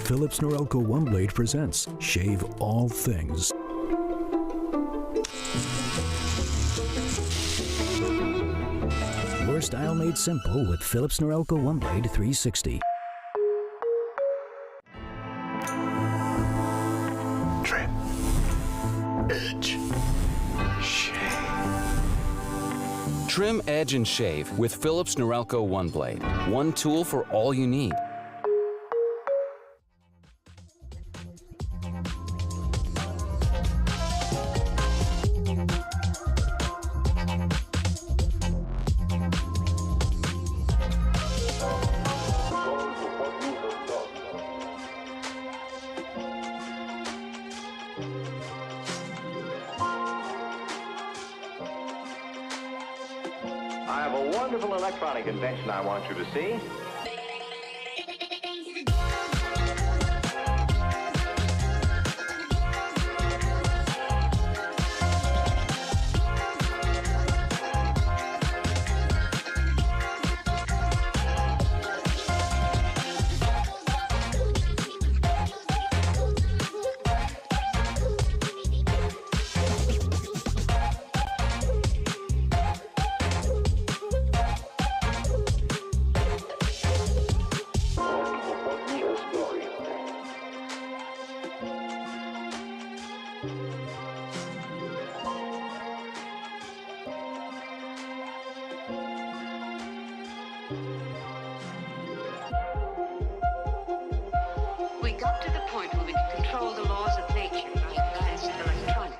Philips Norelco One Blade presents Shave All Things. Your style made simple with Philips Norelco One Blade 360. Trim, edge, shave. Trim, edge, and shave with Philips Norelco One Blade. One tool for all you need. I have a wonderful electronic invention I want you to see. We got to the point where we could control the laws of nature by advanced electronics.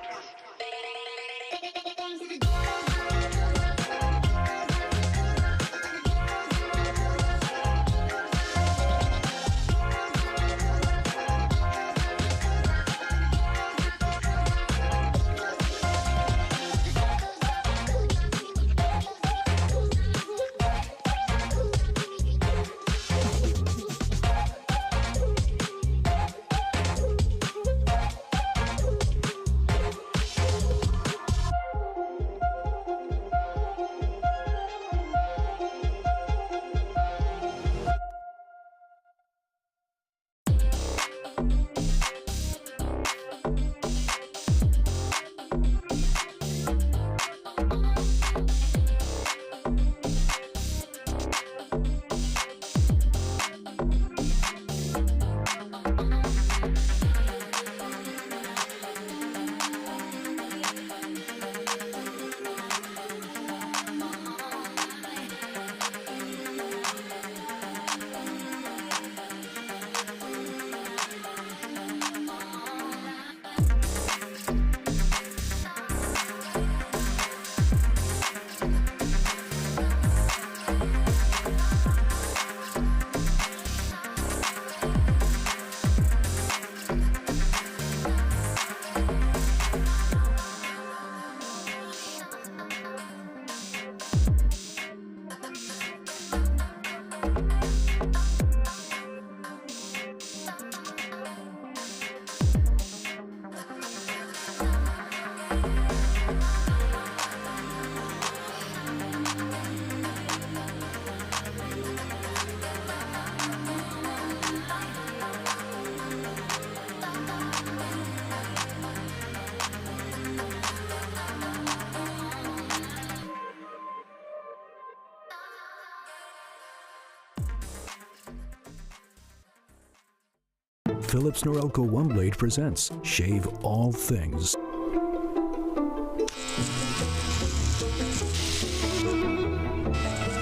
Philips Norelco One Blade presents Shave All Things.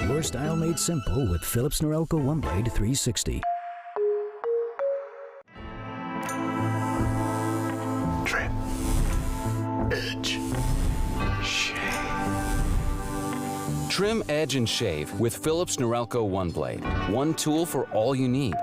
Your style made simple with Philips Norelco One Blade 360. Trim, edge, shave. Trim, edge, and shave with Philips Norelco One Blade. One tool for all you need.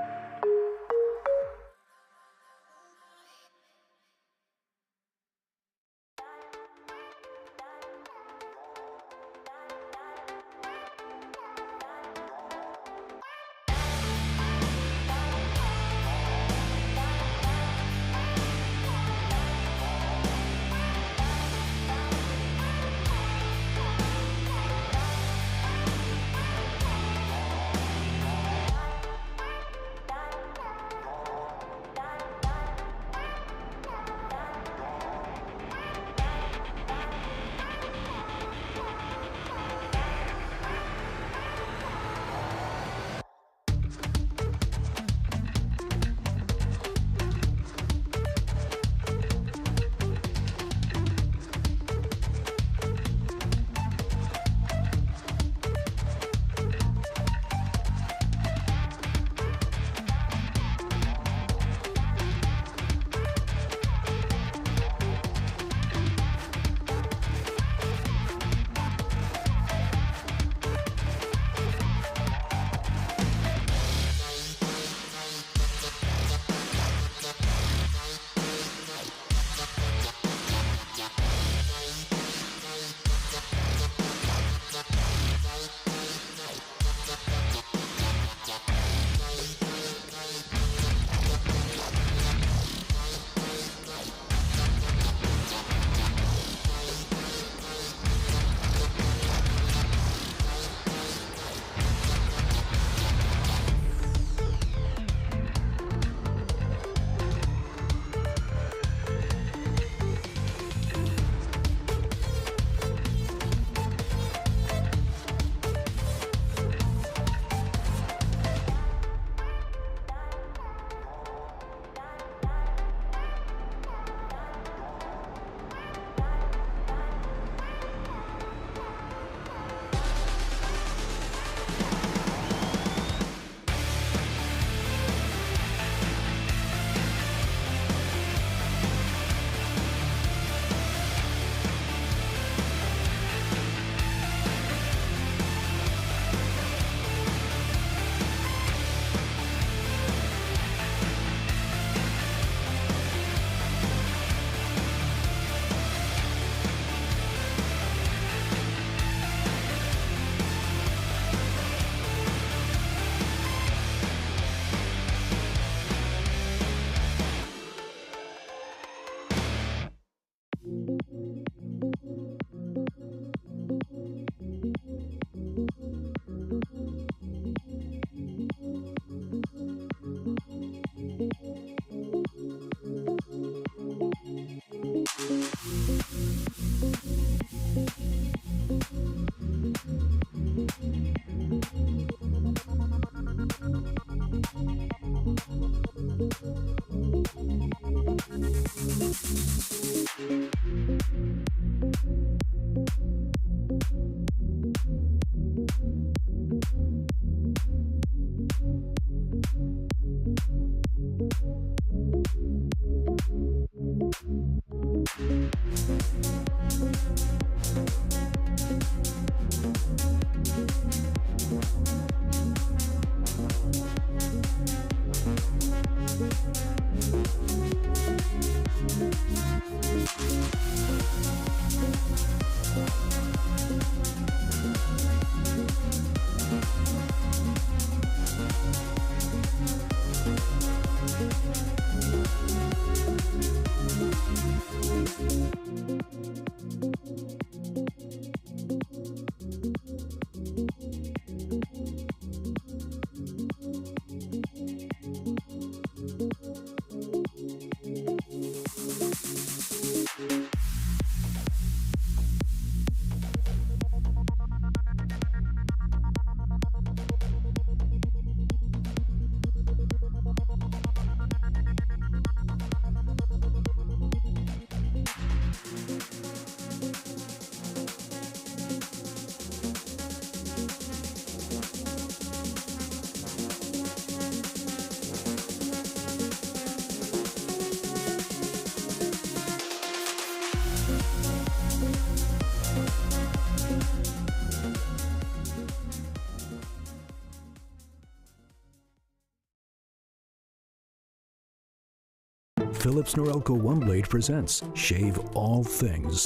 Philips Norelco OneBlade presents Shave All Things.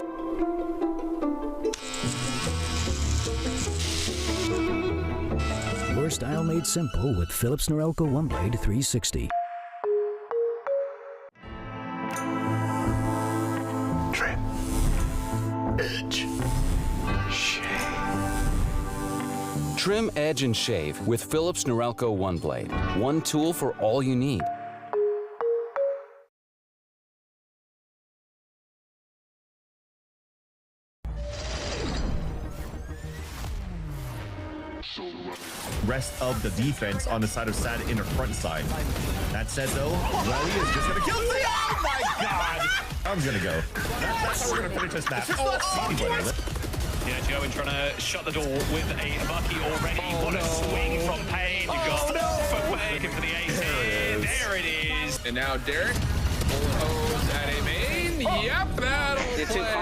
Your style made simple with Philips Norelco OneBlade 360. Trim. Edge. Shave. Trim, edge, and shave with Philips Norelco OneBlade. One tool for all you need. Rest of the defense on the side of Sad in the front side. That said, though, Welly is just gonna kill me. Oh my god! I'm gonna go. That's how we're gonna finish this match. Yeah, Joe in trying to shut the door with a Bucky already. What a swing from Payne. You got footwork for the AC. There it is. And now Derek pulling hose at a main. Yep, that'll play.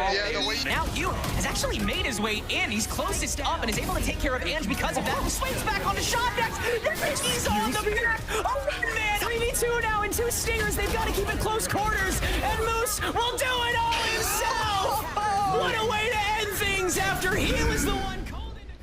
Now Hugh has actually made his way in. He's closest up and is able to take care of Ange because of that. He swings back onto shot next. He's on the back. Oh man, 3v2 now and 2 stingers. They've got to keep it close quarters. And Moose will do it all himself. What a way to end things after he was the one called into...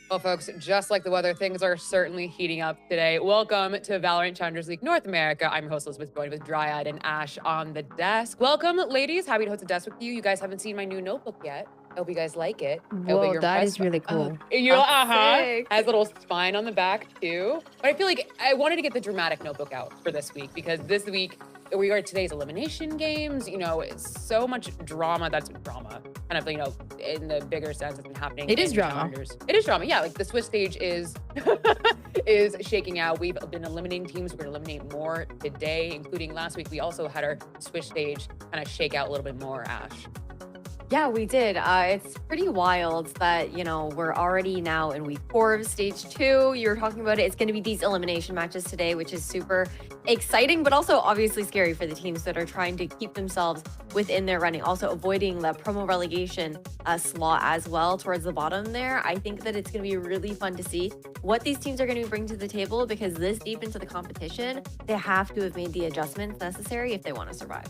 Well, folks, just like the weather, things are certainly heating up today. Welcome to VALORANT Challengers League North America. I'm your host, Elizabeth, joined with Dryad and Ash on the desk. Welcome, ladies. Happy to host a desk with you. You guys haven't seen my new notebook yet. I hope you guys like it. Whoa, that is really cool. Has a little spine on the back, too. But I feel like I wanted to get the dramatic notebook out for this week because this week, we are today's elimination games. You know, it's so much drama. That's drama, kind of, you know, in the bigger sense that's been happening. It is drama. Challengers. It is drama. Yeah, like the Swiss stage is is shaking out. We've been eliminating teams. We're gonna eliminate more today, including last week. We also had our Swiss stage kind of shake out a little bit more. Ash. Yeah, we did. It's pretty wild that, you know, we're already now in week 4 of stage 2. You were talking about it. It's going to be these elimination matches today, which is super exciting, but also obviously scary for the teams that are trying to keep themselves within their running. Also avoiding the promo relegation slot as well towards the bottom there. I think that it's going to be really fun to see what these teams are going to bring to the table because this deep into the competition, they have to have made the adjustments necessary if they want to survive.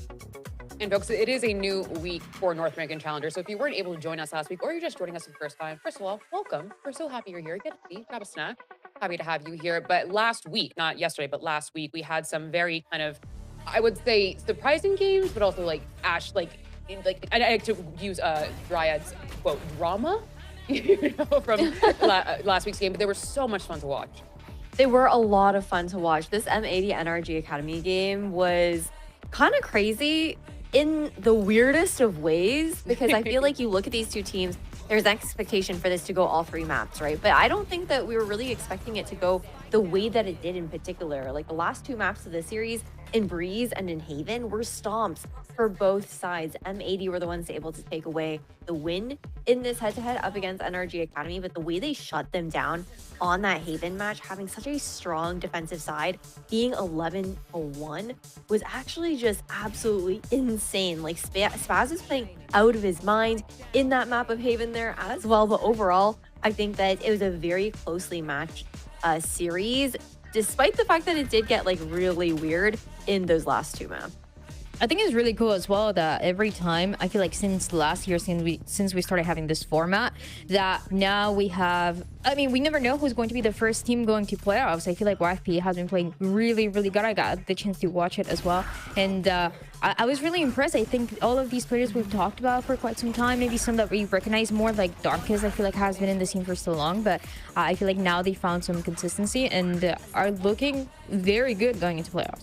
And folks, it is a new week for North American Challengers. So if you weren't able to join us last week or you're just joining us for the first time, first of all, welcome. We're so happy you're here. Get a seat, grab a snack. Happy to have you here. But last week, not yesterday, but last week, we had some very kind of, I would say, surprising games, but also like Ash, I like to use Dryad's quote, drama, you know, from last week's game, but they were so much fun to watch. They were a lot of fun to watch. This M80 NRG Academy game was kind of crazy in the weirdest of ways, because I feel like you look at these two teams, there's an expectation for this to go all 3 maps, right? But I don't think that we were really expecting it to go the way that it did in particular. Like the last 2 maps of the series in Breeze and in Haven were stomps for both sides. M80 were the ones able to take away the win in this head-to-head up against NRG Academy, but the way they shut them down on that Haven match, having such a strong defensive side, being 11-1 was actually just absolutely insane. Like Spaz is playing out of his mind in that map of Haven there as well, but overall, I think that it was a very closely matched series, despite the fact that it did get like really weird in those last 2 maps. I think it's really cool as well that every time, I feel like since last year, since we started having this format, that now we have, I mean, we never know who's going to be the first team going to playoffs. I feel like YFP has been playing really, really good. I got the chance to watch it as well. And I was really impressed. I think all of these players we've talked about for quite some time, maybe some that we recognize more, like Darkest, I feel like has been in the scene for so long, but I feel like now they found some consistency and are looking very good going into playoffs.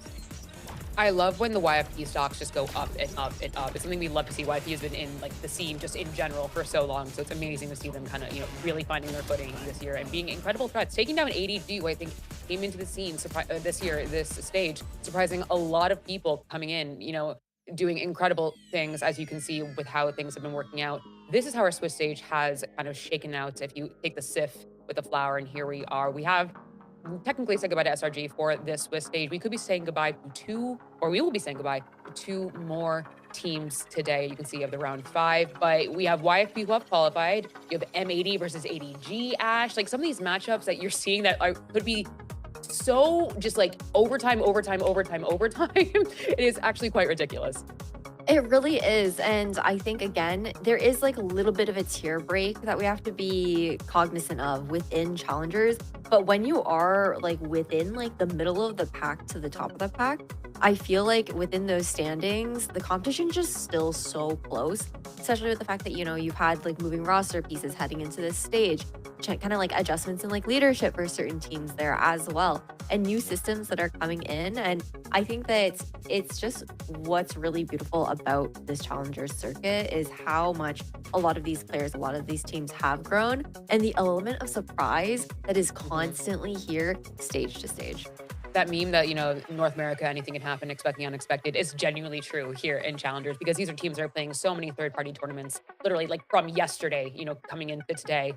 I love when the YFP stocks just go up and up and up. It's something we love to see. YFP has been in like the scene just in general for so long, so it's amazing to see them kind of, you know, really finding their footing this year and being incredible threats. Taking down 80 I think came into the scene this year, this stage, surprising a lot of people coming in, you know, doing incredible things, as you can see with how things have been working out. This is how our Swiss stage has kind of shaken out. If you take the SIF with the flower, and here we are. We have technically say goodbye to SRG for this Swiss stage. We could be saying goodbye to we will be saying goodbye to 2 more teams today. You can see of the round 5, but we have YFP who have qualified. You have M80 versus ADG, Ash. Like some of these matchups that you're seeing that could be so just like overtime. It is actually quite ridiculous. It really is. And I think, again, there is like a little bit of a tier break that we have to be cognizant of within challengers. But when you are like within like the middle of the pack to the top of the pack, I feel like within those standings, the competition just still so close, especially with the fact that, you know, you've had like moving roster pieces heading into this stage, kind of like adjustments in like leadership for certain teams there as well, and new systems that are coming in. And I think that it's just what's really beautiful about this Challengers circuit is how much a lot of these players, a lot of these teams have grown, and the element of surprise that is constantly here stage to stage. That meme that, you know, North America, anything can happen, expect the unexpected, is genuinely true here in Challengers, because these are teams that are playing so many third-party tournaments, literally like from yesterday, you know, coming into today,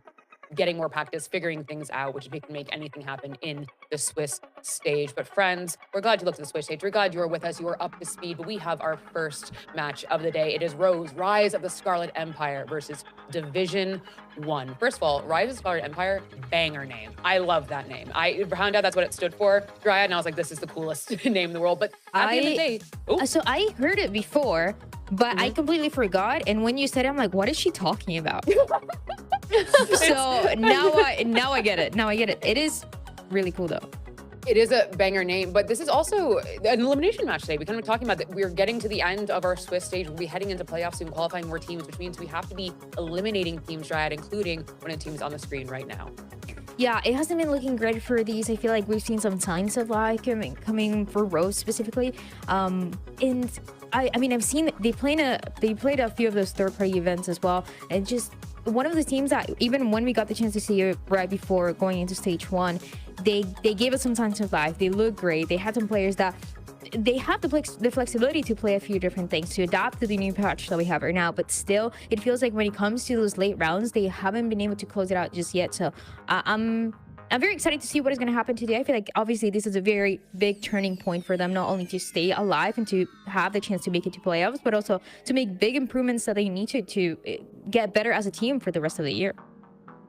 getting more practice, figuring things out, which can make anything happen in the Swiss stage. But friends, we're glad you looked at the Swiss stage. We're glad you were with us. You are up to speed. But we have our first match of the day. It is Rose, Rise of the Scarlet Empire versus Division 1. First of all, Rise of the Scarlet Empire, banger name. I love that name. I found out that's what it stood for, Dryad, and I was like, this is the coolest name in the world. But at the end of the day... So I heard it before, but I completely forgot. And when you said it, I'm like, what is she talking about? So now I get it. Now I get it. It is really cool though. It is a banger name, but this is also an elimination match today. We kind of talking about that we're getting to the end of our Swiss stage. We'll be heading into playoffs and qualifying more teams, which means we have to be eliminating teams, Dryad, including one of the teams on the screen right now. Yeah, it hasn't been looking great for these. I feel like we've seen some signs of life coming for Rose specifically. And I mean, I've seen they played a few of those third-party events as well, and just one of the teams that even when we got the chance to see it right before going into stage 1, they gave us some signs of life. They look great. They had some players that they have the flexibility to play a few different things, to adapt to the new patch that we have right now. But still, it feels like when it comes to those late rounds, they haven't been able to close it out just yet. So I'm very excited to see what is going to happen today. I feel like obviously this is a very big turning point for them, not only to stay alive and to have the chance to make it to playoffs, but also to make big improvements that they need to get better as a team for the rest of the year.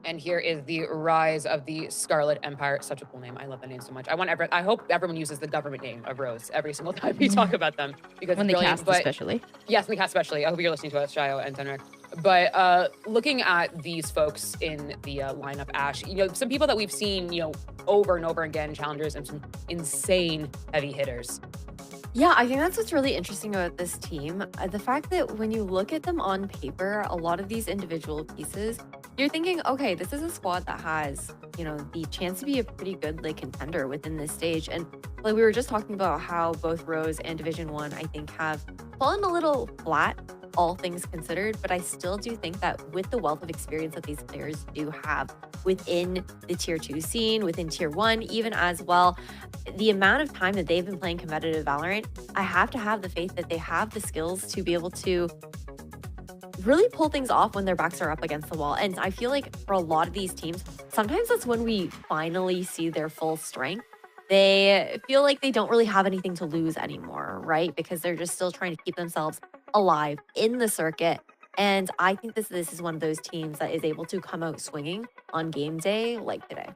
And here is the Rise of the Scarlet Empire. Such a cool name. I love that name so much. I hope everyone uses the government name of Rose every single time we talk about them, because when it's they cast especially. Yes, when they cast especially. I hope you're listening to us, Shayo and Tenrek. But looking at these folks in the lineup, Ash, you know, some people that we've seen, you know, over and over again, challengers and some insane heavy hitters. Yeah, I think that's what's really interesting about this team. The fact that when you look at them on paper, a lot of these individual pieces, you're thinking, okay, this is a squad that has, you know, the chance to be a pretty good like contender within this stage. And like we were just talking about how both Rose and Division 1, I think, have fallen a little flat, all things considered, but I still do think that with the wealth of experience that these players do have within the tier 2 scene, within tier 1 even as well, the amount of time that they've been playing competitive Valorant, I have to have the faith that they have the skills to be able to really pull things off when their backs are up against the wall. And I feel like for a lot of these teams, sometimes that's when we finally see their full strength. They feel like they don't really have anything to lose anymore, right? Because they're just still trying to keep themselves alive in the circuit. And I think this is one of those teams that is able to come out swinging on game day like today.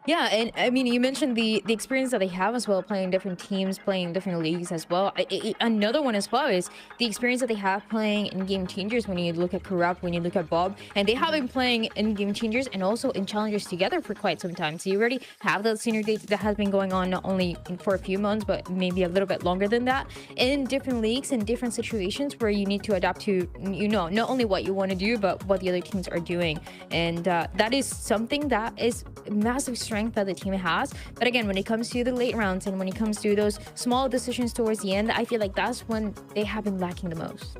Yeah, and I mean, you mentioned the experience that they have as well, playing different teams, playing different leagues as well. Another one as well is the experience that they have playing in Game Changers. When you look at Corrupt, when you look at Bob, and they have been playing in Game Changers and also in Challengers together for quite some time. So you already have that synergy that has been going on not only for a few months, but maybe a little bit longer than that, in different leagues and different situations where you need to adapt to, you know, not only what you want to do, but what the other teams are doing. And that is something that is massive strength that the team has. But again, when it comes to the late rounds and when it comes to those small decisions towards the end, I feel like that's when they have been lacking the most.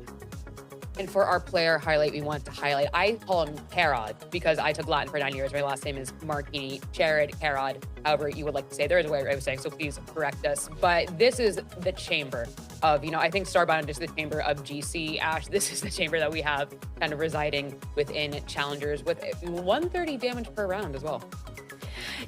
And for our player highlight, we want to highlight, I call him Karod because I took Latin for 9 years. My last name is Marchini, Jared Karod, however you would like to say. There is a way I was saying, so please correct us. But this is the chamber of, you know, I think Starbound is the chamber of GC. Ash, this is the chamber that we have kind of residing within Challengers with 130 damage per round as well.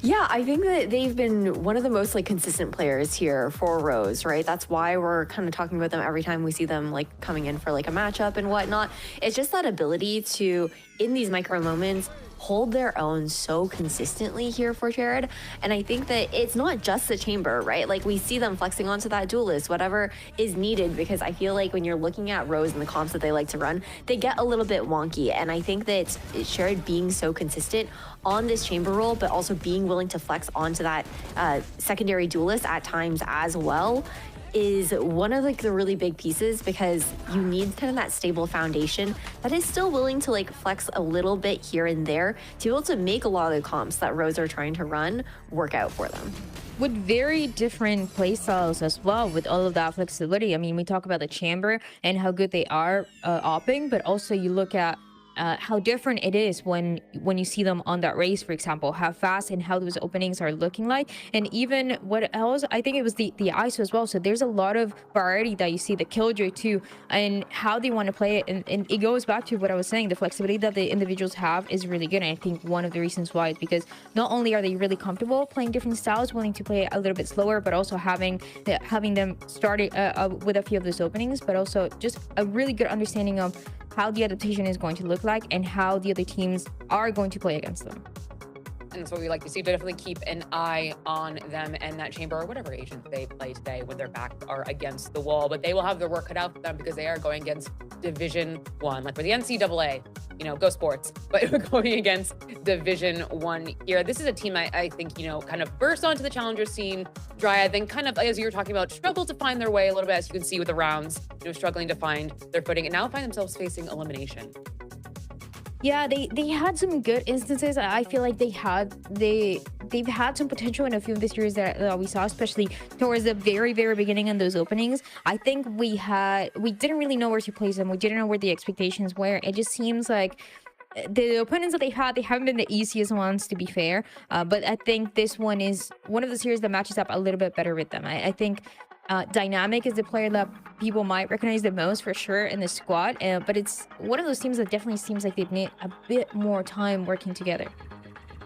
Yeah, I think that they've been one of the most like consistent players here for Rose, right? That's why we're kind of talking about them every time we see them like coming in for like a matchup and whatnot. It's just that ability to, in these micro moments, hold their own so consistently here for Jared. And I think that it's not just the chamber, right? Like we see them flexing onto that duelist, whatever is needed, because I feel like when you're looking at Rose and the comps that they like to run, they get a little bit wonky. And I think that Jared being so consistent on this chamber role, but also being willing to flex onto that secondary duelist at times as well, is one of like the really big pieces, because you need kind of that stable foundation that is still willing to like flex a little bit here and there to be able to make a lot of the comps that Rose are trying to run work out for them. With very different playstyles as well, with all of that flexibility. I mean, we talk about the chamber and how good they are opping, but also you look at how different it is when you see them on that race, for example, how fast and how those openings are looking like. And even what else, I think it was the ISO as well. So there's a lot of variety that you see, the killjoy too, and how they want to play it. And it goes back to what I was saying, the flexibility that the individuals have is really good. And I think one of the reasons why is because not only are they really comfortable playing different styles, willing to play a little bit slower, but also having them started with a few of those openings, but also just a really good understanding of how the adaptation is going to look like and how the other teams are going to play against them. And that's what we like to see. Definitely keep an eye on them and that chamber or whatever agent they play today when their back are against the wall. But they will have their work cut out for them because they are going against Division 1. Like for the NCAA, you know, go sports. But we're going against Division 1 here. This is a team I think, you know, kind of burst onto the challenger scene. Dryad, then kind of, as you were talking about, struggled to find their way a little bit, as you can see with the rounds, you know, struggling to find their footing and now find themselves facing elimination. Yeah, they had some good instances. I feel like they've had some potential in a few of the series that we saw, especially towards the very beginning in those openings. I think we didn't really know where to place them. We didn't know where the expectations were. It just seems like the opponents that they've had, they haven't been the easiest ones, to be fair. But I think this one is one of the series that matches up a little bit better with them. I think Dynamic is the player that people might recognize the most for sure in the squad, but it's one of those teams that definitely seems like they need a bit more time working together.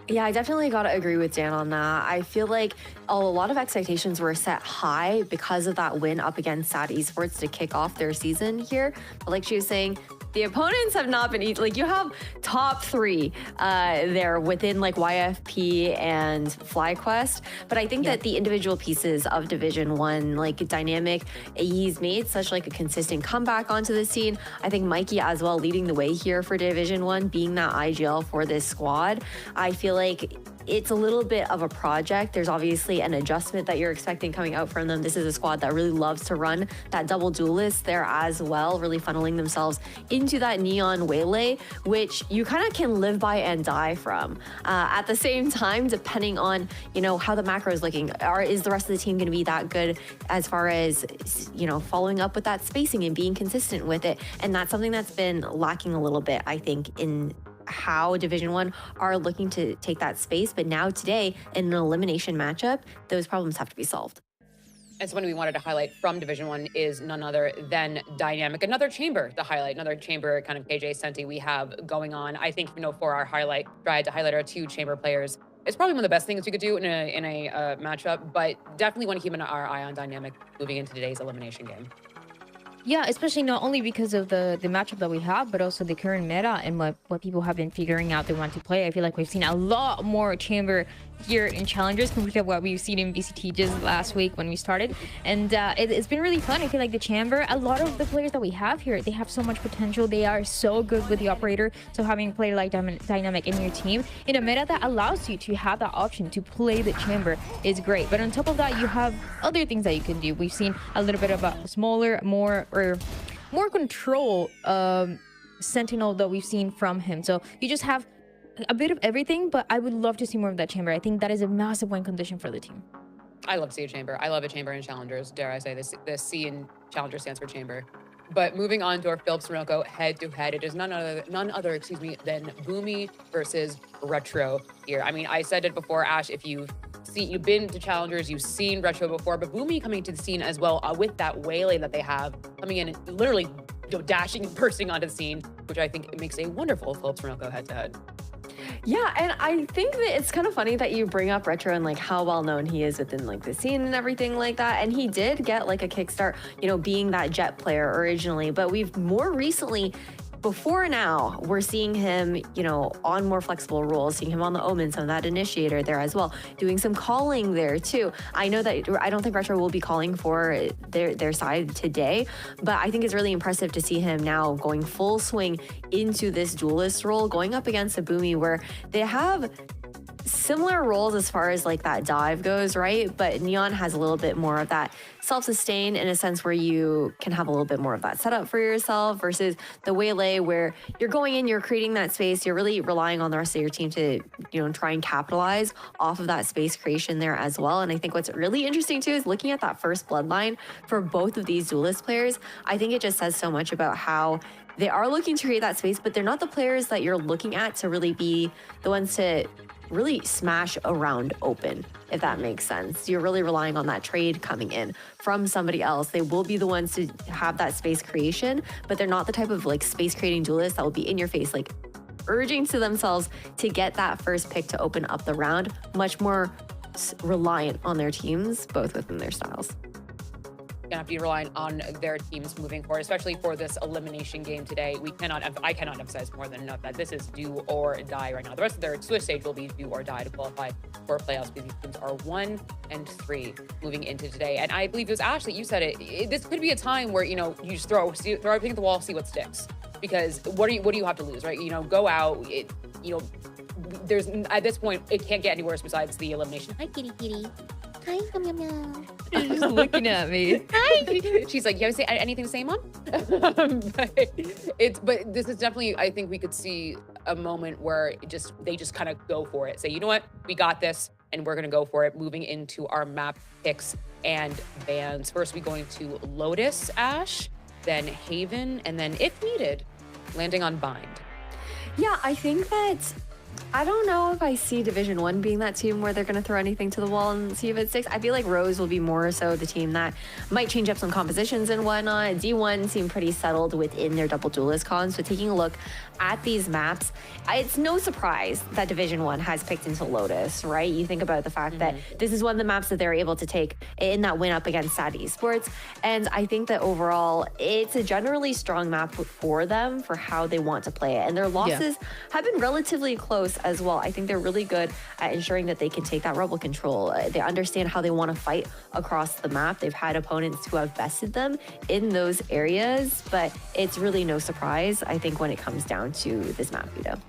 Yeah, I definitely gotta agree with Dan on that. I feel like a lot of expectations were set high because of that win up against SAD Esports to kick off their season here. But like she was saying, the opponents have not been easy. Like you have top 3 there within like YFP and FlyQuest. But I think that the individual pieces of Division 1, like Dynamic, he's made such like a consistent comeback onto the scene. I think Mikey as well leading the way here for Division 1, being that IGL for this squad. I feel like it's a little bit of a project. There's obviously an adjustment that you're expecting coming out from them. This is a squad that really loves to run that double duelist there as well, really funneling themselves into that neon waylay, which you kind of can live by and die from. At the same time, depending on, you know, how the macro is looking, is the rest of the team going to be that good as far as, you know, following up with that spacing and being consistent with it? And that's something that's been lacking a little bit, I think, in how Division 1 are looking to take that space. But now today, in an elimination matchup, those problems have to be solved. And someone we wanted to highlight from Division 1 is none other than Dynamic. Another chamber to highlight, another chamber kind of KJ Senti we have going on. I think, you know, for our highlight, tried to highlight our 2 chamber players. It's probably one of the best things we could do in a matchup, but definitely want to keep our eye on Dynamic moving into today's elimination game. Yeah, especially not only because of the matchup that we have, but also the current meta and what people have been figuring out they want to play. I feel like we've seen a lot more chamber here in Challengers compared to what we've seen in VCT just last week when we started. And it's been really fun. I feel like the chamber, a lot of the players that we have here, they have so much potential. They are so good with the operator. So having a player like Dynamic in your team in a meta that allows you to have that option to play the chamber is great. But on top of that, you have other things that you can do. We've seen a little bit of a smaller, more control Sentinel that we've seen from him. So you just have a bit of everything, but I would love to see more of that chamber. I think that is a massive win condition for the team. I love to see a chamber. I love a chamber in Challengers. Dare I say this? The C in Challenger stands for chamber. But moving on to our Philips Morocco head-to-head, it is none other, than Boomy versus Retro here. I mean, I said it before, Ash, if you've been to Challengers, you've seen Retro before, but Boomy coming to the scene as well with that waylay that they have, coming in and literally dashing and bursting onto the scene, which I think makes a wonderful Philips Morocco head-to-head. Yeah, and I think that it's kind of funny that you bring up Retro and like how well known he is within like the scene and everything like that. And he did get like a kickstart, you know, being that Jet player originally, but we've more recently, before now, we're seeing him, you know, on more flexible roles, seeing him on the Omen, some of that initiator there as well, doing some calling there too. I know that I don't think Retro will be calling for their side today, but I think it's really impressive to see him now going full swing into this duelist role, going up against a Boomy where they have similar roles as far as like that dive goes, right? But Neon has a little bit more of that self-sustain in a sense where you can have a little bit more of that setup for yourself versus the Waylay where you're going in, you're creating that space, you're really relying on the rest of your team to, you know, try and capitalize off of that space creation there as well. And I think what's really interesting too is looking at that first bloodline for both of these duelist players. I think it just says so much about how they are looking to create that space, but they're not the players that you're looking at to really be the ones to really smash around open, if that makes sense. You're really relying on that trade coming in from somebody else. They will be the ones to have that space creation, but they're not the type of like space creating duelist that will be in your face, like urging to themselves to get that first pick to open up the round, much more reliant on their teams, both within their styles. Gonna have to be reliant on their teams moving forward, especially for this elimination game today. I cannot emphasize more than enough that this is do or die right now. The rest of their Swiss stage will be do or die to qualify for playoffs because these teams are 1 and 3 moving into today. And I believe it was Ash that you said it. This could be a time where, you know, you just throw everything at the wall, see what sticks. Because what do you have to lose, right? You know, go out. There's at this point it can't get any worse besides the elimination. Hi, kitty kitty. Hi, meow. She's looking at me. Hi. She's like, you have anything to say, Mom? but this is definitely, I think we could see a moment where they just kind of go for it. Say, you know what? We got this, and we're gonna go for it. Moving into our map picks and bans. First, we going to Lotus, Ash, then Haven, and then, if needed, landing on Bind. Yeah, I think that I don't know if I see Division 1 being that team where they're going to throw anything to the wall and see if it sticks. I feel like Rose will be more so the team that might change up some compositions and whatnot. D1 seem pretty settled within their double duelist cons. So taking a look at these maps, it's no surprise that Division 1 has picked into Lotus, right? You think about the fact that this is one of the maps that they're able to take in that win up against NA Esports. And I think that overall, it's a generally strong map for them for how they want to play it. And their losses have been relatively close as well. I think they're really good at ensuring that they can take that rebel control. They understand how they want to fight across the map. They've had opponents who have bested them in those areas, but it's really no surprise, I think, when it comes down to this map, Vito.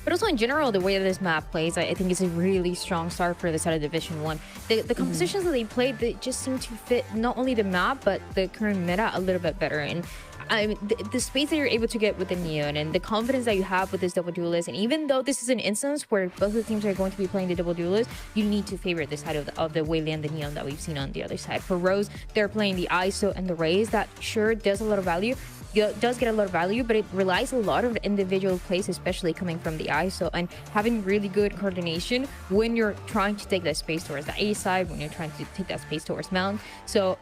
But also in general, the way that this map plays, I think is a really strong start for the side of Division 1. The compositions that they played, they just seem to fit not only the map, but the current meta a little bit better. And I mean, the space that you're able to get with the Neon and the confidence that you have with this double duelist, and even though this is an instance where both of the teams are going to be playing the double duelist, you need to favor the side of the Waylay and the Neon that we've seen on the other side. For Rose, they're playing the ISO and the Raze. That sure does a lot of value. Does get a lot of value, but it relies a lot of individual plays, especially coming from the ISO, and having really good coordination when you're trying to take that space towards the A side, when you're trying to take that space towards Mount. So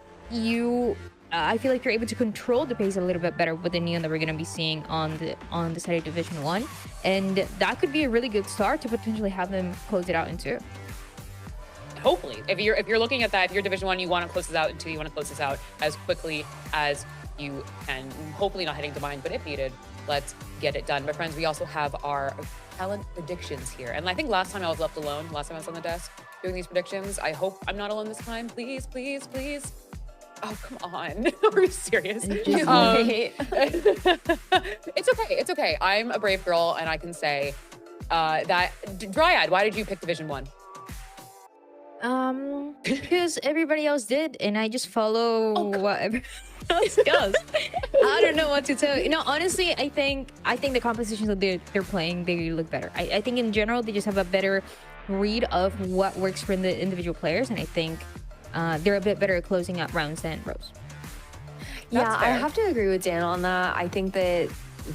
I feel like you're able to control the pace a little bit better with the Neon that we're going to be seeing on the side of Division 1, and that could be a really good start to potentially have them close it out in 2. Hopefully, if you're looking at that, if you're Division 1, you want to close this out in 2, you want to close this out as quickly as you can. Hopefully not hitting the bind, but if needed, let's get it done. My friends, we also have our talent predictions here, and I think last time I was left alone. Last time I was on the desk doing these predictions. I hope I'm not alone this time. Please, please, please. Oh, come on. Are you serious? It's okay. It's okay. I'm a brave girl, and I can say that Dryad, why did you pick Division 1? Because everybody else did, and I just follow what everyone else does. I don't know what to tell you. No, honestly, I think the compositions that they're playing, they look better. I think in general, they just have a better read of what works for the individual players, and I think they're a bit better at closing out rounds than Rose. Yeah, I have to agree with Dan on that. I think that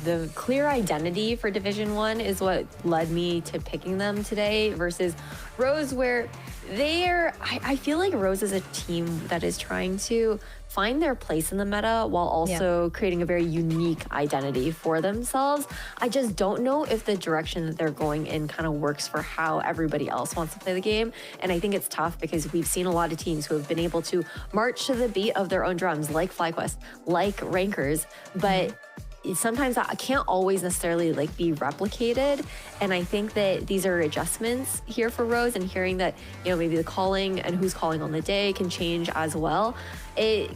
the clear identity for Division 1 is what led me to picking them today versus Rose, where I feel like Rose is a team that is trying to find their place in the meta while also creating a very unique identity for themselves. I just don't know if the direction that they're going in kind of works for how everybody else wants to play the game. And I think it's tough because we've seen a lot of teams who have been able to march to the beat of their own drums, like FlyQuest, like Rankers, but sometimes that can't always necessarily like be replicated. And I think that these are adjustments here for Rose, and hearing that, you know, maybe the calling and who's calling on the day can change as well. It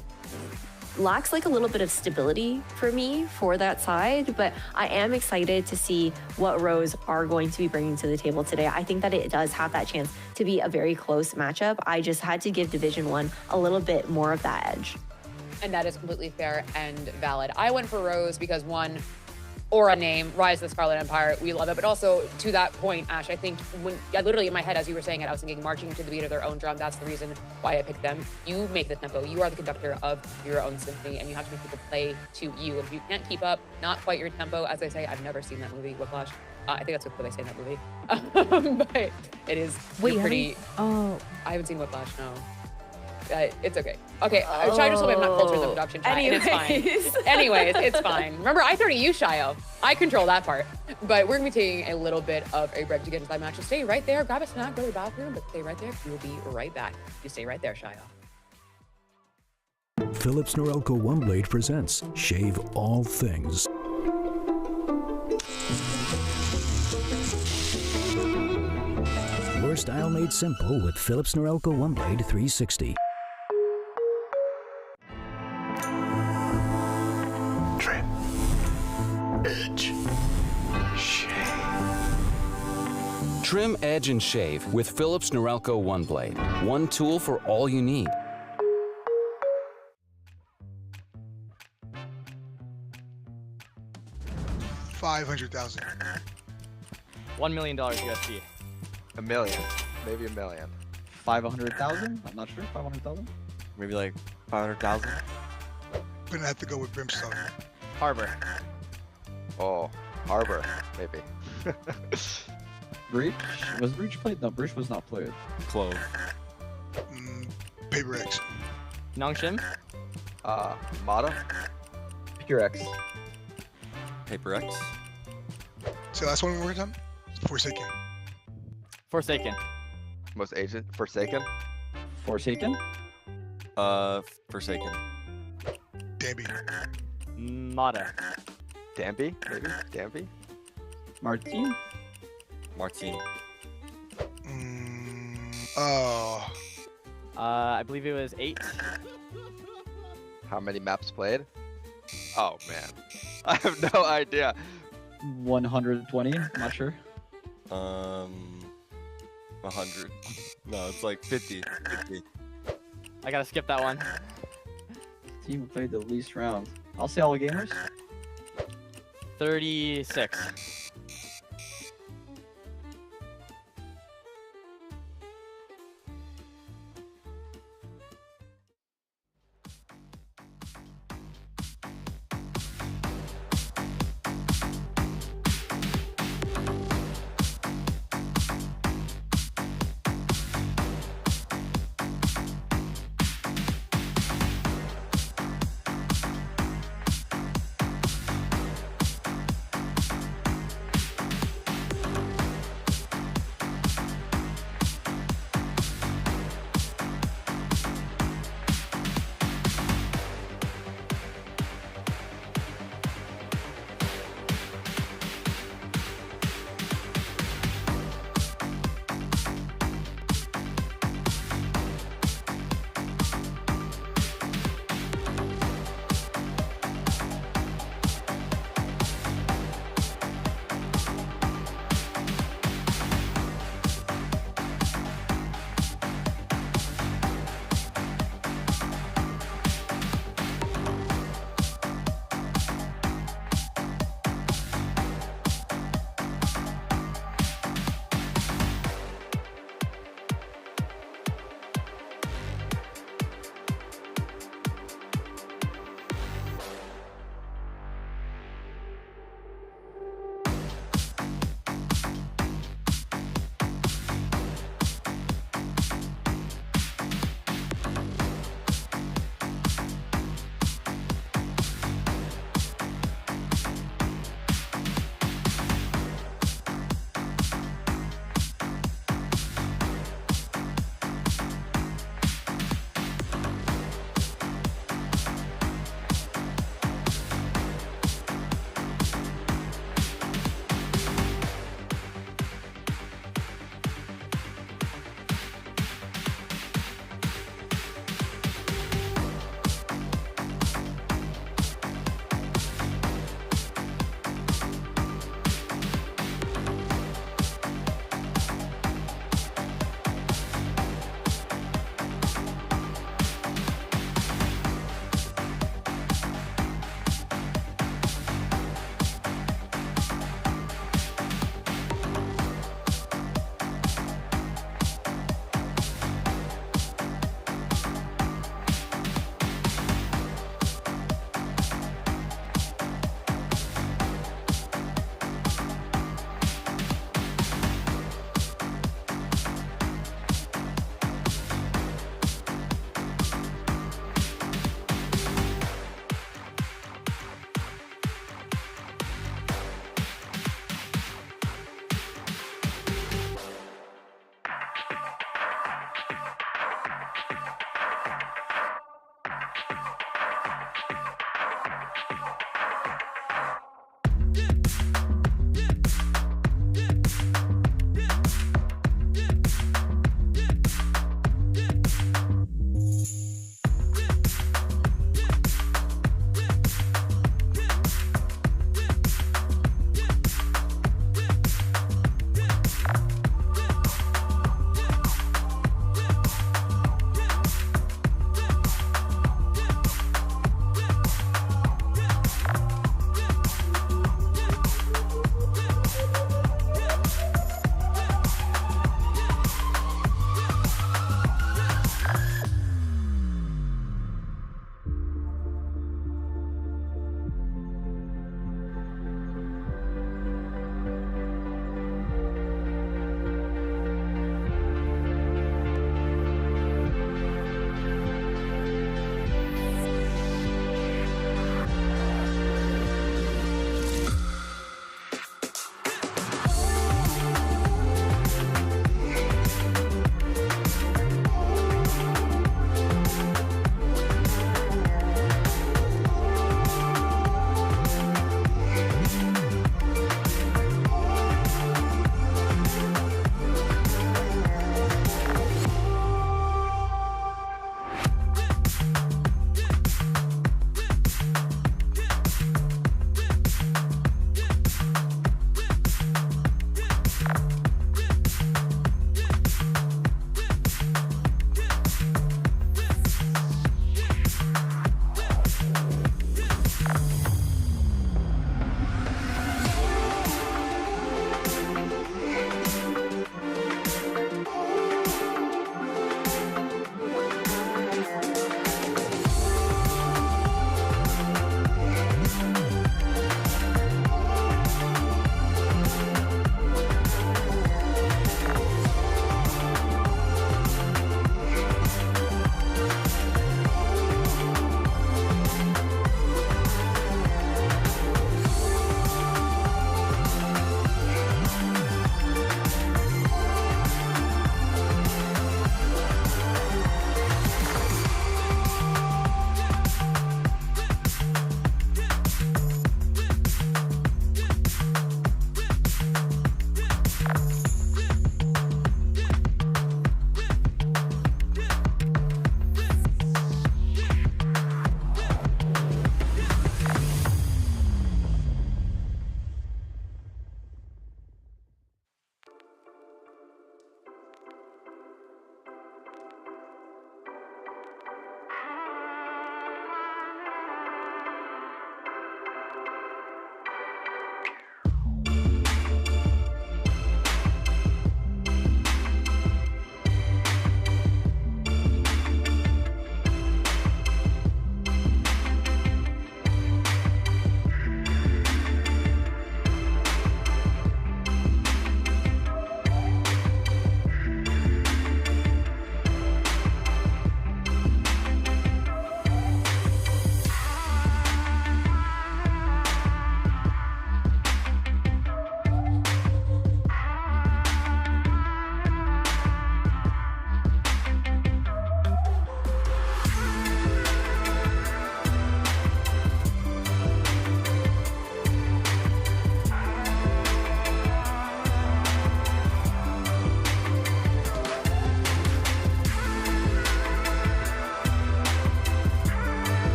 lacks like a little bit of stability for me for that side, but I am excited to see what Rose are going to be bringing to the table today. I think that it does have that chance to be a very close matchup. I just had to give Division 1 a little bit more of that edge. And that is completely fair and valid. I went for Rose because, one, aura name, Rise of the Scarlet Empire, we love it. But also, to that point, Ash, I think literally in my head as you were saying it, I was thinking marching to the beat of their own drum. That's the reason why I picked them. You make the tempo. You are the conductor of your own symphony, and you have to make people play to you. If you can't keep up, not quite your tempo, as I say, I've never seen that movie, Whiplash. I think that's what they say in that movie. But it is pretty... I haven't seen Whiplash, no. It's okay. Okay, Shio just told me I'm not cultured in the production chat, and it's fine. Anyways, it's fine. Remember, I throw to you, Shio. I control that part. But we're going to be taking a little bit of a break to get into that match. So stay right there, grab a snack, go to the bathroom, but stay right there. We'll be right back. You stay right there, Shio. Philips Norelco OneBlade presents Shave All Things. Your style made simple with Philips Norelco OneBlade 360. Trim. Edge. Shave. Trim, edge, and shave with Philips Norelco OneBlade. One tool for all you need. $500,000. $1 million USD. $1 million. Maybe $1 million. 500,000? I'm not sure. 500,000? Maybe like 500,000. Gonna have to go with Brimstone. Harbor. Oh, Harbor, maybe. Breach? Was Breach played? No, Breach was not played. Clove. Paper X. Nongshim? Mata. Pure X. Paper X. So last one more time? Forsaken. Forsaken. Most agent. Forsaken. Forsaken? Forsaken. Danby. Mata. Danby? Maybe? Danby? Martin? Martin. I believe it was 8. How many maps played? Oh man. I have no idea. 120? Not sure. 100. No, it's like 50. I gotta skip that one. Team played the least rounds. I'll say all the gamers. 36.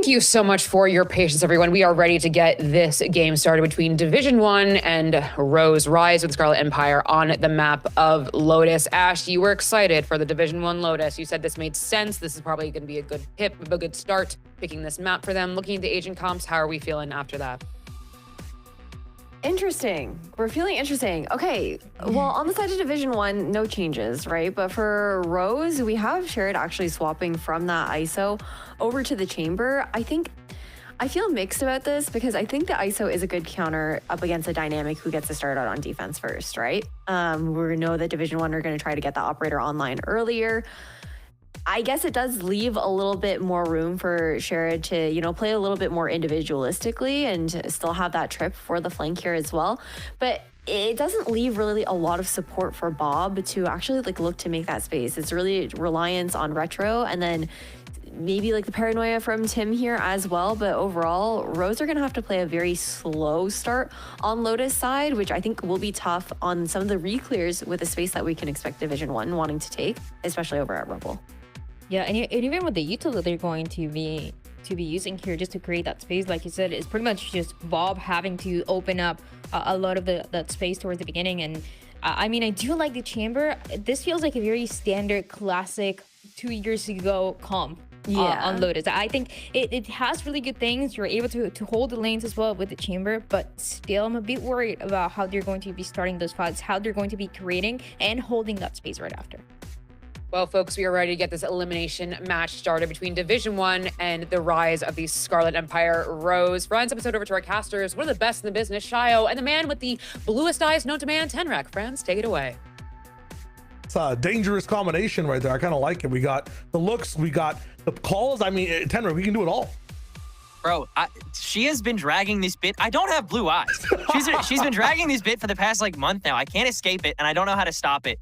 Thank you so much for your patience, everyone. We are ready to get this game started between Division 1 and Rose Rise with Scarlet Empire on the map of Lotus. Ash, you were excited for the Division 1 Lotus. You said this made sense. This is probably going to be a good a good start picking this map for them. Looking at the agent comps, how are we feeling after that? Interesting. We're feeling interesting. Okay, well, on the side of Division 1, no changes, right? But for Rose, we have Sherrod actually swapping from that ISO over to the chamber. I feel mixed about this because I think the ISO is a good counter up against a dynamic who gets to start out on defense first, right? We know that Division 1 are going to try to get the operator online earlier. I guess it does leave a little bit more room for Sherrod to, you know, play a little bit more individualistically and still have that trip for the flank here as well. But it doesn't leave really a lot of support for Bob to actually like look to make that space. It's really reliance on Retro and then maybe like the paranoia from Tim here as well. But overall, Rose are going to have to play a very slow start on Lotus side, which I think will be tough on some of the re-clears with the space that we can expect Division 1 wanting to take, especially over at Rebel. Yeah, and even with the util that they're going to be using here just to create that space, like you said, it's pretty much just Bob having to open up a lot of that space towards the beginning. And I mean, I do like the chamber. This feels like a very standard classic 2 years ago comp on Lotus. I think it has really good things. You're able to hold the lanes as well with the chamber, but still I'm a bit worried about how they're going to be starting those fights, how they're going to be creating and holding that space right after. Well, folks, we are ready to get this elimination match started between Division 1 and the rise of the Scarlet Empire Rose. Friends, episode over to our casters, one of the best in the business, Shio, and the man with the bluest eyes known to man, Tenrek. Friends, take it away. It's a dangerous combination right there. I kind of like it. We got the looks, we got the calls. I mean, Tenrek, we can do it all. Bro, she has been dragging this bit. I don't have blue eyes. She's been dragging this bit for the past like month now. I can't escape it, and I don't know how to stop it.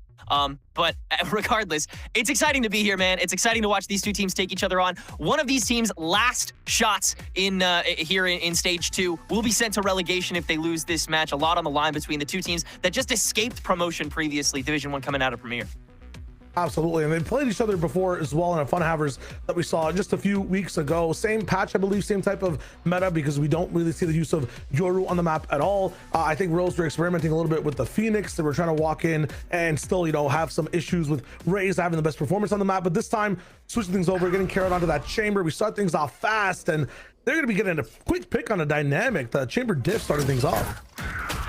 But regardless, it's exciting to be here, man. It's exciting to watch these two teams take each other on. One of these teams' last shots in here in stage 2 will be sent to relegation if they lose this match. A lot on the line between the two teams that just escaped promotion previously. Division 1 coming out of Premier. Absolutely, and they played each other before as well in a Fun Havers that we saw just a few weeks ago. Same patch, I believe, same type of meta because we don't really see the use of Yoru on the map at all. I think Rose were experimenting a little bit with the Phoenix. They were trying to walk in and still, you know, have some issues with Raze having the best performance on the map. But this time, switching things over, getting carried onto that chamber. We start things off fast, and they're going to be getting a quick pick on a dynamic. The chamber diff started things off.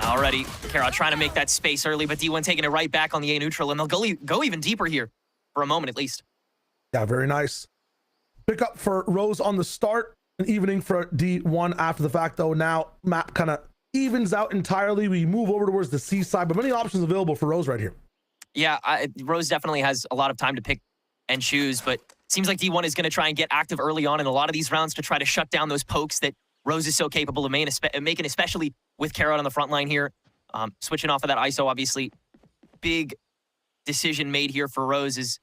Already, Kara trying to make that space early, but D1 taking it right back on the A neutral, and they'll go even deeper here for a moment at least. Yeah, very nice. Pick up for Rose on the start, an evening for D1 after the fact, though. Now map kind of evens out entirely. We move over towards the C side, but many options available for Rose right here. Yeah, Rose definitely has a lot of time to pick and choose, but seems like D1 is going to try and get active early on in a lot of these rounds to try to shut down those pokes that Rose is so capable of making, especially with Carrot on the front line here. Switching off of that ISO, obviously. Big decision made here for Rose is,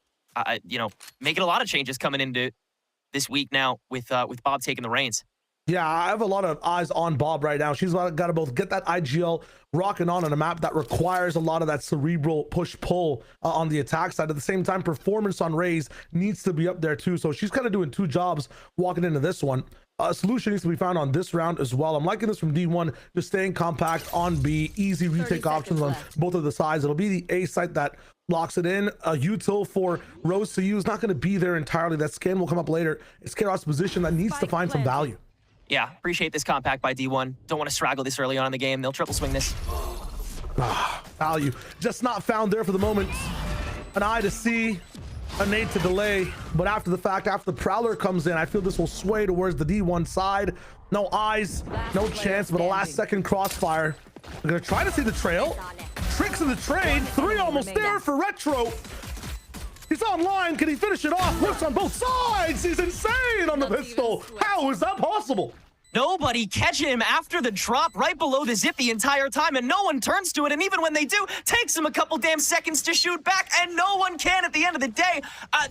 you know, making a lot of changes coming into this week now with Bob taking the reins. Yeah, I have a lot of eyes on Bob right now. She's got to both get that IGL rocking on a map that requires a lot of that cerebral push-pull on the attack side. At the same time, performance on Raze needs to be up there too. So she's kind of doing two jobs walking into this one. A solution needs to be found on this round as well. I'm liking this from D1, just staying compact on B, easy retake options on both of the sides. It'll be the A site that locks it in. A util for Rose to use, not going to be there entirely. That scan will come up later. It's Chaos' position that needs to find some value. Yeah, appreciate this compact by D1. Don't want to straggle this early on in the game. They'll triple swing this. Value just not found there for the moment. An eye to see, a nade to delay, but after the fact, after the Prowler comes in, I feel this will sway towards the D1 side. No eyes, no chance, but a last second crossfire. We're gonna try to see the trail. Tricks in the trade, 3 almost there for Retro. He's online, can he finish it off? Works on both sides, he's insane on the pistol. How is that possible? Nobody catching him after the drop right below the zip the entire time, and no one turns to it, and even when they do, takes him a couple damn seconds to shoot back, and no one can at the end of the day.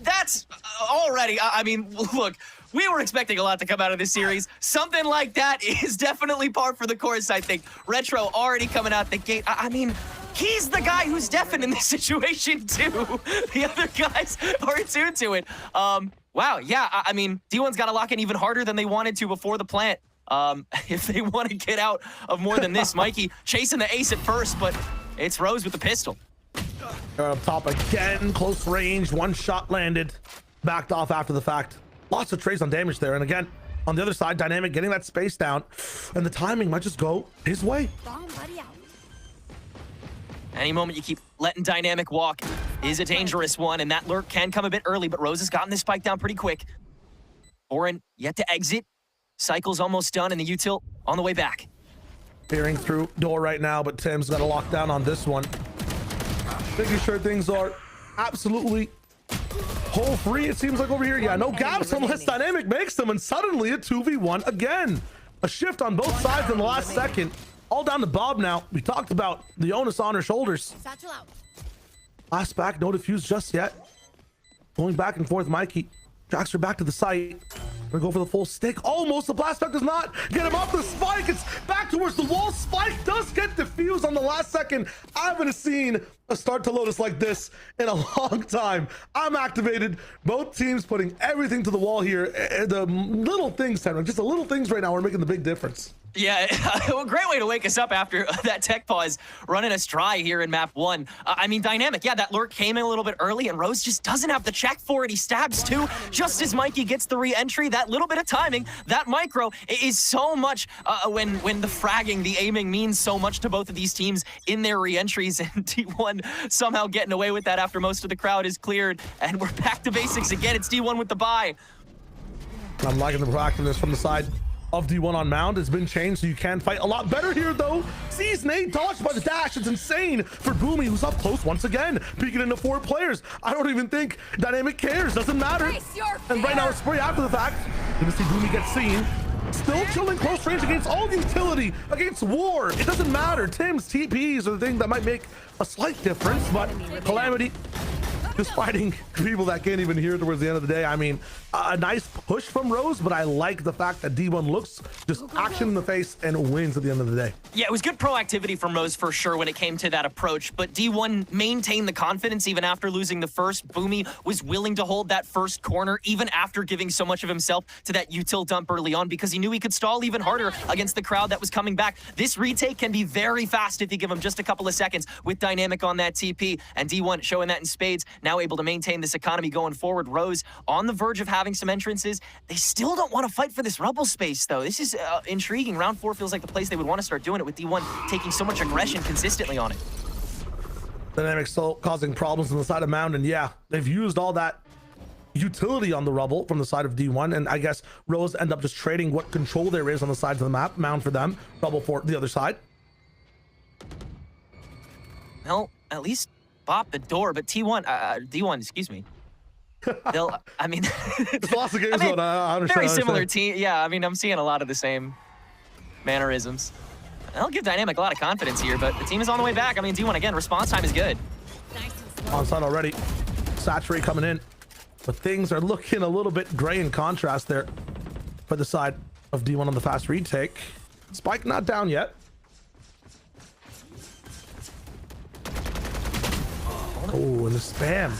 That's already, I mean, look, we were expecting a lot to come out of this series. Something like that is definitely par for the course, I think. Retro already coming out the gate. I mean, he's the guy who's deafened in this situation, too. The other guys are attuned to it. Wow, yeah, I mean, D1's got to lock in even harder than they wanted to before the plant. If they want to get out of more than this, Mikey chasing the ace at first, but it's Rose with the pistol. Up top again, close range, one shot landed, backed off after the fact. Lots of trays on damage there, and again, on the other side, Dynamic getting that space down, and the timing might just go his way. Any moment you keep letting Dynamic walk is a dangerous one, and that lurk can come a bit early, but Rose has gotten this spike down pretty quick. Oren yet to exit. Cycle's almost done, and the util on the way back. Peering through door right now, but Tim's got a lockdown on this one. Making sure things are absolutely hole free, it seems like over here. Yeah, no gaps unless Dynamic makes them, and suddenly a 2v1 again. A shift on both sides in the last second. All down to Bob now. We talked about the onus on her shoulders. Last back, no defuse just yet. Going back and forth, Mikey tracks her back to the site. Gonna go for the full stick. Almost. The blast back does not get him off the spike. It's back towards the wall. Spike does get defused on the last second. I haven't seen a start to Lotus like this in a long time. I'm activated. Both teams putting everything to the wall here. The little things, Henrik, just the little things right now are making the big difference. Yeah, a great way to wake us up after that tech pause running us dry here in map 1. I mean, Dynamic, yeah, that lurk came in a little bit early, and Rose just doesn't have the check for it. He stabs too, just as Mikey gets the re-entry. That little bit of timing, that micro is so much when the fragging, the aiming means so much to both of these teams in their re-entries, and D1 somehow getting away with that after most of the crowd is cleared, and we're back to basics again. It's D1 with the buy. I'm liking the proactiveness from the side of D1 on Mound. Has been changed, so you can fight a lot better here, though. Sees Nate dodged by the dash. It's insane for Boomy, who's up close once again, peeking into 4 players. I don't even think Dynamic cares. Doesn't matter. And right now, a spray after the fact. Gonna see Boomy get seen. Still chilling close range against all the utility, against War. It doesn't matter. Tim's TPs are the thing that might make a slight difference, but Calamity just fighting people that can't even hear towards the end of the day. I mean, a nice push from Rose, but I like the fact that D1 looks just action in the face and wins at the end of the day. Yeah, it was good proactivity from Rose for sure when it came to that approach, but D1 maintained the confidence even after losing the first. Boomy was willing to hold that first corner even after giving so much of himself to that util dump early on because he knew he could stall even harder against the crowd that was coming back. This retake can be very fast if you give him just a couple of seconds with Dynamic on that TP, and D1 showing that in spades, now able to maintain this economy going forward. Rose on the verge of having some entrances. They still don't want to fight for this rubble space, though. This is intriguing. Round 4 feels like the place they would want to start doing it with D1 taking so much aggression consistently on it. Dynamic still causing problems on the side of Mound, and yeah, they've used all that utility on the rubble from the side of D1, and I guess Rose end up just trading what control there is on the sides of the map. Mound for them, rubble for the other side. Well, at least bop the door, but D1, excuse me. They'll, I mean, there's lots of games going on. I understand. Very similar team. Yeah, I mean, I'm seeing a lot of the same mannerisms. I'll give Dynamic a lot of confidence here, but the team is on the way back. I mean, D1 again, response time is good. On side already. Saturate coming in, but things are looking a little bit gray in contrast there for the side of D1 on the fast retake. Spike not down yet. Oh, and the spam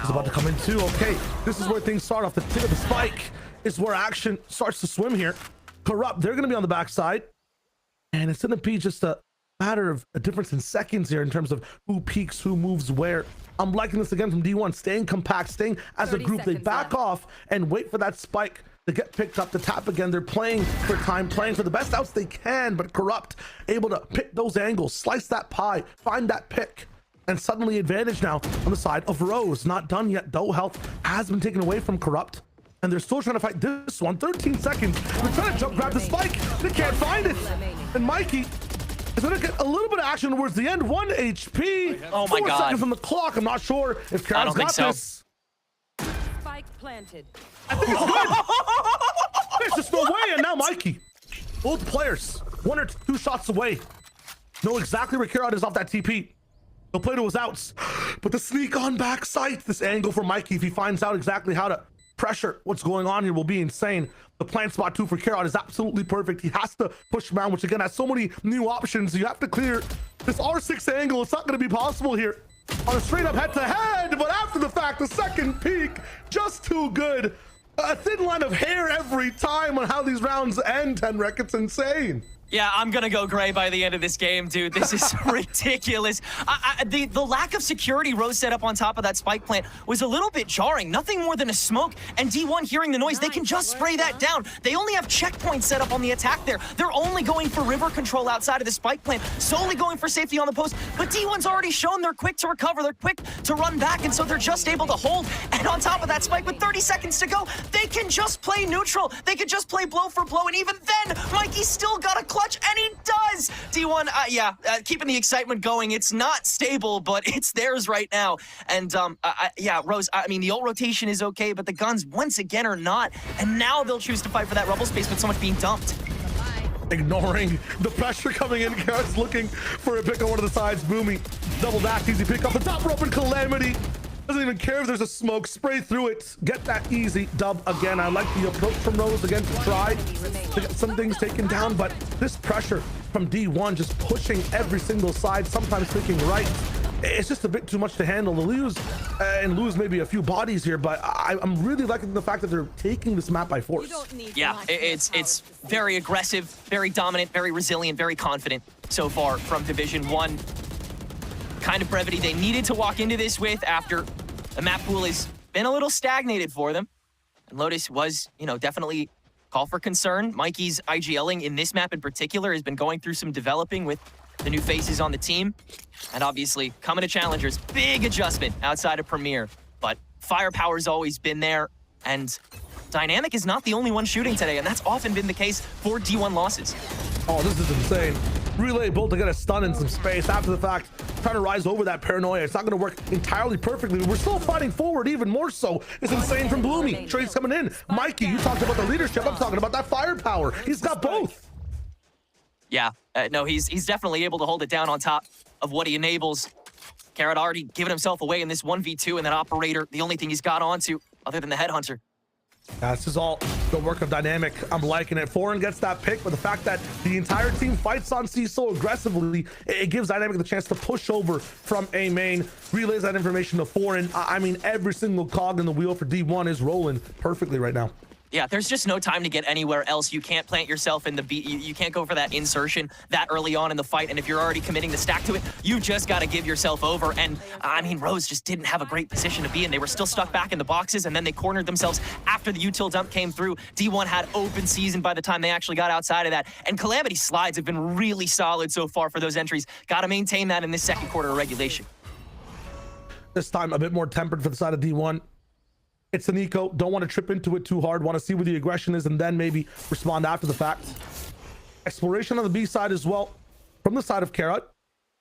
is about to come in too. Okay, this is where things start off. The tip of the spike is where action starts to swim here. Corrupt, they're going to be on the backside, and it's going to be just a matter of a difference in seconds here in terms of who peaks, who moves where. I'm liking this again from D1, staying compact, staying as a group. They back off and wait for that spike to get picked up, to tap again. They're playing for time, playing for the best outs they can, but Corrupt able to pick those angles, slice that pie, find that pick. And suddenly advantage now on the side of Rose. Not done yet though. Health has been taken away from Corrupt, and they're still trying to fight this one. 13 seconds. They're trying to jump grab the spike. They can't find it. And Mikey is going to get a little bit of action towards the end. 1 HP. Oh my God. 4 seconds on the clock. I'm not sure if Karen's got this. Spike planted. I think it's good. There's just no way. And now Mikey, both players 1 or 2 shots away. Know exactly where Karat is off that TP. He'll play to his outs, but the sneak on back sight, this angle for Mikey, if he finds out exactly how to pressure what's going on here, will be insane. The plant spot 2 for Karat is absolutely perfect. He has to push him around, which again has so many new options. You have to clear this R6 angle. It's not going to be possible here on a straight up head to head, but after the fact, the second peak, just too good. a thin line of hair every time on how these rounds end, Tenrek. It's insane. Yeah, I'm gonna go gray by the end of this game, dude. This is ridiculous. The lack of security Rose set up on top of that spike plant was a little bit jarring. Nothing more than a smoke, and D1 hearing the noise, they can just spray that down. They only have checkpoints set up on the attack there. They're only going for river control outside of the spike plant, solely going for safety on the post, but D1's already shown they're quick to recover, they're quick to run back, and so they're just able to hold. And on top of that spike, with 30 seconds to go, they can just play neutral. They can just play blow for blow, and even then, Mikey's still got a clutch, and he does! D1, keeping the excitement going. It's not stable, but it's theirs right now. And, yeah, Rose, I mean, the ult rotation is okay, but the guns, once again, are not. And now they'll choose to fight for that rubble space with so much being dumped. Ignoring the pressure coming in, Carrot's looking for a pick on one of the sides. Boomy, double dash, easy pick off the top rope, and Calamity doesn't even care if there's a smoke. Spray through it, get that easy dub again. I like the approach from Rose again to try to get some things taken down, but this pressure from D1 just pushing every single side, sometimes picking right. It's just a bit too much to handle. To lose maybe a few bodies here, but I'm really liking the fact that they're taking this map by force. Yeah, it's very aggressive, very dominant, very resilient, very confident so far from Division 1. Kind of brevity they needed to walk into this with after the map pool has been a little stagnated for them. And Lotus was, definitely call for concern. Mikey's IGLing in this map in particular has been going through some developing with the new faces on the team. And obviously, coming to Challengers, big adjustment outside of Premier. But firepower's always been there, and Dynamic is not the only one shooting today, and that's often been the case for D1 losses. Oh, this is insane. Relay built to get a stun in some space. After the fact, trying to rise over that paranoia. It's not going to work entirely perfectly. We're still fighting forward even more so. It's insane from Bloomy. Trades coming in. Mikey, you talked about the leadership. I'm talking about that firepower. He's got both. Yeah, no, he's definitely able to hold it down on top of what he enables. Carrot already given himself away in this 1v2, and that operator, the only thing he's got onto other than the headhunter. This is all the work of Dynamic. I'm liking it. Foreign gets that pick, but the fact that the entire team fights on C so aggressively, it gives Dynamic the chance to push over from A main, relays that information to Foreign. I mean, every single cog in the wheel for D1 is rolling perfectly right now. Yeah, there's just no time to get anywhere else. You can't plant yourself in the beat. You can't go for that insertion that early on in the fight. And if you're already committing the stack to it, you just got to give yourself over. And I mean, Rose just didn't have a great position to be in. They were still stuck back in the boxes, and then they cornered themselves after the util dump came through. D1 had open season by the time they actually got outside of that. And Calamity slides have been really solid so far for those entries. Got to maintain that in this second quarter of regulation. This time a bit more tempered for the side of D1. It's an eco, don't want to trip into it too hard, want to see where the aggression is and then maybe respond after the fact. Exploration on the B side as well from the side of Carrot.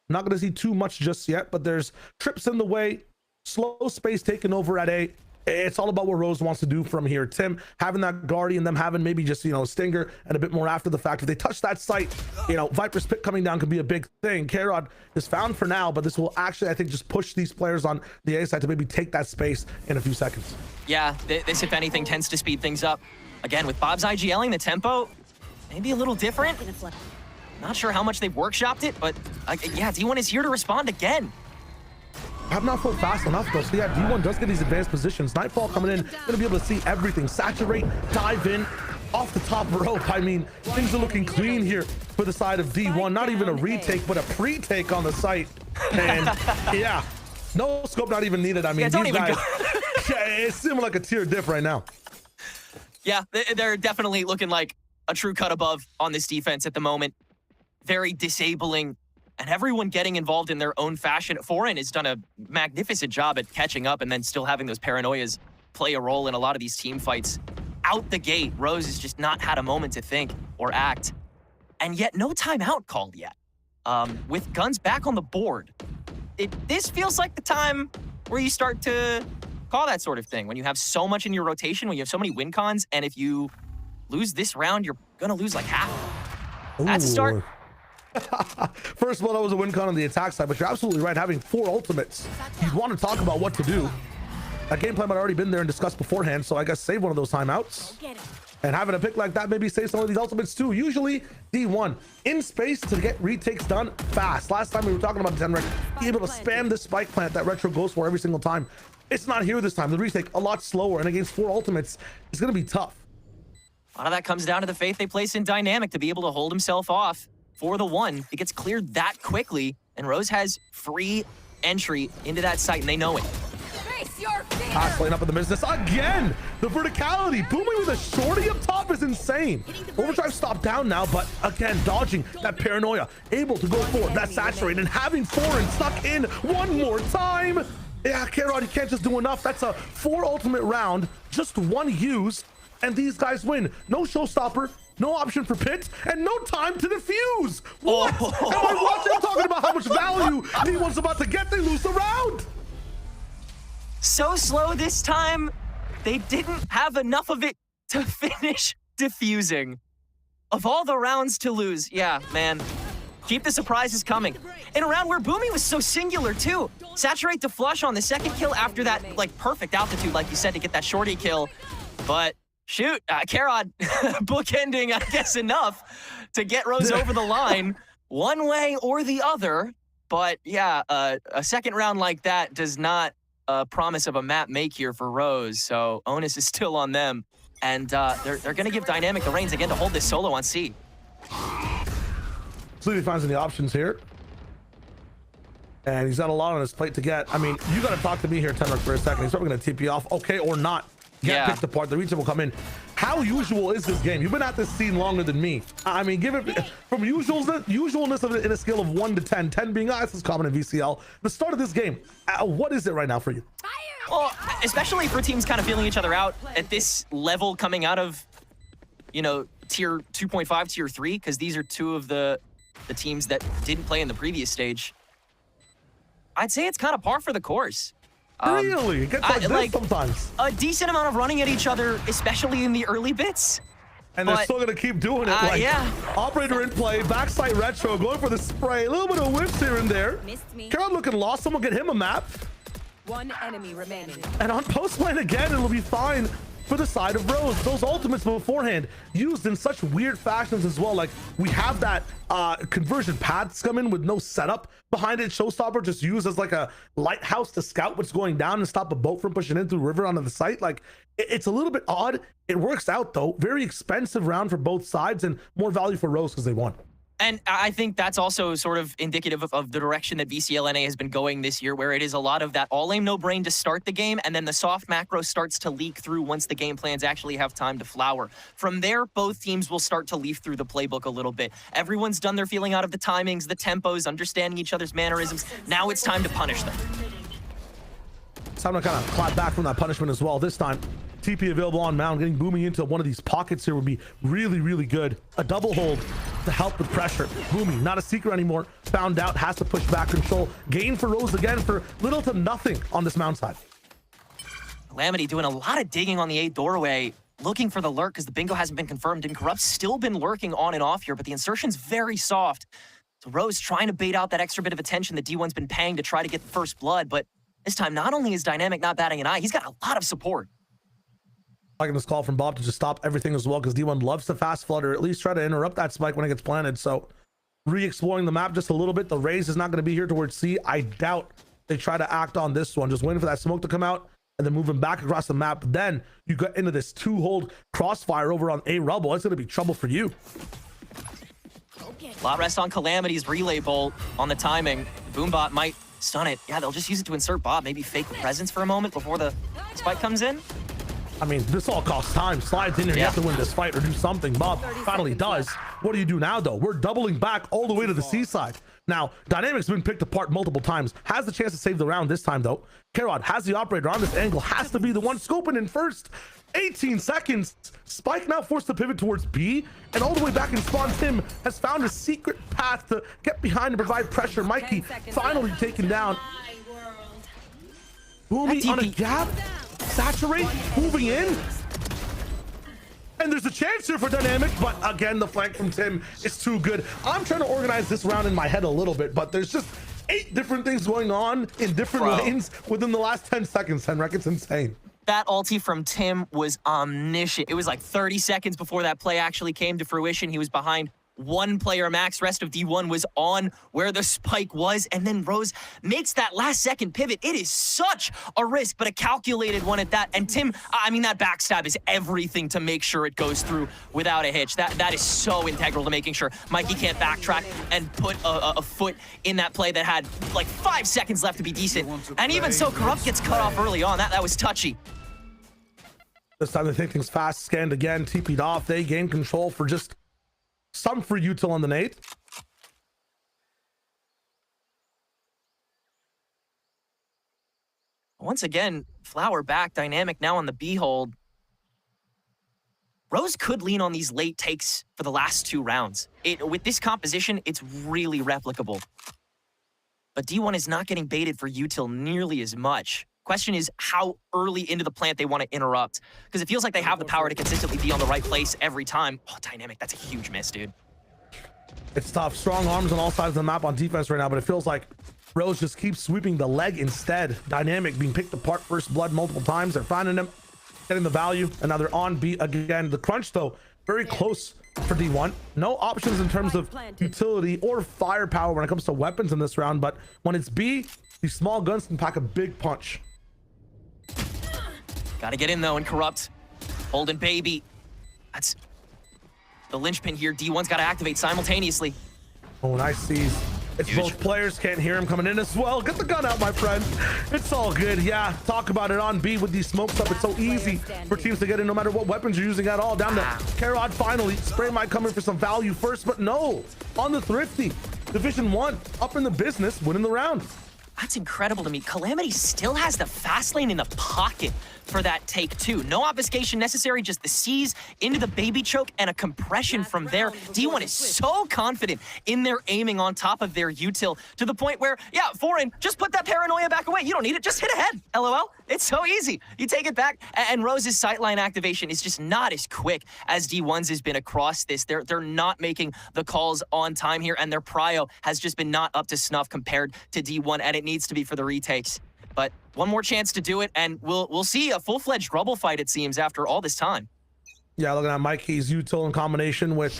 Not going to see too much just yet, but there's trips in the way, slow space taken over at A. It's all about what Rose wants to do from here. Tim having that Guardian, them having maybe just, Stinger and a bit more after the fact. If they touch that site, Viper's pick coming down could be a big thing. Carrot is found for now, but this will actually, I think, just push these players on the A side to maybe take that space in a few seconds. Yeah, this, if anything, tends to speed things up. Again, with Bob's IGLing, the tempo maybe a little different. Not sure how much they've workshopped it, but yeah, D1 is here to respond again. I'm not full fast enough though, so yeah, D1 does get these advanced positions. Nightfall coming in, gonna be able to see everything. Saturate, dive in, off the top rope. I mean, things are looking clean here for the side of D1. Not even a retake, but a pre-take on the site. And yeah, no scope not even needed. I mean, these guys, yeah, it seems like a tier diff right now. Yeah, they're definitely looking like a true cut above on this defense at the moment. Very disabling. And everyone getting involved in their own fashion. Foreign has done a magnificent job at catching up and then still having those paranoias play a role in a lot of these team fights. Out the gate, Rose has just not had a moment to think or act. And yet no timeout called yet. With guns back on the board, this feels like the time where you start to call that sort of thing. When you have so much in your rotation, when you have so many win cons, and if you lose this round, you're gonna lose like half. That's a start. First of all, that was a win con on the attack side, but you're absolutely right. Having 4 ultimates, you want to talk about what to do. That game plan might already been there and discussed beforehand, so I guess save one of those timeouts. And having a pick like that, maybe save some of these ultimates too. Usually D1 in space to get retakes done fast. Last time we were talking about Tenrek, be able to spam this spike plant that Retro goes for every single time. It's not here this time. The retake a lot slower, and against 4 ultimates, it's going to be tough. A lot of that comes down to the faith they place in Dynamic to be able to hold himself off for the 1. It gets cleared that quickly, and Rose has free entry into that site, and they know it. Pass lane up in the business again. The verticality, booming with a shorty up top is insane. Overdrive stopped down now, but again, dodging that paranoia, able to go forward, that saturate, and having foreign stuck in one more time. Yeah, K-Rod, you can't just do enough. That's a 4 ultimate round, just 1 use, and these guys win. No showstopper, no option for pit, and no time to defuse. What? Am I watching talking about how much value D1's about to get? They lose the round. So slow this time, they didn't have enough of it to finish defusing. Of all the rounds to lose, yeah, man. Keep the surprises coming. In a round where Boomy was so singular too. Saturate to flush on the 2nd kill after that, like, perfect altitude, like you said, to get that shorty kill. But shoot, K-Rod bookending, I guess, enough to get Rose over the line one way or the other. But yeah, a 2nd round like that does not promise of a map make here for Rose. So onus is still on them. And they're going to give Dynamic the reins again to hold this solo on C. Sleepy finds any options here. And he's got a lot on his plate to get. I mean, you got to talk to me here, Tenrock, for a second. He's probably going to TP off, okay or not. Get picked apart. The reach will come in. How usual is this game? You've been at this scene longer than me. I mean, give it from usualness of it in a scale of 1 to 10. 10 being this is common in VCL. The start of this game, what is it right now for you? Well, especially for teams kind of feeling each other out at this level coming out of, you know, tier 2.5, tier 3, because these are 2 of the teams that didn't play in the previous stage. I'd say it's kind of par for the course. Really? It gets like this sometimes. A decent amount of running at each other, especially in the early bits. And they're still gonna keep doing it. Like, yeah. Operator in play, backside retro, going for the spray. A little bit of whips here and there. Carol looking lost. Someone get him a map. 1 enemy remaining. And on post lane again, it'll be fine for the side of Rose. Those ultimates beforehand used in such weird fashions as well. Like, we have that conversion paths come in with no setup behind it. Showstopper just used as like a lighthouse to scout what's going down and stop a boat from pushing in through river onto the site. Like, it's a little bit odd. It works out though. Very expensive round for both sides and more value for Rose because they won. And I think that's also sort of indicative of the direction that VCL NA has been going this year, where it is a lot of that all aim, no brain to start the game, and then the soft macro starts to leak through once the game plans actually have time to flower. From there, both teams will start to leaf through the playbook a little bit. Everyone's done their feeling out of the timings, the tempos, understanding each other's mannerisms. Now it's time to punish them. It's time to kind of clap back from that punishment as well. This time, TP available on Mound. Getting Boomy into one of these pockets here would be really, really good. A double hold to help with pressure. Boomy, not a secret anymore. Found out, has to push back control. Gain for Rose again for little to nothing on this Mound side. Calamity doing a lot of digging on the A doorway, looking for the lurk because the bingo hasn't been confirmed. And Corrupt still been lurking on and off here, but the insertion's very soft. So Rose trying to bait out that extra bit of attention that D1's been paying to try to get the first blood. But this time, not only is Dynamic not batting an eye, he's got a lot of support. Liking this call from Bob to just stop everything as well, because D1 loves to fast flood or at least try to interrupt that spike when it gets planted. So re-exploring the map just a little bit. The raise is not going to be here towards C. I doubt they try to act on this one. Just waiting for that smoke to come out and then moving back across the map. Then you get into this 2-hold crossfire over on A Rubble. It's going to be trouble for you. A lot rests on Calamity's relay bolt on the timing. Boombot might stun it. Yeah, they'll just use it to insert Bob. Maybe fake the presence for a moment before the spike comes in. I mean, this all costs time. Slides in here, you have to win this fight or do something. Bob finally does. What do you do now, though? We're doubling back all the way to the seaside. Now, Dynamic's been picked apart multiple times. Has the chance to save the round this time, though. K-Rod has the operator on this angle. Has to be the one scoping in first. 18 seconds. Spike now forced to pivot towards B. And all the way back in spawn, Tim has found a secret path to get behind and provide pressure. Mikey finally taken down. Boomy on a gap. Saturate, moving in. And there's a chance here for Dynamic, but again, the flank from Tim is too good. I'm trying to organize this round in my head a little bit, but there's just 8 different things going on in different lanes within the last 10 seconds, Henrik. It's insane. That ulti from Tim was omniscient. It was like 30 seconds before that play actually came to fruition. He was behind one player max. Rest of D1 was on where the spike was, and then Rose makes that last second pivot. It is such a risk, but a calculated one at that. And Tim, I mean, that backstab is everything to make sure it goes through without a hitch. That is so integral to making sure Mikey can't backtrack and put a foot in that play that had like 5 seconds left to be decent. And even so, Corrupt gets cut off early on. That was touchy. This time they think things fast, scanned again, TP'd off. They gain control for just some for util on the nade. Once again, Flower back, Dynamic now on the B hold. Rose could lean on these late takes for the last 2 rounds. With this composition, it's really replicable. But D1 is not getting baited for util nearly as much. Question is how early into the plant they want to interrupt, because it feels like they have the power to consistently be on the right place every time. Oh, Dynamic, that's a huge miss, dude. It's tough. Strong arms on all sides of the map on defense right now, but it feels like Rose just keeps sweeping the leg instead. Dynamic being picked apart, first blood multiple times. They're finding him, getting the value, and now they're on B again. The crunch, though, very close for D1. No options in terms of utility or firepower when it comes to weapons in this round, but when it's B, these small guns can pack a big punch. Gotta get in, though, and Corrupt. Holding baby. That's the linchpin here. D1's got to activate simultaneously. Oh, nice seize. It's Huge. both players. Can't hear him coming in as well. Get the gun out, my friend. It's all good. Yeah, talk about it on B with these smokes up. It's so easy for teams to get in no matter what weapons you're using at all. Down to Karod finally. Spray might come in for some value first, but no. On the Thrifty. Division 1 up in the business, winning the round. That's incredible to me. Calamity still has the fast lane in the pocket for that take two. No obfuscation necessary, just the C's into the baby choke and a compression from there. D1 is so confident in their aiming on top of their util to the point where, yeah, Foreign, just put that paranoia back away. You don't need it, just hit ahead, LOL. It's so easy. You take it back, and Rose's sightline activation is just not as quick as D1's has been across this. They're not making the calls on time here, and their prio has just been not up to snuff compared to D1, and it needs to be for the retakes. But one more chance to do it, and we'll see a full-fledged rubble fight, it seems, after all this time. Yeah, looking at Mikey's util in combination with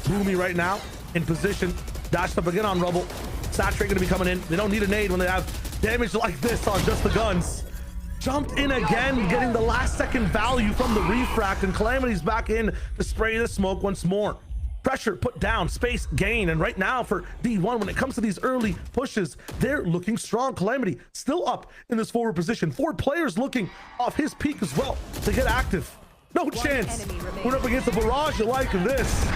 Boomy right now in position. Dashed up again on rubble. Saturate gonna be coming in. They don't need a nade when they have damage like this on just the guns. Jumped in again, getting the last second value from the refract, and Calamity's back in to spray the smoke once more. Pressure put down, space gain, and right now for D1, when it comes to these early pushes, they're looking strong. Calamity still up in this forward position. 4 players looking off his peak as well to get active. No chance. We're up against a barrage like this.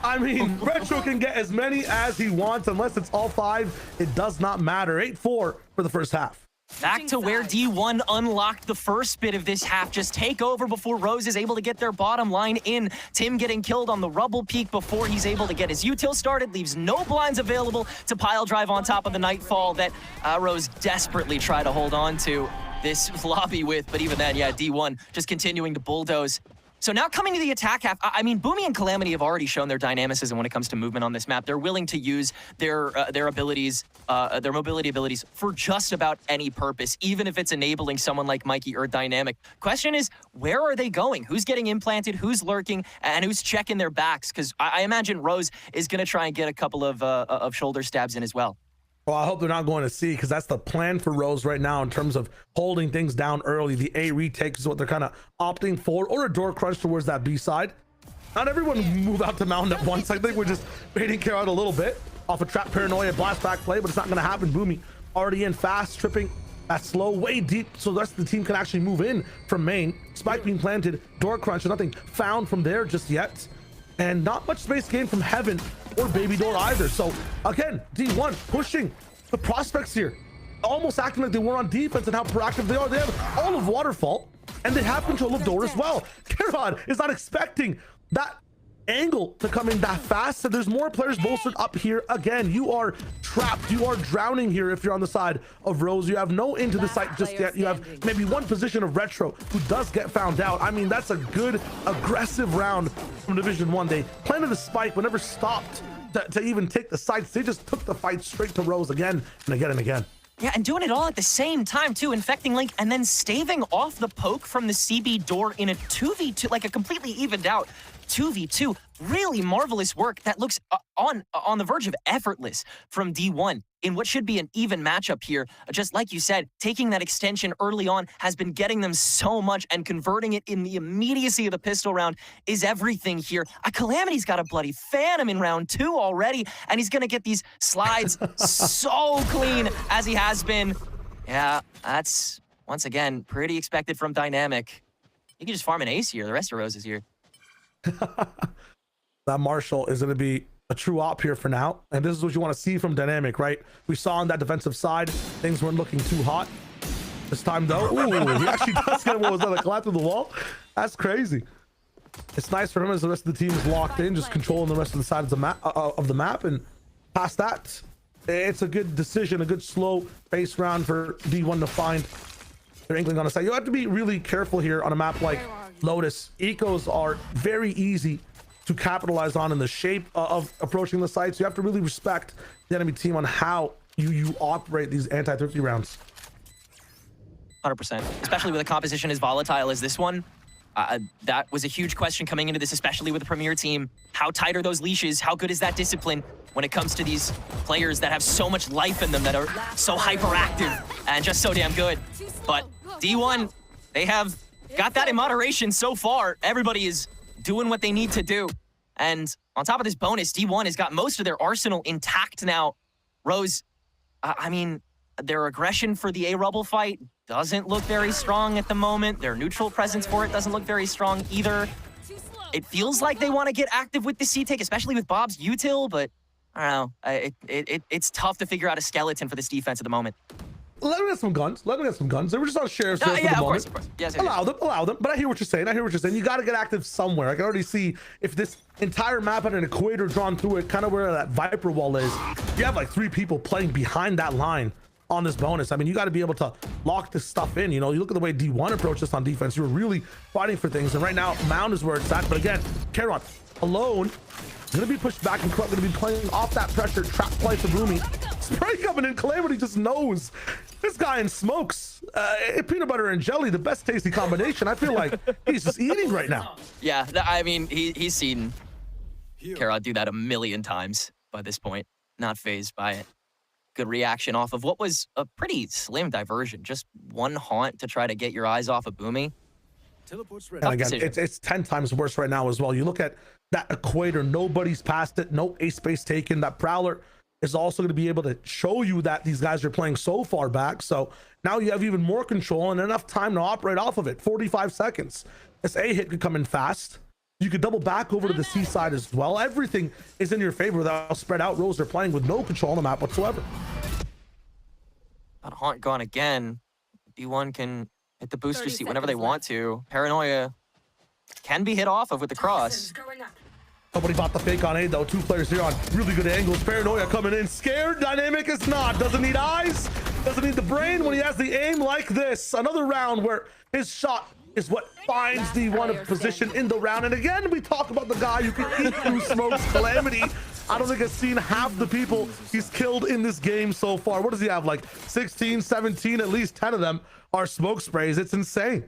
I mean, Retro can get as many as he wants unless it's all 5. It does not matter. 8-4 for the first half. Back to where D1 unlocked the first bit of this half. Just take over before Rose is able to get their bottom line in. Tim getting killed on the rubble peak before he's able to get his util started. Leaves no blinds available to pile drive on top of the Nightfall that Rose desperately tried to hold on to this lobby with. But even then, yeah, D1 just continuing to bulldoze. So now coming to the attack half, I mean, Boomy and Calamity have already shown their dynamicism when it comes to movement on this map. They're willing to use their abilities, their mobility abilities for just about any purpose, even if it's enabling someone like Mikey or Dynamic. Question is, where are they going? Who's getting implanted? Who's lurking? And who's checking their backs? Because I imagine Rose is going to try and get a couple of shoulder stabs in as well. Well, I hope they're not going to see, because that's the plan for Rose right now in terms of holding things down early. The A retake is what they're kind of opting for, or a door crunch towards that B side. Not everyone move out to mountain at once. I think we're just baiting care out a little bit off a trap paranoia blast back play, but it's not going to happen. Boomy already in fast, tripping that slow way deep so the rest of the team can actually move in from main. Spike being planted, door crunch, nothing found from there just yet. And not much space gained from Heaven or Baby Door either. So again, D1 pushing the prospects here, almost acting like they were on defense and how proactive they are. They have all of Waterfall, and they have control of Door as well. Karod is not expecting that angle to come in that fast, so there's more players bolstered up here. Again, you are trapped, you are drowning here if you're on the side of Rose. You have no into the site just yet. You have maybe one position of Retro who does get found out. I mean, that's a good aggressive round from Division 1. They planted the spike but never stopped to even take the sites. They just took the fight straight to Rose again and again and again. Yeah, and doing it all at the same time, too. Infecting Link and then staving off the poke from the CB door in a 2v2, like a completely evened out 2v2. Really marvelous work that looks on the verge of effortless from D1 in what should be an even matchup here. Just like you said, taking that extension early on has been getting them so much, and converting it in the immediacy of the pistol round is everything here. Calamity's got a bloody Phantom in round 2 already, and he's gonna get these slides so clean as he has been. Yeah, that's, once again, pretty expected from Dynamic. You can just farm an ace here. The rest of Rose is here. That Marshall is going to be a true op here for now. And this is what you want to see from Dynamic, right? We saw on that defensive side, things weren't looking too hot. This time, though, ooh, he actually does get what was that, a collapse through the wall? That's crazy. It's nice for him as the rest of the team is locked in, just controlling the rest of the side of the map. And past that, it's a good decision, a good slow base round for D1 to find their inkling on the side. You have to be really careful here on a map like Lotus. Ecos are very easy to capitalize on in the shape of approaching the site. So you have to really respect the enemy team on how you operate these anti-thrifty rounds. 100%, especially with a composition as volatile as this one. That was a huge question coming into this, especially with the Premier team. How tight are those leashes? How good is that discipline when it comes to these players that have so much life in them, that are so hyperactive and just so damn good? But D1, they have got that in moderation so far. Everybody is doing what they need to do. And on top of this bonus, D1 has got most of their arsenal intact now. Rose, I mean, their aggression for the A-Rubble fight doesn't look very strong at the moment. Their neutral presence for it doesn't look very strong either. It feels like they want to get active with the C-Take, especially with Bob's util, but I don't know. It's tough to figure out a skeleton for this defense at the the Let them get some guns. Let them get some guns. They were just on sheriff's for the moment. Of course. Yes, allow them. But I hear what you're saying. You got to get active somewhere. I can already see if this entire map had an equator drawn through it, kind of where that Viper wall is. You have like 3 people playing behind that line on this bonus. I mean, you got to be able to lock this stuff in. You know, you look at the way D1 approached this on defense. You were really fighting for things. And right now, Mound is where it's at. But again, Karon alone, going to be pushed back, and Corrupt going to be playing off that pressure. Trap play for Boomy. Spray coming in. Calamity just knows. This guy in smokes, peanut butter and jelly, the best tasty combination. I feel like he's just eating right now. Yeah, I mean, he's seen Karon do that a million times by this point. Not phased by it. Good reaction off of what was a pretty slim diversion. Just one haunt to try to get your eyes off of Boomy. And again, it's 10 times worse right now as well. You look at that equator, nobody's past it, no ace space taken. That Prowler is also going to be able to show you that these guys are playing so far back. So now you have even more control and enough time to operate off of it. 45 seconds. This A hit could come in fast. You could double back over to the C side as well. Everything is in your favor without spread out. Rose are playing with no control on the map whatsoever. That haunt gone again. D1 can hit the booster seat whenever they want to. Paranoia can be hit off of with the cross. Somebody bought the fake on A though. 2 players here on really good angles. Paranoia coming in. Scared. Dynamic is not. Doesn't need eyes. Doesn't need the brain when he has the aim like this. Another round where his shot is what finds D1 a position in the round. And again, we talk about the guy who can eat through smokes. Calamity. I don't think I've seen half the people he's killed in this game so far. What does he have? Like 16, 17, at least 10 of them are smoke sprays. It's insane.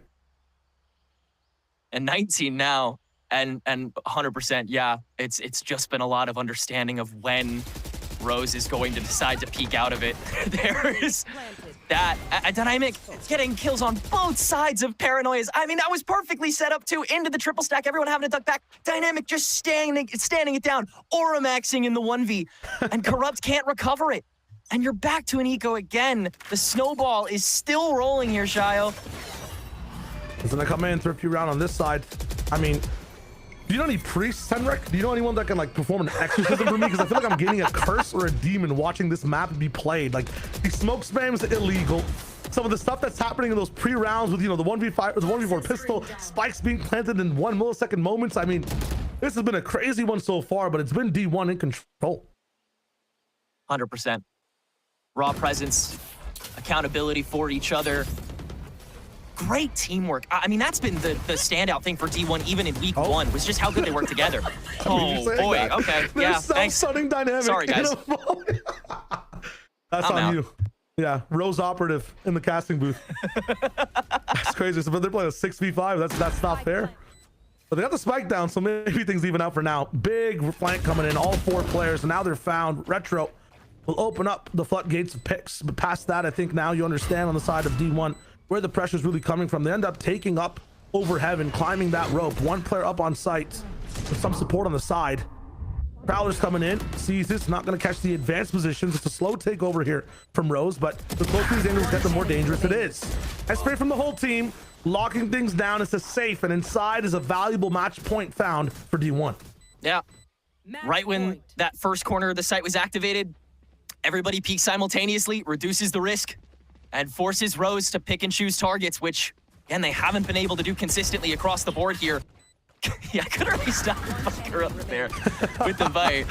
And 19 now. And 100%, yeah, it's just been a lot of understanding of when Rose is going to decide to peek out of it. There is that. Dynamic getting kills on both sides of Paranoias. I mean, that was perfectly set up too, into the triple stack, everyone having to duck back. Dynamic just standing it down, aura maxing in the 1v, and Corrupt can't recover it. And you're back to an eco again. The snowball is still rolling here, Shio. He's gonna come in, thrifty round on this side. I mean, do you know any priests, Henrik? Do you know anyone that can like perform an exorcism for me? Because I feel like I'm gaining a curse or a demon watching this map be played. Like, the smoke spam's illegal. Some of the stuff that's happening in those pre-rounds with, you know, the 1v5 or the 1v4 pistol, spikes being planted in 1 millisecond moments. I mean, this has been a crazy one so far, but it's been D1 in control. 100%. Raw presence, accountability for each other. Great teamwork. I mean, that's been the standout thing for D1 even in week 1, was just how good they work together. Oh boy, that. Okay. Yeah, thanks. Dynamic. Sorry, guys. That's on you. Yeah, Rose operative in the casting booth. That's crazy. So, but they're playing a 6v5. That's not fair. But they got the spike down, so maybe things even out for now. Big flank coming in, all 4 players, and now they're found. Retro will open up the floodgates of picks, but past that, I think now you understand on the side of D1 where the pressure is really coming from. They end up taking up over heaven, climbing that rope. 1 player up on site with some support on the side. Prowler's coming in, sees this, not going to catch the advanced positions. It's a slow takeover here from Rose, but the closer these angles get, the more dangerous it is. And spray from the whole team, locking things down. It's a safe, and inside is a valuable match point found for D1. Yeah. Right when that first corner of the site was activated, everybody peeks simultaneously, reduces the risk, and forces Rose to pick and choose targets, which, again, they haven't been able to do consistently across the board here. Yeah, I could really stop the fucker up there with the bite.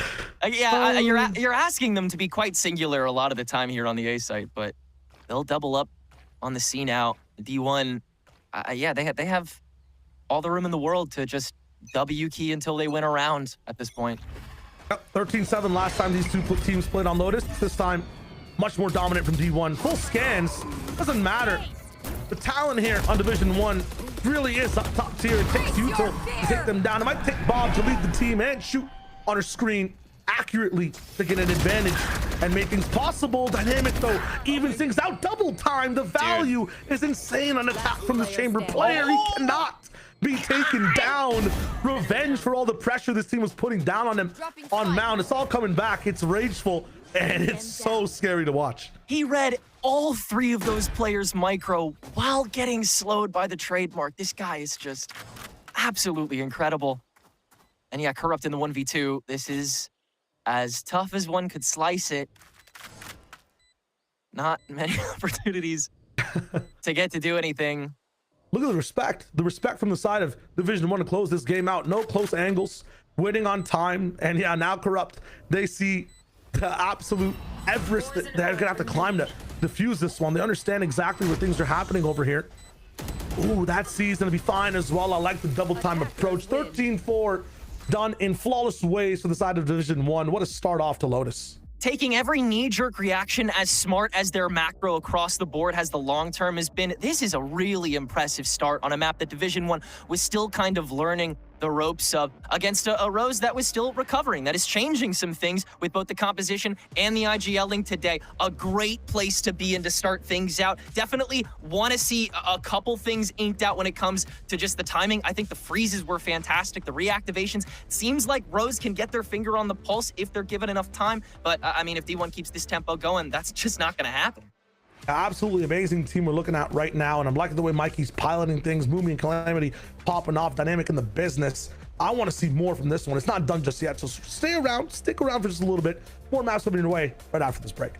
You're asking them to be quite singular a lot of the time here on the A site, but they'll double up on the C now. D1, yeah, they have all the room in the world to just W key until they win a round at this point. 13-7 last time these 2 teams played on Lotus. This time, much more dominant from D1. Full scans, doesn't matter. The talent here on Division 1 really is up top tier. It takes you to take them down. It might take Bob to lead the team and shoot on her screen accurately to get an advantage and make things possible. Dynamic though, even things out double time. The value is insane on attack from this chamber player. He cannot be taken down. Revenge for all the pressure this team was putting down on him on Mount. It's all coming back. It's rageful and it's so scary to watch. He read all 3 of those players' micro while getting slowed by the trademark. This guy is just absolutely incredible. And yeah, Corrupt in the 1v2. This is as tough as one could slice it. Not many opportunities to get to do anything. Look at the respect from the side of Division 1 to close this game out. No close angles, winning on time. And yeah, now Corrupt, they see the absolute Everest that they're gonna have to climb to defuse this one. They understand exactly where things are happening over here. Ooh, that C's gonna be fine as well. I like the double time approach. 13-4 done in flawless ways for the side of Division 1. What a start off to Lotus. Taking every knee-jerk reaction as smart as their macro across the board has the long-term has been. This is a really impressive start on a map that Division 1 was still kind of learning the ropes of, against a Rose that was still recovering, that is changing some things with both the composition and the IGLing today. A great place to be in to start things out. Definitely want to see a couple things inked out when it comes to just the timing. I think the freezes were fantastic. The reactivations, seems like Rose can get their finger on the pulse if they're given enough time. But I mean, if D1 keeps this tempo going, that's just not going to happen. Absolutely amazing team we're looking at right now, and I'm liking the way Mikey's piloting things. Moomy and Calamity popping off, dynamic in the business. I want to see more from this one. It's not done just yet, so stay around, stick around for just a little bit. More maps coming your way right after this break.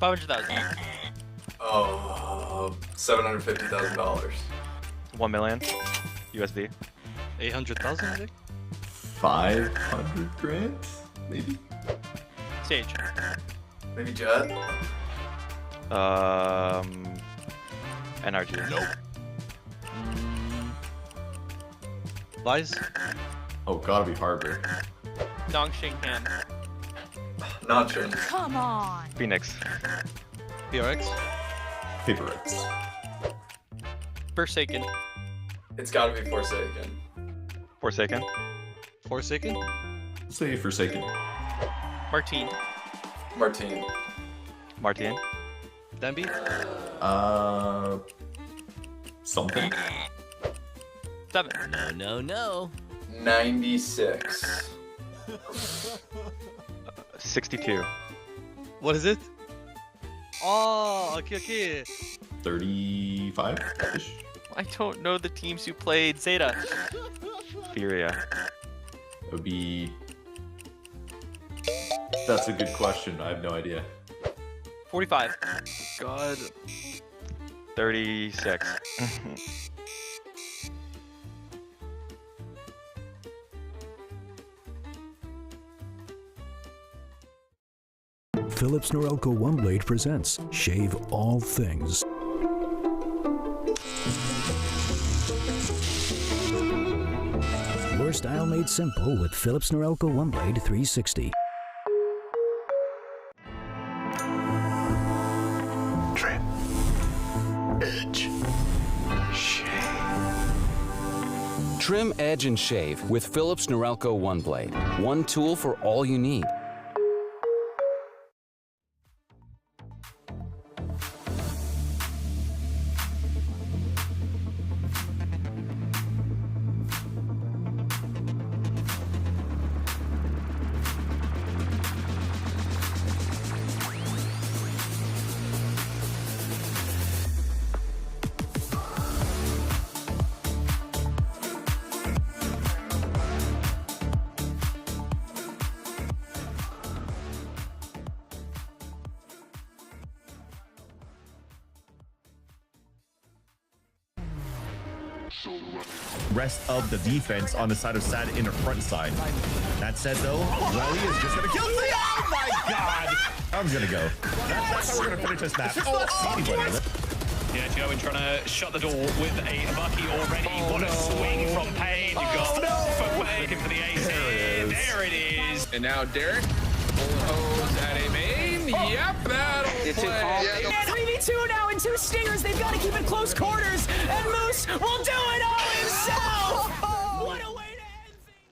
$500,000. Oh, $750,000. 1 million USD. 800,000, I think. 500 grand, maybe. Sage. Maybe Jet. NRG. Nope. Lies. Oh, gotta be Harbor. Dongxing Han. Not sure. Come on. Phoenix. VRX. Paperix. Forsaken. It's gotta be Forsaken. Forsaken. Forsaken. Say Forsaken. Martine. Martine. Martine. Denby. Something. 7. No. 96. 62. What is it? Oh, okay. 35-ish. I don't know the teams who played Zeta. Furia. It would be... That's a good question. I have no idea. 45. God. 36. Philips Norelco One Blade presents Shave All Things. Your style made simple with Philips Norelco One Blade 360. Trim, edge, shave. Trim, edge, and shave with Philips Norelco One Blade. One tool for all you need. Rest of the defense on the side of Sad in the front side. That said, though, Welly is just gonna kill the. Oh my god! I'm gonna go. That's how we're gonna finish this match. Yeah, Joey trying to shut the door with a Bucky already. What a swing from Pain. You got looking for the ace. There it is. And now Derek pulling hose at a main. Yep, that'll play. 3v2 now and 2 stingers. They've got to keep it close quarters. And Moose will do it all himself. What a way to end things.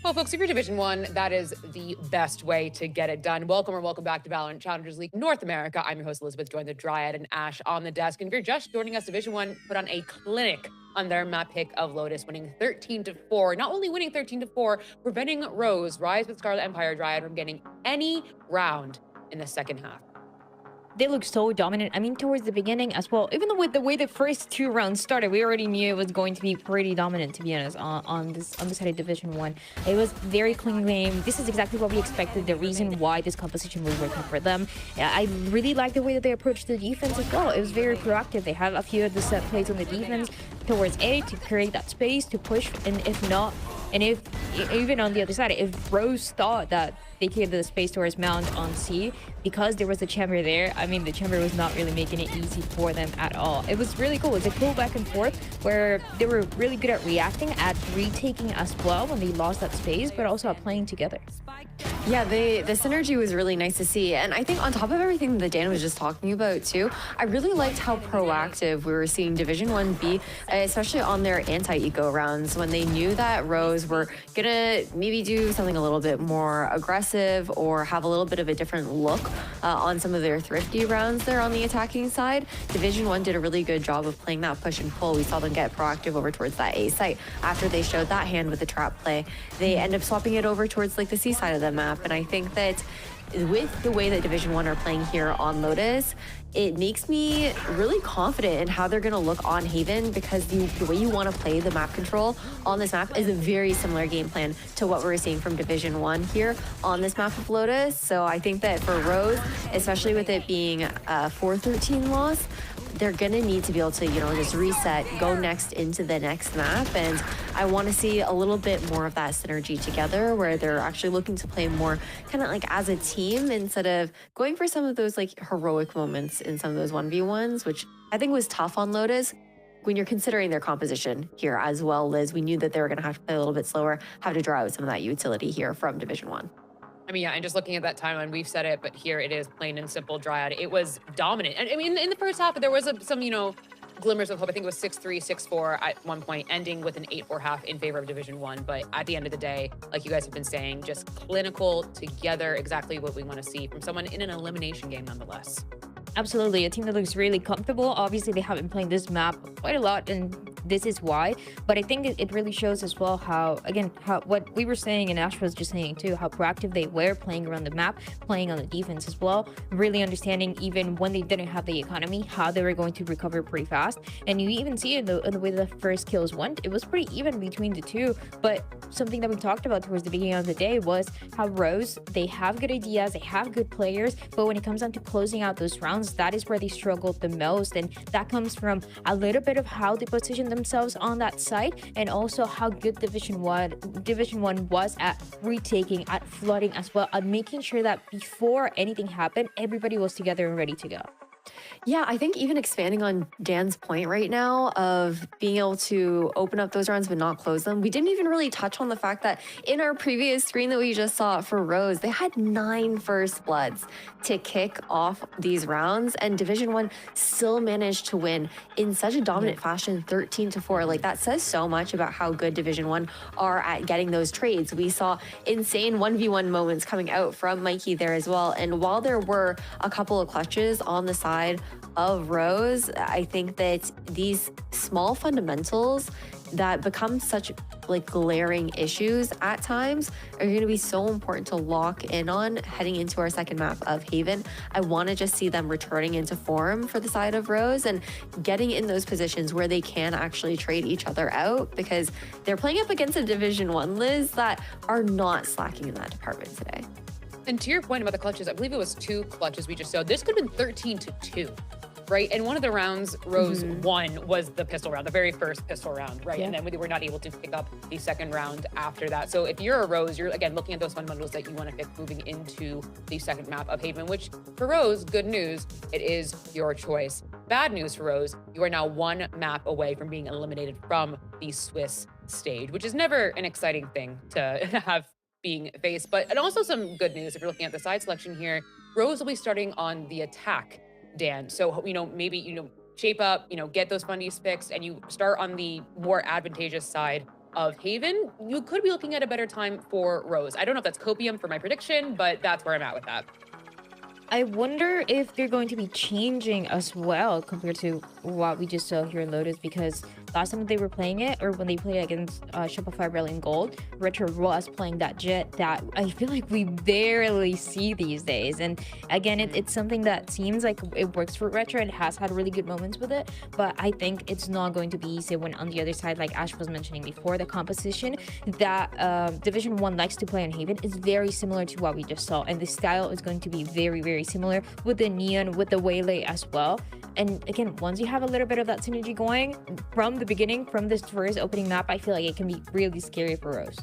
Well, folks, if you're Division 1, that is the best way to get it done. Welcome or welcome back to VALORANT Challengers League North America. I'm your host, Elizabeth, joined the Dryad and Ash on the desk. And if you're just joining us, Division 1 put on a clinic on their map pick of Lotus, winning 13-4. Not only winning 13-4, preventing Rose, Rise with Scarlet Empire Dryad, from getting any round in the second half. They look so dominant. I mean, towards the beginning as well. Even with the way the first 2 rounds started, we already knew it was going to be pretty dominant, to be honest, on this side of Division 1. It was very clean game. This is exactly what we expected. The reason why this composition was working for them. I really like the way that they approached the defense as well. It was very proactive. They have a few of the set plays on the defense towards A to create that space to push, and if not, and if even on the other side, if Rose thought that they created the space towards Mount on C, because there was a chamber there, I mean, the chamber was not really making it easy for them at all. It was really cool. It's a cool back and forth where they were really good at reacting, at retaking as well when they lost that space, but also at playing together. Yeah, the synergy was really nice to see. And I think on top of everything that Dan was just talking about too, I really liked how proactive we were seeing Division 1 be, especially on their anti-eco rounds, when they knew that Rose were gonna maybe do something a little bit more aggressive or have a little bit of a different look on some of their thrifty rounds there on the attacking side. Division 1 did a really good job of playing that push and pull. We saw them get proactive over towards that A site. After they showed that hand with the trap play, they end up swapping it over towards like the C side of the map. And I think that with the way that Division 1 are playing here on Lotus, it makes me really confident in how they're going to look on Haven, because the way you want to play the map control on this map is a very similar game plan to what we're seeing from Division 1 here on this map of Lotus. So I think that for Rose, especially with it being a 4-13 loss, they're going to need to be able to, just reset, go next into the next map. And I want to see a little bit more of that synergy together, where they're actually looking to play more kind of like as a team instead of going for some of those like heroic moments in some of those 1v1s, which I think was tough on Lotus. When you're considering their composition here as well, Liz, we knew that they were going to have to play a little bit slower, have to draw out some of that utility here from Division 1. I mean, yeah, and just looking at that timeline, we've said it, but here it is, plain and simple, Dryad. It was dominant. And I mean, in the first half, there was some, glimmers of hope. I think it was 6-3, 6-4 at one point, ending with an 8-4 half in favor of Division 1. But at the end of the day, like you guys have been saying, just clinical together, exactly what we want to see from someone in an elimination game nonetheless. Absolutely, a team that looks really comfortable. Obviously, they have been playing this map quite a lot, and this is why. But I think it really shows as well how what we were saying, and Ash was just saying too, how proactive they were playing around the map, playing on the defense as well, really understanding even when they didn't have the economy, how they were going to recover pretty fast. And you even see it in the way the first kills went. It was pretty even between the two. But something that we talked about towards the beginning of the day was how Rose, they have good ideas, they have good players, but when it comes down to closing out those rounds, rounds, that is where they struggled the most. And that comes from a little bit of how they position themselves on that side, and also how good Division 1 was at retaking, at flooding as well, at making sure that before anything happened, everybody was together and ready to go. Yeah, I think even expanding on Dan's point right now of being able to open up those rounds but not close them, we didn't even really touch on the fact that in our previous screen that we just saw for Rose, they had 9 first bloods to kick off these rounds, and Division 1 still managed to win in such a dominant fashion, 13-4. Like, that says so much about how good Division 1 are at getting those trades. We saw insane 1v1 moments coming out from Mikey there as well, and while there were a couple of clutches on the side of Rose, I think that these small fundamentals that become such like glaring issues at times are going to be so important to lock in on heading into our second map of Haven. I want to just see them returning into form for the side of Rose and getting in those positions where they can actually trade each other out, because they're playing up against a Division 1 Liz that are not slacking in that department today. And to your point about the clutches, I believe it was 2 clutches we just saw. This could have been 13-2. Right, and one of the rounds Rose won was the pistol round, the very first pistol round, right? Yeah. And then we were not able to pick up the second round after that. So if you're a Rose, you're again looking at those fundamentals that you want to pick moving into the second map of Haven, which for Rose, good news, it is your choice. Bad news for Rose, you are now 1 map away from being eliminated from the Swiss stage, which is never an exciting thing to have being faced. But and also some good news if you're looking at the side selection here, Rose will be starting on the attack, Dan. So, maybe, shape up, get those fundies fixed, and you start on the more advantageous side of Haven. You could be looking at a better time for Rose. I don't know if that's copium for my prediction, but that's where I'm at with that. I wonder if they're going to be changing as well compared to what we just saw here in Lotus, because last time they were playing it, or when they played it against Shopify Brilliant Gold, Retro was playing that jet that I feel like we barely see these days. And again, it's something that seems like it works for Retro and has had really good moments with it, but I think it's not going to be easy when on the other side, like Ash was mentioning before, the composition that Division 1 likes to play on Haven is very similar to what we just saw, and the style is going to be very, very similar with the Neon, with the Waylay as well. And again, once you have a little bit of that synergy going from the beginning, from this first opening map, I feel like it can be really scary for Rose.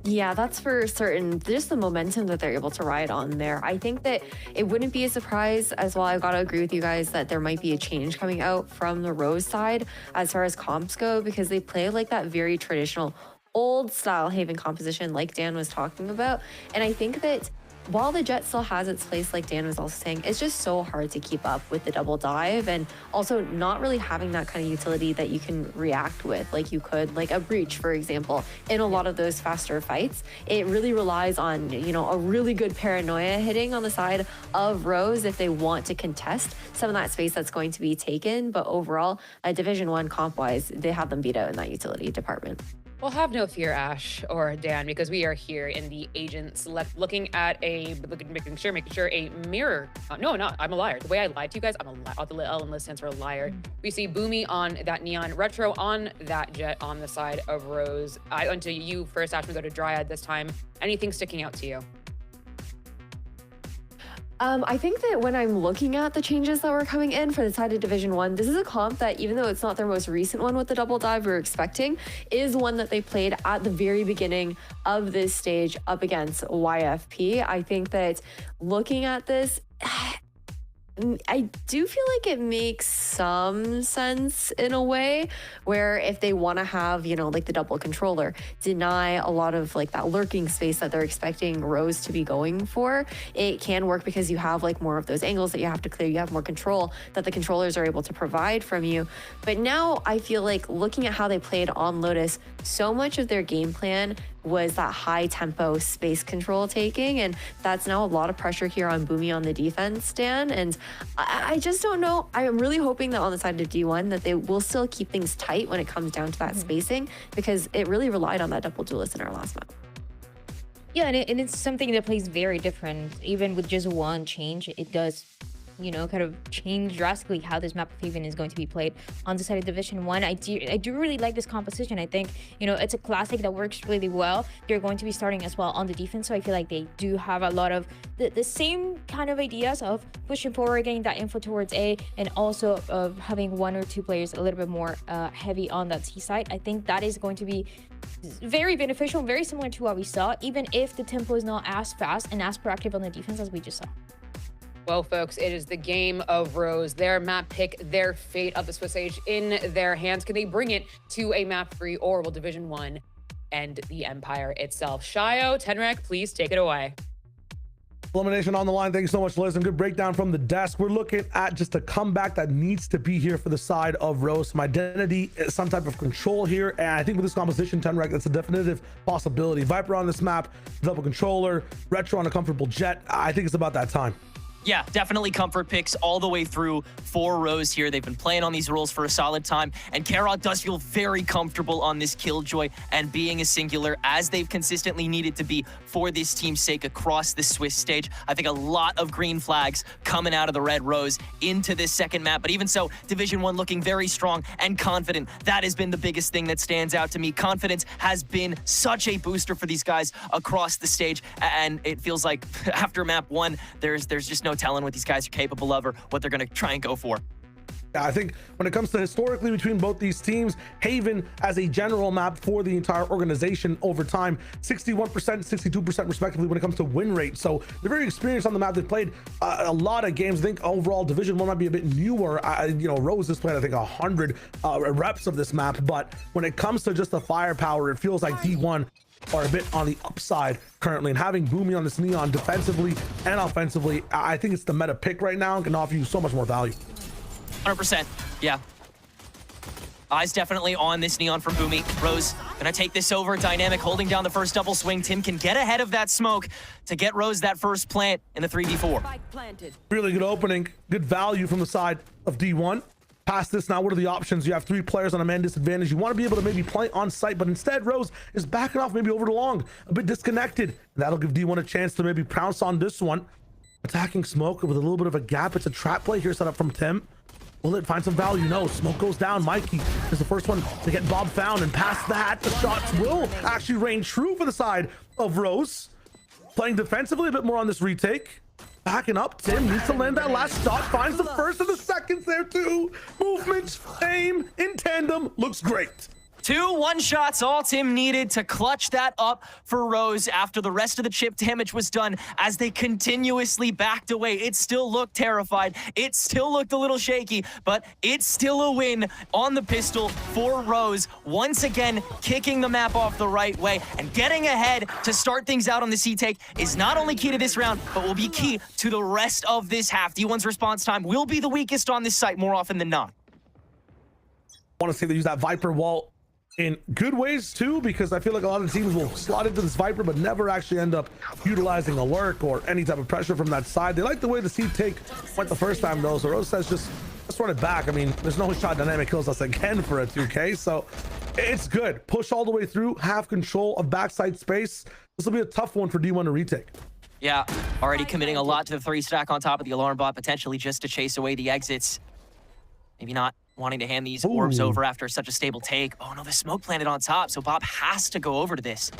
Yeah, that's for certain. Just the momentum that they're able to ride on there. I think that it wouldn't be a surprise as well. I've got to agree with you guys that there might be a change coming out from the Rose side as far as comps go, because they play like that very traditional old style Haven composition like Dan was talking about. And I think that while the jet still has its place, like Dan was also saying, it's just so hard to keep up with the double dive, and also not really having that kind of utility that you can react with like you could, like a breach, for example, in a lot of those faster fights. It really relies on, a really good paranoia hitting on the side of Rose if they want to contest some of that space that's going to be taken. But overall, Division 1 comp-wise, they have them beat out in that utility department. Well, have no fear, Ash or Dan, because we are here in the agents looking at making sure a mirror. No, not. I'm a liar. The way I lied to you guys, I'm a liar. The L in list stands for a liar. We see Boomy on that Neon, Retro on that jet on the side of Rose. Until you first, Ash, we go to Dryad this time. Anything sticking out to you? I think that when I'm looking at the changes that were coming in for the side of Division 1, this is a comp that, even though it's not their most recent one with the double dive we're expecting, is one that they played at the very beginning of this stage up against YFP. I think that looking at this, I do feel like it makes some sense in a way, where if they want to have, like the double controller, deny a lot of like that lurking space that they're expecting Rose to be going for, it can work because you have like more of those angles that you have to clear. You have more control that the controllers are able to provide from you. But now I feel like looking at how they played on Lotus, so much of their game plan was that high tempo space control taking, and that's now a lot of pressure here on Boomy on the defense stand. And I just don't know. I'm really hoping that on the side of D1 that they will still keep things tight when it comes down to that spacing, because it really relied on that double duelist in our last map. Yeah, and it's something that plays very different. Even with just one change, it does you know, kind of change drastically how this map of Haven is going to be played on the side of Division 1. I do really like this composition. I think, you know, it's a classic that works really well. They're going to be starting as well on the defense, so I feel like they do have a lot of the same kind of ideas of pushing forward, getting that info towards A, and also of having 1 or 2 players a little bit more heavy on that C side. I think that is going to be very beneficial, very similar to what we saw, even if the tempo is not as fast and as proactive on the defense as we just saw. Well, folks, it is the game of Rose. Their map pick, their fate of the Swiss Age in their hands. Can they bring it to a map 3, or will Division 1 and the Empire itself? Shio, Tenrek, please take it away. Elimination on the line. Thank you so much, Liz, and good breakdown from the desk. We're looking at just a comeback that needs to be here for the side of Rose. Some identity, some type of control here, and I think with this composition, Tenrek, that's a definitive possibility. Viper on this map, double controller, Retro on a comfortable jet. I think it's about that time. Yeah, definitely comfort picks all the way through for Rose here. They've been playing on these roles for a solid time, and Karot does feel very comfortable on this Killjoy and being a singular, as they've consistently needed to be for this team's sake across the Swiss stage. I think a lot of green flags coming out of the Red Rose into this second map, but even so, Division 1 looking very strong and confident. That has been the biggest thing that stands out to me. Confidence has been such a booster for these guys across the stage, and it feels like after map 1, there's just no telling what these guys are capable of or what they're going to try and go for. I think when it comes to historically between both these teams, Haven as a general map for the entire organization over time, 61%, 62% respectively when it comes to win rate. So they're very experienced on the map. They've played a lot of games. I think overall Division 1 might be a bit newer. You know, Rose has played, I think, 100 reps of this map. But when it comes to just the firepower, it feels like D1 are a bit on the upside currently, and having Boomy on this Neon defensively and offensively, I think it's the meta pick right now and can offer you so much more value. 100%, yeah. Eyes definitely on this Neon from Boomy. Rose gonna take this over. Dynamic holding down the first double swing. Tim can get ahead of that smoke to get Rose that first plant in the 3v4. Really good opening, good value from the side of D1. Past this now, what are the options? You have 3 players on a man disadvantage. You want to be able to maybe play on site, but instead Rose is backing off maybe over the long, a bit disconnected. And that'll give D1 a chance to maybe pounce on this one. Attacking smoke with a little bit of a gap. It's a trap play here set up from Tim. Will it find some value? No. Smoke goes down. Mikey is the first one to get Bob found, and past that, the shots will actually reign true for the side of Rose. Playing defensively a bit more on this retake. Backing up, Tim needs to land that last shot, finds the first and the seconds there too. Movement, aim, in tandem, looks great. 2 one-shots, all Tim needed to clutch that up for Rose after the rest of the chip damage was done. As they continuously backed away, it still looked terrified. It still looked a little shaky, but it's still a win on the pistol for Rose. Once again, kicking the map off the right way and getting ahead to start things out on the C-take is not only key to this round, but will be key to the rest of this half. D1's response time will be the weakest on this site more often than not. I want to see they use that Viper wall in good ways too, because I feel like a lot of teams will slot into this Viper but never actually end up utilizing a lurk or any type of pressure from that side. They like the way the C-take went the first time though, so Rose says just let's run it back. I mean, there's no shot dynamic kills us again for a 2K, so it's good. Push all the way through, have control of backside space. This will be a tough one for D1 to retake. Yeah, already committing a lot to the 3 stack on top of the alarm bot, potentially just to chase away the exits. Maybe not wanting to hand these orbs over after such a stable take. Oh no, the smoke planted on top, so Bob has to go over to this.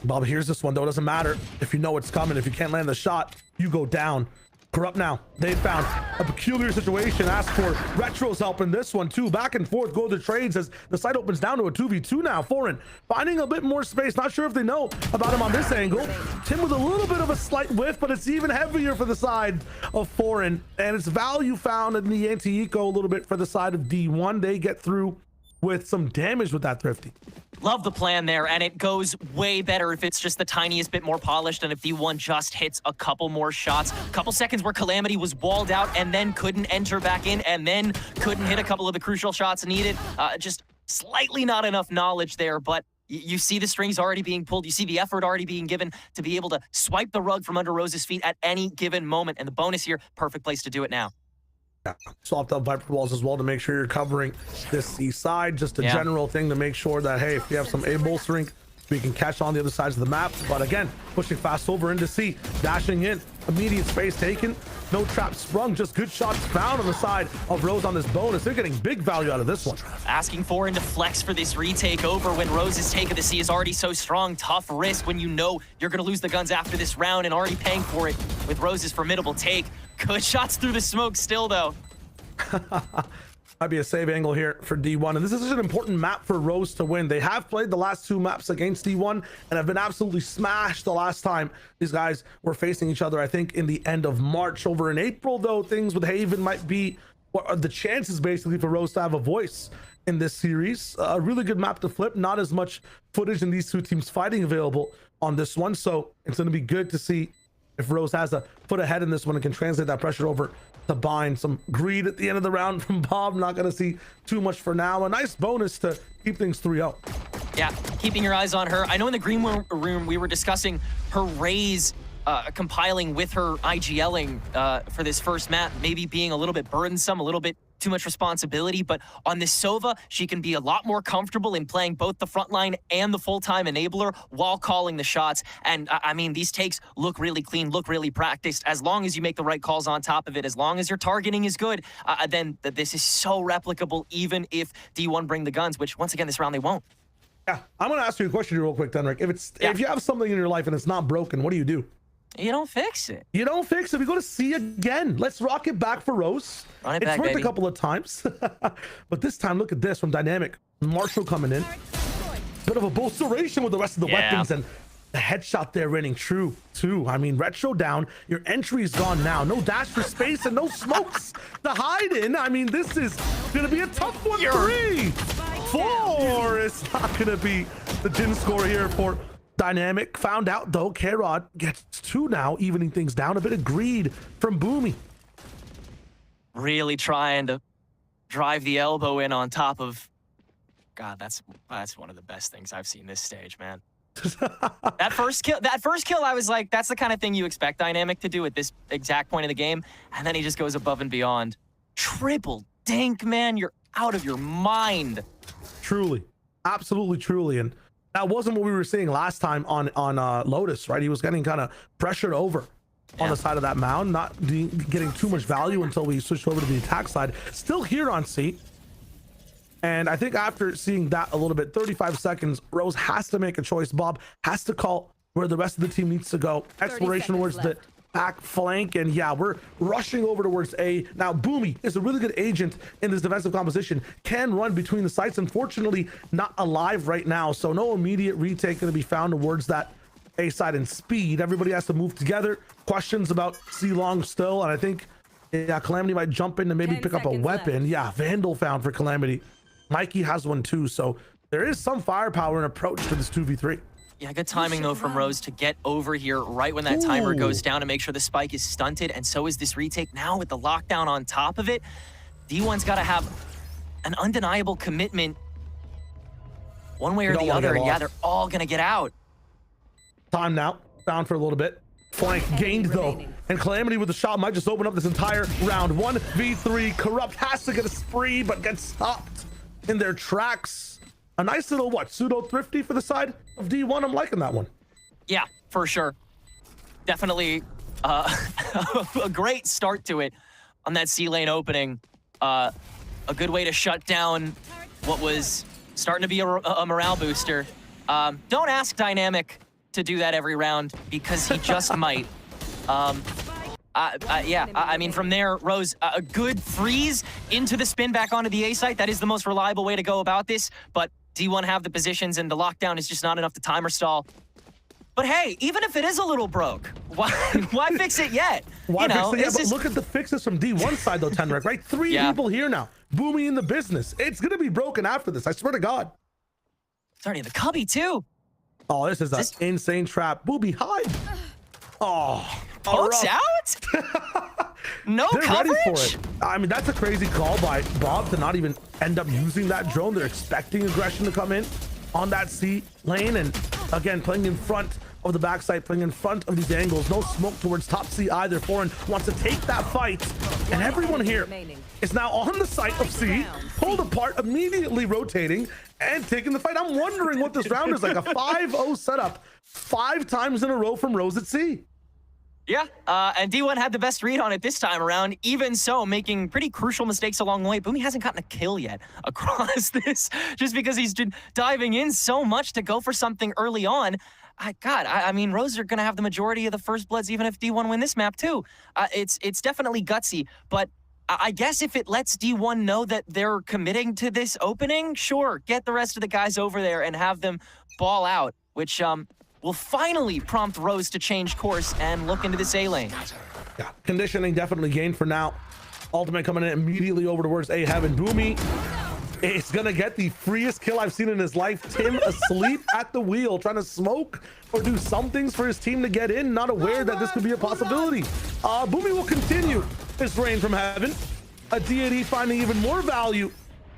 Bob here's this one though. It doesn't matter if you know it's coming. If you can't land the shot, you go down. Corrupt now. They found a peculiar situation. Ask for Retro's help in this one too. Back and forth go the trades as the site opens down to a 2v2 now. Foreign finding a bit more space. Not sure if they know about him on this angle. Tim with a little bit of a slight whiff, but it's even heavier for the side of Foreign. And it's value found in the anti-eco a little bit for the side of D1. They get through with some damage with that Thrifty. Love the plan there, and it goes way better if it's just the tiniest bit more polished and if D1 just hits a couple more shots. A couple seconds where Calamity was walled out and then couldn't enter back in and then couldn't hit a couple of the crucial shots needed. Just slightly not enough knowledge there, but you see the strings already being pulled. You see the effort already being given to be able to swipe the rug from under Rose's feet at any given moment. And the bonus here, perfect place to do it now. Yeah, swapped up Viper walls as well to make sure you're covering this east side. Just a general thing to make sure that, hey, if you have some A bolstering, we can catch on the other sides of the map. But again, pushing fast over into C, dashing in, immediate space taken. No trap sprung, just good shots found on the side of Rose on this bonus. They're getting big value out of this one. Asking for into flex for this retake over when Rose's take of the C is already so strong. Tough risk when you know you're going to lose the guns after this round and already paying for it with Rose's formidable take. Good shots through the smoke still, though. Might be a save angle here for D1, and this is such an important map for Rose to win. They have played the last 2 maps against D1 and have been absolutely smashed the last time these guys were facing each other, I think in the end of March. Over in April, though, things with Haven might be, or the chances basically for Rose to have a voice in this series. A really good map to flip, not as much footage in these 2 teams fighting available on this one, so it's going to be good to see if Rose has a foot ahead in this one and can translate that pressure over to bind. Some greed at the end of the round from Bob. Not going to see too much for now. A nice bonus to keep things 3-0. Yeah, keeping your eyes on her. I know in the green room we were discussing her raise compiling with her IGLing for this first map, maybe being a little bit burdensome, a little bit too much responsibility, but on this Sova, she can be a lot more comfortable in playing both the frontline and the full-time enabler while calling the shots. And I mean, these takes look really clean, look really practiced. As long as you make the right calls on top of it, as long as your targeting is good, then this is so replicable, even if D1 bring the guns, which once again, this round they won't. Yeah, I'm going to ask you a question real quick, Tenric. If you have something in your life and it's not broken, what do you do? You don't fix it. You don't fix it. We go to C again. Let's rock it back for Rose. Run it it's back, worked baby. a couple of times. But this time, look at this from Dynamic. Marshall coming in. Bit of a bolsteration with the rest of the weapons. And the headshot there raining true, too. I mean, Retro down. Your entry is gone now. No dash for space and no smokes to hide in. I mean, this is going to be a tough one. 3, 4. It's not going to be the Jin score here for Dynamic. Found out though, K-Rod gets 2 now, evening things down. A bit of greed from Boomy. Really trying to drive the elbow in on top of. God, that's one of the best things I've seen this stage, man. that first kill, I was like, that's the kind of thing you expect Dynamic to do at this exact point of the game, and then he just goes above and beyond. Triple dink, man, you're out of your mind. Truly, absolutely, truly, and that wasn't what we were seeing last time on Lotus, right? He was getting kind of pressured over on the side of that mound, not getting too much value until we switched over to the attack side. Still here on C. And I think after seeing that a little bit, 35 seconds, Rose has to make a choice. Bob has to call where the rest of the team needs to go. Exploration towards the back flank, and yeah, we're rushing over towards A. Now, Boomy is a really good agent in this defensive composition, can run between the sites. Unfortunately, not alive right now, so no immediate retake going to be found towards that A side in speed. Everybody has to move together. Questions about C long still, and I think Calamity might jump in and maybe pick up a weapon. Yeah, Vandal found for Calamity. Mikey has one too, so there is some firepower and approach to this 2v3. Yeah, good timing though from Rose to get over here right when that timer goes down to make sure the spike is stunted, and so is this retake now with the lockdown on top of it. D1's got to have an undeniable commitment one way or the other, and yeah, they're all gonna get out. Time now, down for a little bit. Flank gained though, and Calamity with the shot might just open up this entire round. 1v3, Corrupt has to get a spree, but gets stopped in their tracks. A nice little, pseudo thrifty for the side of D1. I'm liking that one. Yeah, for sure. Definitely a great start to it on that C lane opening. A good way to shut down what was starting to be a morale booster. Don't ask Dynamic to do that every round because he just might. I mean, from there, Rose, a good freeze into the spin back onto the A site. That is the most reliable way to go about this, but D1 have the positions and the lockdown is just not enough to timer stall. But hey, even if it is a little broke, why fix it yet? Why fix it yet? But look at the fixes from D1 side though, Tenric, right? 3 people here now. Boomy in the business. It's gonna be broken after this, I swear to God. Starting the cubby too. Oh, this is an insane trap. Booby, hide. Oh, pokes out? No They're coverage? ready for it. I mean, that's a crazy call by Bob to not even end up using that drone. They're expecting aggression to come in on that C lane, and again, playing in front of the backside, playing in front of these angles. No smoke towards top C either. Foreign wants to take that fight, and everyone here is now on the site of C, pulled apart, immediately rotating and taking the fight. I'm wondering what this round is like. A 5-0 setup 5 times in a row from Rose at C. Yeah, and D1 had the best read on it this time around, even so, making pretty crucial mistakes along the way. Boomy hasn't gotten a kill yet across this, just because he's been diving in so much to go for something early on. I mean, Rose are going to have the majority of the first bloods, even if D1 win this map, too. It's definitely gutsy, but I guess if it lets D1 know that they're committing to this opening, sure, get the rest of the guys over there and have them ball out, which will finally prompt Rose to change course and look into this A lane. Yeah, conditioning definitely gained for now. Ultimate coming in immediately over towards A Heaven. Boomy is gonna get the freest kill I've seen in his life. Tim asleep at the wheel, trying to smoke or do some things for his team to get in, not aware that this could be a possibility. Boomy will continue his reign from Heaven. A deity finding even more value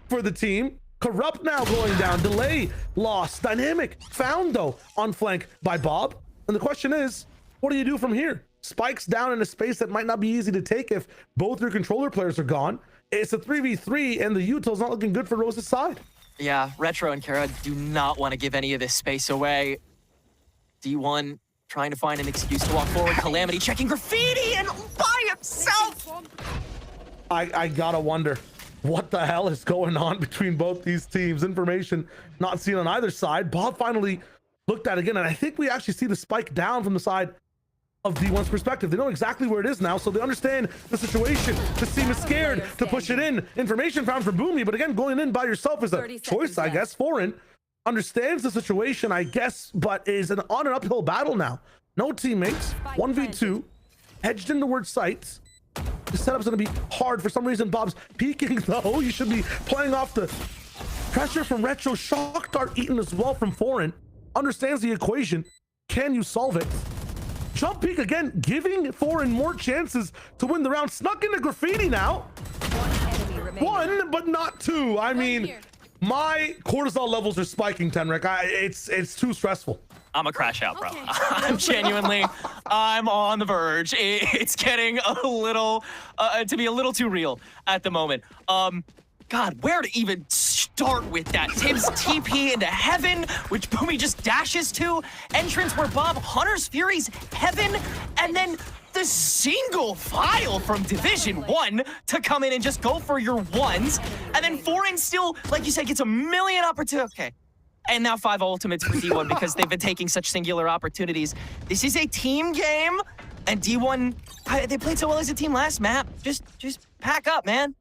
for the team. Corrupt now going down. Delay lost. Dynamic found though on flank by Bob. And the question is, what do you do from here? Spikes down in a space that might not be easy to take if both your controller players are gone. It's a 3v3 and the util's not looking good for Rose's side. Yeah, Retro and Kara do not want to give any of this space away. D1 trying to find an excuse to walk forward. Calamity checking Graffiti and by himself. I gotta wonder what the hell is going on between both these teams. Information not seen on either side. Bob finally looked at it again, and I think we actually see the spike down from the side of D1's perspective. They know exactly where it is now, so they understand the situation. The team is scared to push it in. Information found for Boomy, but again, going in by yourself is a choice, I guess. Foreign understands the situation, I guess, but is on an uphill battle now. No teammates, 1v2, hedged in towards sights. The setup's gonna be hard. For some reason, Bob's peeking though. You should be playing off the pressure from Retro. Shock dart eaten as well from Foreign. Understands the equation. Can you solve it? Jump peek again, giving Foreign more chances to win the round. Snuck into Graffiti now. One, but not two. I mean, my cortisol levels are spiking, Tenric. It's too stressful. I'm a crash out, bro. Okay. I'm on the verge. It's getting a little, to be a little too real at the moment. God, where to even start with that? Tim's TP into Heaven, which Boomy just dashes to. Entrance where Bob Hunter's Fury's Heaven, and then the single file from Division 1 to come in and just go for your ones. And then Foreign still, like you said, gets a million opportunities. Okay. And now 5 ultimates for D1 because they've been taking such singular opportunities. This is a team game, and D1, they played so well as a team last map. Just pack up, man.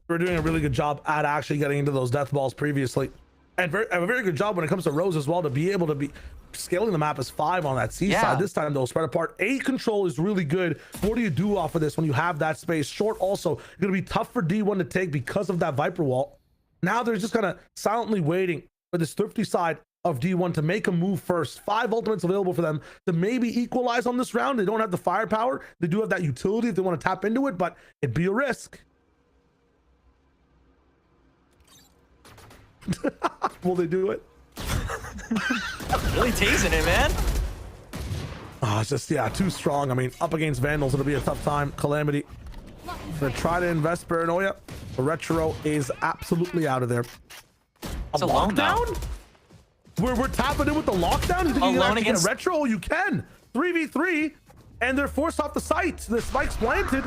We're doing a really good job at actually getting into those death balls previously. And a very good job when it comes to Rose as well, to be able to be scaling the map as 5 on that C side. This time though, spread apart. A control is really good. What do you do off of this when you have that space? Short also going to be tough for D1 to take because of that Viper wall. Now they're just kind of silently waiting for this thrifty side of D1 to make a move first. 5 ultimates available for them to maybe equalize on this round. They don't have the firepower. They do have that utility if they want to tap into it, but it'd be a risk. Will they do it? Really teasing it, man. Oh, it's just, yeah, too strong. I mean, up against Vandals, it'll be a tough time. Calamity gonna try to invest Paranoia. The Retro is absolutely out of there. It's a lockdown? We're tapping in with the lockdown? You think you can get a Retro? Oh, you can. 3v3, and they're forced off the site. The spike's planted.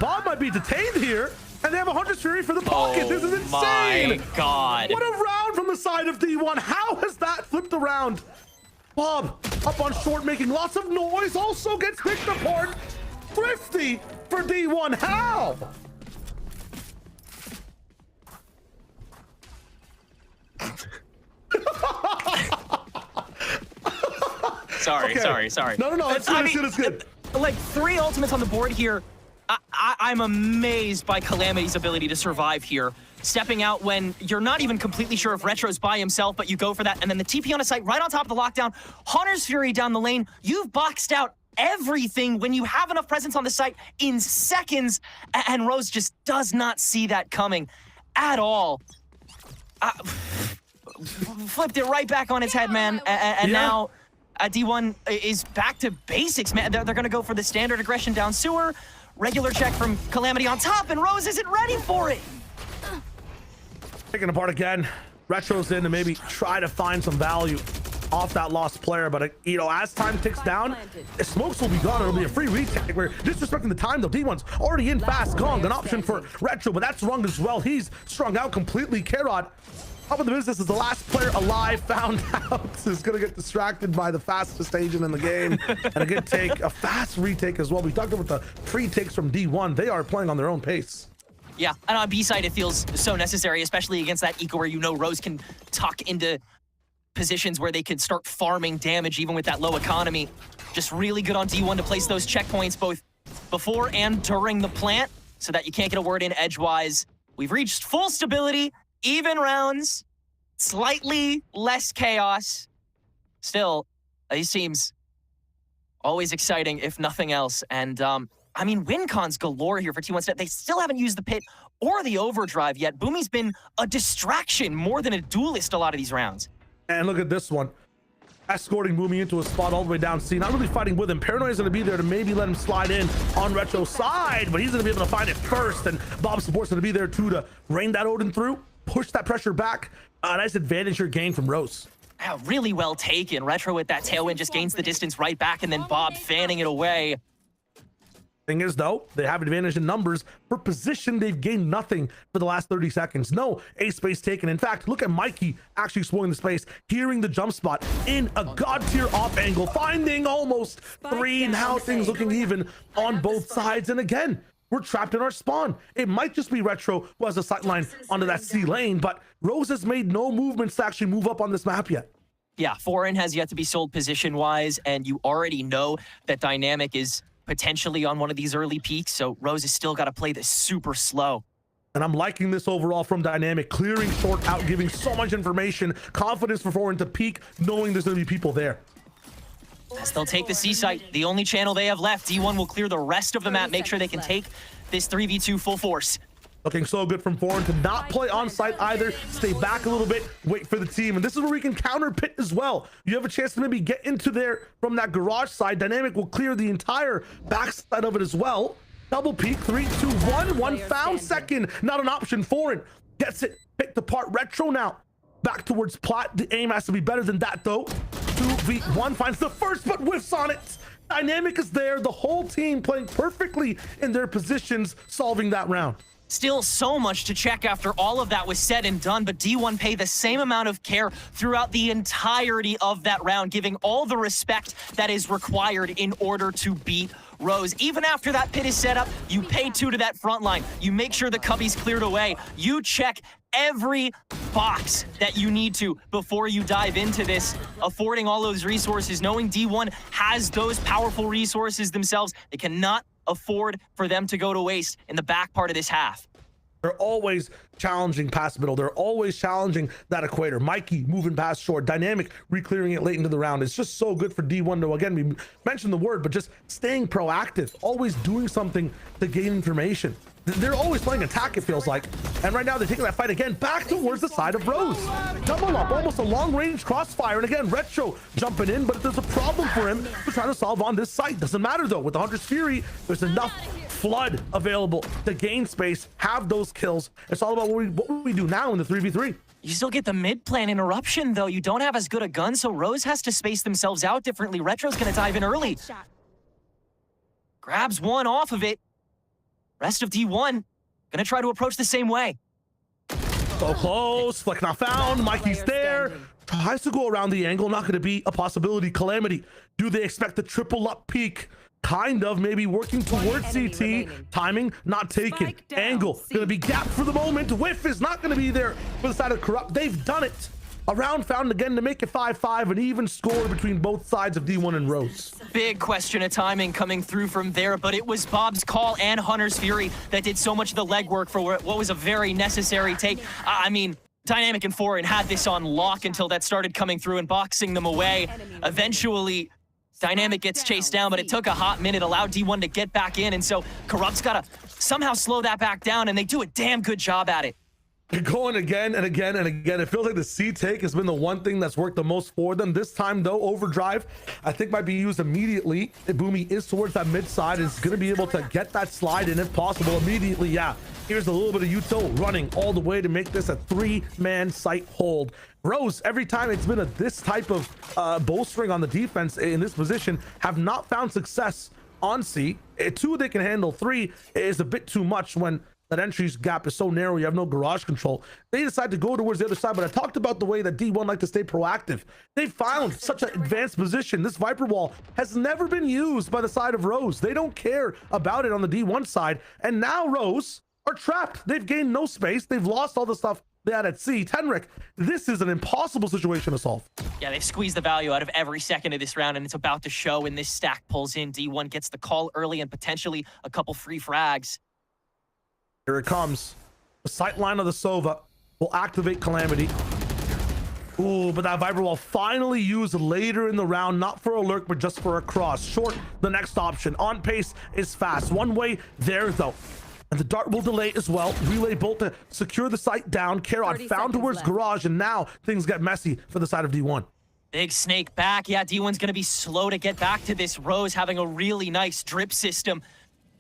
Bob might be detained here, and they have a Hunter's Fury for the pocket. This is insane. My God. What a round from the side of D1. How has that flipped around? Bob up on short, making lots of noise, also gets picked apart. Thrifty for D1. How? Sorry. No. It's good. Like 3 ultimates on the board here. I'm amazed by Calamity's ability to survive here. Stepping out when you're not even completely sure if Retro's by himself, but you go for that. And then the TP on a site right on top of the lockdown. Hunter's Fury down the lane. You've boxed out everything when you have enough presence on the site in seconds. And Rose just does not see that coming at all. Flipped it right back on its head, man. And now D1 is back to basics, man. They're going to go for the standard aggression down sewer. Regular check from Calamity on top, and Rose isn't ready for it. Taking apart again. Retro's in to maybe try to find some value off that lost player. But you know, as time ticks down, smokes will be gone. It'll be a free retake. We're disrespecting the time though. D1's already in fast. Gong, an option for Retro, but that's wrong as well. He's strung out completely. Carrot up in the business is the last player alive found out. Is gonna get distracted by the fastest agent in the game, and a good take, a fast retake as well. We talked about the free takes from D1. They are playing on their own pace. Yeah, and on B side, it feels so necessary, especially against that eco where you know Rose can tuck into positions where they could start farming damage even with that low economy. Just really good on D1 to place those checkpoints both before and during the plant so that you can't get a word in edgewise. We've reached full stability, even rounds, slightly less chaos. Still, these teams always exciting, if nothing else. And I mean, win cons galore here for T1. They still haven't used the pit or the overdrive yet. Boomy's been a distraction more than a duelist a lot of these rounds. And look at this one. Escorting Boomy into a spot all the way down C. Not really fighting with him. Paranoia is going to be there to maybe let him slide in on Retro's side, but he's going to be able to find it first. And Bob Support's going to be there too to rain that Odin through, push that pressure back. A nice advantage here gained from Rose. Yeah, really well taken. Retro with that tailwind just gains the distance right back, and then Bob fanning it away. Thing is, though, they have advantage in numbers. For position, they've gained nothing for the last 30 seconds. No A space taken. In fact, look at Mikey actually exploring the space, hearing the jump spot in a god tier off angle, finding almost 3. Now things looking even on both sides. And again, we're trapped in our spawn. It might just be Retro who has a sight line onto that C lane, but Rose has made no movements to actually move up on this map yet. Yeah, Foreign has yet to be sold position-wise, and you already know that Dynamic is potentially on one of these early peaks, so Rose has still got to play this super slow. And I'm liking this overall from Dynamic, clearing short out, giving so much information, confidence for Foreign to peak, knowing there's going to be people there. As they'll take the C site, the only channel they have left, D1 will clear the rest of the map, make sure they can take this 3v2 full force. Looking so good from Foreign to not play on site either, stay back a little bit, wait for the team. And this is where we can counter pit as well. You have a chance to maybe get into there from that garage side. Dynamic will clear the entire backside of it as well. Double peek, 3, 2, 1. One found second, not an option. Foreign gets it, picked apart. Retro now back towards Plat. The aim has to be better than that though. 2v1 finds the first, but whiffs on it. Dynamic is there, the whole team playing perfectly in their positions, solving that round. Still so much to check after all of that was said and done, but D1 pay the same amount of care throughout the entirety of that round, giving all the respect that is required in order to beat Rose. Even after that pit is set up, you pay 2 to that front line. You make sure the cubby's cleared away. You check every box that you need to before you dive into this, affording all those resources, knowing D1 has those powerful resources themselves. They cannot afford for them to go to waste in the back part of this half. They're always challenging past middle. They're always challenging that equator. Mikey moving past short. Dynamic re-clearing it late into the round. It's just so good for D1 to, again, we mentioned the word, but just staying proactive, always doing something to gain information. They're always playing attack, it feels like. And right now they're taking that fight again back towards the side of Rose. Double up, almost a long-range crossfire. And again, Retro jumping in, but there's a problem for him to try to solve on this site. Doesn't matter though. With the Hunter's Fury, there's enough flood available to gain space, have those kills. It's all about what we do now in the 3v3. You still get the mid-plan interruption, though. You don't have as good a gun, so Rose has to space themselves out differently. Retro's going to dive in early. Grabs one off of it. Rest of D1 going to try to approach the same way. So close. Fleck not found. Mikey's there. Tries to go around the angle. Not going to be a possibility. Calamity. Do they expect the triple up peak? Kind of, maybe working towards CT. Timing not taken. Angle going to be gapped for the moment. Whiff is not going to be there for the side of Corrupt. They've done it. A round found again to make it 5-5, an even score between both sides of D1 and Rose. Big question of timing coming through from there, but it was Bob's call and Hunter's Fury that did so much of the legwork for what was a very necessary take. I mean, Dynamic and Foreign had this on lock until that started coming through and boxing them away. Eventually, Dynamic gets chased down, but it took a hot minute, allowed D1 to get back in, and so Corrupt's got to somehow slow that back down, and they do a damn good job at it. Going again and again and again. It feels like the C take has been the one thing that's worked the most for them. This time though, overdrive I think might be used immediately. Boomy is towards that mid side, is going to be able to get that slide in if possible immediately. Yeah, here's a little bit of util running all the way to make this a 3-man site hold. Rose, every time it's been this type of bolstering on the defense in this position, have not found success on C. 2 they can handle, 3 is a bit too much when that entry's gap is so narrow, you have no garage control. They decide to go towards the other side, but I talked about the way that D1 like to stay proactive. They found such an advanced position. This Viper wall has never been used by the side of Rose. They don't care about it on the D1 side, and now Rose are trapped. They've gained no space. They've lost all the stuff they had at C. Tenric, this is an impossible situation to solve. Yeah, they've squeezed the value out of every second of this round, and it's about to show when this stack pulls in. D1 gets the call early and potentially a couple free frags. Here it comes. The sight line of the Sova will activate Calamity. Ooh, but that Viper wall finally used later in the round, not for a lurk, but just for a cross. Short, the next option. On pace is fast. One way there, though. And the dart will delay as well. Relay bolt to secure the site down. Karod found towards garage, and now things get messy for the side of D1. Big snake back. Yeah, D1's going to be slow to get back to this. Rose having a really nice drip system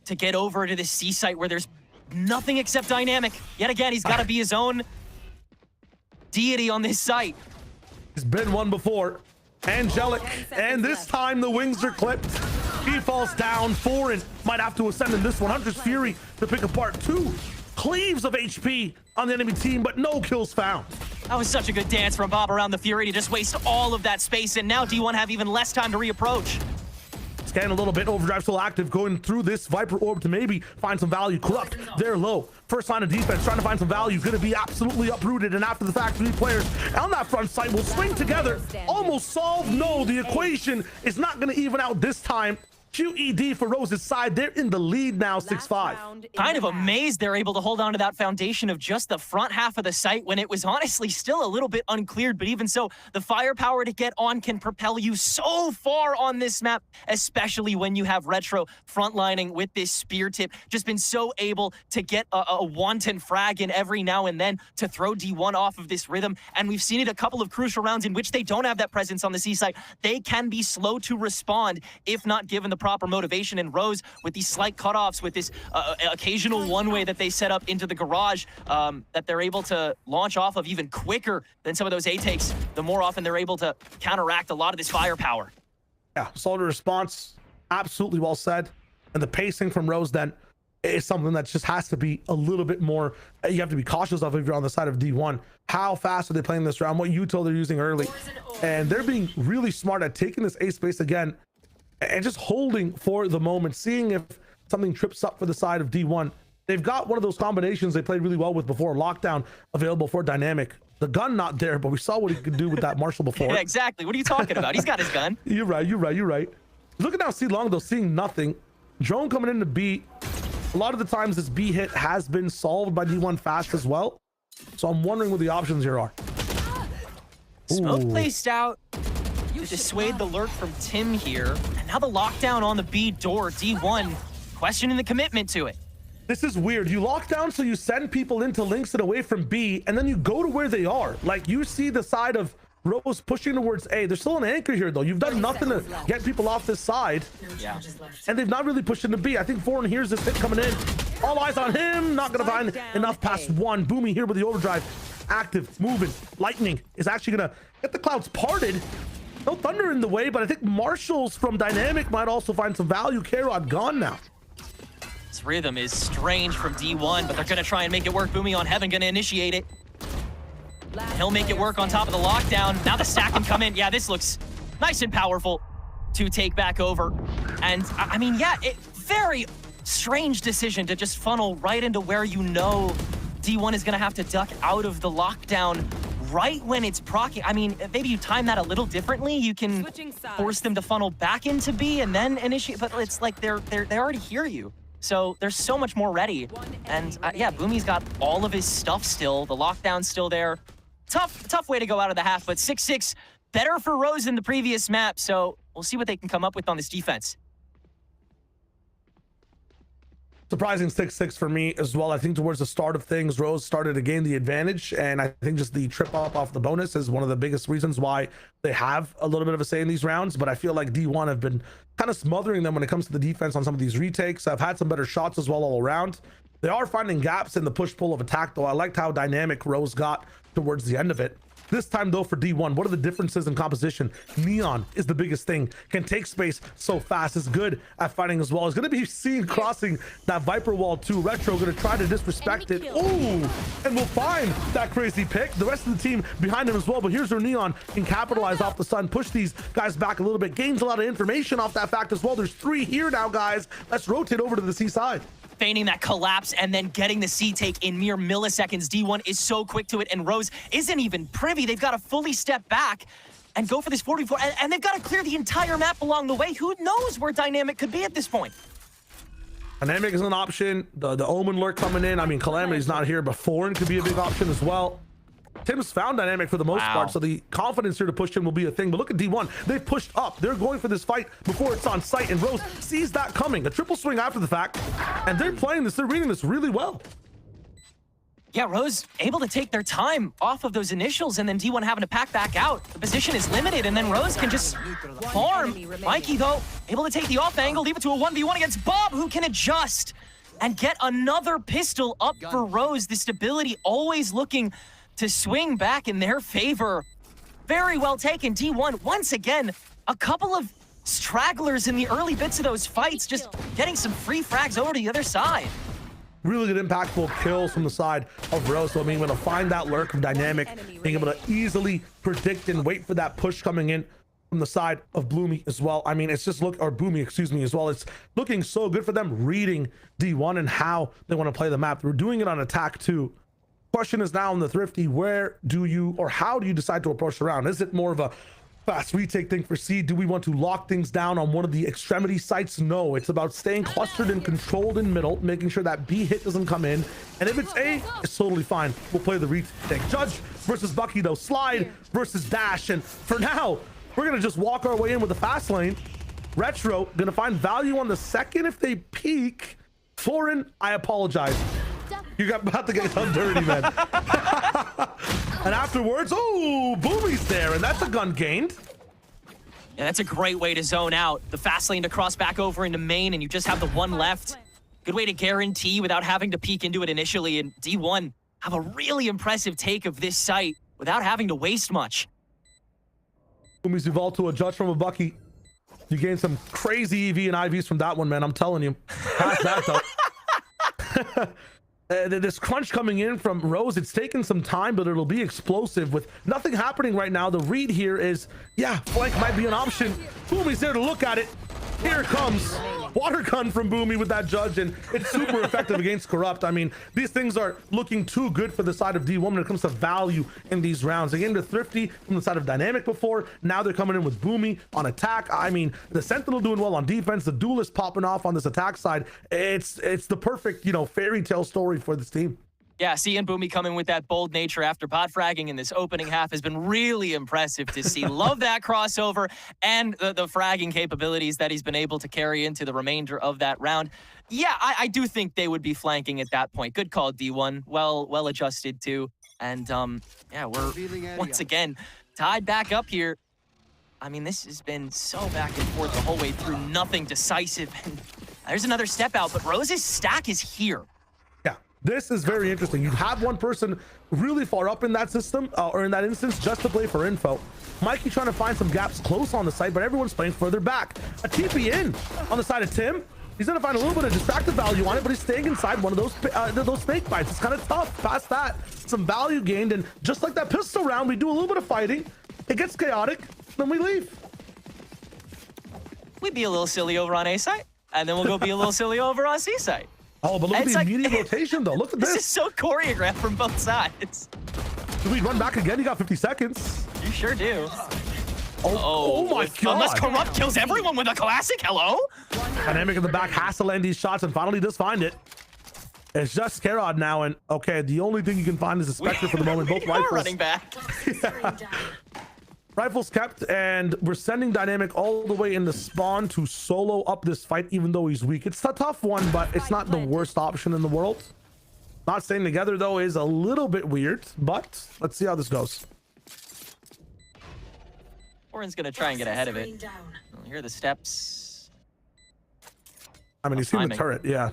to get over to the C site where there's nothing except dynamic. Yet again, he's got to be his own deity on this site. He's been one before. Angelic, and this time the wings are clipped. He falls down. Foreign might have to ascend in this one. Hunter's Fury to pick apart 2 cleaves of HP on the enemy team, but no kills found. That was such a good dance from Bob around the Fury to just waste all of that space, and now D1 have even less time to reapproach. Scan a little bit, overdrive still active, going through this Viper orb to maybe find some value. Corrupt, they're low. First line of defense, trying to find some value, gonna be absolutely uprooted, and after the fact, 3 players on that front side will swing together, almost solve. No, the equation is not gonna even out this time. QED for Rose's side, they're in the lead now, 6-5. Kind of amazed they're able to hold on to that foundation of just the front half of the site when it was honestly still a little bit uncleared, but even so, the firepower to get on can propel you so far on this map, especially when you have Retro frontlining with this spear tip. Just been so able to get a wanton frag in every now and then to throw D1 off of this rhythm, and we've seen it a couple of crucial rounds in which they don't have that presence on the C site. They can be slow to respond if not given the proper motivation, and Rose with these slight cutoffs, with this occasional one-way that they set up into the garage that they're able to launch off of even quicker than some of those A-takes, the more often they're able to counteract a lot of this firepower. Yeah, solid response. Absolutely well said. And the pacing from Rose then is something that just has to be a little bit more, you have to be cautious of if you're on the side of D1. How fast are they playing this round? What util they're using early. And they're being really smart at taking this A space again and just holding for the moment, seeing if something trips up for the side of D1. They've got one of those combinations they played really well with before, lockdown available for dynamic. The gun not there, but we saw what he could do with that Marshall before. Yeah, exactly. What are you talking about? He's got his gun. You're right. Looking down C long though, seeing nothing. Drone coming into B. A lot of the times this B hit has been solved by D1 fast as well. So I'm wondering what the options here are. Smoke placed out to dissuade the lurk from Tim here. And now the lockdown on the B door. D1 questioning the commitment to it. This is weird. You lock down so you send people into links and away from B, and then you go to where they are. Like, you see the side of Rose pushing towards A. There's still an anchor here, though. You've done nothing to get people off this side. Yeah. And they've not really pushed into B. I think Foreign hears this hit coming in. All eyes on him. Not going to find enough past 1. Boomy here with the overdrive. Active, moving. Lightning is actually going to get the clouds parted. No thunder in the way, but I think Marshall's from Dynamic might also find some value. Karod gone now. This rhythm is strange from D1, but they're going to try and make it work. Boomy on Heaven going to initiate it. He'll make it work on top of the lockdown. Now the stack can come in. Yeah, this looks nice and powerful to take back over. And I mean, yeah, very strange decision to just funnel right into where you know D1 is going to have to duck out of the lockdown right when it's proccing. I mean, maybe you time that a little differently. You can force them to funnel back into B and then initiate, but it's like they already hear you. So there's so much more ready. And yeah, Boomy's got all of his stuff still. The lockdown's still there. Tough way to go out of the half, but 6-6, better for Rose than the previous map. So we'll see what they can come up with on this defense. Surprising 6-6 for me as well. I think towards the start of things, Rose started to gain the advantage, and I think just the trip up off the bonus is one of the biggest reasons why they have a little bit of a say in these rounds. But I feel like D1 have been kind of smothering them when it comes to the defense on some of these retakes. I've had some better shots as well all around. They are finding gaps in the push-pull of attack, though. I liked how dynamic Rose got towards the end of it. This time, though, for D1, what are the differences in composition? Neon is the biggest thing. Can take space so fast. Is good at fighting as well. Is going to be seen crossing that Viper wall, too. Retro going to try to disrespect it. Ooh, and we'll find that crazy pick. The rest of the team behind him as well. But here's where Neon can capitalize off the sun, push these guys back a little bit. Gains a lot of information off that fact as well. There's 3 here now, guys. Let's rotate over to the C side. Feigning that collapse and then getting the C take in mere milliseconds. D1 is so quick to it, and Rose isn't even privy. They've got to fully step back and go for this 44, and they've got to clear the entire map along the way. Who knows where Dynamic could be at this point? Dynamic is an option. The Omen lurk coming in. I mean, Calamity's not here, but Foreign could be a big option as well. Tim's found Dynamic for the most part, so the confidence here to push him will be a thing. But look at D1. They've pushed up. They're going for this fight before it's on site, and Rose sees that coming. A triple swing after the fact, and they're playing this. They're reading this really well. Yeah, Rose able to take their time off of those initials, and then D1 having to pack back out. The position is limited, and then Rose can just farm. Mikey, though, able to take the off angle, leave it to a 1v1 against Bob, who can adjust and get another pistol up for Rose. The stability always looking to swing back in their favor. Very well taken. D1, once again, a couple of stragglers in the early bits of those fights, just getting some free frags over to the other side. Really good impactful kills from the side of Rose. So, I mean, to find that lurk of Dynamic, being able to easily predict and wait for that push coming in from the side of Bloomy as well. I mean, it's just Boomy, excuse me, as well. It's looking so good for them reading D1 and how they want to play the map. They're doing it on attack too. Question is now on the Thrifty, where do you, or how do you decide to approach the round? Is it more of a fast retake thing for C? Do we want to lock things down on one of the extremity sites? No, it's about staying clustered and controlled in middle, making sure that B hit doesn't come in. And if it's A, it's totally fine. We'll play the retake. Judge versus Bucky though, slide versus dash. And for now, we're gonna just walk our way in with the fast lane. Retro gonna find value on the second if they peek. Foreign, I apologize. You got about to get done dirty, man. And afterwards, oh, Boomy's there, and that's a gun gained. Yeah, that's a great way to zone out. The fast lane to cross back over into main, and you just have the one left. Good way to guarantee without having to peek into it initially, and D1 have a really impressive take of this site without having to waste much. Boomy's evolved to a judge from a Bucky. You gained some crazy EV and IVs from that one, man. I'm telling you. Past that, though. This crunch coming in from Rose, it's taken some time, but it'll be explosive with nothing happening right now. The read here is, yeah, flank might be an option. Boomy's there to look at it. Here it comes. Water gun from Boomy with that judge, and it's super effective against Corrupt. I mean, these things are looking too good for the side of D1 when it comes to value in these rounds. Again, the Thrifty from the side of Dynamic before. Now they're coming in with Boomy on attack. I mean, the Sentinel doing well on defense. The Duelist popping off on this attack side. It's the perfect, fairy tale story for this team. Yeah, seeing Boomy coming with that bold nature after bot fragging in this opening half has been really impressive to see. Love that crossover and the fragging capabilities that he's been able to carry into the remainder of that round. Yeah, I do think they would be flanking at that point. Good call, D1. Well adjusted too. And yeah, we're once again tied back up here. I mean, this has been so back and forth the whole way through. Nothing decisive. And there's another step out, but Rose's stack is here. This is very interesting. You have one person really far up in that system, or in that instance, just to play for info. Mikey trying to find some gaps close on the site, but everyone's playing further back. A TP in on the side of Tim. He's gonna find a little bit of distracted value on it, but he's staying inside one of those snake bites. It's kind of tough. Past that, some value gained, and just like that pistol round, we do a little bit of fighting. It gets chaotic, then we leave. We'd be a little silly over on A site, and then we'll go be a little silly over on C site. Oh, but look at the immediate rotation, though. Look at this. This is so choreographed from both sides. Do we run back again? You got 50 seconds. You sure do. Oh my God. Unless Corrupt kills everyone with a classic, hello? Dynamic in the back has to land these shots and finally does find it. It's just Scarod now, and okay, the only thing you can find is a Spectre for the moment. Both rifles. Running back. Yeah. Rifles kept, and we're sending Dynamic all the way in the spawn to solo up this fight, even though he's weak. It's a tough one, but it's not the worst option in the world. Not staying together, though, is a little bit weird, but let's see how this goes. Oren's going to try and get ahead of it. Here are the steps. I mean, he's seen the turret, yeah.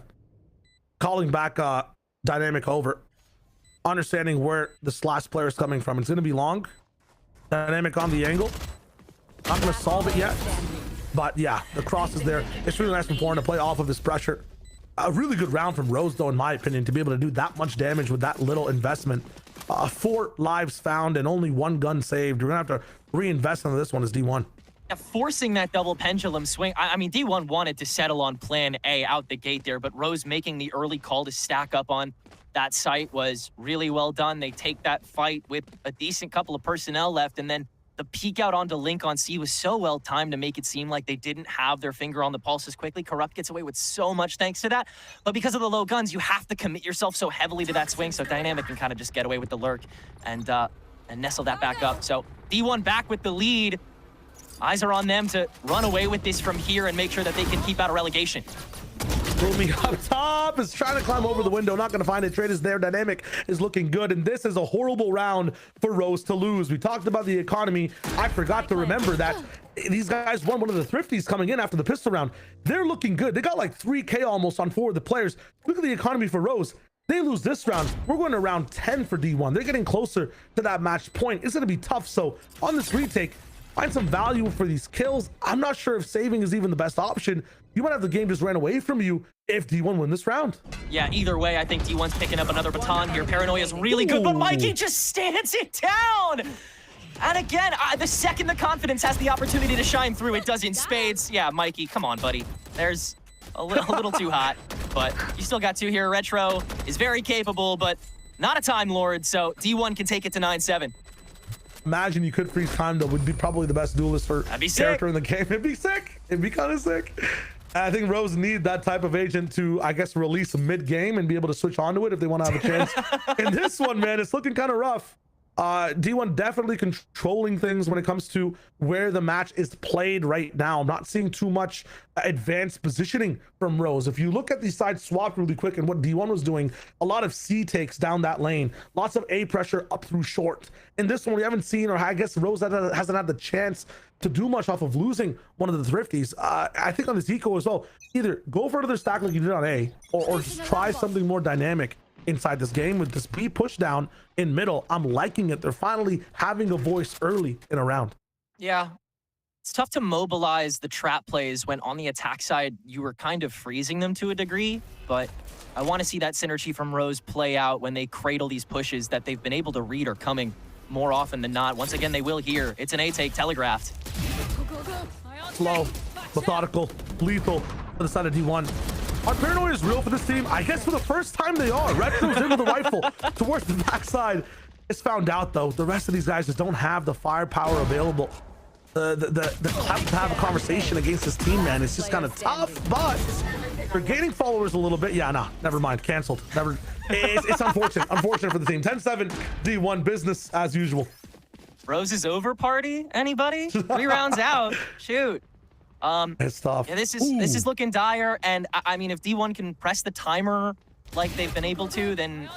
Calling back Dynamic over. Understanding where this last player is coming from. It's going to be long. Dynamic on the angle. Not going to solve it yet. But yeah, the cross is there. It's really nice from Foreign to play off of his pressure. A really good round from Rose, though, in my opinion, to be able to do that much damage with that little investment. 4 lives found and only 1 gun saved. You're going to have to reinvest into this one as D1. Yeah, forcing that double pendulum swing. I mean, D1 wanted to settle on plan A out the gate there, but Rose making the early call to stack up on that site was really well done. They take that fight with a decent couple of personnel left, and then the peek out onto Link on C was so well timed to make it seem like they didn't have their finger on the pulse as quickly. Corrupt gets away with so much thanks to that, but because of the low guns, you have to commit yourself so heavily to that swing, so Dynamic can kind of just get away with the lurk and nestle that back up. So D1 back with the lead. Eyes are on them to run away with this from here and make sure that they can keep out of relegation. Booming up top is trying to climb over the window, not going to find it. Trade is there. Dynamic is looking good, and this is a horrible round for Rose to lose. We talked about the economy. I forgot to remember that these guys won one of the thrifties coming in after the pistol round. They're looking good. They got like 3K almost on 4 of the players. Look at the economy for Rose. They lose this round. We're going to round 10 for D1. They're getting closer to that match point. It's going to be tough. So on this retake, find some value for these kills. I'm not sure if saving is even the best option. You might have the game just ran away from you if D1 win this round. Yeah, either way, I think D1's picking up another baton here. Paranoia is really good, but Mikey just stands it down. And again, the second the confidence has the opportunity to shine through, it does in spades. Yeah, Mikey, come on, buddy. There's a little too hot, but you still got 2 here. Retro is very capable, but not a Time Lord, so D1 can take it to 9-7. Imagine you could freeze time, though. Would be probably the best duelist for character in the game. It'd be sick. It'd be kind of sick. I think Rose need that type of agent to, I guess, release mid-game and be able to switch onto it if they want to have a chance. In this one, man, it's looking kind of rough. D1 definitely controlling things when it comes to where the match is played right now. I'm not seeing too much advanced positioning from Rose. If you look at the side swap really quick and what D1 was doing, a lot of C takes down that lane, lots of A pressure up through short. In this one, we haven't seen, or I guess Rose hasn't had the chance to do much off of losing one of the thrifties. I think on this eco as well, either go for another stack like you did on A, or just try something more dynamic inside this game with this B push down in middle. I'm liking it. They're finally having a voice early in a round. Yeah, it's tough to mobilize the trap plays when on the attack side you were kind of freezing them to a degree, but I want to see that synergy from Rose play out when they cradle these pushes that they've been able to read are coming more often than not. Once again, they will here. It's an A take telegraphed. Slow, methodical, lethal for the side of D1. Are Paranoia is real for this team? I guess for the first time they are. Retro's in with the rifle towards the backside. It's found out, though. The rest of these guys just don't have the firepower available. The clout to have a conversation against this team, man. It's just kind of tough, but they're gaining followers a little bit. Yeah, nah, never mind. Canceled. Never. It's unfortunate. Unfortunate for the team. 10-7, D1 business as usual. Rose's over party? Anybody? 3 rounds out. Shoot. It's tough. Yeah, this is looking dire, and I mean, if D1 can press the timer like they've been able to, then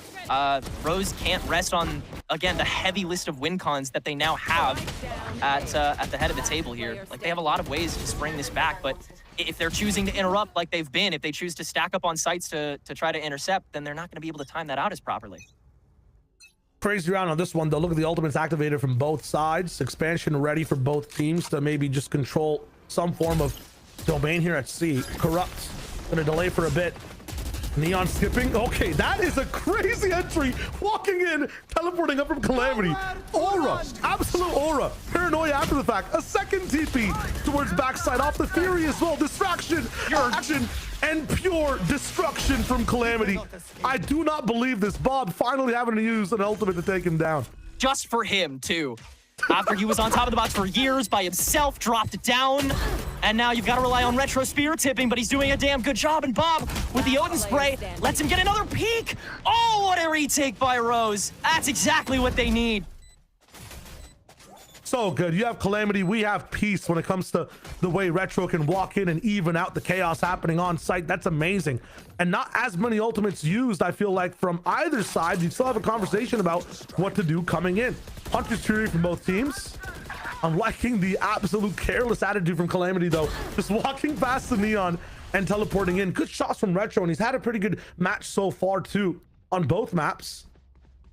Rose can't rest on, again, the heavy list of win cons that they now have at the head of the table here. Like, they have a lot of ways to spring this back, but if they're choosing to interrupt like they've been, if they choose to stack up on sites to try to intercept, then they're not going to be able to time that out as properly. Crazy round on this one, though. Look at the ultimates activated from both sides. Expansion ready for both teams to maybe just control some form of domain here at C. Corrupt. Gonna delay for a bit. Neon skipping. Okay, that is a crazy entry. Walking in, teleporting up from Calamity. Aura. Absolute aura. Paranoia after the fact. A second TP towards backside off the Fury as well. Distraction. Action. And pure destruction from Calamity. I do not believe this. Bob finally having to use an ultimate to take him down. Just for him, too. After he was on top of the box for years by himself, dropped down, and now you've got to rely on Retro spear tipping, but he's doing a damn good job, and Bob, with the Odin spray, lets him get another peek. Oh, what a retake by Rose. That's exactly what they need. so good. You have Calamity, we have Peace when it comes to the way Retro can walk in and even out the chaos happening on site. That's amazing. And not as many ultimates used, I feel like, from either side. You still have a conversation about what to do coming in. Hunter's Fury from both teams. I'm liking the absolute careless attitude from Calamity, though. Just walking past the Neon and teleporting in. Good shots from Retro, and he's had a pretty good match so far, too, on both maps.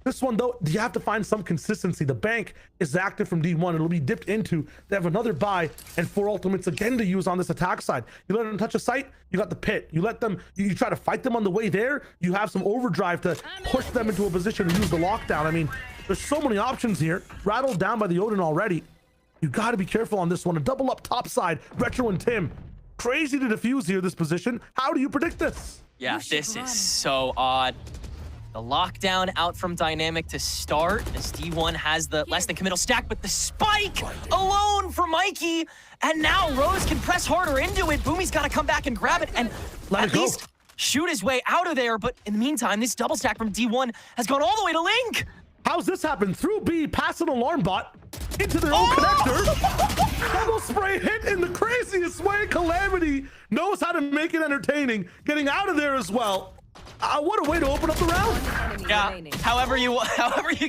This one, though, you have to find some consistency. The bank is active from D1. It'll be dipped into. They have another buy and 4 ultimates again to use on this attack side. You let them touch a site, you got the pit. You let them, you try to fight them on the way there, you have some overdrive to push them into a position to use the lockdown. I mean, there's so many options here. Rattled down by the Odin already. You got to be careful on this one. A double up top side, Retro and Tim. Crazy to defuse here, this position. How do you predict this? Yeah, this is so odd. The lockdown out from Dynamic to start as D1 has the less than committal stack, but the spike alone for Mikey. And now Rose can press harder into it. Boomy's got to come back and grab it and at least shoot his way out of there. But in the meantime, this double stack from D1 has gone all the way to Link. How's this happen? Through B, past an alarm bot into their own connector. Double spray hit in the craziest way. Calamity knows how to make it entertaining. Getting out of there as well. What a way to open up the round. Yeah, however you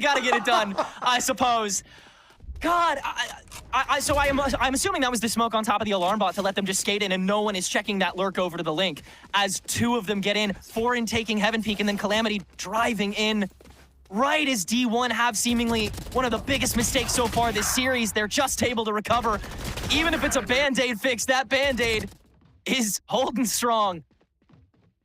got to get it done, I suppose. God, I'm assuming that was the smoke on top of the alarm bot to let them just skate in, and no one is checking that lurk over to the Link. As 2 of them get in, 4 in taking Heaven Peak, and then Calamity driving in. Right as D1 have seemingly one of the biggest mistakes so far this series, they're just able to recover. Even if it's a Band-Aid fix, that Band-Aid is holding strong.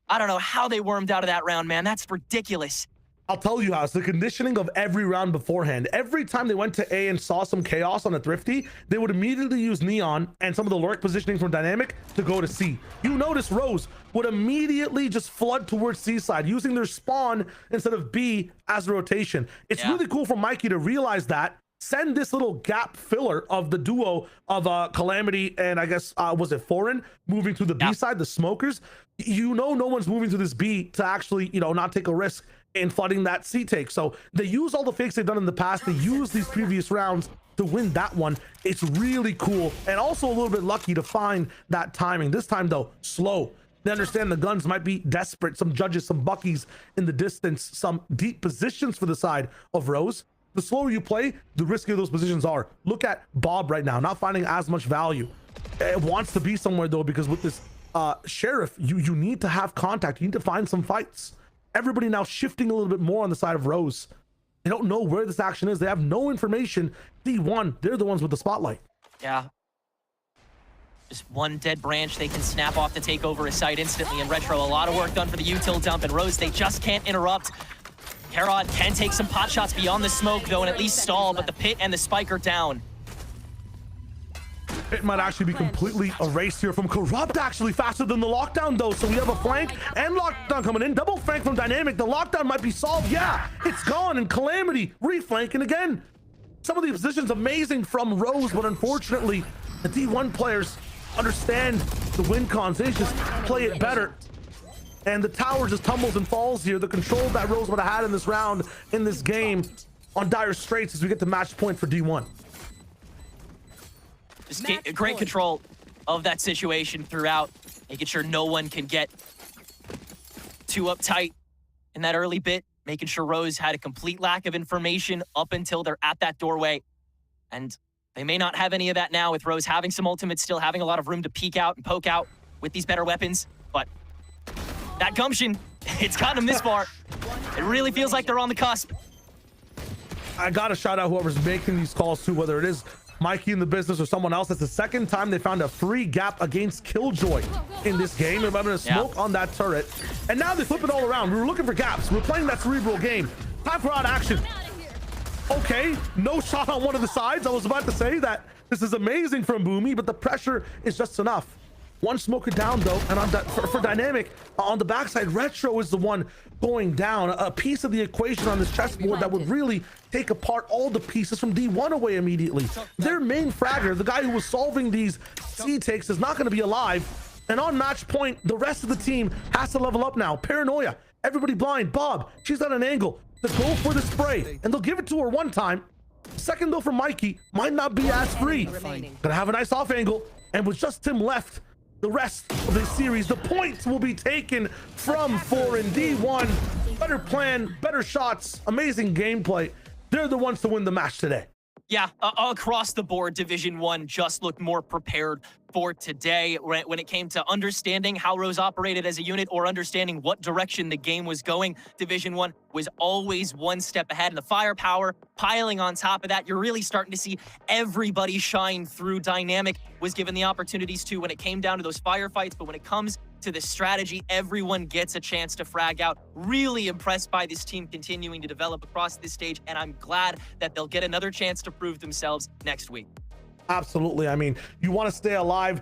I don't know how they wormed out of that round, man. That's ridiculous. I'll tell you how. It's the conditioning of every round beforehand. Every time they went to A and saw some chaos on a Thrifty, they would immediately use Neon and some of the lurk positioning from Dynamic to go to C. You notice Rose would immediately just flood towards C side, using their spawn instead of B as a rotation. It's really cool for Mikey to realize that. Send this little gap filler of the duo of Calamity and I guess, was it Foreign, moving to the B side, the smokers. You know no one's moving to this B to actually, you know, not take a risk in flooding that C take. So they use all the fakes they've done in the past. They use these previous rounds to win that one. It's really cool and also a little bit lucky to find that timing. This time, though, slow. They understand the guns might be desperate. Some judges, some buckies in the distance, some deep positions for the side of Rose. The slower you play, the riskier those positions are. Look at Bob right now, not finding as much value. It wants to be somewhere, though, because with this Sheriff, you need to have contact. You need to find some fights. Everybody now shifting a little bit more on the side of Rose. They don't know where this action is. They have no information. D1, they're the ones with the spotlight. Yeah. Just one dead branch they can snap off to take over a site instantly. And Retro, a lot of work done for the util dump. And Rose, they just can't interrupt. Herod can take some pot shots beyond the smoke, though, and at least stall, but the pit and the spike are down. It might actually be completely erased here from Corrupt, actually faster than the lockdown, though. So we have a flank and lockdown coming in. Double flank from Dynamic. The lockdown might be solved. Yeah, it's gone. And Calamity reflanking again. Some of the positions amazing from Rose, but unfortunately, the D1 players understand the win cons. They just play it better. And the tower just tumbles and falls here. The control that Rose would have had in this round, in this game, on dire straits as we get the match point for D1. Just great control of that situation throughout, making sure no one can get too uptight in that early bit, making sure Rose had a complete lack of information up until they're at that doorway. And they may not have any of that now with Rose having some ultimates, still having a lot of room to peek out and poke out with these better weapons. But that gumption, it's gotten them this far. It really feels like they're on the cusp. I gotta shout out whoever's making these calls too, whether it is Mikey in the business or someone else. That's the second time they found a free gap against Killjoy in this game. They're having a smoke on that turret. And now they flip it all around. We were looking for gaps. We were playing that cerebral game. Time for odd action. Okay, no shot on one of the sides. I was about to say that this is amazing from Boomy, but the pressure is just enough. One smoker down, though, and on that, for Dynamic, on the backside, Retro is the one going down. A piece of the equation on this chessboard that would really take apart all the pieces from D1 away immediately. Their main fragger, the guy who was solving these C takes, is not going to be alive. And on match point, the rest of the team has to level up now. Paranoia, everybody blind. Bob, she's on an angle to go for the spray, and they'll give it to her one time. Second though for Mikey might not be as free. Gonna have a nice off angle, and with just Tim left, the rest of the series, the points will be taken from 4 and D1. Better plan, better shots, amazing gameplay. They're the ones to win the match today. Yeah, across the board, Division 1 just looked more prepared for today when it came to understanding how Rose operated as a unit or understanding what direction the game was going. Division 1 was always one step ahead, and the firepower piling on top of that, you're really starting to see everybody shine through. Dynamic was given the opportunities to when it came down to those firefights, but when it comes to the strategy, everyone gets a chance to frag out. Really impressed by this team continuing to develop across this stage, and I'm glad that they'll get another chance to prove themselves next week. Absolutely. I mean, you want to stay alive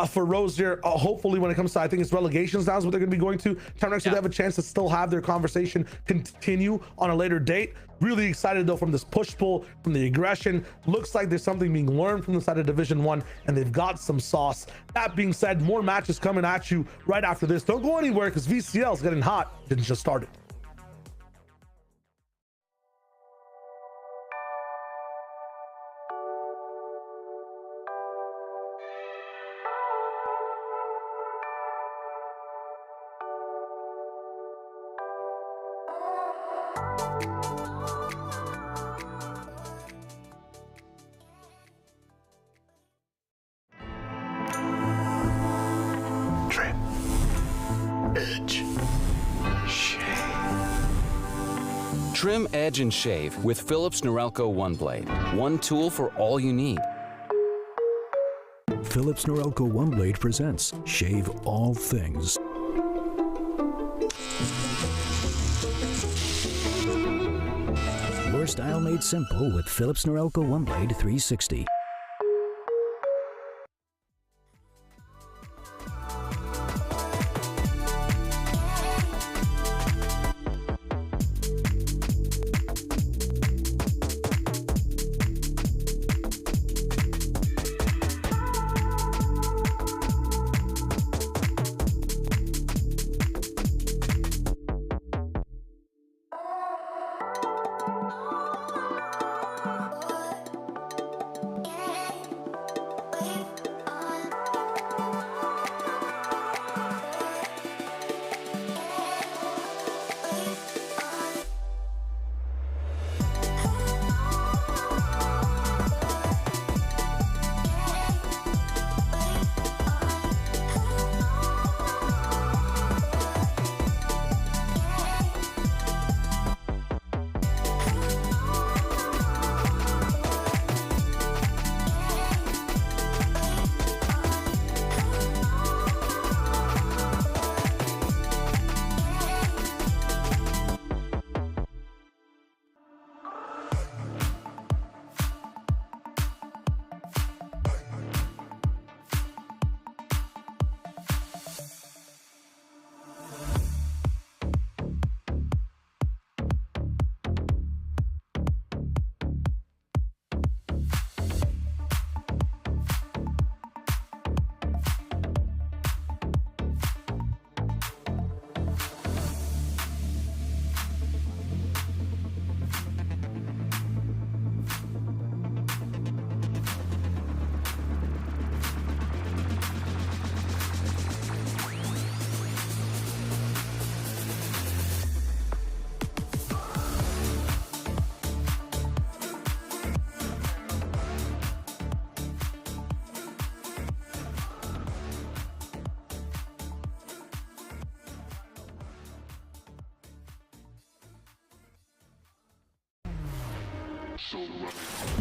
for Rose here. Hopefully, when it comes to, I think it's relegations now is what they're going to be going to. Challengers, so they have a chance to still have their conversation continue on a later date. Really excited though from this push-pull, from the aggression. Looks like there's something being learned from the side of Division 1, and they've got some sauce. That being said, more matches coming at you right after this. Don't go anywhere because VCL is getting hot. It just started. Trim, edge, and shave with Philips Norelco One Blade. One tool for all you need. Philips Norelco One Blade presents Shave All Things. Your style made simple with Philips Norelco One Blade 360.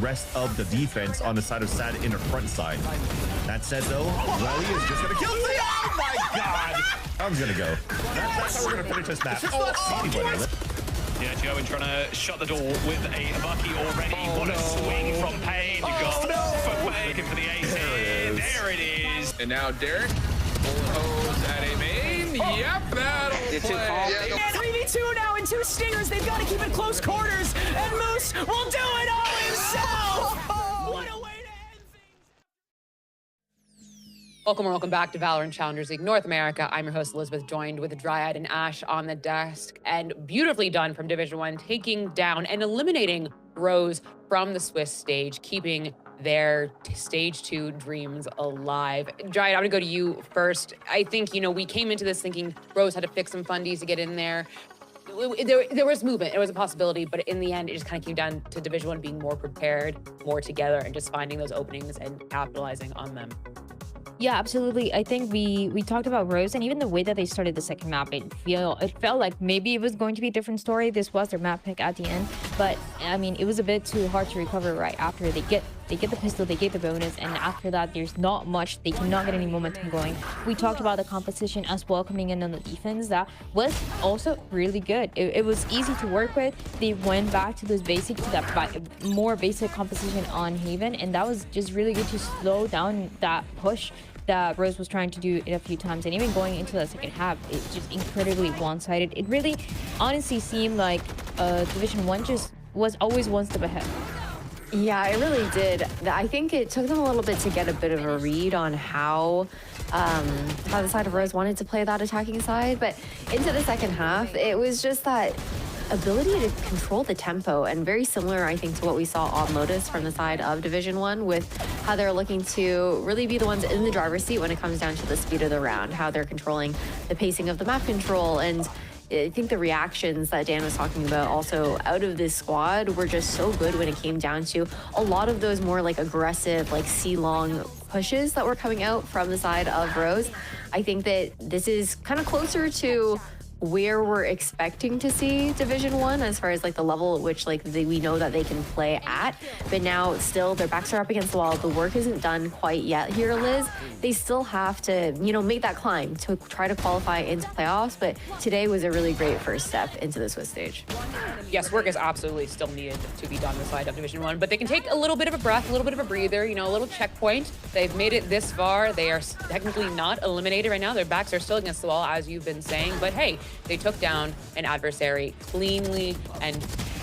Rest of the defense on the side of Sad in the front side. That said though, Welly is just gonna kill me. Oh my god! I'm gonna go. That's how we're gonna finish this match. Yeah, Joe trying to shut the door with a Bucky already. What a swing from Pain. You've got Footway looking for the ace. There it is. And now Derek pulls at a main. Yep, that'll play. And 3v2 now and 2 stingers. They've got to keep it close quarters. And Moose will do it all himself. What a way to end things. Welcome back to VALORANT Challengers League North America. I'm your host, Elizabeth, joined with Dryad and Ash on the desk. And beautifully done from Division 1, taking down and eliminating Rose from the Swiss stage, keeping their stage 2 dreams alive. Giant, I'm gonna go to you first. I think, we came into this thinking Rose had to fix some fundies to get in there. There was movement, it was a possibility, but in the end, it just kind of came down to Division 1 being more prepared, more together, and just finding those openings and capitalizing on them. Yeah, absolutely. I think we talked about Rose, and even the way that they started the second map, it felt like maybe it was going to be a different story. This was their map pick at the end, but I mean, it was a bit too hard to recover right after they get the pistol, they get the bonus, and after that, there's not much. They cannot get any momentum going. We talked about the composition as well coming in on the defense. That was also really good. It was easy to work with. They went back to those basics, to that more basic composition on Haven, and that was just really good to slow down that push that Rose was trying to do it a few times. And even going into the second half, it's just incredibly one-sided. It really honestly seemed like Division 1 just was always one step ahead. Yeah, it really did. I think it took them a little bit to get a bit of a read on how the side of Rose wanted to play that attacking side, but into the second half, it was just that ability to control the tempo, and very similar, I think, to what we saw on Lotus from the side of Division 1, with how they're looking to really be the ones in the driver's seat when it comes down to the speed of the round, how they're controlling the pacing of the map control. And I think the reactions that Dan was talking about also out of this squad were just so good when it came down to a lot of those more like aggressive, like C-long pushes that were coming out from the side of Rose. I think that this is kind of closer to where we're expecting to see Division 1 as far as like the level at which like we know that they can play at, but now still their backs are up against the wall. The work isn't done quite yet here, Liz. They still have to, make that climb to try to qualify into playoffs, but today was a really great first step into the Swiss stage. Yes, work is absolutely still needed to be done on the side of Division 1, but they can take a little bit of a breath, a little bit of a breather, a little checkpoint. They've made it this far. They are technically not eliminated right now. Their backs are still against the wall, as you've been saying, but hey, they took down an adversary cleanly and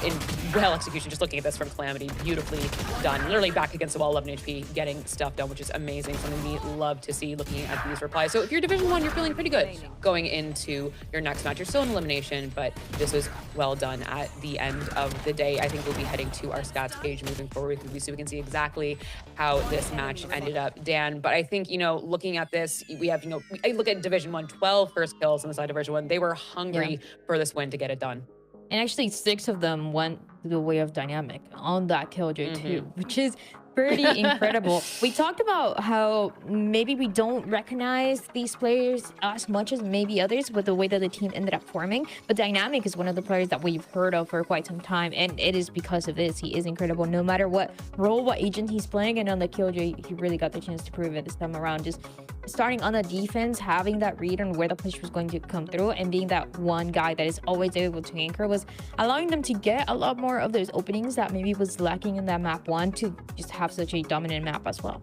in well execution. Just looking at this from Calamity, beautifully done. Literally back against the wall, 11 HP, getting stuff done, which is amazing. Something we love to see looking at these replies. So if you're Division 1, you're feeling pretty good going into your next match. You're still in elimination, but this was well done at the end of the day. I think we'll be heading to our stats page moving forward so we can see exactly how this match ended up, Dan. But I think, looking at this, we have, I look at Division 1, 12 first kills on the side of Division 1. They were hungry for this win to get it done. And actually 6 of them went the way of Dynamic on that Killjoy too, which is pretty incredible. We talked about how maybe we don't recognize these players as much as maybe others with the way that the team ended up forming, but Dynamic is one of the players that we've heard of for quite some time, and it is because of this. He is incredible no matter what role, what agent he's playing, and on the Killjoy he really got the chance to prove it this time around. Just starting on the defense, having that read on where the push was going to come through, and being that one guy that is always able to anchor was allowing them to get a lot more of those openings that maybe was lacking in that map 1 to just have such a dominant map as well.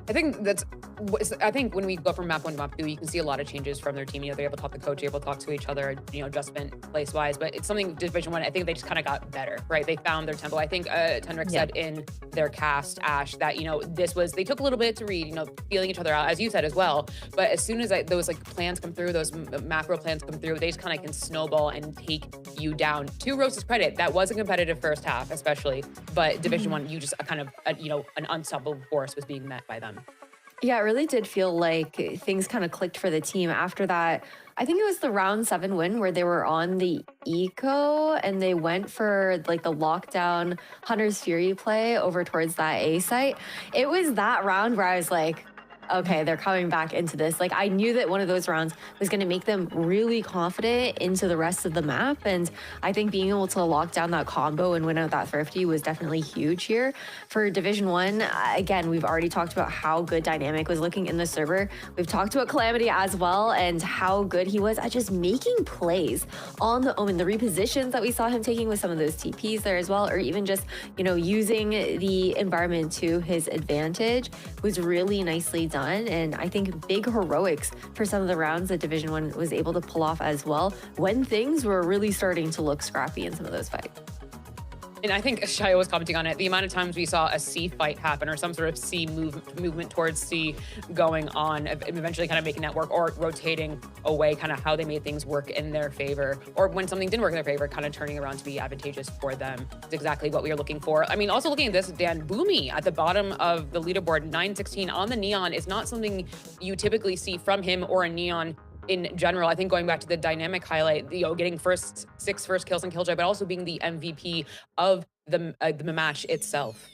I think when we go from map 1 to map 2, you can see a lot of changes from their team. They're able to talk to the coach, able to talk to each other, adjustment place-wise. But it's something Division 1, I think they just kind of got better, right? They found their tempo. I think Tenric said in their cast, Ash, that, they took a little bit to read, feeling each other out, as you said as well. But as soon as those plans come through, those macro plans come through, they just kind of can snowball and take you down. To Rose's credit, that was a competitive first half, especially. But Division 1, you just kind of, an unstoppable force was being met by them. Yeah, it really did feel like things kind of clicked for the team after that. I think it was the round 7 win where they were on the eco and they went for the lockdown Hunter's Fury play over towards that A site. It was that round where I was like, okay, they're coming back into this. I knew that one of those rounds was going to make them really confident into the rest of the map. And I think being able to lock down that combo and win out that Thrifty was definitely huge here. For Division 1, again, we've already talked about how good Dynamic was looking in the server. We've talked about Calamity as well and how good he was at just making plays on the Omen. The repositions that we saw him taking with some of those TPs there as well, or even just, using the environment to his advantage was really nicely done. And I think big heroics for some of the rounds that Division 1 was able to pull off as well when things were really starting to look scrappy in some of those fights. And I think Shio was commenting on it. The amount of times we saw a C fight happen or some sort of C movement towards C going on, eventually kind of making that work or rotating away, kind of how they made things work in their favor. Or when something didn't work in their favor, kind of turning around to be advantageous for them. It's exactly what we are looking for. I mean, also looking at this, Dan, Boomy at the bottom of the leaderboard, 916 on the Neon is not something you typically see from him or a Neon in general. I think going back to the dynamic highlight, getting six first kills in Killjoy, but also being the MVP of the match itself.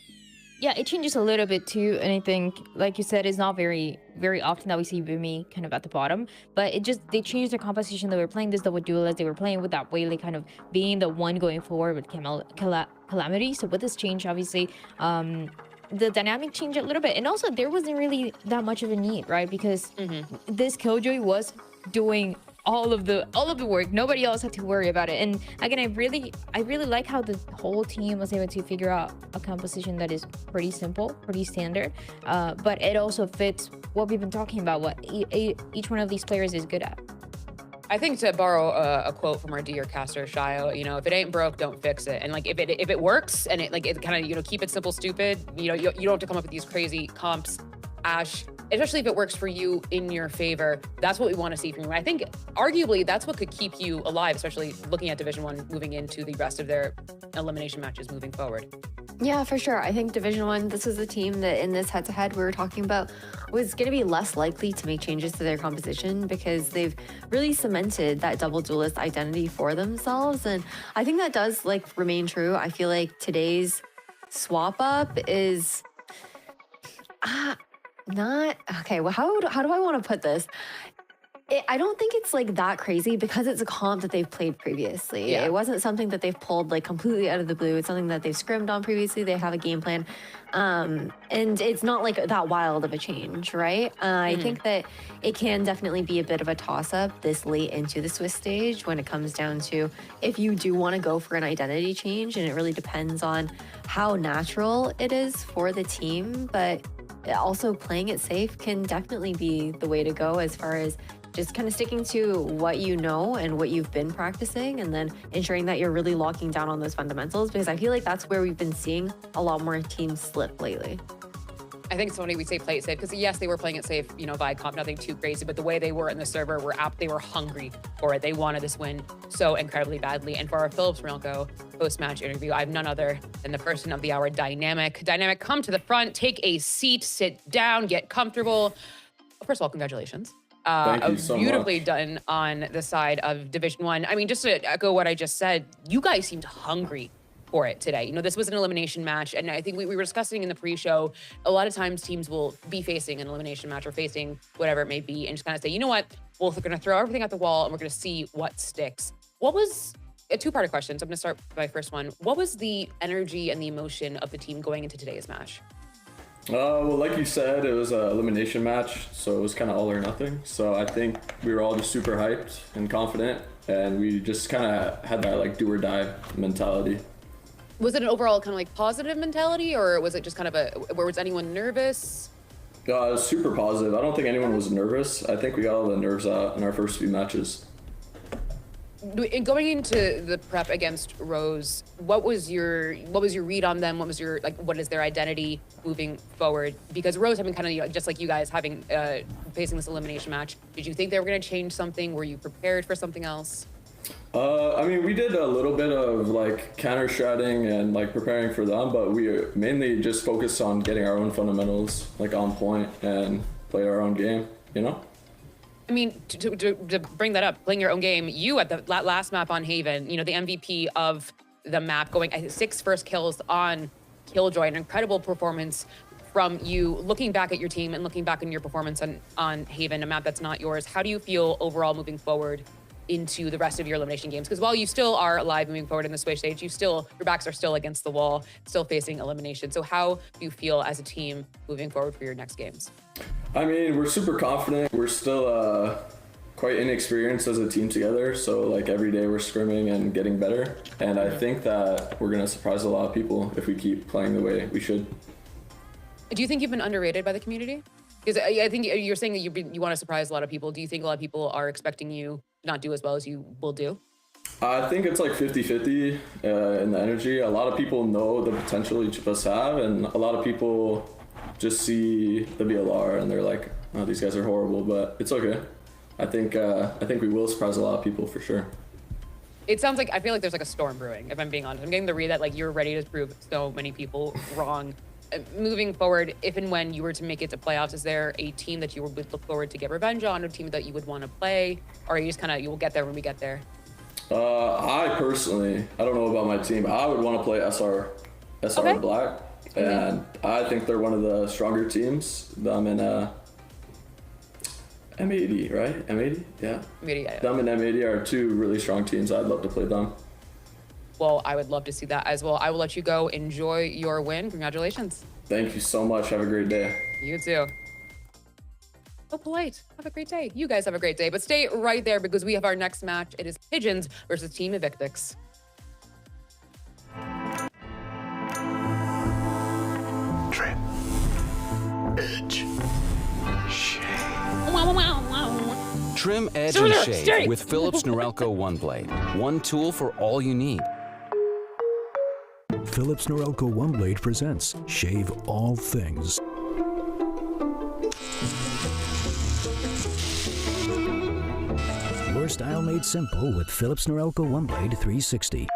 Yeah, it changes a little bit too, and I think, like you said, it's not very often that we see Boomy kind of at the bottom, but they changed the composition. They were playing this double duelist, they were playing with that Whaley kind of being the one going forward with Calamity. So with this change, obviously, the dynamic changed a little bit, and also there wasn't really that much of a need, right? Because this Killjoy was doing all of the work. Nobody else had to worry about it. And again, I really like how the whole team was able to figure out a composition that is pretty simple, pretty standard, but it also fits what we've been talking about, what each one of these players is good at. I think, to borrow a quote from our dear caster Shio, if it ain't broke, don't fix it. And like if it works and it kind of keep it simple, stupid. You don't have to come up with these crazy comps, Ash. Especially if it works for you in your favor. That's what we want to see from you. And I think arguably that's what could keep you alive, especially looking at Division 1 moving into the rest of their elimination matches moving forward. Yeah, for sure. I think Division 1, this was the team that in this head-to-head we were talking about was going to be less likely to make changes to their composition because they've really cemented that double duelist identity for themselves. And I think that does remain true. I feel like today's swap up is not okay. Well, how do I want to put this? I don't think it's that crazy because it's a comp that they've played previously. Yeah. It wasn't something that they've pulled completely out of the blue. It's something that they've scrimmed on previously. They have a game plan, and it's not that wild of a change, right? I think that it can definitely be a bit of a toss-up this late into the Swiss stage when it comes down to if you do want to go for an identity change, and it really depends on how natural it is for the team, but also playing it safe can definitely be the way to go as far as just kind of sticking to what you know and what you've been practicing, and then ensuring that you're really locking down on those fundamentals, because I feel like that's where we've been seeing a lot more teams slip lately. I think it's funny we say play it safe because yes, they were playing it safe, via comp, nothing too crazy, but the way they were in the server they were hungry for it. They wanted this win so incredibly badly. And for our Philips Rilko post-match interview, I have none other than the person of the hour, Dynamic. Dynamic, come to the front, take a seat, sit down, get comfortable. First of all, congratulations. Thank you so beautifully much. done on the side of Division 1. I mean, just to echo what I just said, you guys seemed hungry for it today. This was an elimination match, and I think we were discussing in the pre-show, a lot of times teams will be facing an elimination match or facing whatever it may be and just kind of say, you know what, we're going to throw everything at the wall and we're going to see what sticks. What was a two-part question, so I'm going to start with my first one. What was the energy and the emotion of the team going into today's match? Well, like you said, it was an elimination match, so it was kind of all or nothing. So I think we were all just super hyped and confident, and we just kind of had that do or die mentality. Was it an overall kind of positive mentality, or was it just kind of was anyone nervous? It was super positive. I don't think anyone was nervous. I think we got all the nerves out in our first few matches. Going into the prep against Rose, what was your read on them? What was your what is their identity moving forward? Because Rose having kind of just like you guys having facing this elimination match, did you think they were going to change something? Were you prepared for something else? I mean, we did a little bit of counter stratting and preparing for them, but we mainly just focused on getting our own fundamentals on point and play our own game, I mean, to bring that up, playing your own game, you at the last map on Haven, the MVP of the map, going 6 first kills on Killjoy, an incredible performance from you. Looking back at your team and looking back on your performance on Haven, a map that's not yours, how do you feel overall moving forward into the rest of your elimination games? Because while you still are alive moving forward in the Switch stage, your backs are still against the wall, still facing elimination. So how do you feel as a team moving forward for your next games? I mean, we're super confident. We're still quite inexperienced as a team together. So every day we're scrimming and getting better. And I think that we're going to surprise a lot of people if we keep playing the way we should. Do you think you've been underrated by the community? Because I think you're saying that you want to surprise a lot of people. Do you think a lot of people are expecting you to not do as well as you will do? I think it's like 50-50 in the energy. A lot of people know the potential each of us have, and a lot of people just see the VLR and they're like, oh, these guys are horrible, but it's okay. I think we will surprise a lot of people for sure. It sounds like, I feel like there's like a storm brewing, if I'm being honest. I'm getting the read that like you're ready to prove so many people wrong. Moving forward, if and when you were to make it to playoffs, is there a team that you would look forward to get revenge on, a team that you would want to play? Or are you just kind of, you will get there when we get there? I personally, I don't know about my team. I would want to play SR Okay. Black, and I think they're one of the stronger teams. Them and M80, right? M80, yeah. M80, yeah. Them and M80 are two really strong teams. I'd love to play them. Well, I would love to see that as well. I will let you go. Enjoy your win. Congratulations. Thank you so much. Have a great day. You too. So polite. Have a great day. You guys have a great day. But stay right there because we have our next match. It is Pigeons versus Team Evictics. Trim. Edge. Trim, edge, Stay and there, shave stay. with Philips Norelco One Blade. One tool for all you need. Philips Norelco One Blade presents Shave All Things. Your style made simple with Philips Norelco One Blade 360.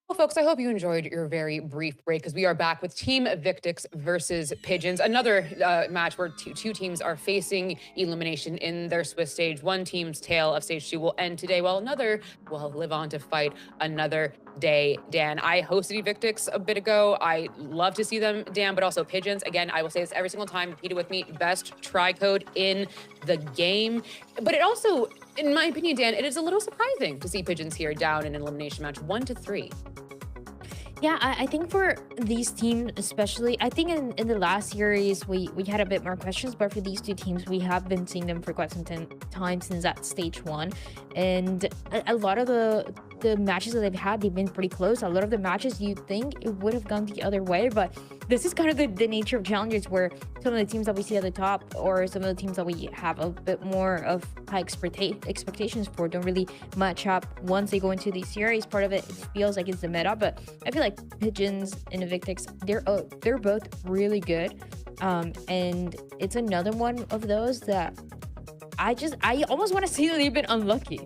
Well, folks, I hope you enjoyed your very brief break because we are back with Team Evictics versus Pigeons. Another match where two teams are facing elimination in their Swiss stage. One team's tale of stage 2 will end today, while another will live on to fight another day. Dan, I hosted Evictics a bit ago. I love to see them, Dan, but also Pigeons. Again, I will say this every single time, repeat it with me, best try code in the game. But it also, in my opinion, Dan, it is a little surprising to see Pigeons here down in an elimination match 1-3. Yeah, I think for these teams, especially, I think in the last series, we had a bit more questions, but for these two teams, we have been seeing them for quite some time since that stage 1. And a lot of the matches that they've had, they've been pretty close. A lot of the matches, you'd think it would have gone the other way, but this is kind of the nature of Challengers, where some of the teams that we see at the top or some of the teams that we have a bit more of high expectations for don't really match up once they go into these series. Part of it feels like it's the meta, but I feel like Pigeons and Evictics, they're both really good, and it's another one of those that I almost want to say that they've been unlucky.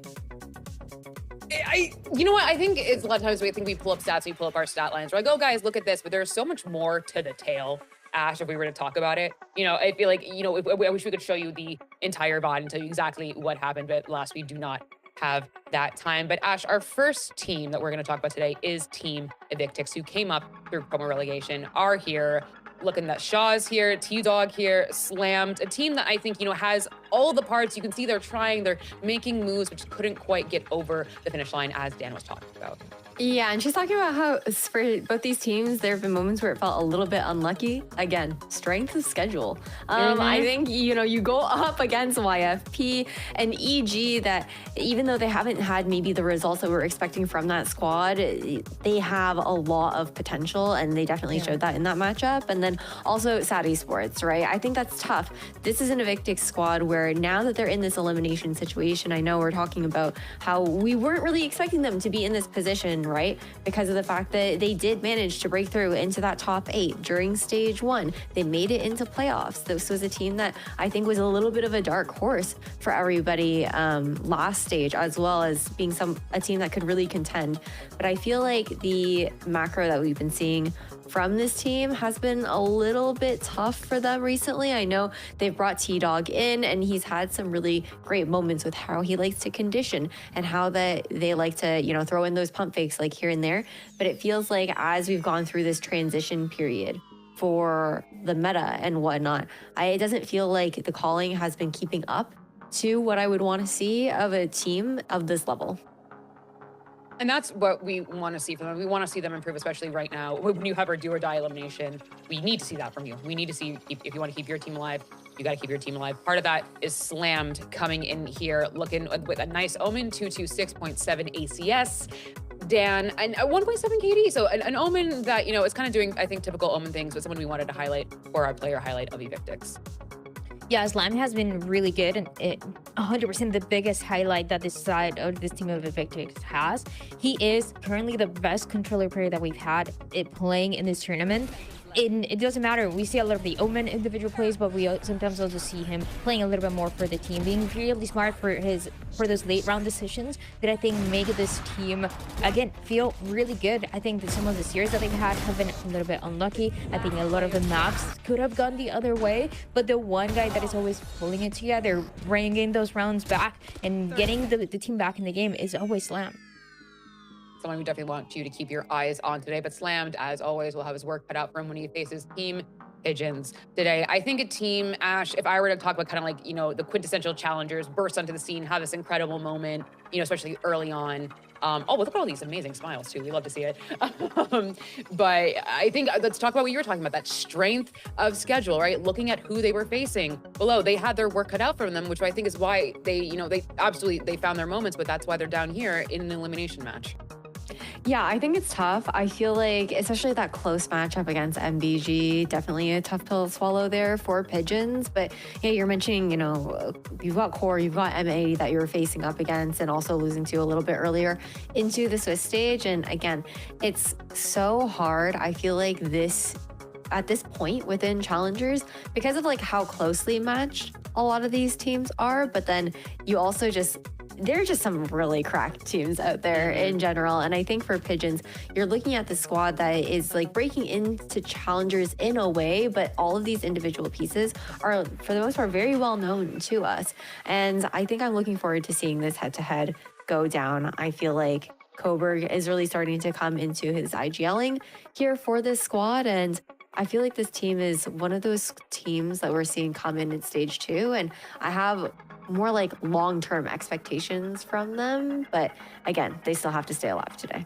You know what? I think it's a lot of times we think we pull up stats, we pull up our stat lines. We're like, oh, guys, look at this. But there's so much more to the tale, Ash, if we were to talk about it. You know, I feel like, you know, I wish we could show you the entire VOD and tell you exactly what happened. But alas, we do not have that time. But Ash, our first team that we're going to talk about today is Team Evictics, who came up through promo relegation, are here. Looking that Shaw's here, T-Dog here, Slammed, a team that I think, you know, has all the parts. You can see they're trying, they're making moves, which couldn't quite get over the finish line, as Dan was talking about. Yeah, and she's talking about how for both these teams, there have been moments where it felt a little bit unlucky. Again, strength of schedule. I think, you know, you go up against YFP and EG that even though they haven't had maybe the results that we're expecting from that squad, they have a lot of potential, and they definitely showed that in that matchup. And then also SAD Esports, right? I think that's tough. This is an Evictics squad where now that they're in this elimination situation, I know we're talking about how we weren't really expecting them to be in this position, right? Because of the fact that they did manage to break through into that top 8 during stage 1. They made it into playoffs. This was a team that I think was a little bit of a dark horse for everybody last stage, as well as being a team that could really contend. But I feel like the macro that we've been seeing from this team has been a little bit tough for them recently. I know they've brought T-Dog in, and he's had some really great moments with how he likes to condition and how that they like to, you know, throw in those pump fakes like here and there. But it feels like as we've gone through this transition period, for the meta and whatnot. It doesn't feel like the calling has been keeping up to what I would want to see of a team of this level. And that's what we want to see from them. We want to see them improve, especially right now. When you have our do or die elimination, we need to see that from you. We need to see, if you want to keep your team alive, you got to keep your team alive. Part of that is Slammed coming in here, looking with a nice Omen, 226.7 ACS. Dan, and 1.7 KD. So an Omen that, you know, is kind of doing, I think, typical Omen things, but someone we wanted to highlight for our player highlight of Evictics. Yeah, Slam has been really good, and 100% the biggest highlight that this side of this team of Evictics has. He is currently the best controller player that we've had playing in this tournament. It doesn't matter. We see a lot of the Omen individual plays, but we sometimes also see him playing a little bit more for the team, being really smart for those late round decisions that I think make this team, again, feel really good. I think that some of the series that they've had have been a little bit unlucky. I think a lot of the maps could have gone the other way, but the one guy that is always pulling it together, bringing those rounds back and getting the team back in the game is always Slam. Someone we definitely want you to keep your eyes on today, but Slammed, as always, will have his work cut out for him when he faces Team Pigeons today. I think a team, Ash, if I were to talk about kind of like, you know, the quintessential challengers burst onto the scene, have this incredible moment, you know, especially early on. Oh, look at all these amazing smiles too. We love to see it. But I think let's talk about what you were talking about, that strength of schedule, right? Looking at who they were facing below, they had their work cut out for them, which I think is why they, you know, they found their moments, but that's why they're down here in an elimination match. Yeah, I think it's tough. I feel like, especially that close matchup against MBG, definitely a tough pill to swallow there for Pigeons. But yeah, you're mentioning, you know, you've got Core, you've got M80 that you're facing up against and also losing to a little bit earlier into the Swiss stage. And again, it's so hard. I feel like at this point within Challengers, because of like how closely matched a lot of these teams are, but then you also there are just some really cracked teams out there in general. And I think for Pigeons, you're looking at the squad that is like breaking into Challengers in a way, but all of these individual pieces are, for the most part, very well known to us. And I think I'm looking forward to seeing this head-to-head go down. I feel like Coburg is really starting to come into his IGLing here for this squad. And I feel like this team is one of those teams that we're seeing come in stage 2. And I have more like long-term expectations from them, but again, they still have to stay alive today.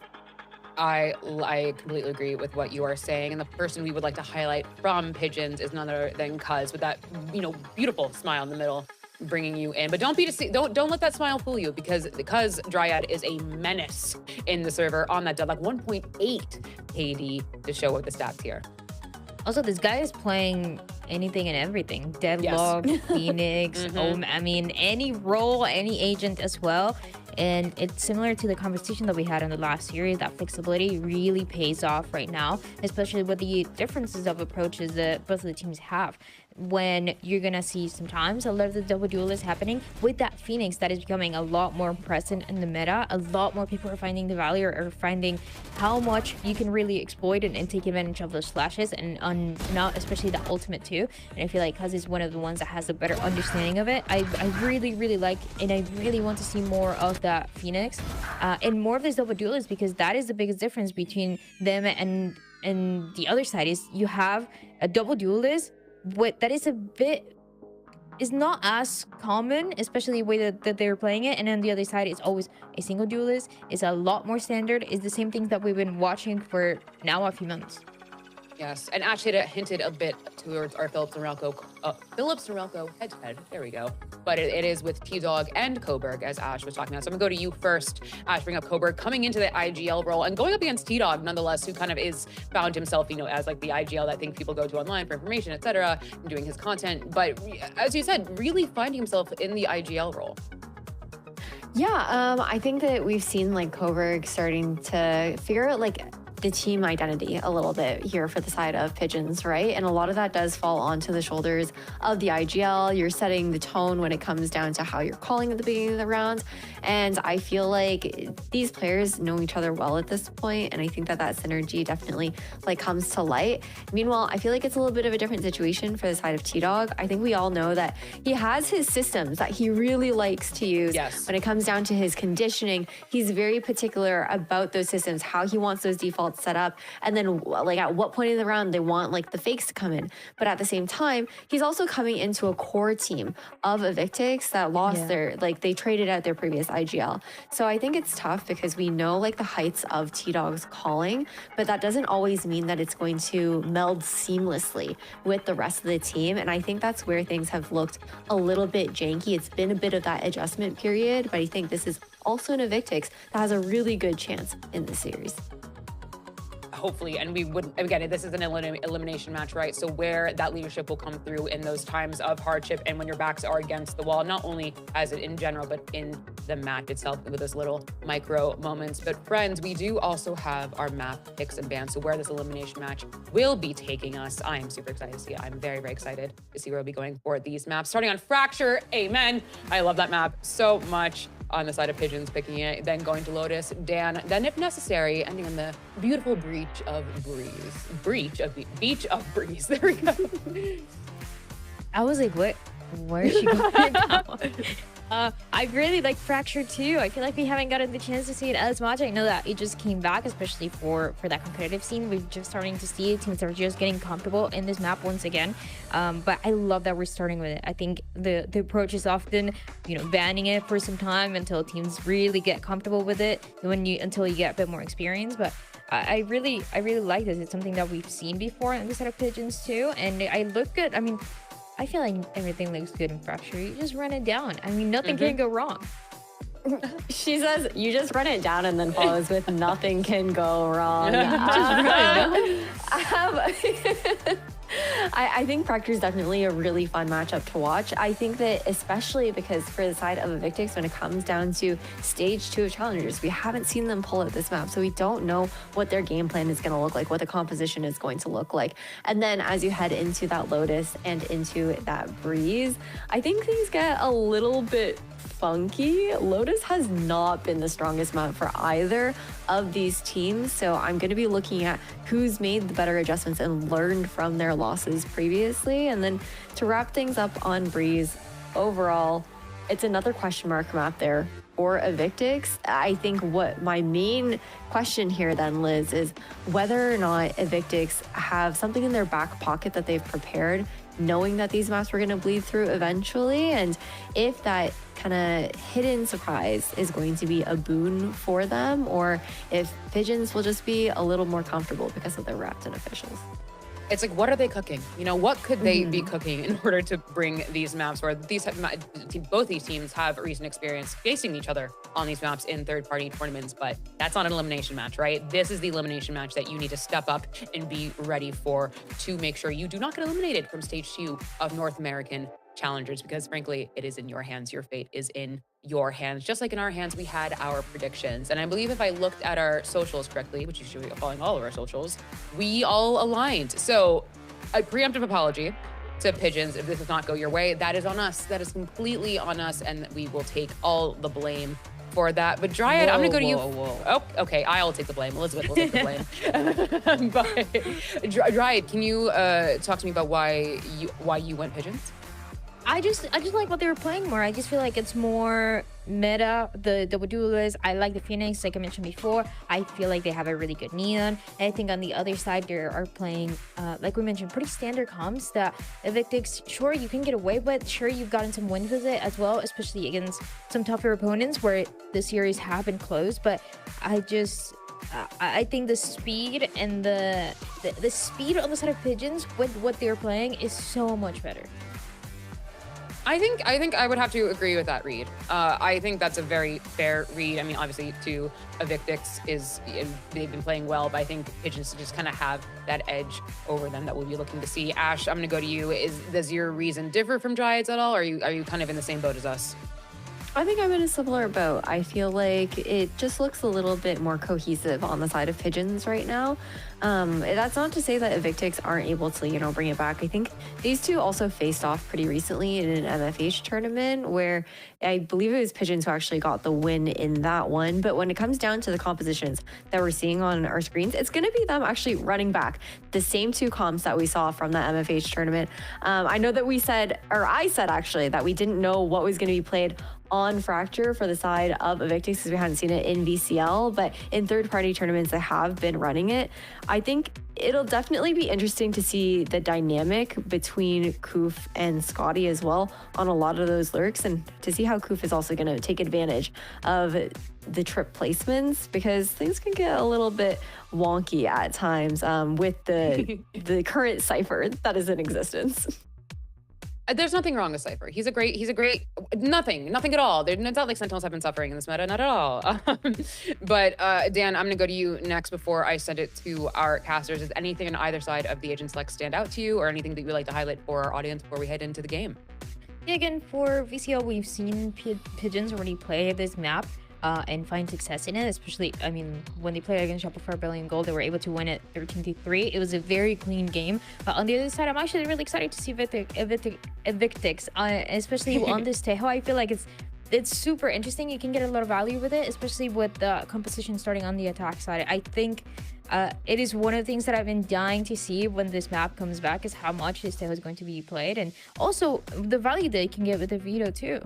I completely agree with what you are saying, and the person we would like to highlight from Pigeons is none other than Cuz, with that, you know, beautiful smile in the middle, bringing you in. But don't let that smile fool you, because Dryad is a menace in the server on that deadlock, 1.8 KD to show what the stats here. Also, this guy is playing anything and everything. Deadlock, yes. Phoenix, I mean, any role, any agent as well. And it's similar to the conversation that we had in the last series. That flexibility really pays off right now, especially with the differences of approaches that both of the teams have. When you're gonna see sometimes a lot of the double duelists happening with that Phoenix that is becoming a lot more present in the meta. A lot more people are finding the value, or finding how much you can really exploit and take advantage of those flashes, and now especially the ultimate too. And I feel like Cuz is one of the ones that has a better understanding of it. I really like, and I really want to see more of that Phoenix and more of these double duelists, because that is the biggest difference between them and the other side. Is you have a double duelist that is not as common, especially the way that they're playing it, and then the other side is always a single duelist. It's a lot more standard. It's the same things that we've been watching for now a few months. Yes, and Ash hinted a bit towards our Phillips Norelco head-to-head. There we go. But it is with T-Dog and Coburg, as Ash was talking about. So I'm going to go to you first, Ash, bring up Coburg, coming into the IGL role and going up against T-Dog, nonetheless, who kind of found himself, you know, as like the IGL that I think people go to online for information, etc., and doing his content. But as you said, really finding himself in the IGL role. Yeah, I think that we've seen like Coburg starting to figure out like the team identity a little bit here for the side of Pigeons, right? And a lot of that does fall onto the shoulders of the IGL. You're setting the tone when it comes down to how you're calling at the beginning of the round. And I feel like these players know each other well at this point, and I think that synergy definitely like comes to light. Meanwhile, I feel like it's a little bit of a different situation for the side of T-Dog. I think we all know that he has his systems that he really likes to use. Yes. When it comes down to his conditioning, he's very particular about those systems, how he wants those default it's set up, and then like at what point in the round they want like the fakes to come in. But at the same time, he's also coming into a core team of Evictics that lost their, like they traded out their previous IGL. So I think it's tough because we know like the heights of T-Dog's calling, but that doesn't always mean that it's going to meld seamlessly with the rest of the team. And I think that's where things have looked a little bit janky. It's been a bit of that adjustment period, but I think this is also an Evictics that has a really good chance in this series. Hopefully, and we would, again, this is an elimination match, right? So where that leadership will come through in those times of hardship and when your backs are against the wall, not only as it in general, but in the match itself with those little micro moments. But friends, we do also have our map picks and bans. So where this elimination match will be taking us, I am super excited to see. I'm very, very excited to see where we'll be going for these maps. Starting on Fracture, amen. I love that map so much. On the side of Pigeons, picking it, then going to Lotus, Dan, then if necessary, ending on the beautiful Beach of Breeze. There we go. I was like, what? Where is she going now? I really like Fracture too. I feel like we haven't gotten the chance to see it as much. I know that it just came back, especially for that competitive scene. We're just starting to see it. Teams are just getting comfortable in this map once again. But I love that we're starting with it. I think the approach is often, banning it for some time until teams really get comfortable with it. Until you get a bit more experience. But I really like this. It's something that we've seen before on the set of Pigeons too. And I look good. I mean, I feel like everything looks good in Fracture. You just run it down. I mean, nothing can go wrong. She says, you just run it down and then follows with nothing can go wrong. I think Fracture is definitely a really fun matchup to watch. I think that especially because for the side of Evictics, when it comes down to stage 2 of Challengers, we haven't seen them pull out this map. So we don't know what their game plan is going to look like, what the composition is going to look like. And then as you head into that Lotus and into that Breeze, I think things get a little bit funky. Lotus has not been the strongest map for either of these teams, so I'm going to be looking at who's made the better adjustments and learned from their losses previously. And then to wrap things up on Breeze, overall, it's another question mark map there for Evictics. I think what my main question here then, Liz, is whether or not Evictics have something in their back pocket that they've prepared, knowing that these maps were going to bleed through eventually, and if that kind of hidden surprise is going to be a boon for them, or if Pigeons will just be a little more comfortable because of their Rapton officials. It's like, what are they cooking? What could they be cooking in order to bring these maps where both these teams have recent experience facing each other on these maps in third-party tournaments, but that's not an elimination match, right? This is the elimination match that you need to step up and be ready for to make sure you do not get eliminated from stage 2 of North American Challengers, because frankly, it is in your hands. Your fate is in your hands. Just like in our hands, we had our predictions. And I believe if I looked at our socials correctly, which you should be following all of our socials, we all aligned. So a preemptive apology to Pigeons if this does not go your way. That is on us. That is completely on us, and we will take all the blame for that. But Dryad, I'm gonna go to you. Oh, okay, I'll take the blame. Elizabeth will take the blame. But Dryad, can you talk to me about why you went Pigeons? I just like what they were playing more. I just feel like it's more meta. The duelists, I like the Phoenix, like I mentioned before. I feel like they have a really good Neon. And I think on the other side, they are playing, like we mentioned, pretty standard comps that Evictics, sure, you can get away with. Sure, you've gotten some wins with it as well, especially against some tougher opponents where the series have been close. But I think the speed and the speed on the side of Pigeons with what they're playing is so much better. I think I would have to agree with that read. I think that's a very fair read. I mean, obviously, to Evictics they've been playing well, but I think Pigeons just kind of have that edge over them that we'll be looking to see. Ash, I'm going to go to you. Does your reason differ from Dryad's at all, or are you kind of in the same boat as us? I think I'm in a similar boat. I feel like it just looks a little bit more cohesive on the side of Pigeons right now. That's not to say that Evictics aren't able to, bring it back. I think these two also faced off pretty recently in an MFH tournament where I believe it was Pigeons who actually got the win in that one. But when it comes down to the compositions that we're seeing on our screens, it's going to be them actually running back the same two comps that we saw from that MFH tournament. I know that I said actually that we didn't know what was going to be played on Fracture for the side of Evictics because we hadn't seen it in VCL, but in third-party tournaments they have been running it. I think it'll definitely be interesting to see the dynamic between Koof and Scotty as well on a lot of those lurks, and to see how Koof is also going to take advantage of the trip placements, because things can get a little bit wonky at times with the current Cypher that is in existence. There's nothing wrong with Cypher. He's a great, nothing at all. It's not like Sentinels have been suffering in this meta, not at all. But Dan, I'm gonna go to you next before I send it to our casters. Is anything on either side of the Agent Select stand out to you, or anything that you would like to highlight for our audience before we head into the game? Yeah, again, for VCL, we've seen Pigeons already play this map and find success in it, especially, I mean, when they played against Shopify Rebellion Gold, they were able to win it 13-3. It was a very clean game. But on the other side, I'm actually really excited to see Evictics, especially on this Tejo. I feel like it's super interesting. You can get a lot of value with it, especially with the composition starting on the attack side. I think it is one of the things that I've been dying to see when this map comes back, is how much this Tejo is going to be played, and also the value that you can get with the Vito too.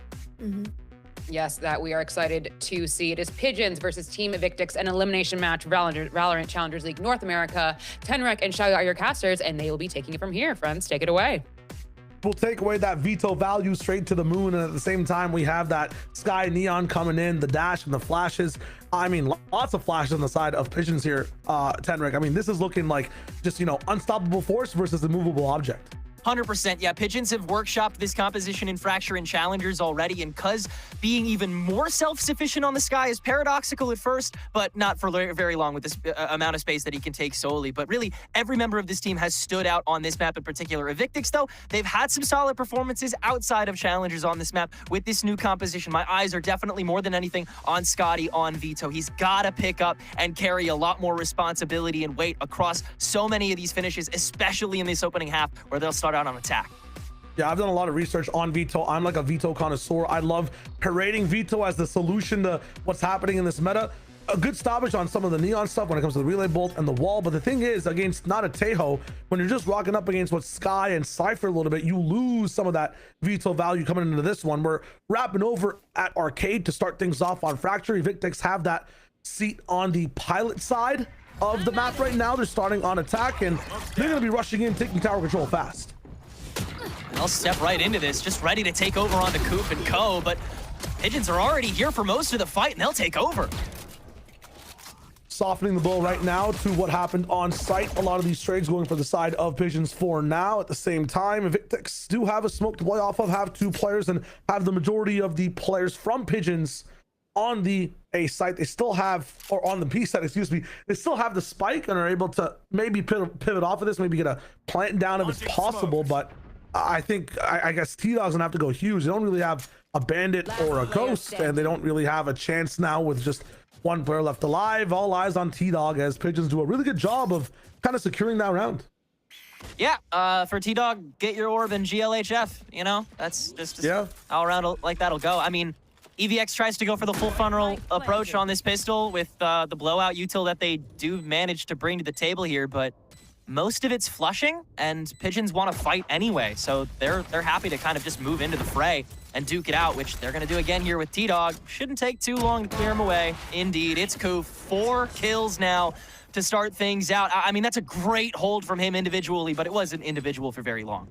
Yes, that we are excited to see. It is Pigeons versus Team Evictics, an elimination match, Valorant Challengers League North America. Tenrek and Shao are your casters, and they will be taking it from here. Friends, take it away. We'll take away that veto value straight to the moon, and at the same time we have that Sky Neon coming in, the dash and the flashes. I mean, lots of flashes on the side of Pigeons here, Tenrek. I mean, this is looking like just, you know, unstoppable force versus immovable object. 100%. Yeah, Pigeons have workshopped this composition in Fracture and Challengers already, and Cuz being even more self-sufficient on the Sky is paradoxical at first, but not for very long with this amount of space that he can take solely. But really, every member of this team has stood out on this map in particular. Evictics, though, they've had some solid performances outside of Challengers on this map with this new composition. My eyes are definitely more than anything on Scotty, on Vito. He's got to pick up and carry a lot more responsibility and weight across so many of these finishes, especially in this opening half where they'll start out on attack. Yeah, I've done a lot of research on Vito. I'm like a Vito connoisseur. I love parading Vito as the solution to what's happening in this meta. A good stoppage on some of the neon stuff when it comes to the relay bolt and the wall, but the thing is, against not a Tejo, when you're just rocking up against what Sky and Cypher a little bit, you lose some of that Vito value coming into this one. We're wrapping over at Arcade to start things off on Fracture. Evictics have that seat on the pilot side of the map right now. They're starting on attack, and they're going to be rushing in, taking tower control fast. They'll step right into this, just ready to take over on the Coop and Co, but Pigeons are already here for most of the fight, and they'll take over. Softening the blow right now to what happened on site. A lot of these trades going for the side of Pigeons for now. At the same time, Evictics do have a smoke to play off of, have two players, and have the majority of the players from Pigeons on the A site. They still have, or on the B site, excuse me, they still have the spike and are able to maybe pivot off of this, maybe get a plant down if it's possible, but I think, I guess T-Dog's gonna have to go huge. They don't really have a bandit or a ghost, and they don't really have a chance now with just one player left alive. All eyes on T-Dog as Pigeons do a really good job of kind of securing that round. Yeah, for T-Dog, get your orb and GLHF, you know? That's just yeah, all around like that'll go. I mean, EVX tries to go for the full funnel approach on this pistol with the blowout util that they do manage to bring to the table here, but most of it's flushing, and Pigeons want to fight anyway, so they're happy to kind of just move into the fray and duke it out, which they're going to do again here with T-Dog. Shouldn't take too long to clear him away. Indeed, it's Koof. 4 kills now to start things out. I mean, that's a great hold from him individually, but it wasn't individual for very long.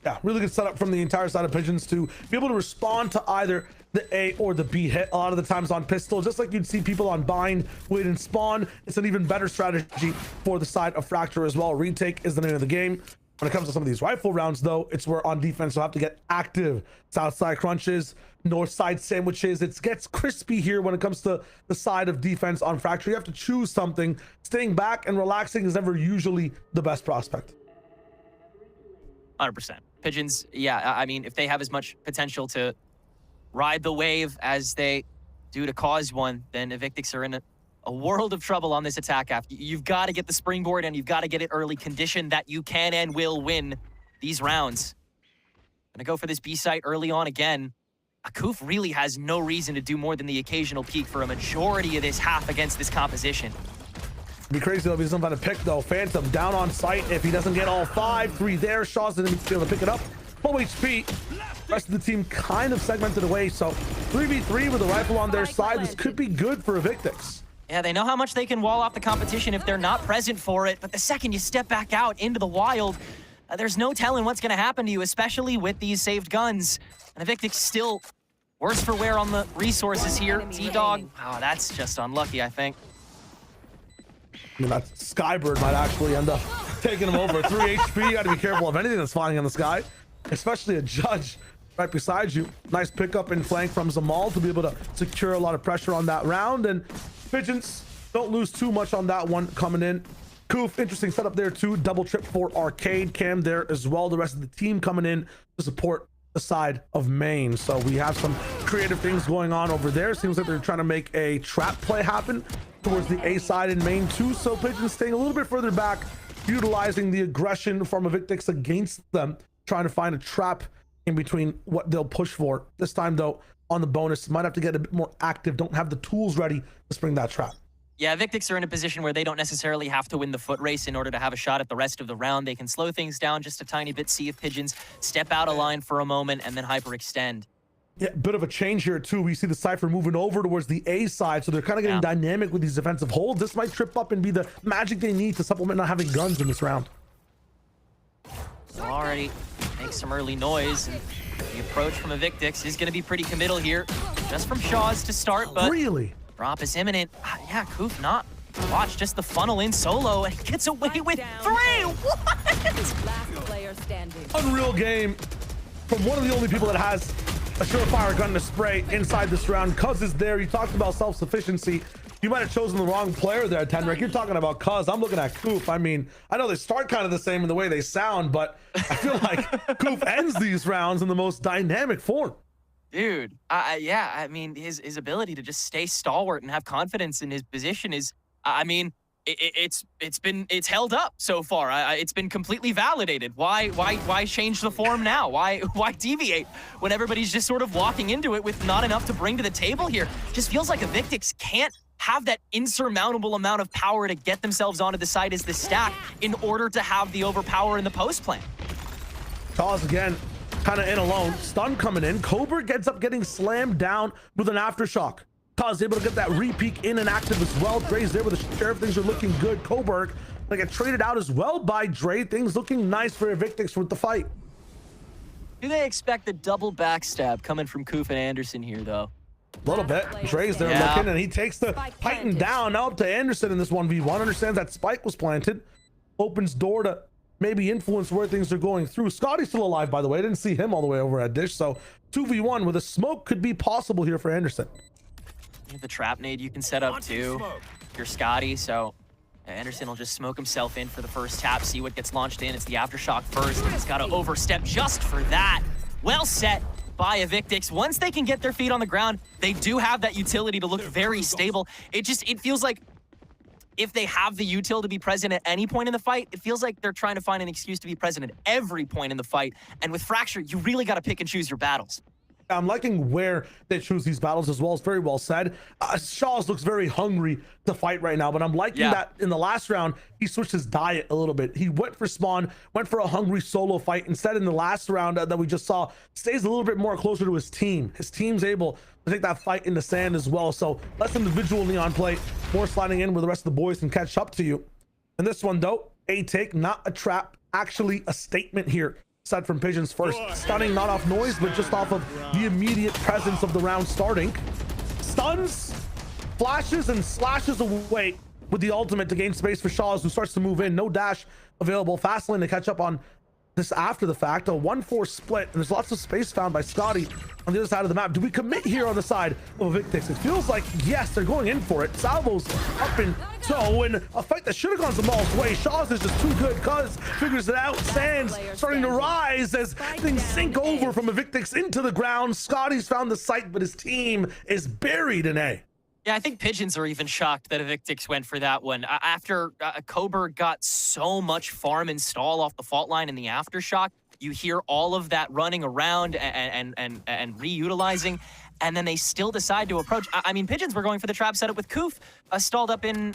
Yeah, really good setup from the entire side of Pigeons to be able to respond to either the A or the B hit. A lot of the times on pistol, just like you'd see people on bind, wait and spawn. It's an even better strategy for the side of Fracture as well. Retake is the name of the game. When it comes to some of these rifle rounds, though, it's where on defense you'll have to get active. South side crunches, north side sandwiches. It gets crispy here when it comes to the side of defense on Fracture. You have to choose something. Staying back and relaxing is never usually the best prospect. 100%. Pigeons, yeah, I mean, if they have as much potential to ride the wave as they do to cause one, then Evictics are in a world of trouble on this attack half. You've got to get the springboard, and you've got to get it early conditioned that you can and will win these rounds. Gonna go for this B site early on again. Akoof really has no reason to do more than the occasional peek for a majority of this half against this composition. It'd be crazy though if he doesn't find a pick though. Phantom down on site. If he doesn't get all 5, 3 there, Shaw's gonna be able to pick it up full HP. Rest of the team kind of segmented away. So 3v3 with a rifle on their side. This could be good for Evictics. Yeah, they know how much they can wall off the competition if they're not present for it. But the second you step back out into the wild, there's no telling what's going to happen to you, especially with these saved guns. And Evictics still worse for wear on the resources here. T-Dog, oh, that's just unlucky, I think. I mean, that Skybird might actually end up taking him over. 3 HP, you got to be careful of anything that's flying in the sky, especially a judge right beside you. Nice pickup in flank from Zamal to be able to secure a lot of pressure on that round. And Pigeons don't lose too much on that one coming in. Koof, interesting setup there too. Double trip for Arcade. Cam there as well. The rest of the team coming in to support the side of main. So we have some creative things going on over there. Seems like they're trying to make a trap play happen towards the A side in main too. So Pigeons staying a little bit further back, utilizing the aggression from Evictics against them, trying to find a trap in between what they'll push for. This time though, on the bonus, might have to get a bit more active. Don't have the tools ready to spring that trap. Yeah, Evictics are in a position where they don't necessarily have to win the foot race in order to have a shot at the rest of the round. They can slow things down just a tiny bit, see if Pigeons step out of line for a moment and then hyperextend. Yeah, bit of a change here too. We see the Cypher moving over towards the A side, so they're kind of getting dynamic with these defensive holds. This might trip up and be the magic they need to supplement not having guns in this round. So already makes some early noise, and the approach from Evictics is going to be pretty committal here, just from Shaw's to start, but really? Drop is imminent. Yeah, Koof not. Watch just the funnel in solo, and he gets away with 3. What? Last player standing. Unreal game from one of the only people that has a surefire gun to spray inside this round. Cuz is there. You talked about self-sufficiency. You might have chosen the wrong player there, Tenric. You're talking about Cuz. I'm looking at Koof. I mean, I know they start kind of the same in the way they sound, but I feel like Koof ends these rounds in the most dynamic form. Dude, yeah, I mean, his ability to just stay stalwart and have confidence in his position is, I mean, it's held up so far. It's been completely validated. Why change the form now? Why deviate when everybody's just sort of walking into it with not enough to bring to the table here? Just feels like Evictics can't have that insurmountable amount of power to get themselves onto the side as the stack in order to have the overpower in the post plan. Taz again, kind of in alone. Stun coming in. Coburg ends up getting slammed down with an aftershock. Taz able to get that re-peek in and active as well. Dre's there with the sheriff. Things are looking good. Coburg they get traded out as well by Dre. Things looking nice for Evictics with the fight. Do they expect a double backstab coming from Koof and Anderson here, though? A little bit. Dre's there looking, and he takes the Titan down. Now up to Anderson in this 1v1. Understands that spike was planted. Opens door to maybe influence where things are going through. Scotty's still alive, by the way. I didn't see him all the way over at Dish. So 2v1 with a smoke could be possible here for Anderson. You have the trap nade you can set up too. You're Scotty, so Anderson will just smoke himself in for the first tap, see what gets launched in. It's the aftershock first, and he's got to overstep just for that. Well set by Evictics. Once they can get their feet on the ground, they do have that utility to look very stable. It feels like if they have the util to be present at any point in the fight, it feels like they're trying to find an excuse to be present at every point in the fight. And with Fracture, you really got to pick and choose your battles. I'm liking where they choose these battles as well. It's very well said. Shaw's looks very hungry to fight right now, but I'm liking that in the last round, he switched his diet a little bit. He went for spawn, went for a hungry solo fight. Instead, in the last round that we just saw, stays a little bit more closer to his team. His team's able to take that fight in the sand as well. So less individual neon play, more sliding in where the rest of the boys can catch up to you. And this one, though, a take, not a trap, actually a statement here. Set from Pigeons first. Stunning, not off noise, but just off of the immediate presence of the round starting. Stuns, flashes, and slashes away with the ultimate to gain space for Shaws, who starts to move in. No dash available. Fast lane to catch up on this after the fact. A 1-4 split, and there's lots of space found by Scotty on the other side of the map. Do we commit here on the side of Evictics? It feels like, yes, they're going in for it. Salvo's up in tow, and a fight that should have gone Zamal's way. Shaw's is just too good. Cuz figures it out. Sands starting to rise as things sink over from Evictics into the ground. Scotty's found the site, but his team is buried in A. Yeah, I think Pigeons are even shocked that Evictics went for that one. After Coburg got so much farm and stall off the fault line in the aftershock, you hear all of that running around and reutilizing, and then they still decide to approach. I mean, Pigeons were going for the trap setup with Koof stalled up in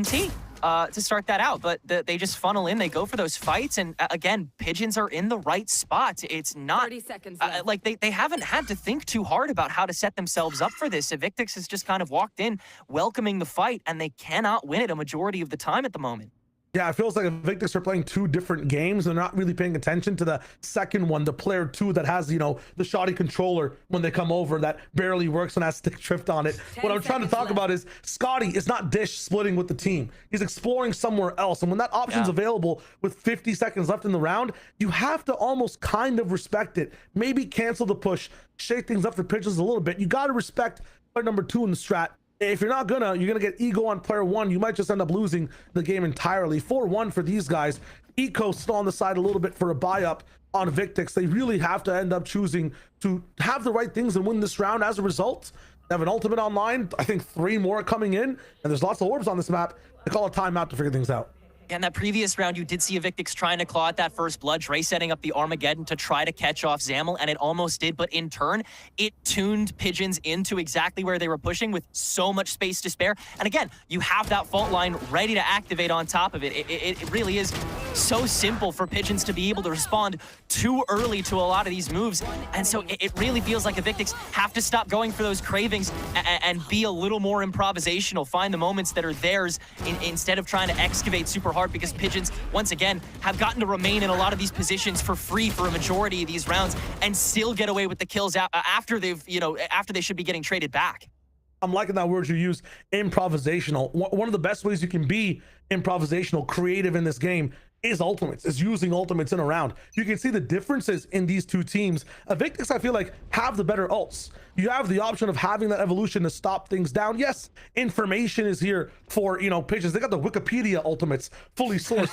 T. to start that out. But they just funnel in, they go for those fights, and again, Pigeons are in the right spot. It's not 30 seconds like they haven't had to think too hard about how to set themselves up for this. Evictics has just kind of walked in, welcoming the fight, and they cannot win it a majority of the time at the moment. Yeah, it feels like Evictics are playing two different games. They're not really paying attention to the second one, the player 2 that has, you know, the shoddy controller when they come over that barely works and has stick drift on it. What I'm trying to talk about is Scotty is not dish splitting with the team. He's exploring somewhere else. And when that option's available with 50 seconds left in the round, you have to almost kind of respect it. Maybe cancel the push, shake things up for Pigeons a little bit. You got to respect player number 2 in the strat. If you're gonna get ego on player 1, you might just end up losing the game entirely. 4-1 for these guys. Eco still on the side a little bit for a buy up on Evictics. They really have to end up choosing to have the right things and win this round. As a result, they have an ultimate online. I think 3 more coming in, and there's lots of orbs on this map. They call a timeout to figure things out. And that previous round, you did see Evictics trying to claw at that first blood. Dre setting up the Armageddon to try to catch off Zamel, and it almost did, but in turn, it tuned Pigeons into exactly where they were pushing with so much space to spare. And again, you have that fault line ready to activate on top of it. It really is so simple for Pigeons to be able to respond too early to a lot of these moves. And so it really feels like Evictics have to stop going for those cravings and be a little more improvisational, find the moments that are theirs instead of trying to excavate super hard, because Pigeons, once again, have gotten to remain in a lot of these positions for free for a majority of these rounds and still get away with the kills after they've, after they should be getting traded back. I'm liking that word you use, improvisational. One of the best ways you can be improvisational, creative in this game is ultimates, is using ultimates in a round. You can see the differences in these two teams. Evictics, I feel like, have the better ults. You have the option of having that evolution to stop things down. Yes, information is here for, Pigeons. They got the Wikipedia ultimates fully sourced,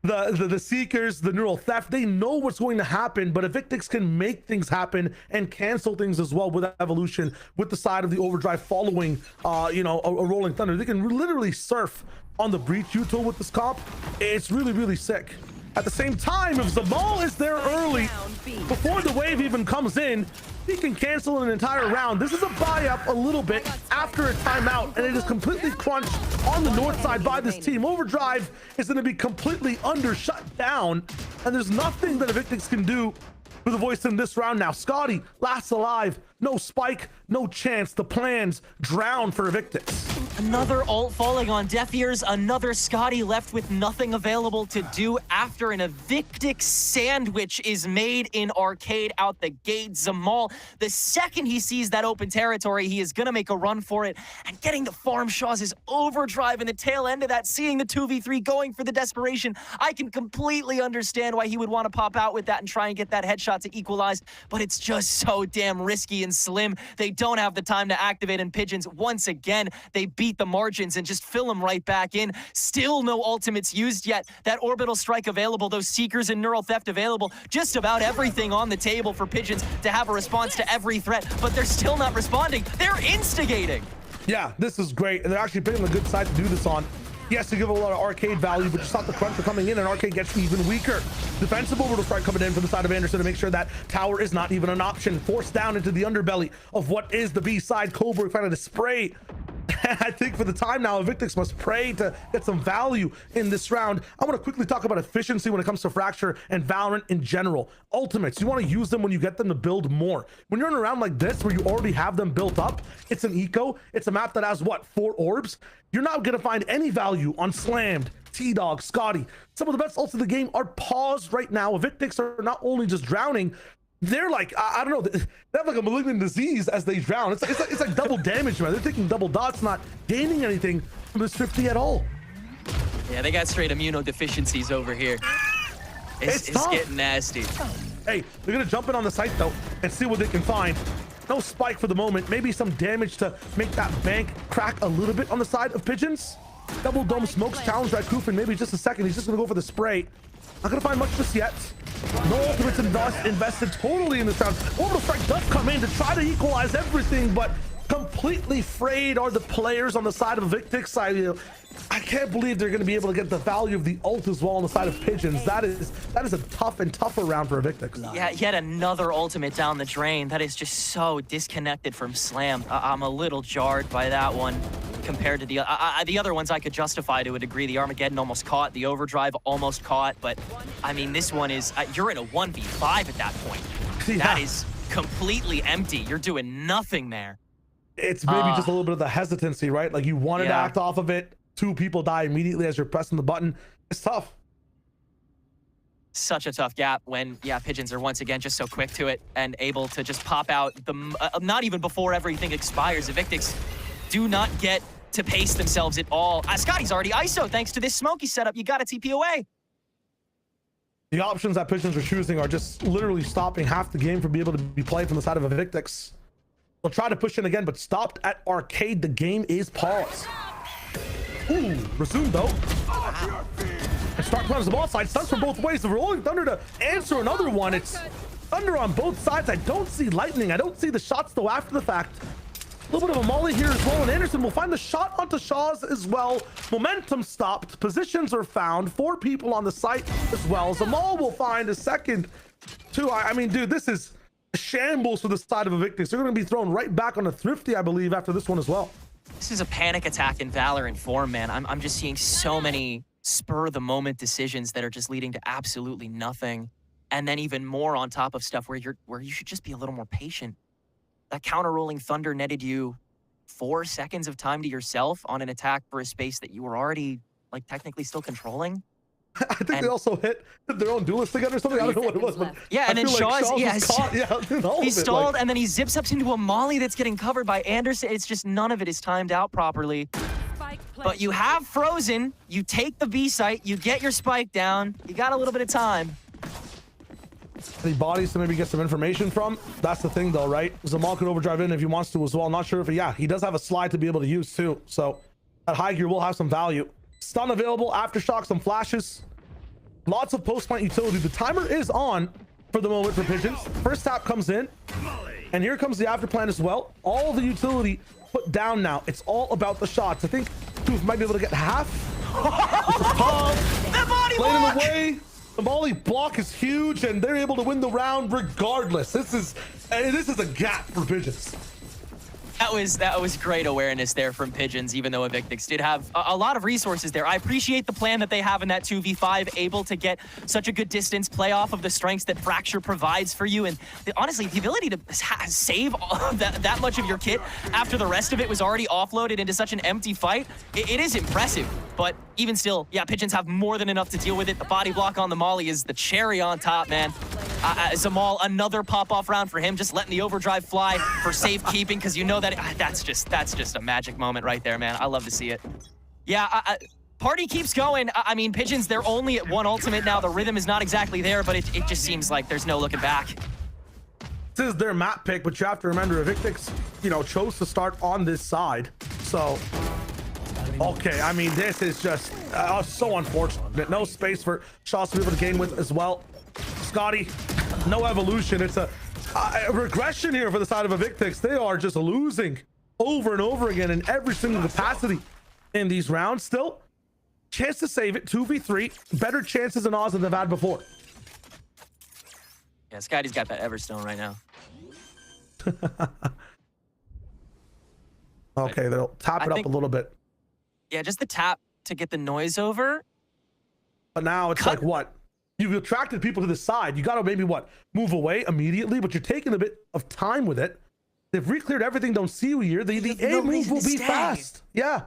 the Seekers, the Neural Theft. They know what's going to happen, but Evictics can make things happen and cancel things as well with evolution, with the side of the overdrive following, a Rolling Thunder. They can literally surf on the breach util with this comp. It's really, really sick. At the same time, if Zamal is there early, before the wave even comes in, he can cancel an entire round. This is a buy up a little bit after a timeout, and it is completely crunched on the north side by this team. Overdrive is going to be completely shut down, and there's nothing that Evictics can do with a voice in this round now. Scotty, last alive, no spike, no chance. The plans drown for Evictics. Another ult falling on deaf ears, another Scotty left with nothing available to do after an Evictics sandwich is made in arcade out the gate. Zamal, the second he sees that open territory, he is going to make a run for it, and getting the farm shots is overdrive in the tail end of that, seeing the 2v3 going for the desperation. I can completely understand why he would want to pop out with that and try and get that headshot to equalize, but it's just so damn risky and slim. They don't have the time to activate, and Pigeons, once again, they beat the margins and just fill them right back in. Still no ultimates used yet. That orbital strike available, those Seekers and Neural Theft available, just about everything on the table for Pigeons to have a response to every threat, but they're still not responding. They're instigating. Yeah, this is great, and they're actually picking a good side to do this on. Yes, to give a lot of arcade value, but you stop the cruncher coming in, and arcade gets even weaker. Defensive orbital strike coming in from the side of Anderson to make sure that tower is not even an option. Forced down into the underbelly of what is the B side. Cobra finding to spray. I think for the time now, Evictics must pray to get some value in this round. I want to quickly talk about efficiency when it comes to Fracture and Valorant in general. Ultimates, you want to use them when you get them to build more. When you're in a round like this where you already have them built up, it's an eco, it's a map that has what, 4 orbs? You're not going to find any value on Slammed, T-Dog, Scotty. Some of the best ults of the game are paused right now. Evictics are not only just drowning, they're like, I don't know, they have like a malignant disease as they drown. It's like double damage, man. They're taking double dots, not gaining anything from this 50 at all. Yeah, they got straight immunodeficiencies over here. It's getting nasty. Hey, they're gonna jump in on the site though and see what they can find. No spike for the moment. Maybe some damage to make that bank crack a little bit on the side of Pigeons. Double dome smokes challenge right Kufin. Maybe just a second. He's just gonna go for the spray. Not gonna find much just yet. No ultimates invested totally in this round. Orbital strike does come in to try to equalize everything, but completely frayed are the players on the side of Evictics. I can't believe they're going to be able to get the value of the ult as well on the side of Pigeons. That is a tough and tougher round for Evictics. Yeah, yet another ultimate down the drain. That is just so disconnected from Slam. I'm a little jarred by that one. compared to the other ones I could justify to a degree. The Armageddon almost caught, the Overdrive almost caught, but I mean, this one is, you're in a 1v5 at that point. Yeah. That is completely empty. You're doing nothing there. It's maybe just a little bit of the hesitancy, right? Like you wanted to act off of it. 2 people die immediately as you're pressing the button. It's tough. Such a tough gap when, Pigeons are once again just so quick to it and able to just pop out, not even before everything expires. Evictics do not get to pace themselves at all. Scotty's already ISO thanks to this smoky setup. You got to TP away. The options that Pigeons are choosing are just literally stopping half the game from being able to be played from the side of Evictics. They'll try to push in again, but stopped at Arcade. The game is paused. Ooh, resume though. And start plans the ball side. Stunts from both ways. The Rolling Thunder to answer another one. It's Thunder on both sides. I don't see lightning. I don't see the shots though after the fact. A little bit of a molly here as well, and Anderson will find the shot onto Shaw's as well. Momentum stopped. Positions are found. 4 people on the site as well. Zamal will find a second. 2. I mean, dude, this is shambles for the side of Evictics. They're going to be thrown right back on a Thrifty, I believe, after this one as well. This is a panic attack in Valorant form, man. I'm just seeing so many spur-of-the-moment decisions that are just leading to absolutely nothing. And then even more on top of stuff where you should just be a little more patient. That counter-rolling Thunder netted you 4 seconds of time to yourself on an attack for a space that you were already, like, technically still controlling. I think they also hit their own duelist together or something. I don't know what it was, but yeah, and then Shaw's caught. He stalled, and then he zips up into a molly that's getting covered by Anderson. It's just none of it is timed out properly. But you have frozen. You take the B site. You get your spike down. You got a little bit of time. The bodies to maybe get some information from. That's the thing, though, right? Zamal could overdrive in if he wants to as well. Not sure if he does have a slide to be able to use too. So that high gear will have some value. Stun available, aftershock, some flashes. Lots of post-plant utility. The timer is on for the moment for Pigeons. First tap comes in, and here comes the after plant as well. All the utility put down now. It's all about the shots. I think Tooth might be able to get half. The body block! Playing away. The volley block is huge, and they're able to win the round regardless. This is a gap for Pigeons. That was great awareness there from Pigeons, even though Evictics did have a lot of resources there. I appreciate the plan that they have in that 2v5, able to get such a good distance, play off of the strengths that Fracture provides for you, and honestly, the ability to save that much of your kit after the rest of it was already offloaded into such an empty fight, it is impressive. But even still, Pigeons have more than enough to deal with it. The body block on the molly is the cherry on top, man. Zamal, another pop-off round for him, just letting the overdrive fly for safekeeping, because you know that that's just a magic moment right there, man. I love to see it. Party keeps going. I mean, Pigeons, they're only at 1 ultimate now. The rhythm is not exactly there, but it just seems like there's no looking back. This is their map pick, but you have to remember, Evictics, chose to start on this side. So, okay, I mean, this is just so unfortunate. No space for Shaws to be able to game with as well. Scotty, no evolution. It's a regression here for the side of Evictics. They are just losing over and over again in every single capacity in these rounds. Still, chance to save it, 2v3. Better chances than odds than they've had before. Yeah, Scotty's got that Everstone right now. Okay, they'll tap it up a little bit. Yeah, just the tap to get the noise over. But now it's like, what? You've attracted people to the side. You got to maybe, move away immediately, but you're taking a bit of time with it. They've re-cleared everything. Don't see you here. The A move will be fast. Yeah.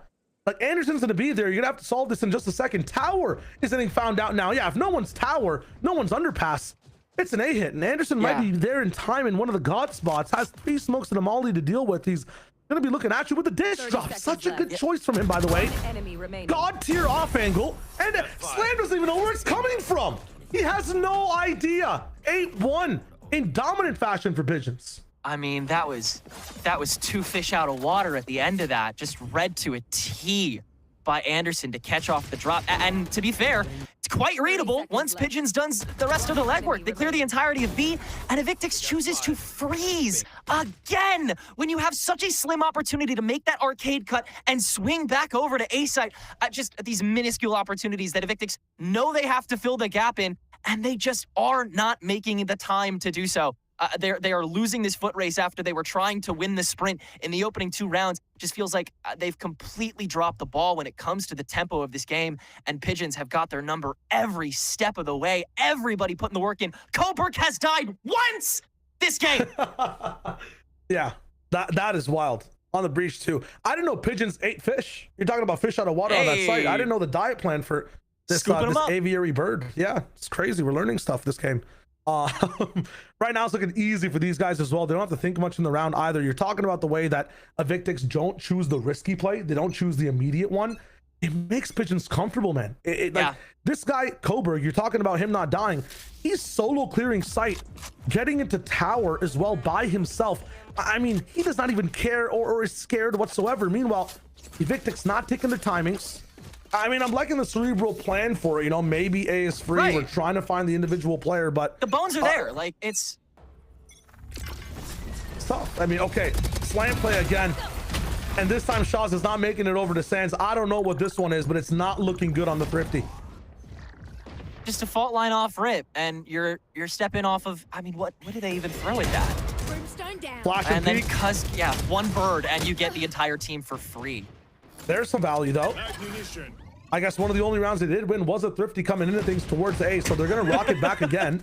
Like, Anderson's going to be there. You're going to have to solve this in just a second. Tower is getting found out now. Yeah, if no one's tower, no one's underpass, it's an A hit. And Anderson might be there in time in one of the god spots. Has 3 smokes and a molly to deal with. He's going to be looking at you with the dish drop. Such a good choice from him, by the way. God tier off angle. And Slam doesn't even know where it's coming from. He has no idea. 8-1 in dominant fashion for Pigeons. I mean, that was 2 fish out of water at the end of that. Just read to a T by Anderson to catch off the drop. And to be fair, it's quite readable once Pigeons does the rest of the legwork. They clear the entirety of B, and Evictics chooses to freeze again when you have such a slim opportunity to make that arcade cut and swing back over to A site. Just these minuscule opportunities that Evictics know they have to fill the gap in, and they just are not making the time to do so. They are losing this foot race after they were trying to win the sprint in the opening 2 rounds. Just feels like they've completely dropped the ball when it comes to the tempo of this game, and Pigeons have got their number every step of the way. Everybody putting the work in. Coburg has died once this game. Yeah, that is wild. On the breach too. I didn't know Pigeons ate fish. You're talking about fish out of water on that site. I didn't know the diet plan for this, this aviary bird. Yeah, it's crazy. We're learning stuff this game. Right now it's looking easy for these guys as well. They don't have to think much in the round either. You're talking about the way that Evictics don't choose the risky play. They don't choose the immediate one. It makes Pigeons comfortable, man. Like this guy Coburg, you're talking about him not dying. He's solo clearing site, getting into tower as well by himself. I mean, he does not even care or is scared whatsoever. Meanwhile, Evictics not taking the timings. I mean, I'm liking the cerebral plan for it. You know, maybe A is free. We're trying to find the individual player, but the bones are there. Like it's tough. I mean, okay, slam play again, and this time Shaw's is not making it over to Sands. I don't know what this one is, but it's not looking good on the Thrifty. Just a fault line off rip, and you're stepping off of. I mean, what do they even throw at that? Flash and then peek. one bird, and you get the entire team for free. There's some value though. I guess one of the only rounds they did win was a Thrifty coming into things towards the A, so they're gonna rock it back again,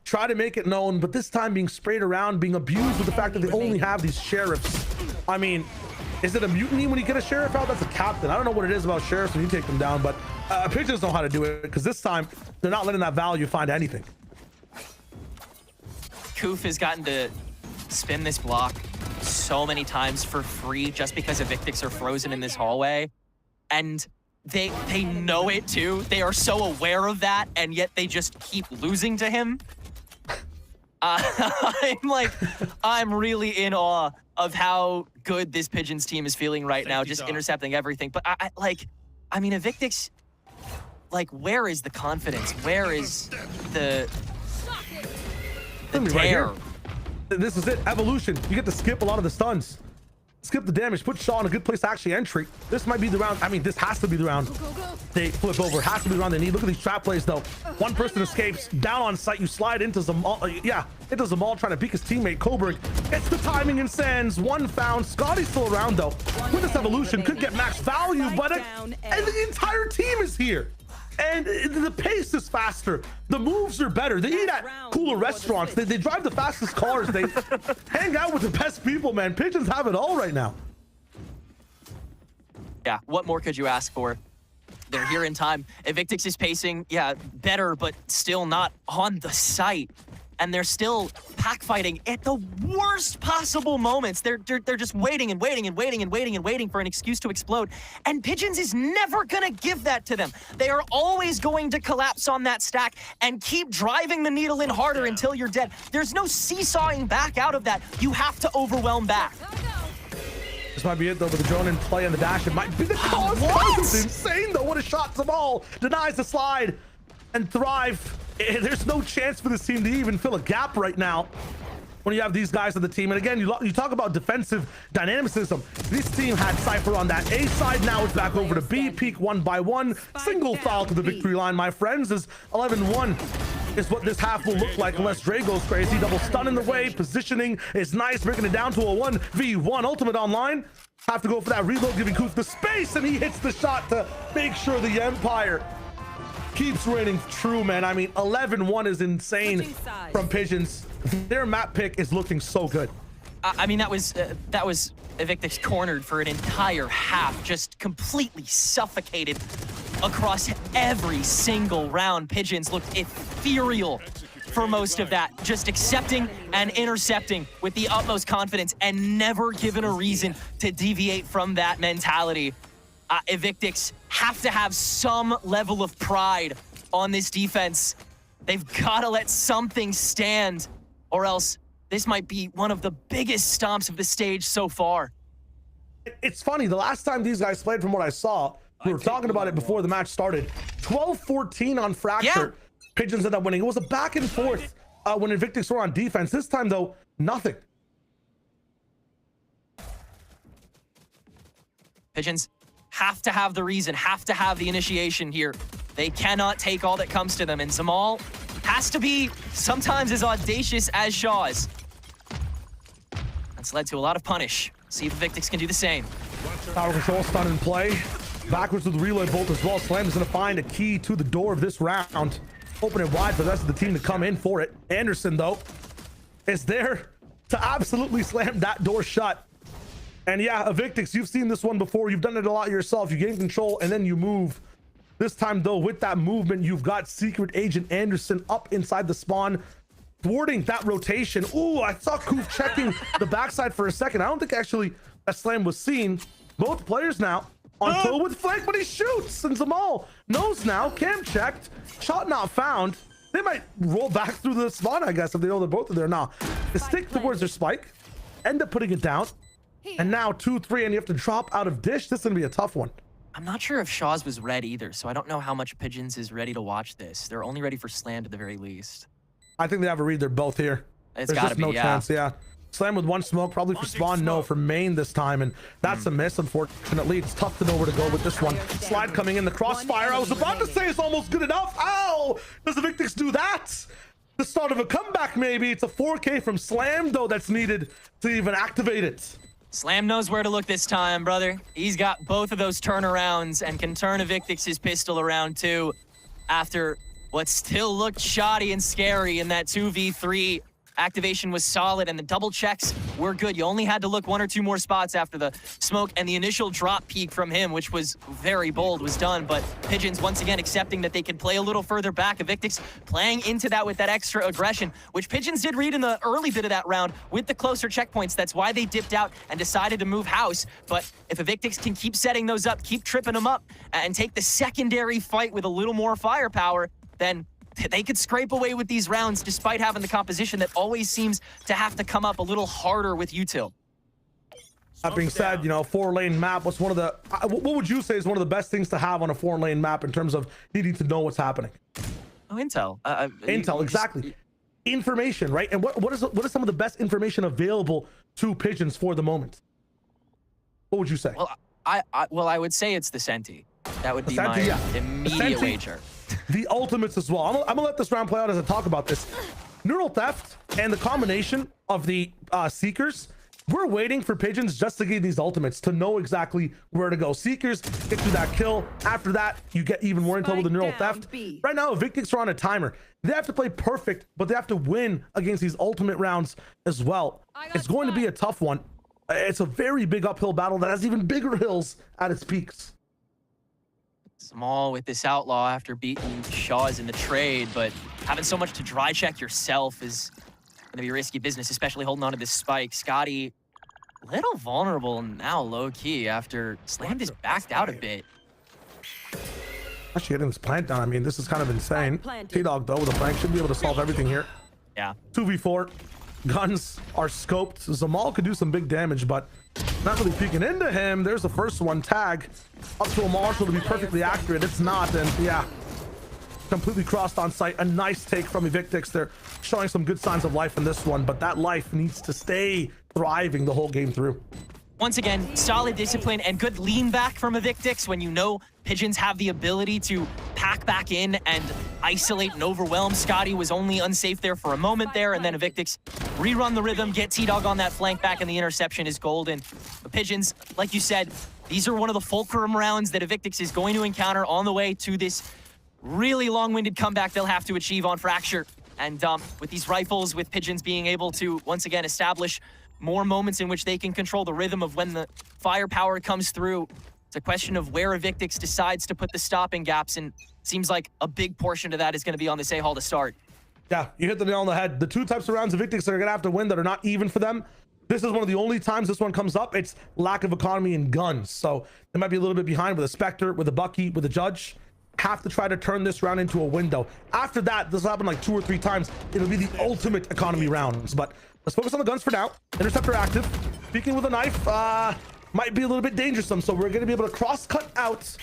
try to make it known, but this time being sprayed around, being abused with the fact that they only have these sheriffs. I mean, is it a mutiny when you get a sheriff out? That's a captain. I don't know what it is about sheriffs when you take them down, but Pigeons know how to do it, because this time they're not letting that value find anything. Koof has gotten to spin this block so many times for free just because Evictics are frozen in this hallway, and they know it too. They are so aware of that, and yet they just keep losing to him. I'm really in awe of how good this Pigeons team is feeling right now, just intercepting everything. But I mean, Evictics, like, where is the confidence? Where is the dare? This is it. Evolution. You get to skip a lot of the stuns. Skip the damage. Put Shaw in a good place to actually entry. This might be the round. I mean, this has to be the round. They flip over. Has to be the round they need. Look at these trap plays, though. One person escapes. Down on site. You slide into Zamal. Yeah, into Zamal trying to peek his teammate. Coburg. It's the timing and Sands. One found. Scotty's still around, though. With this evolution, could get max value, but and the entire team is here. And the pace is faster. The moves are better. They eat at cooler restaurants. They drive the fastest cars. They hang out with the best people, man. Pigeons have it all right now. Yeah, what more could you ask for? They're here in time. Evictics is pacing, better, but still not on the site. And they're still pack fighting at the worst possible moments. They're just waiting and waiting and waiting and waiting and waiting for an excuse to explode. And Pigeons is never gonna give that to them. They are always going to collapse on that stack and keep driving the needle in harder until you're dead. There's no seesawing back out of that. You have to overwhelm back. This might be it though, with the drone in play and the dash. It might be the cause. It's insane though. What a shot. Zamal denies the slide and Thrive. There's no chance for this team to even fill a gap right now when you have these guys on the team. And again, you talk about defensive dynamicism. This team had Cypher on that A side. Now it's back over to B. Peak 1 by 1. Single foul to the victory line, my friends, is 11-1 is what this half will look like unless Dre goes crazy. Double stun in the way. Positioning is nice, breaking it down to a 1v1. Ultimate online. Have to go for that reload, giving Koof the space, and he hits the shot to make sure the Empire keeps reigning true, man. I mean, 11-1 is insane from Pigeons. Their map pick is looking so good. I mean, that was Evictics cornered for an entire half, just completely suffocated across every single round. Pigeons looked ethereal for most of that, just accepting and intercepting with the utmost confidence and never given a reason to deviate from that mentality. Evictics have to have some level of pride on this defense. They've got to let something stand, or else this might be one of the biggest stomps of the stage so far. It's funny, the last time these guys played, from what I saw, we were talking about it before the match started, 12-14 on Fracture. Yeah. Pigeons ended up winning. It was a back and forth when Evictics were on defense. This time, though, nothing. Pigeons have to have the reason, have to have the initiation here. They cannot take all that comes to them. And Zamal, has to be sometimes as audacious as Shaw's. That's led to a lot of punish. See if Evictics can do the same. Power control stun in play. Backwards with the relay bolt as well. Slam is going to find a key to the door of this round. Open it wide for the rest of the team to come in for it. Anderson, though, is there to absolutely slam that door shut. And yeah, Evictics, you've seen this one before. You've done it a lot yourself. You gain control and then you move. This time, though, with that movement, you've got Secret Agent Anderson up inside the spawn, thwarting that rotation. Ooh, I saw Koof checking the backside for a second. I don't think actually a slam was seen. Both players now on toe with flank, but he shoots, and Zamal knows now. Cam checked, shot not found. They might roll back through the spawn, I guess, if they know they're both there now. They stick towards their spike, end up putting it down, and now 2-3, and you have to drop out of dish. This is gonna be a tough one. I'm not sure if Shaw's was red either, so I don't know how much Pigeons is ready to watch this. They're only ready for Slam at the very least. I think they have a read. They're both here. It's There's gotta just be, no yeah. chance. Yeah. Slam with one smoke, probably for spawn. No, for main this time, and that's a miss. Unfortunately, it's tough to know where to go with this one. Slide coming in the crossfire. I was about to say it's almost good enough. Ow! Does the Evictics do that? The start of a comeback, maybe. It's a 4K from Slam, though, that's needed to even activate it. Slam knows where to look this time, brother. He's got both of those turnarounds and can turn Evictics' pistol around too after what still looked shoddy and scary in that 2v3. Activation was solid and the double checks were good. You only had to look one or two more spots after the smoke and the initial drop peek from him, which was very bold, was done. But Pigeons once again accepting that they could play a little further back. Evictics playing into that with that extra aggression, which Pigeons did read in the early bit of that round with the closer checkpoints. That's why they dipped out and decided to move house. But if Evictics can keep setting those up, keep tripping them up, and take the secondary fight with a little more firepower, then they could scrape away with these rounds despite having the composition that always seems to have to come up a little harder with util. That being said, you know, 4-lane map was one of the, what would you say is one of the best things to have on a 4-lane map in terms of needing to know what's happening? Oh, intel. Intel, exactly. Information, right? And what is some of the best information available to Pigeons for the moment? What would you say? Well, I would say it's the Senti. That would be my immediate wager. The ultimates as well. I'm gonna let this round play out as I talk about this. Neural theft and the combination of the Seekers. We're waiting for Pigeons just to get these ultimates to know exactly where to go. Seekers get you that kill. After that, you get even more intel with the neural theft. Right now, Evictics are on a timer. They have to play perfect, but they have to win against these ultimate rounds as well. It's going to be a tough one. It's a very big uphill battle that has even bigger hills at its peaks. Small with this outlaw after beating Shaw's in the trade, but having so much to dry check yourself is going to be risky business, especially holding on to this spike. Scotty, a little vulnerable now, low-key, after Slam just backed out a bit. Actually getting this plant down, I mean, this is kind of insane. T-Dog, though, with a flank, should be able to solve everything here. Yeah. 2v4. Guns are scoped. Zamal could do some big damage, but not really peeking into him. There's the first one. Tag up to a Marshall to be perfectly accurate. It's not, and yeah, completely crossed on sight. A nice take from Evictics. They're showing some good signs of life in this one, but that life needs to stay thriving the whole game through. Once again, solid discipline and good lean back from Evictics when you know Pigeons have the ability to pack back in and isolate and overwhelm. Scotty was only unsafe there for a moment there, and then Evictics rerun the rhythm, get T-Dog on that flank back, and the interception is golden. The Pigeons, like you said, these are one of the fulcrum rounds that Evictics is going to encounter on the way to this really long-winded comeback they'll have to achieve on Fracture. And with these rifles, with Pigeons being able to, once again, establish more moments in which they can control the rhythm of when the firepower comes through. It's a question of where Evictics decides to put the stopping gaps, and it seems like a big portion of that is going to be on this A-Hall to start. Yeah, you hit the nail on the head. The two types of rounds Evictics are going to have to win that are not even for them. This is one of the only times this one comes up. It's lack of economy in guns. So they might be a little bit behind with a Spectre, with a Bucky, with a Judge. Have to try to turn this round into a window. After that, this will happen like 2 or 3 times. It'll be the ultimate economy rounds. But let's focus on the guns for now. Interceptor active. Speaking with a knife might be a little bit dangersome. So we're going to be able to cross-cut out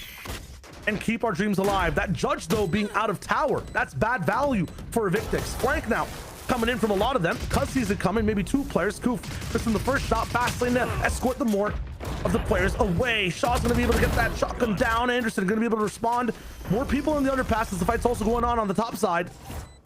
and keep our dreams alive. That Judge, though, being out of tower, that's bad value for Evictics. Flank now coming in from a lot of them. Cuz sees it coming, maybe 2 players. Koof missing the first shot. Fast lane to escort the more of the players away. Shaw's going to be able to get that shotgun down. Anderson going to be able to respond. More people in the underpass as the fight's also going on the top side.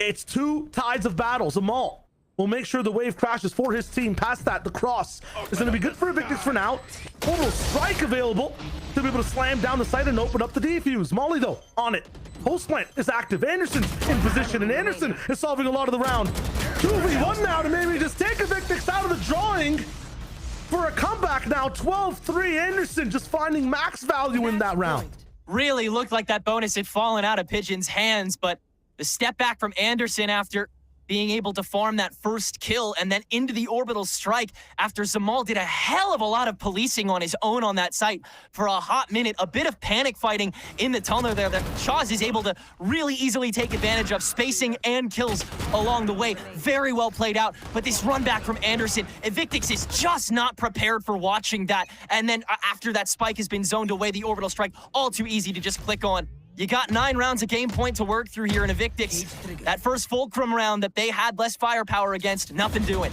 It's two tides of battle. Zamal will make sure the wave crashes for his team. Past that, the cross is going to be good for Evictics for now. Orbital strike available to be able to slam down the site and open up the defuse. Molly, though, on it. Post plant is active. Anderson's in position, and Anderson is solving a lot of the round. 2v1 now to maybe just take Evictics out of the drawing for a comeback now. 12-3. Anderson just finding max value in that round. Really looked like that bonus had fallen out of Pigeons' hands, but the step back from Anderson after being able to farm that first kill and then into the orbital strike after Zamal did a hell of a lot of policing on his own on that site for a hot minute. A bit of panic fighting in the tunnel there that Shawz is able to really easily take advantage of, spacing and kills along the way. Very well played out, but this run back from Anderson, Evictics is just not prepared for watching that. And then after that spike has been zoned away, the orbital strike, all too easy to just click on. You got 9 rounds of game point to work through here in Evictics. That first Fulcrum round that they had less firepower against, nothing doing.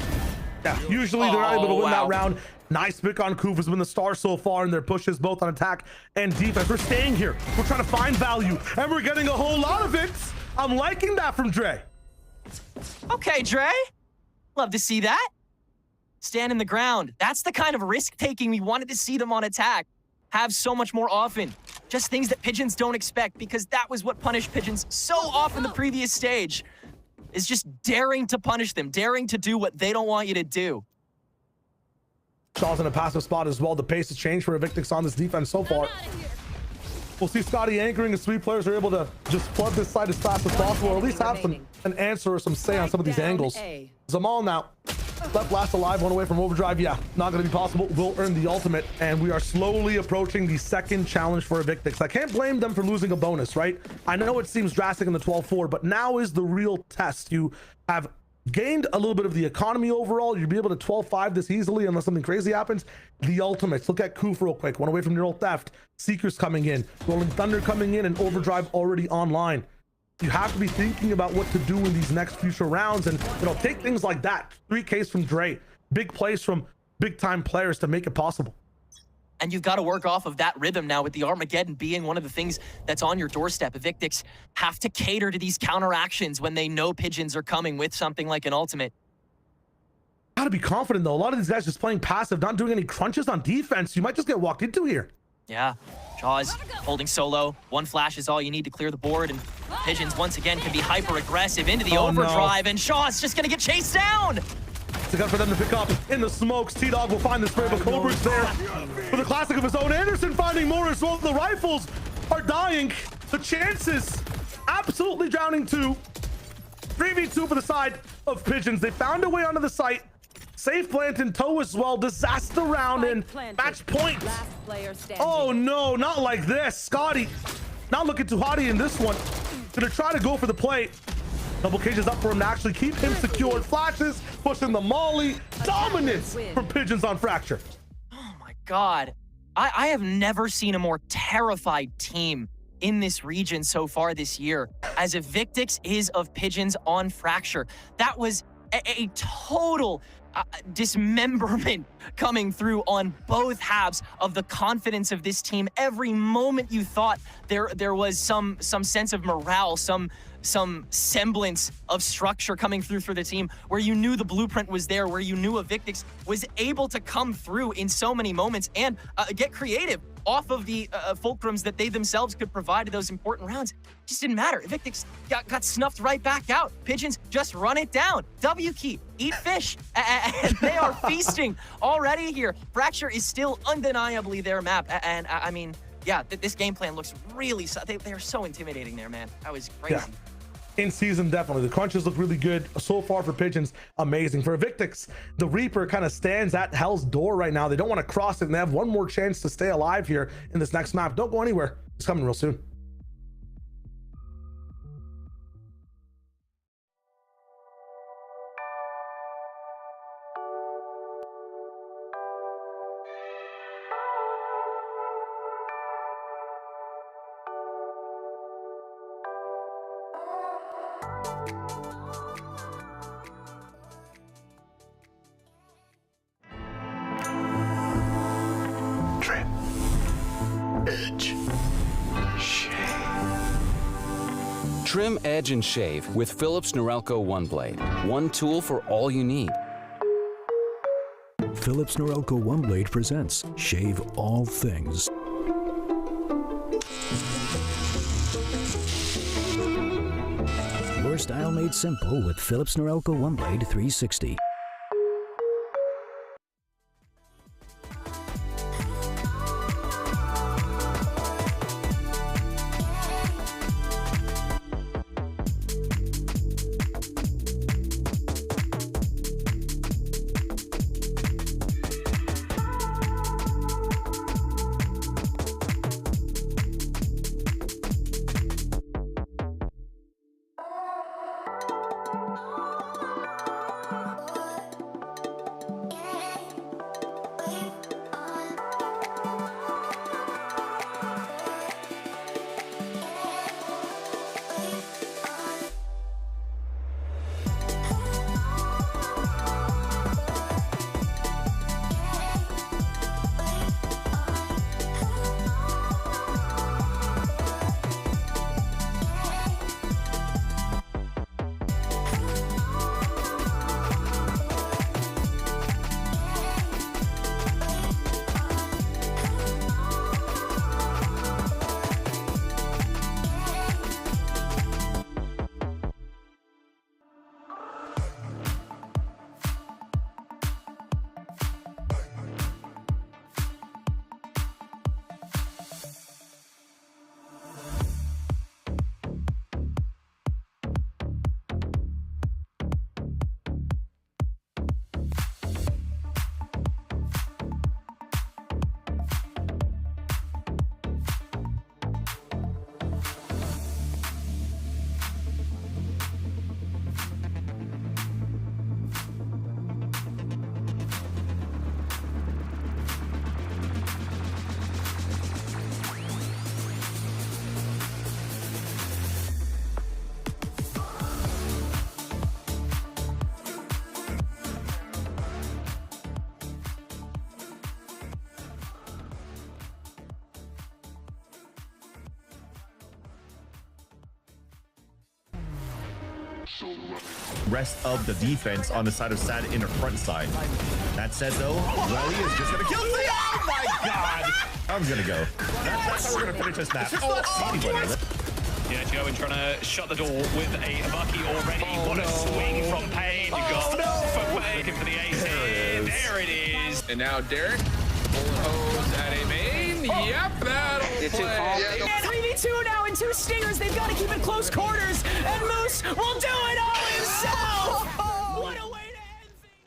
Yeah, usually they're able to win that round. Nice pick on Koof has been the star so far in their pushes, both on attack and defense. We're staying here. We're trying to find value, and we're getting a whole lot of it. I'm liking that from Dre. Okay, Dre. Love to see that. Stand in the ground. That's the kind of risk-taking we wanted to see them on attack. Have so much more often. Just things that Pigeons don't expect, because that was what punished Pigeons so often the previous stage, is just daring to punish them, daring to do what they don't want you to do. Shaw's in a passive spot as well. The pace has changed for Evictics on this defense so far. We'll see Scotty anchoring as 3 players are able to just flood this side as fast as possible, or at least have an answer or some say on some of these angles. Zamal now. Left last alive, 1 away from overdrive. Yeah, not going to be possible. Will earn the ultimate, and we are slowly approaching the second challenge for Evictics. I can't blame them for losing a bonus, right? I know it seems drastic in the 12-4, but now is the real test. You have gained a little bit of the economy overall. You'll be able to 12-5 this easily unless something crazy happens. The ultimates. Look at Koof real quick. 1 away from neural theft. Seekers coming in. Rolling Thunder coming in, and overdrive already online. You have to be thinking about what to do in these next future rounds, and take things like that. 3Ks from Dre, big plays from big time players to make it possible. And you've got to work off of that rhythm now, with the Armageddon being one of the things that's on your doorstep. Evictics have to cater to these counteractions when they know Pigeons are coming with something like an ultimate. Gotta be confident though. A lot of these guys just playing passive, not doing any crunches on defense. You might just get walked into here. Yeah, Shawz holding solo. 1 flash is all you need to clear the board, and Pigeons once again can be hyper aggressive into the overdrive, and Shaw's just gonna get chased down. It's a gun for them to pick up in the smokes. T-Dog will find the spray, but Cobra's there for the classic of his own. Anderson finding more as well. The rifles are dying. The chances absolutely drowning too. 3v2 for the side of Pigeons. They found a way onto the site. Safe plant in tow as well. Disaster round and match point. Oh no, not like this. Scotty not looking too hotty in this one. Gonna try to go for the play. Double cages up for him to actually keep him secured. Flashes, pushing the molly. Dominance from Pigeons on Fracture. Oh my God. I have never seen a more terrified team in this region so far this year, as Evictics is of Pigeons on Fracture. That was a total dismemberment coming through on both halves of the confidence of this team. Every moment you thought there was some sense of morale, some semblance of structure coming through for the team, where you knew the blueprint was there, where you knew Evictics was able to come through in so many moments and get creative off of the fulcrums that they themselves could provide to those important rounds. It just didn't matter. Evictics got snuffed right back out. Pigeons just run it down. W key, eat fish, and they are feasting already here. Fracture is still undeniably their map, and I mean, yeah, this game plan looks really, they're so intimidating there, man. That was crazy. Yeah. In season, definitely. The crunches look really good so far for Pigeons. Amazing. For Evictics, the Reaper kind of stands at Hell's door right now. They don't want to cross it, and they have one more chance to stay alive here in this next map. Don't go anywhere. It's coming real soon. Edge. Trim, edge, and shave with Philips Norelco One Blade. One tool for all you need. Philips Norelco One Blade presents Shave All Things. Your style made simple with Philips Norelco One Blade 360. Rest of the defense on the side of Sad in the front side. That said, though, Welly is just gonna kill the. Oh my god! I'm gonna go. That's how we're gonna finish this match. Yeah, Joe trying to shut the door with a Bucky already. What a swing from Pain. You got looking for the ace. There it is. And now Derek pulling hose at a main. Yep, that'll play. And 3v2 now and 2 stingers. They've got to keep it close quarters. And Moose will do it all himself. What a way to end things.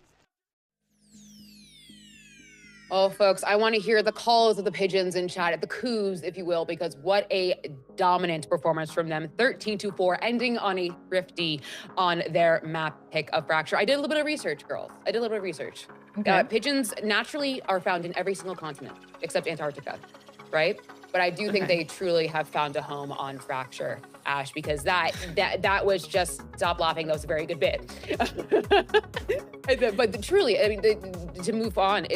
Oh, folks, I want to hear the calls of the Pigeons in chat, the COOs, if you will, because what a dominant performance from them. 13-4, ending on a thrifty on their map pick of Fracture. I did a little bit of research, girls. I did a little bit of research. Okay. Pigeons naturally are found in every single continent except Antarctica, right? But I do think they truly have found a home on Fracture, Ash, because that was just, stop laughing, that was a very good bit. But truly, I mean, to move on,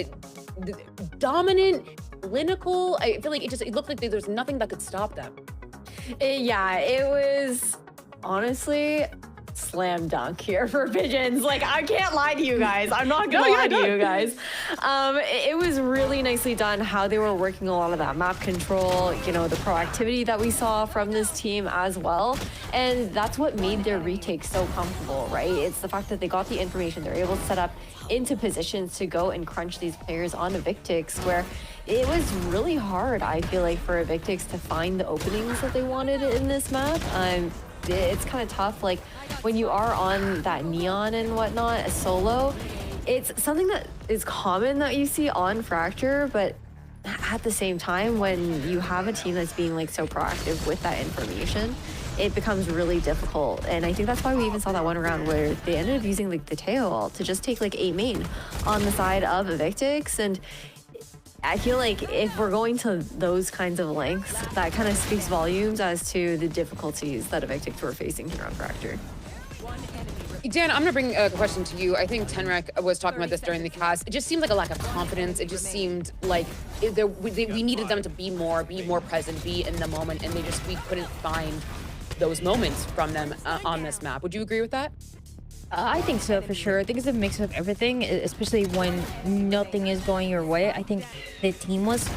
dominant, clinical, I feel like it looked like there was nothing that could stop them. Yeah, it was honestly slam dunk here for Pigeons. Like, I can't lie to you guys. I'm not gonna lie to you guys. It was really nicely done how they were working a lot of that map control, you know, the proactivity that we saw from this team as well. And that's what made their retake so comfortable, right? It's the fact that they got the information, they're able to set up into positions to go and crunch these players on Evictics, where it was really hard, I feel like, for Evictics to find the openings that they wanted in this map. It's kind of tough, like when you are on that neon and whatnot, a solo, it's something that is common that you see on Fracture, but at the same time, when you have a team that's being like so proactive with that information, it becomes really difficult. And I think that's why we even saw that one round where they ended up using like the Teo ult to just take like 8 main on the side of Evictics. And I feel like if we're going to those kinds of lengths, that kind of speaks volumes as to the difficulties that Evictics were facing here on Fracture. Dan, I'm gonna bring a question to you. I think Tenrek was talking about this during the cast. It just seemed like a lack of confidence. It just seemed like we needed them to be more present, be in the moment, and we couldn't find those moments from them on this map. Would you agree with that? I think so, for sure. I think it's a mix of everything, especially when nothing is going your way. I think the team was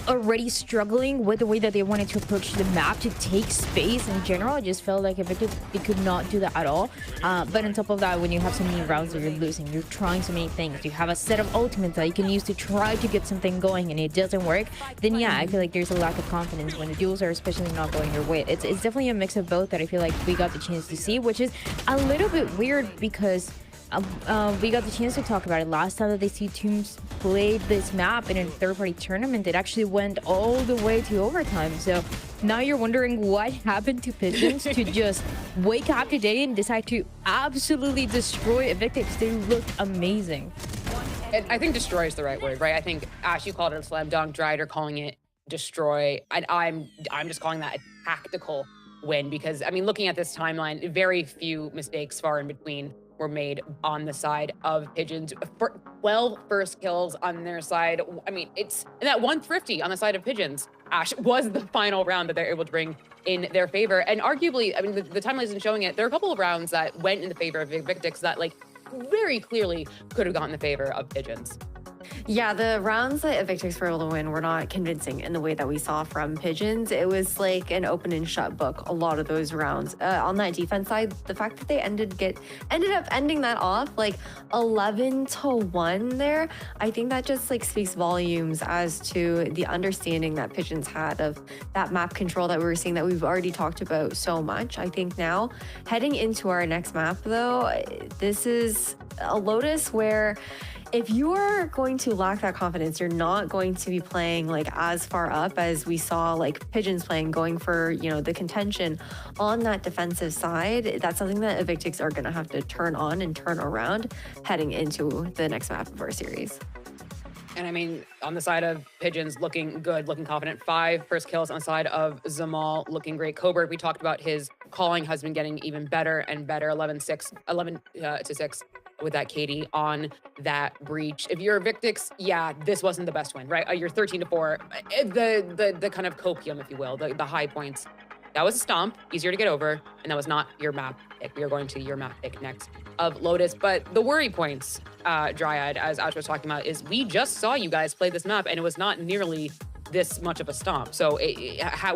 already struggling with the way that they wanted to approach the map to take space in general. I just felt like Evictics, they could not do that at all. But on top of that, when you have so many rounds that you're losing, you're trying so many things, you have a set of ultimates that you can use to try to get something going and it doesn't work, then yeah, I feel like there's a lack of confidence when the duels are especially not going your way. It's definitely a mix of both that I feel like we got the chance to see, which is a little bit weird because we got the chance to talk about it last time that these two teams played this map in a third-party tournament. It actually went all the way to overtime. So now you're wondering what happened to Pigeons to just wake up today and decide to absolutely destroy Evictics. They looked amazing. I think destroy is the right word, right? I think Ash, you called it a slam dunk. Dryder calling it destroy. I'm just calling that a tactical win because, I mean, looking at this timeline, very few mistakes far in between were made on the side of Pigeons. 12 first kills on their side. I mean, and that 150 on the side of Pigeons, Ash, was the final round that they're able to bring in their favor. And arguably, I mean, the timeline isn't showing it. There are a couple of rounds that went in the favor of Evictics that, like, very clearly could have gotten in the favor of Pigeons. Yeah, the rounds that Evictics were able to win were not convincing in the way that we saw from Pigeons. It was like an open and shut book, a lot of those rounds. On that defense side, the fact that they ended up ending that off like 11-1 there, I think that just like speaks volumes as to the understanding that Pigeons had of that map control that we were seeing that we've already talked about so much. I think now, heading into our next map though, this is a Lotus where if you're going to lack that confidence, you're not going to be playing like as far up as we saw like Pigeons playing, going for, you know, the contention on that defensive side. That's something that Evictics are going to have to turn on and turn around heading into the next map of our series. And I mean, on the side of Pigeons, looking good, looking confident. 5 first kills on the side of Zamal, looking great. Coburg, we talked about his calling has been getting even better and better. 11 to 6 with that Katie on that breach. If you're Evictics, yeah, this wasn't the best win, right? You're 13-4. The kind of copium, if you will, the high points. That was a stomp, easier to get over, and that was not your map pick. We are going to your map pick next of Lotus. But the worry points, Dryad, as Ash was talking about, is we just saw you guys play this map, and it was not nearly this much of a stomp. So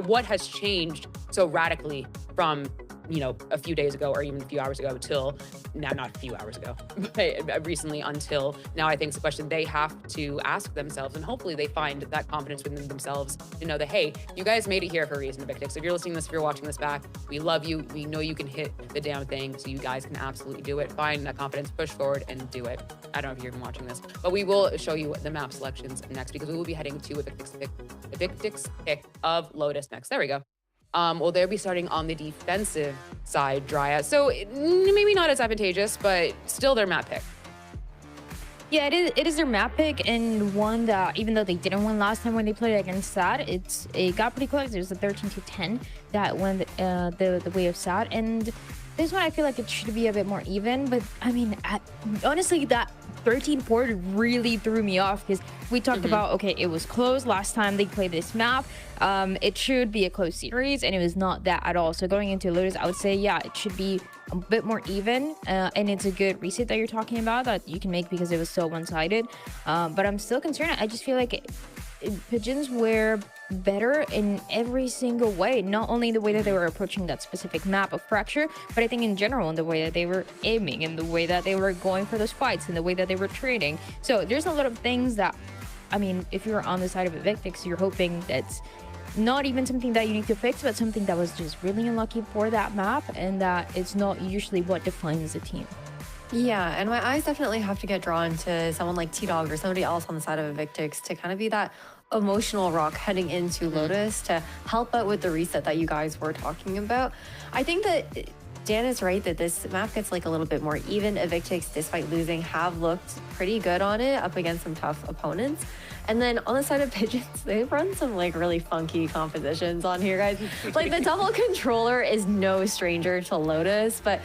what has changed so radically from, you know, a few days ago or even a few hours ago till now, not a few hours ago, but recently until now? I think it's a question they have to ask themselves, and hopefully they find that confidence within themselves to know that, hey, you guys made it here for a reason, Evictics. If you're listening to this, if you're watching this back, we love you. We know you can hit the damn thing, so you guys can absolutely do it. Find that confidence, push forward, and do it. I don't know if you're even watching this, but we will show you the map selections next because we will be heading to Evictics pick of Lotus next. There we go. Well, they'll be starting on the defensive side, Dryad. So maybe not as advantageous, but still their map pick. Yeah, it is their map pick, and one that, even though they didn't win last time when they played against SAD, it got pretty close. It was a 13-10 that went the way of SAD, and this one I feel like it should be a bit more even. But I mean, honestly, that 13-4 really threw me off because we talked about, okay, it was close last time they played this map. It should be a close series, and it was not that at all. So going into Lotus, I would say, yeah, it should be a bit more even, and it's a good reset that you're talking about that you can make because it was so one-sided. But I'm still concerned. I just feel like Pigeons were better in every single way, not only the way that they were approaching that specific map of Fracture, but I think in general in the way that they were aiming, in the way that they were going for those fights, in the way that they were trading. So there's a lot of things that, I mean, if you're on the side of Evictics, you're hoping that's not even something that you need to fix, but something that was just really unlucky for that map, and that it's not usually what defines a team. Yeah, and my eyes definitely have to get drawn to someone like T-Dog or somebody else on the side of Evictics to kind of be that emotional rock heading into Lotus to help out with the reset that you guys were talking about. I think that Dan is right that this map gets like a little bit more even. Evictics, despite losing, have looked pretty good on it up against some tough opponents. And then on the side of Pigeons, they've run some like really funky compositions on here, guys. Like the double controller is no stranger to Lotus, but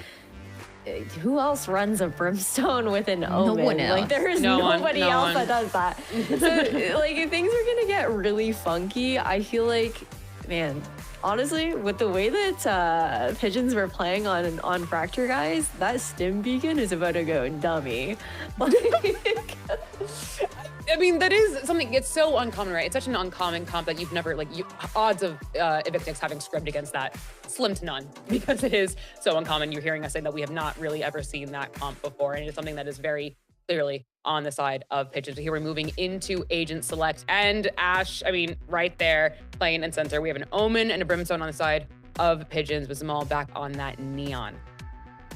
who else runs a brimstone with an omen? No one else. Like there is nobody else that does that. So like if things are gonna get really funky, I feel like, man, honestly, with the way that Pigeons were playing on Fracture, guys, that stim beacon is about to go dummy. I mean, that is something, it's so uncommon, right? It's such an uncommon comp that you've never, odds of Evictics having scribbed against that, slim to none, because it is so uncommon. You're hearing us say that we have not really ever seen that comp before, and it's something that is very clearly on the side of Pigeons. Here we're moving into Agent Select, and Ash, I mean, right there, plain and center. We have an Omen and a Brimstone on the side of Pigeons, with Zamal back on that Neon.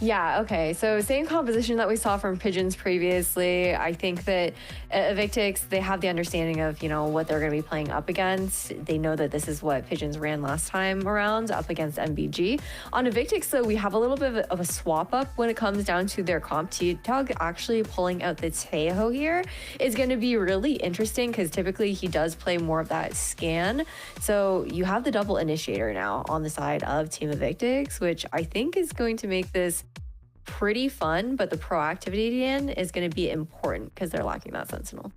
Yeah, okay. So same composition that we saw from Pigeons previously. I think that Evictics, they have the understanding of, you know, what they're going to be playing up against. They know that this is what Pigeons ran last time around up against MBG. On Evictics, though, we have a little bit of a swap up when it comes down to their comp. T-Dog actually pulling out the Tejo here is going to be really interesting because typically he does play more of that scan. So you have the double initiator now on the side of Team Evictics, which I think is going to make this pretty fun, but the proactivity in is going to be important because they're lacking that sentinel.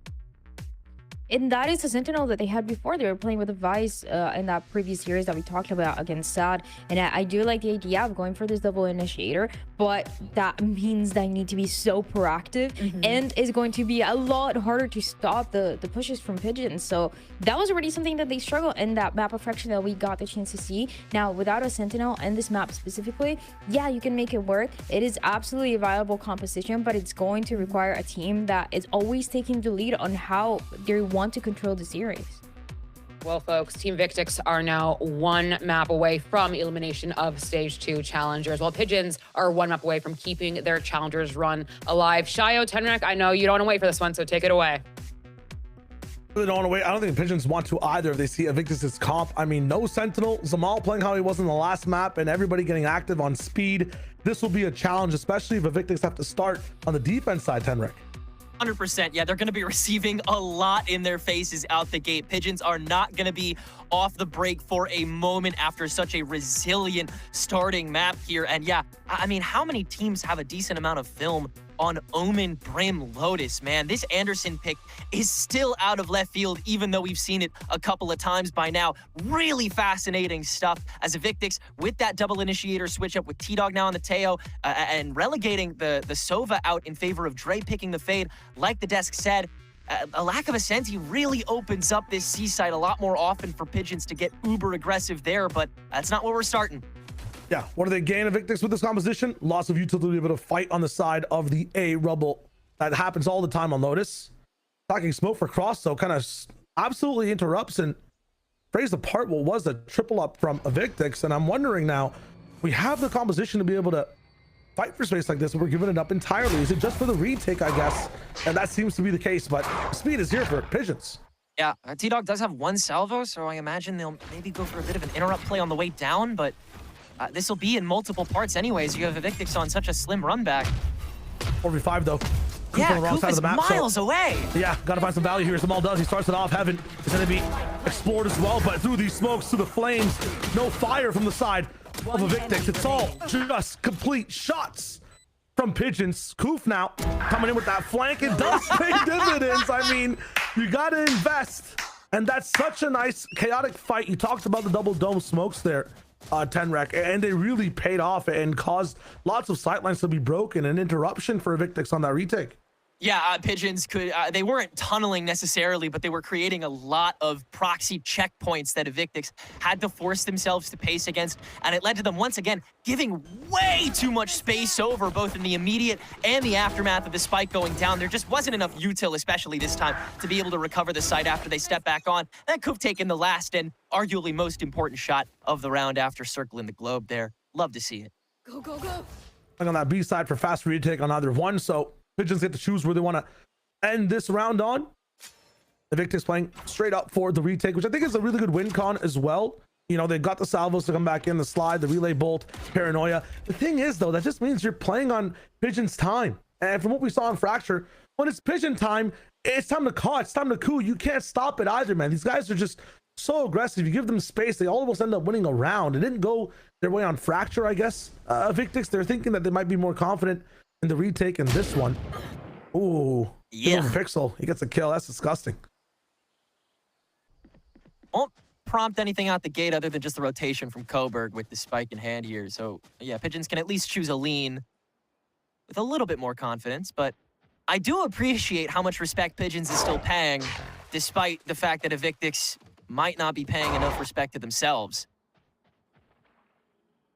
And that is the sentinel that they had before. They were playing with the Vice in that previous series that we talked about against Sad. And I do like the idea of going for this double initiator, but that means that I need to be so proactive and it's going to be a lot harder to stop the pushes from Pigeons. So that was already something that they struggled in that map of Fraction that we got the chance to see. Now, without a sentinel and this map specifically, yeah, you can make it work. It is absolutely a viable composition, but it's going to require a team that is always taking the lead on how they want to control the series. Well, folks, Team Evictics are now one map away from elimination of Stage 2 Challengers, while Pigeons are one map away from keeping their Challengers run alive. Shayo, Tenrek, I know you don't want to wait for this one, so take it away. They don't want to wait. I don't think Pigeons want to either if they see Evictis' comp. I mean, no Sentinel, Zamal playing how he was in the last map, and everybody getting active on speed. This will be a challenge, especially if Evictis have to start on the defense side, Tenrek. 100%. Yeah, they're going to be receiving a lot in their faces out the gate. Pigeons are not going to be off the break for a moment after such a resilient starting map here. And yeah, I mean, how many teams have a decent amount of film on Omen, Brim, Lotus, man? This Anderson pick is still out of left field, even though we've seen it a couple of times by now. Really fascinating stuff as Evictics with that double initiator switch up with T-Dog now on the Tejo and relegating the Sova out in favor of Dre picking the Fade. Like the desk said, a lack of a Senti really opens up this C side a lot more often for Pigeons to get uber aggressive there, but that's not where we're starting. Yeah, what do they gain Evictics with this composition? Loss of utility, but a fight on the side of the A Rubble. That happens all the time on Lotus. Talking smoke for Cross, though, kind of absolutely interrupts and plays apart what was a triple up from Evictics. And I'm wondering now, we have the composition to be able to fight for space like this, but we're giving it up entirely. Is it just for the retake, I guess? And that seems to be the case, but speed is here for Pigeons. Yeah, T-Dog does have one salvo, so I imagine they'll maybe go for a bit of an interrupt play on the way down, but this will be in multiple parts anyways. You have Evictics on such a slim run back. 4v5 though. Coop Yeah, on the wrong Coop side is of the map, miles away. Yeah, gotta find some value here. Zamal does. He starts it off. Heaven is gonna be explored as well, but through these smokes, through the flames, no fire from the side of Evictics. It's all just complete shots from Pigeons. Koof now coming in with that flank. It does pay dividends. I mean, you gotta invest. And that's such a nice chaotic fight. You talked about the double dome smokes there, Tenrek, and they really paid off and caused lots of sightlines to be broken. An interruption for Evictics on that retake. Yeah, Pigeons could, they weren't tunneling necessarily, but they were creating a lot of proxy checkpoints that Evictics had to force themselves to pace against, and it led to them once again giving way too much space over, both in the immediate and the aftermath of the spike going down. There just wasn't enough util, especially this time, to be able to recover the site after they step back on. That could have taken the last and arguably most important shot of the round after circling the globe there. Love to see it. Go, go, go. On that B side for fast retake on either one, so Pigeons get to choose where they want to end this round on. Evictics playing straight up for the retake, which I think is a really good win con as well. You know, they've got the salvos to come back in, the slide, the relay bolt, paranoia. The thing is, though, that just means you're playing on Pigeon's time. And from what we saw in Fracture, when it's Pigeon time, it's time to call, it's time to coup. You can't stop it either, man. These guys are just so aggressive. You give them space, they almost end up winning a round. It didn't go their way on Fracture, I guess. Evictics, they're thinking that they might be more confident in the retake in this one. Ooh, yeah. Pixel, he gets a kill. That's disgusting. Well, prompt anything out the gate other than just the rotation from Coburg with the spike in hand here. So yeah, Pigeons can at least choose a lean with a little bit more confidence, but I do appreciate how much respect Pigeons is still paying, despite the fact that Evictics might not be paying enough respect to themselves.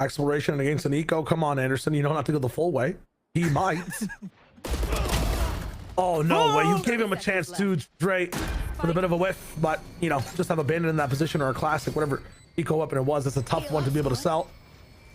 Exploration against an eco. Come on, Anderson. You don't have to go the full way. He might. Oh, no way. You gave him a chance too, Dre, with a bit of a whiff, but, you know, just have abandoned in that position or a classic, whatever eco weapon it was. It's a tough one to be able to sell.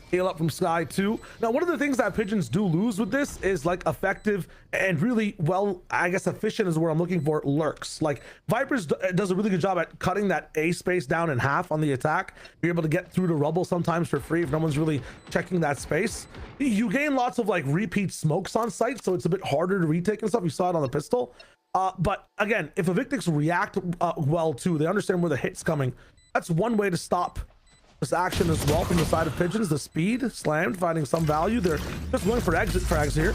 Heal up from Sky too. Now, one of the things that Pigeons do lose with this is like effective and really well, I guess efficient is where I'm looking for, lurks. Like Vipers does a really good job at cutting that A space down in half on the attack. You're able to get through the rubble sometimes for free if no one's really checking that space. You gain lots of like repeat smokes on site, so it's a bit harder to retake and stuff. You saw it on the pistol. But again, if Evictics react well too, they understand where the hit's coming. That's one way to stop this action as well from the side of Pigeons. The speed slammed, finding some value. They're just going for exit frags here,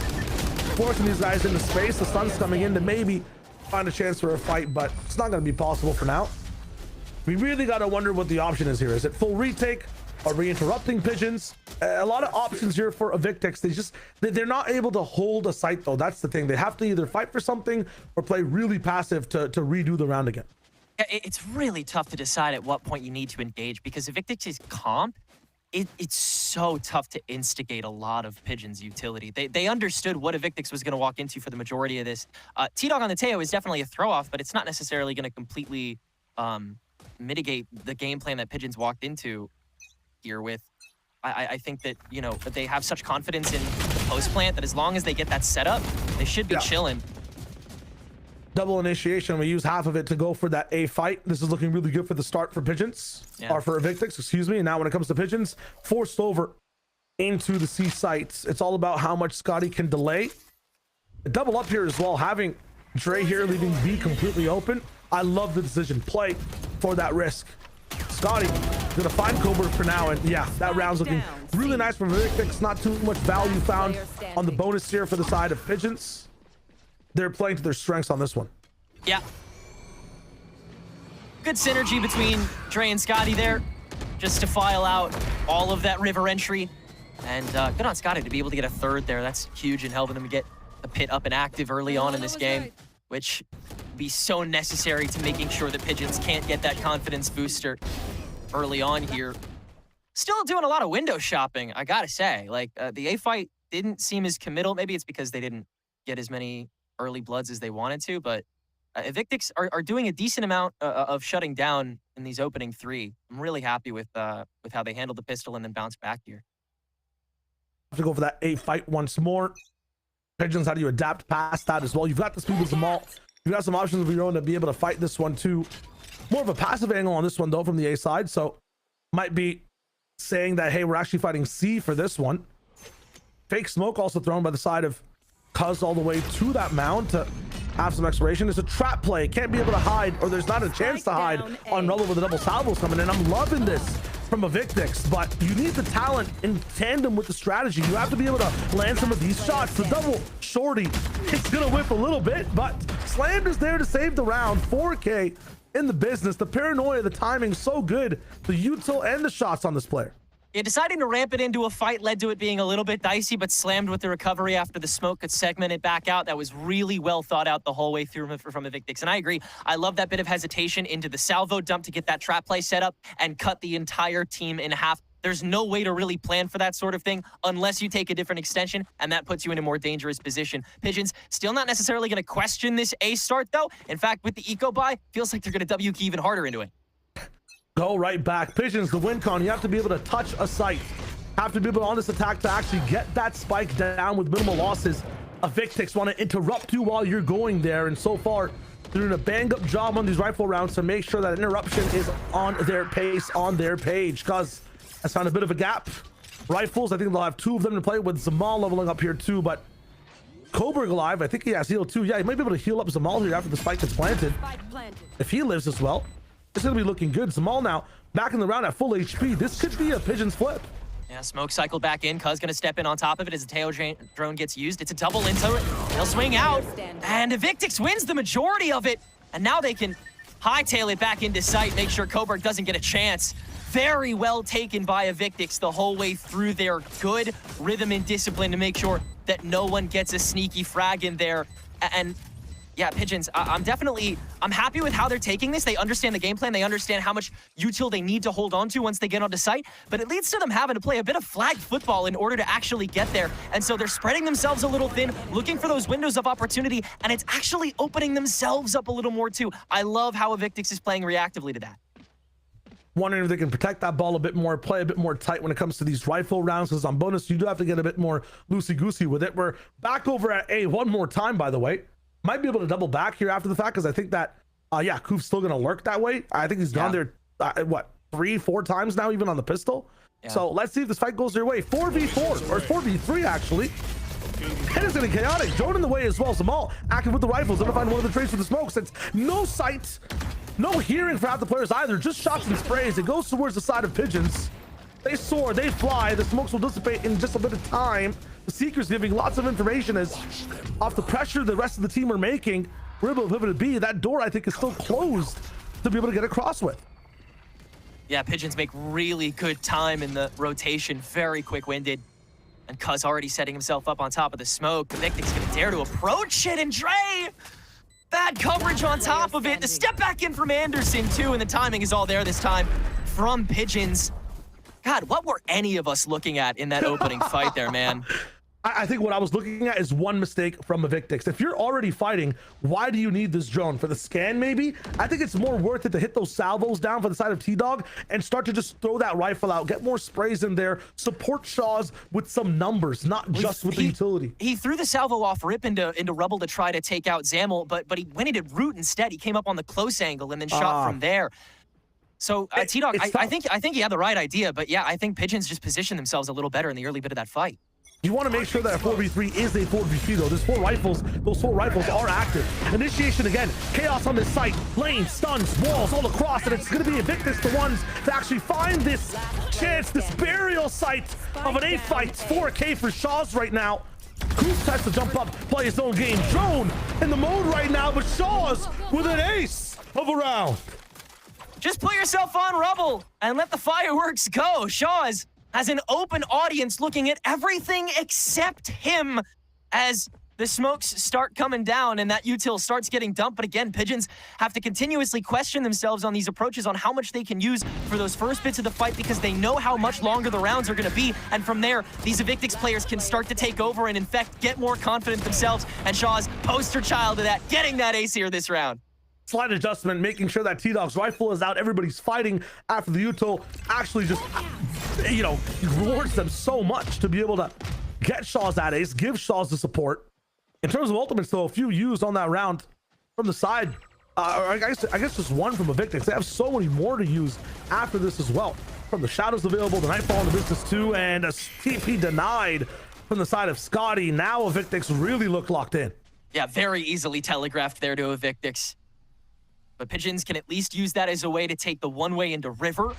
forcing these guys into space. The sun's coming in to maybe find a chance for a fight, but it's not going to be possible for now. We really got to wonder what the option is here. Is it full retake? Are we interrupting Pigeons? A lot of options here for Evictics. They're not able to hold a site though. That's the thing. They have to either fight for something or play really passive to redo the round again. It's really tough to decide at what point you need to engage, because Evictics' comp, it's so tough to instigate a lot of Pigeons' utility. They understood what Evictics was going to walk into for the majority of this. T-Dog on the Teo is definitely a throw-off, but it's not necessarily going to completely mitigate the game plan that Pigeons walked into here with. I think that, you know, that they have such confidence in the post-plant that as long as they get that set up, they should be chilling. Double initiation. We use half of it to go for that A fight. This is looking really good for the start for Pigeons, or for Evictics, excuse me. And now when it comes to Pigeons, forced over into the C sites. It's all about how much Scotty can delay. A double up here as well, having Dre here leaving B completely open. I love the decision. Play for that risk. Scotty gonna find Cobra for now, and yeah, that round's looking really nice for Evictics. Not too much value found on the bonus here for the side of Pigeons. They're playing to their strengths on this one. Yeah. Good synergy between Dre and Scotty there, just to file out all of that river entry. And good on Scotty to be able to get a third there. That's huge in helping them get the pit up and active early on in this game, which will be so necessary to making sure that Pigeons can't get that confidence booster early on here. Still doing a lot of window shopping, I gotta say. Like, the A fight didn't seem as committal. Maybe it's because they didn't get as many early bloods as they wanted to, but Evictics are doing a decent amount of shutting down in these opening three. I'm really happy with how they handled the pistol and then bounced back here. Have to go for that A fight once more. Pigeons, how do you adapt past that as well? You've got the speed with Zamal. You've got some options of your own to be able to fight this one too. More of a passive angle on this one though from the A side, so might be saying that, hey, we're actually fighting C for this one. Fake smoke also thrown by the side of Cuz all the way to that mound to have some exploration. It's a trap play. Can't be able to hide, or there's not a chance to hide on Rubble with the double salvos coming in. I'm loving this from Evictics, but you need the talent in tandem with the strategy. You have to be able to land some of these shots. The double shorty, it's gonna whip a little bit, but Slammed is there to save the round. 4K in the business. The paranoia, the timing, so good. The util and the shots on this player. Yeah, deciding to ramp it into a fight led to it being a little bit dicey, but Slammed with the recovery after the smoke could segment it back out. That was really well thought out the whole way through from Evictics. And I agree. I love that bit of hesitation into the salvo dump to get that trap play set up and cut the entire team in half. There's no way to really plan for that sort of thing unless you take a different extension, and that puts you in a more dangerous position. Pigeons still not necessarily going to question this A start, though. In fact, with the eco buy, feels like they're going to W key even harder into it. Go right back. Pigeons, the win con. You have to be able to touch a site. Have to be able on this attack to actually get that spike down with minimal losses. Evictics want to interrupt you while you're going there, and so far they're doing a bang up job on these rifle rounds to make sure that interruption is on their pace, on their page. Cuz has found a bit of a gap. Rifles, I think they'll have two of them to play with. Zamal leveling up here too, but Coburg alive. I think he has heal too. Yeah, he might be able to heal up Zamal here after the spike gets planted. If he lives as well, it's going to be looking good. Zamal now back in the round at full HP. This could be a Pigeons flip. Yeah, smoke cycled back in. Cuz gonna step in on top of it as the Teo drone gets used. It's a double into it. They'll swing out, and Evictics wins the majority of it. And now they can hightail it back into sight, make sure Coburg doesn't get a chance. Very well taken by Evictics the whole way through there. Good rhythm and discipline to make sure that no one gets a sneaky frag in there. And yeah, Pigeons, I'm happy with how they're taking this. They understand the game plan. They understand how much util they need to hold on to once they get onto site. But it leads to them having to play a bit of flag football in order to actually get there. And so they're spreading themselves a little thin, looking for those windows of opportunity, and it's actually opening themselves up a little more too. I love how Evictics is playing reactively to that. Wondering if they can protect that ball a bit more, play a bit more tight when it comes to these rifle rounds, because on bonus, you do have to get a bit more loosey-goosey with it. We're back over at A one more time, by the way. Might be able to double back here after the fact, because I think that, yeah, Koof's still going to lurk that way. I think he's gone there, what, 3-4 times now, even on the pistol. Yeah. So let's see if this fight goes their way. 4v4, or 4v3, actually. And it's going to be chaotic. Drone in the way as well. Zamal active with the rifles. Going to find one of the trays for the smoke, since no sight, no hearing for half the players either. Just shots and sprays. It goes towards the side of Pigeons. They soar, they fly. The smokes will dissipate in just a bit of time. The Seeker's giving lots of information as off the pressure the rest of the team are making, we're able to pivot to B. That door, I think, is still closed to be able to get across with. Yeah, Pigeons make really good time in the rotation. Very quick-winded. And Cuz already setting himself up on top of the smoke. Evictics gonna dare to approach it, and Dre! Bad coverage on top of it. The step back in from Anderson, too, and the timing is all there this time from Pigeons. God, what were any of us looking at in that opening fight there, man? I think what I was looking at is one mistake from Evictics. If you're already fighting, why do you need this drone? For the scan, maybe? I think it's more worth it to hit those salvos down for the side of T-Dog and start to just throw that rifle out, get more sprays in there, support Shaw's with some numbers, not just with the utility. He threw the salvo off rip into rubble to try to take out Zamel, but he went into root instead. He came up on the close angle and then shot from there. So T-Dog, I think he had the right idea, but yeah, I think Pigeons just positioned themselves a little better in the early bit of that fight. You want to make sure that a 4v3 is a 4v3 though. Those four rifles are active. Initiation again, chaos on this site, lane, stuns, walls all across, and it's going to be Evictics the ones to actually find this chance, this burial site of an 8 fight. 4K for Shaw's right now. Koof tries to jump up, play his own game. Drone in the mode right now, but Shaw's with an ace of a round. Just put yourself on rubble and let the fireworks go. Shaw's has an open audience looking at everything except him as the smokes start coming down and that util starts getting dumped. But again, Pigeons have to continuously question themselves on these approaches on how much they can use for those first bits of the fight, because they know how much longer the rounds are going to be. And from there, these Evictics players can start to take over and, in fact, get more confident themselves. And Shaw's poster child of that, getting that ace here this round. Slight adjustment, making sure that T-Dog's rifle is out. Everybody's fighting after the util actually just, you know, rewards them so much to be able to get Shaw's that ace, give Shaw's the support. In terms of ultimates, though, a few used on that round from the side. I guess just one from Evictics. They have so many more to use after this as well. From the shadows available, the Nightfall in the business too, and a TP denied from the side of Scotty. Now Evictics really look locked in. Yeah, very easily telegraphed there to Evictics. But Pigeons can at least use that as a way to take the one-way into River.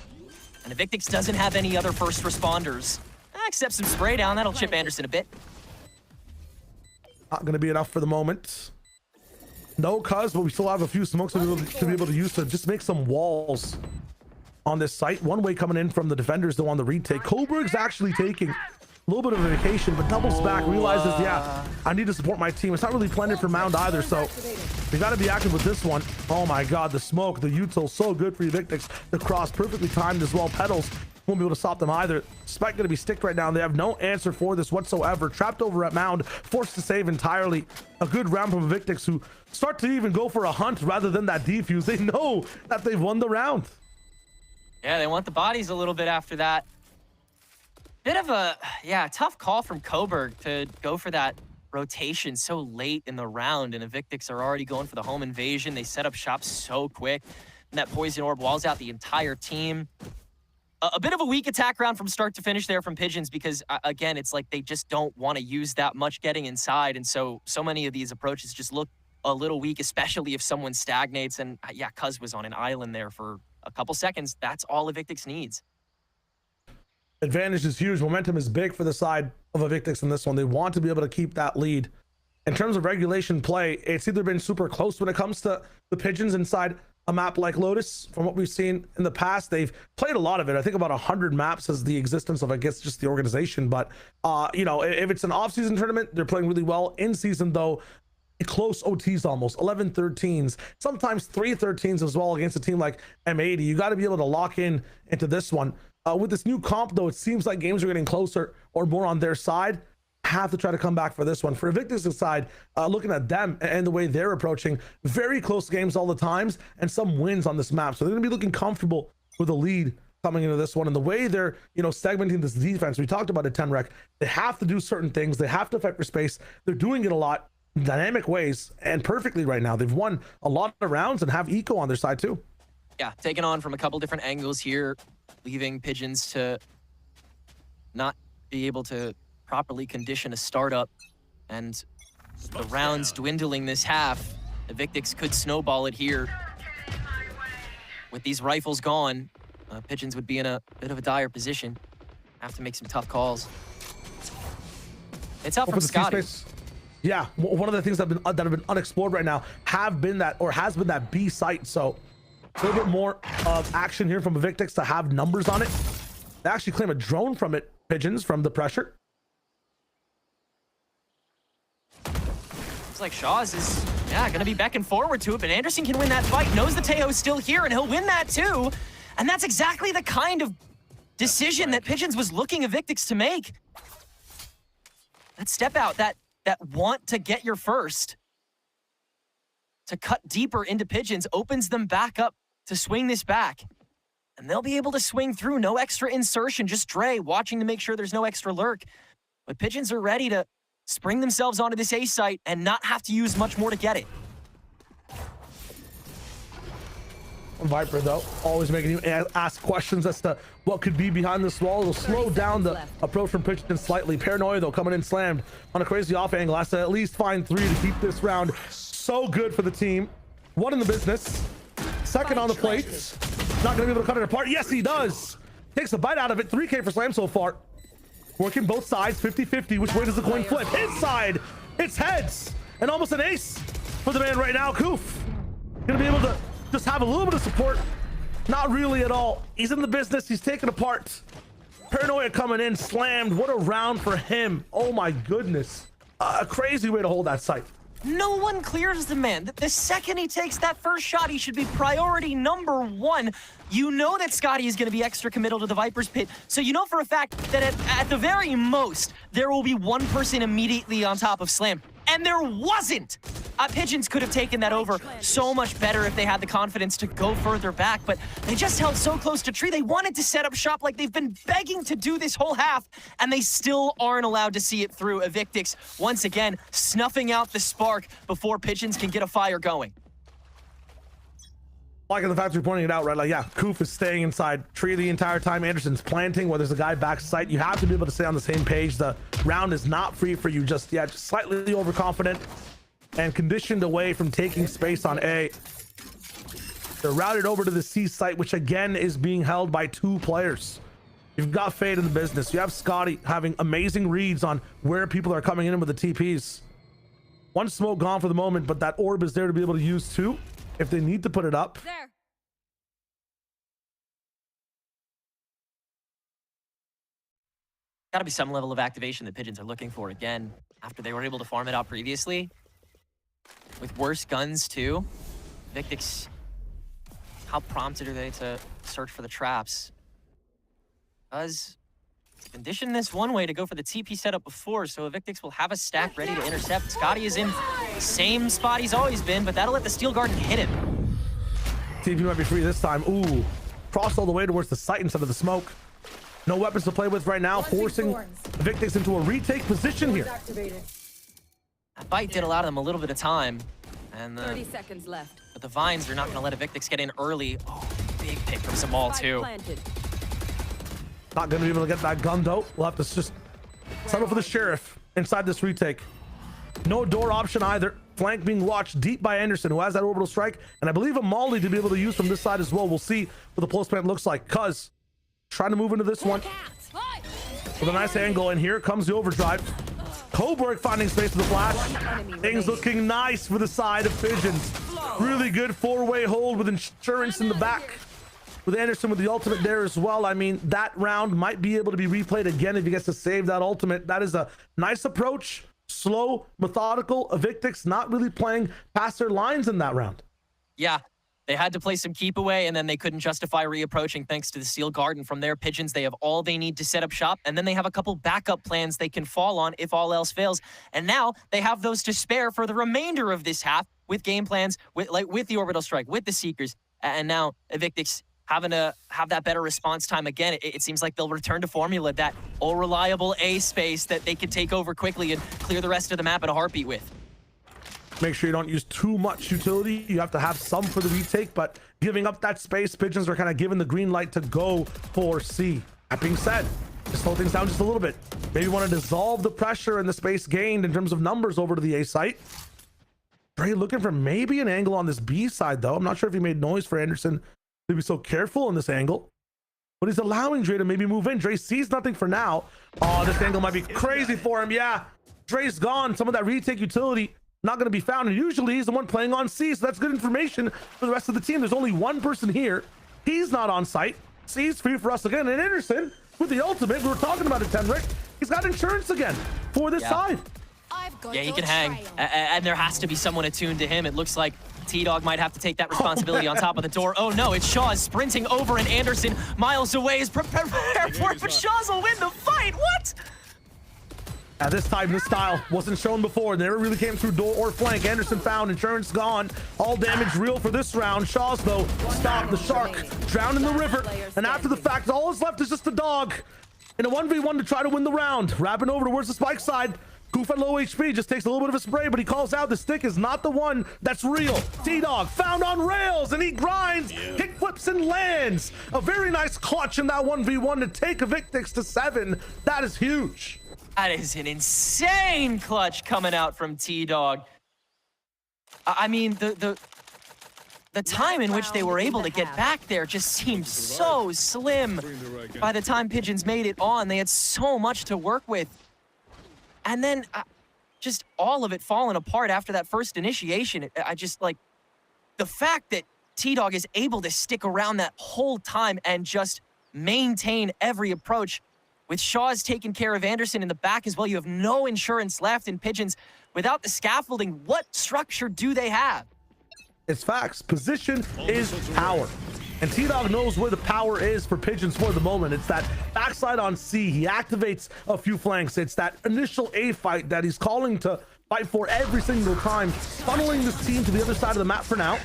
And Evictics doesn't have any other first responders. Except some spray down. That'll chip Anderson a bit. Not going to be enough for the moment. No Cuz, but we still have a few smokes to be able to use to just make some walls on this site. One way coming in from the defenders, though, on the retake. Coburg's actually taking a little bit of a vacation, but doubles back, realizes, yeah, I need to support my team. It's not really planned for Mound either, so we got to be active with this one. Oh my God, the smoke, the util, so good for Evictics. The cross perfectly timed as well. Petals won't be able to stop them either. Spike going to be sticked right now. They have no answer for this whatsoever. Trapped over at Mound, forced to save entirely. A good round from Evictics, who start to even go for a hunt rather than that defuse. They know that they've won the round. Yeah, they want the bodies a little bit after that. Bit of a, yeah, tough call from Coburg to go for that rotation so late in the round, and Evictics are already going for the home invasion. They set up shop so quick, and that poison orb walls out the entire team. A bit of a weak attack round from start to finish there from Pigeons, because again, it's like they just don't want to use that much getting inside, and so many of these approaches just look a little weak, especially if someone stagnates. And yeah, Cuz was on an island there for a couple seconds. That's all Evictics needs. Advantage is huge. Momentum is big for the side of Evictics in this one. They want to be able to keep that lead. In terms of regulation play, it's either been super close when it comes to the Pigeons inside. a map like Lotus. From what we've seen in the past, they've played a lot of it. I think about 100 maps as the existence of, I guess, just the organization. But you know, if it's an off-season tournament, they're playing really well. In season though, close OTs, almost 11 13s, sometimes 3 13s as well against a team like M80. You got to be able to lock in into this one. With this new comp though, it seems like games are getting closer or more on their side. Have to try to come back for this one. For Evictics' side, looking at them and the way they're approaching, very close games all the times and some wins on this map. So they're gonna be looking comfortable with a lead coming into this one. And the way they're, you know, segmenting this defense, we talked about it, 10 rec, they have to do certain things. They have to fight for space. They're doing it a lot in dynamic ways and perfectly right now. They've won a lot of rounds and have eco on their side too. Yeah, taken on from a couple different angles here, leaving Pigeons to not be able to properly condition a startup, and the rounds dwindling this half. Evictics could snowball it here. With these rifles gone, Pigeons would be in a bit of a dire position. Have to make some tough calls. It's out from Scotty. Yeah, one of the things that have been unexplored right now has been that B site. So a little bit more of action here from Evictics to have numbers on it. They actually claim a drone from it, Pigeons, from the pressure. Looks like Shaw's is, gonna be back and forward to it, but Anderson can win that fight, knows the Teo's still here, and he'll win that too. And that's exactly the kind of decision that Pigeons was looking Evictics to make. That step out, that want to get your first, to cut deeper into Pigeons, opens them back up to swing this back. And they'll be able to swing through, no extra insertion, just Dre watching to make sure there's no extra lurk. But Pigeons are ready to spring themselves onto this A site and not have to use much more to get it. Viper though, always making you ask questions as to what could be behind this wall. It'll slow down the approach from Pigeons slightly. Paranoia though, coming in slammed on a crazy off angle, has to at least find 3 to keep this round so good for the team. One in the business, second on the plate. Not gonna be able to cut it apart. Yes, he does. Takes a bite out of it. 3K for Slam so far. Working both sides, 50-50. Which way does the coin flip? His side, it's heads, and almost an ace for the man right now. Koof gonna be able to just have a little bit of support. Not really at all. He's in the business. He's taken apart. Paranoia coming in, slammed. What a round for him. Oh my goodness. A crazy way to hold that site. No one clears the man. The second he takes that first shot, he should be priority number 1. You know that Scotty is going to be extra committal to the Viper's pit, so you know for a fact that at the very most, there will be one person immediately on top of Slam. And there wasn't! Pigeons could have taken that over so much better if they had the confidence to go further back, but they just held so close to tree. They wanted to set up shop like they've been begging to do this whole half, and they still aren't allowed to see it through. Evictics, once again, snuffing out the spark before Pigeons can get a fire going. Like the fact you're pointing it out, right? Like, yeah, Koof is staying inside tree the entire time. Anderson's planting where there's a guy back sight. You have to be able to stay on the same page. The round is not free for you just yet. Just slightly overconfident and conditioned away from taking space on A. They're routed over to the C site, which again is being held by 2 players. You've got Fade in the business. You have Scotty having amazing reads on where people are coming in with the TPs. One smoke gone for the moment, but that orb is there to be able to use 2 if they need to put it up. There. Got to be some level of activation that Pigeons are looking for again after they were able to farm it out previously. With worse guns too. Evictics, how prompted are they to search for the traps? Because condition this one way to go for the TP setup before, so Evictics will have a stack ready to intercept. Scotty is in the same spot he's always been, but that'll let the Steel Garden hit him. TP might be free this time. Ooh, crossed all the way towards the site instead of the smoke. No weapons to play with right now, forcing Evictics into a retake position here. That fight did allow them a little bit of time, and 30 seconds left. But the Vines are not going to let Evictics get in early. Oh, big pick from Samal too. Not going to be able to get that gun though. We'll have to just settle for the Sheriff inside this retake. No door option either. Flank being watched deep by Anderson, who has that orbital strike, and I believe a Molly to be able to use from this side as well. We'll see what the pulse plant looks like. Cuz trying to move into this one with a nice angle, and here comes the overdrive. Coburg finding space for the flash. Things looking nice for the side of Pigeons. Really good four-way hold with insurance in the back. With Anderson with the ultimate there as well. I mean, that round might be able to be replayed again if he gets to save that ultimate. That is a nice approach. Slow, methodical. Evictics not really playing past their lines in that round. Yeah, they had to play some keep away, and then they couldn't justify reapproaching thanks to the Seal Garden. From there, Pigeons, they have all they need to set up shop, and then they have a couple backup plans they can fall on if all else fails. And now they have those to spare for the remainder of this half with game plans, with the Orbital Strike, with the Seekers. And now Evictics having to have that better response time again. It seems like they'll return to formula, that all reliable A space that they can take over quickly and clear the rest of the map in a heartbeat with. Make sure you don't use too much utility. You have to have some for the retake, but giving up that space, Pigeons are kind of given the green light to go for C. That being said, just slow things down just a little bit. Maybe want to dissolve the pressure and the space gained in terms of numbers over to the A site. Dre looking for maybe an angle on this B side, though. I'm not sure if he made noise for Anderson to be so careful in this angle, but he's allowing Dre to maybe move in. Dre sees nothing for now. Oh, this angle might be crazy for him. Yeah, Dre's gone. Some of that retake utility not going to be found, and usually he's the one playing on C, so that's good information for the rest of the team. There's only one person here. He's not on site. C's free for us again, and Anderson with the ultimate. We were talking about it, Tenrick. He's got insurance again for this side. Yeah, he can hang, and there has to be someone attuned to him. It looks like T-Dog might have to take that responsibility on top of the door. Oh no, it's Shaw sprinting over, and Anderson miles away is prepared for it, but Shaw's will win the fight. What? At this time, this style wasn't shown before. Never really came through door or flank. Anderson found, insurance gone. All damage real for this round. Shaw's, though, stopped. The shark drowned in the river. And after the fact, all that's left is just the dog in a 1v1 to try to win the round. Wrapping over towards the spike side. Goof at low HP, just takes a little bit of a spray, but he calls out the stick is not the one that's real. T-Dog found on rails, and he grinds, kick flips, and lands. A very nice clutch in that 1v1 to take Evictics to 7. That is huge. That is an insane clutch coming out from T-Dog. I mean, the time in which they were able to get back there just seemed so slim. By the time Pigeons made it on, they had so much to work with. And then just all of it falling apart after that first initiation. I just like the fact that T-Dog is able to stick around that whole time and just maintain every approach. With Shaw's taking care of Anderson in the back as well, you have no insurance left in Pigeons. Without the scaffolding, what structure do they have? It's facts. Position is power. And T-Dog knows where the power is for Pigeons for the moment. It's that backside on C. He activates a few flanks. It's that initial A fight that he's calling to fight for every single time, funneling this team to the other side of the map for now.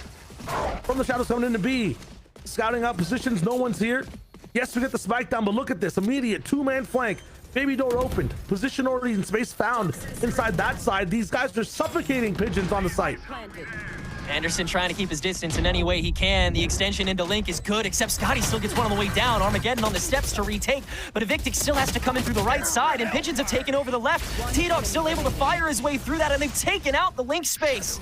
From the shadows coming into B. Scouting out positions. No one's here. Yes, we get the spike down, but look at this. Immediate two-man flank. Baby door opened. Position already in space found inside that side. These guys are suffocating Pigeons on the site. Anderson trying to keep his distance in any way he can. The extension into Link is good, except Scotty still gets one on the way down. Armageddon on the steps to retake, but Evictics still has to come in through the right side, and Pigeons have taken over the left. T-Dog still able to fire his way through that, and they've taken out the Link space.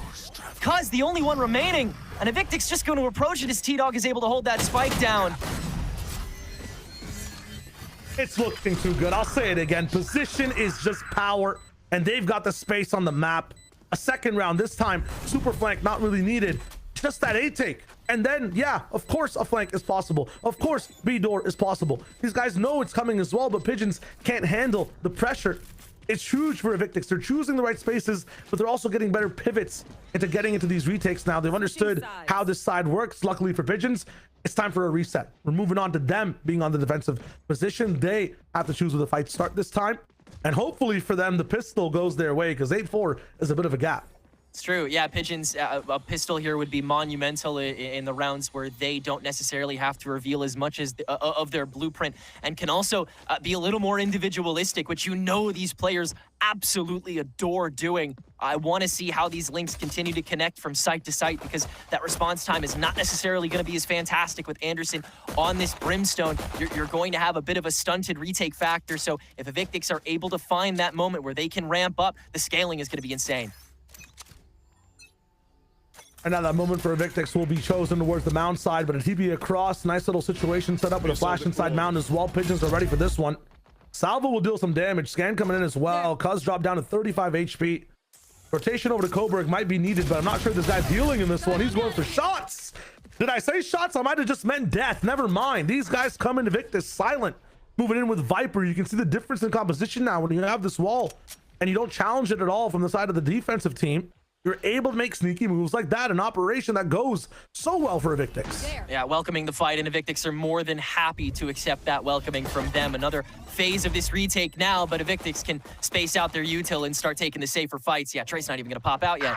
Cuz the only one remaining, and Evictics just going to approach it as T-Dog is able to hold that spike down. It's looking too good. I'll say it again. Position is just power, and they've got the space on the map. A second round this time, super flank not really needed, just that A take, and then yeah, of course a flank is possible, of course B door is possible. These guys know it's coming as well, but Pigeons can't handle the pressure. It's huge for Evictics. They're choosing the right spaces, but they're also getting better pivots into getting into these retakes now. They've understood how this side works. Luckily for Pigeons, it's time for a reset. We're moving on to them being on the defensive position. They have to choose where the fight start this time. And hopefully for them, the pistol goes their way, because 8-4 is a bit of a gap. It's true. Yeah, Pigeons, a pistol here would be monumental in the rounds where they don't necessarily have to reveal as much as of their blueprint, and can also be a little more individualistic, which you know these players absolutely adore doing. I want to see how these links continue to connect from site to site, because that response time is not necessarily going to be as fantastic with Anderson on this Brimstone. You're going to have a bit of a stunted retake factor, so if Evictics are able to find that moment where they can ramp up, the scaling is going to be insane. And now that moment for Evictics will be chosen towards the mound side, but a TP across. Nice little situation set up with a flash inside mound as well. Pigeons are ready for this one. Salvo will deal some damage. Scan coming in as well. Cuz drop down to 35 HP. Rotation over to Coburg might be needed, but I'm not sure this guy's healing in this one. He's going for shots. Did I say shots? I might have just meant death. Never mind. These guys come into Victus silent. Moving in with Viper. You can see the difference in composition now when you have this wall and you don't challenge it at all from the side of the defensive team. You're able to make sneaky moves like that, an operation that goes so well for Evictics. Yeah, welcoming the fight, and Evictics are more than happy to accept that welcoming from them. Another phase of this retake now, but Evictics can space out their util and start taking the safer fights. Yeah, Trey's not even going to pop out yet.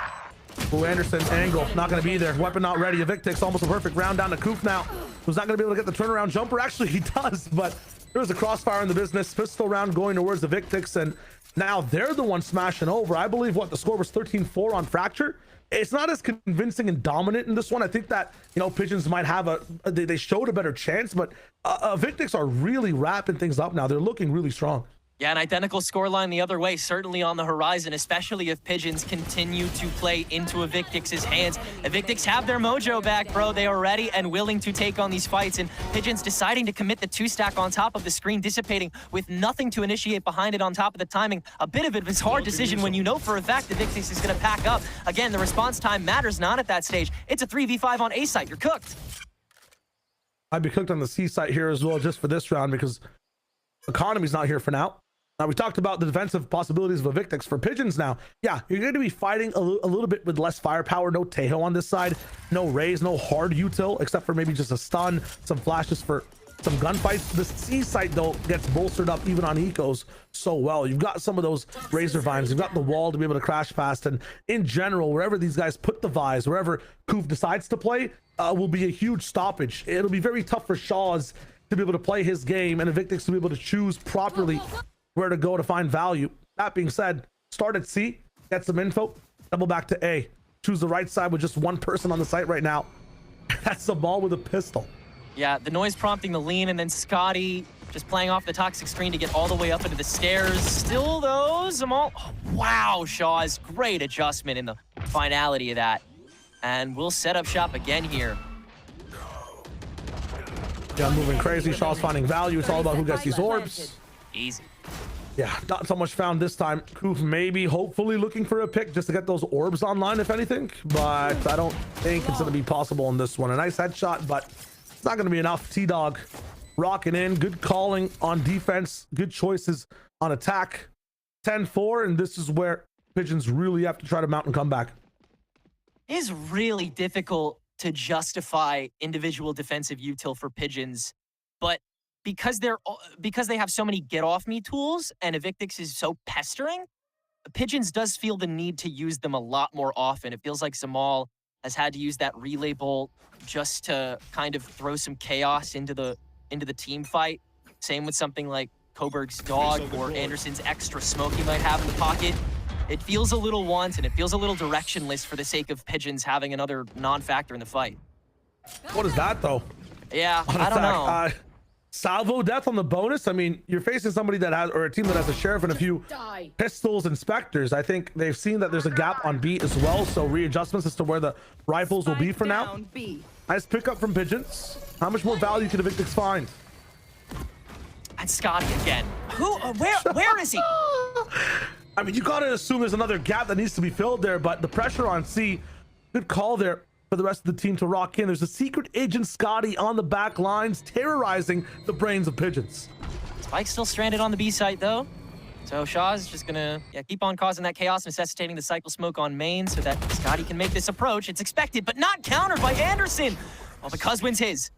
Oh, Anderson, angle, not going to be there. Weapon not ready. Evictics almost a perfect round down to Koof now. Who's not going to be able to get the turnaround jumper. Actually, he does, but there was a crossfire in the business. Pistol round going towards Evictics, and now they're the one smashing over. I believe the score was 13-4 on Fracture. It's not as convincing and dominant in this one. I think that, you know, Pigeons might have they showed a better chance, but Evictics are really wrapping things up now. They're looking really strong. Yeah, an identical scoreline the other way, certainly on the horizon, especially if Pigeons continue to play into Evictics' hands. Evictics have their mojo back, bro. They are ready and willing to take on these fights, and Pigeons deciding to commit the 2-stack on top of the screen, dissipating with nothing to initiate behind it on top of the timing. A bit of it was hard decision when you know for a fact Evictics is going to pack up. Again, the response time matters not at that stage. It's a 3v5 on A site. You're cooked. I'd be cooked on the C site here as well just for this round because Economy's not here for now. Now, we talked about the defensive possibilities of Evictics for Pigeons now. Yeah, you're going to be fighting a little bit with less firepower. No Tejo on this side. No Raze, no hard util, except for maybe just a stun, some flashes for some gunfights. The C site, though, gets bolstered up even on ecos so well. You've got some of those Razor Vines. You've got the wall to be able to crash past. And in general, wherever these guys put the Vise, wherever Koof decides to play, will be a huge stoppage. It'll be very tough for Shaw's to be able to play his game and Evictics to be able to choose properly where to go to find value. That being said, start at C, get some info, double back to A. Choose the right side with just one person on the site right now. That's the ball with a pistol. Yeah, the noise prompting the lean, and then Scotty just playing off the toxic screen to get all the way up into the stairs. Still though, Zamal, oh, wow, Shaw's great adjustment in the finality of that. And we'll set up shop again here. Yeah, I'm moving crazy. Shaw's finding value. It's all about who gets these orbs. Easy. Yeah, not so much found this time. Koof maybe hopefully looking for a pick just to get those orbs online, if anything, but I don't think it's going to be possible in this one. A nice headshot, but it's not going to be enough. T-Dog rocking in. Good calling on defense. Good choices on attack. 10-4, and this is where Pigeons really have to try to mount and come back. It is really difficult to justify individual defensive util for Pigeons, but because they have so many get off me tools and Evictics is so pestering, Pigeons does feel the need to use them a lot more often. It feels like Zamal has had to use that relay bolt just to kind of throw some chaos into the team fight. Same with something like Coburg's dog or Anderson's extra smoke he might have in the pocket. It feels a little wanton. It feels a little directionless for the sake of Pigeons having another non-factor in the fight. What is that though? Yeah, I don't know. Salvo death on the bonus. I mean, you're facing somebody that has, or a team that has a sheriff and a few pistols and specters. I think they've seen that there's a gap on B as well, so readjustments as to where the rifles will be for now. Nice pickup from Pigeons. How much more value can Evictics find? And Scotty again. Where is he? I mean, you gotta assume there's another gap that needs to be filled there, but the pressure on C, good call there for the rest of the team to rock in. There's a secret agent Scotty on the back lines terrorizing the brains of Pigeons. Spike's still stranded on the B site though. So Shaw's just gonna keep on causing that chaos, necessitating the cycle smoke on main so that Scotty can make this approach. It's expected, but not countered by Anderson. Well, because wins his.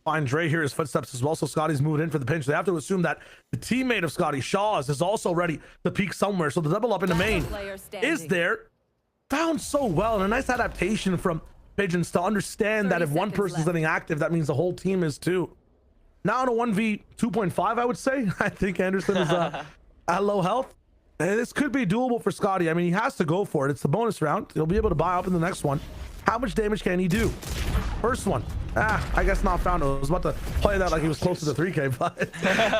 Find Dre here, his footsteps as well, so Scotty's moving in for the pinch. They have to assume that the teammate of Scotty, Shaw's, is also ready to peek somewhere. So the double up in the main is there. Found so well, and a nice adaptation from Pigeons to understand that if one person's getting active, that means the whole team is too. Now in a 1v2.5, I would say. I think Anderson is at low health. And this could be doable for Scotty. I mean, he has to go for it. It's the bonus round. He'll be able to buy up in the next one. How much damage can he do? First one. I guess not found. I was about to play that like he was close to the 3K, but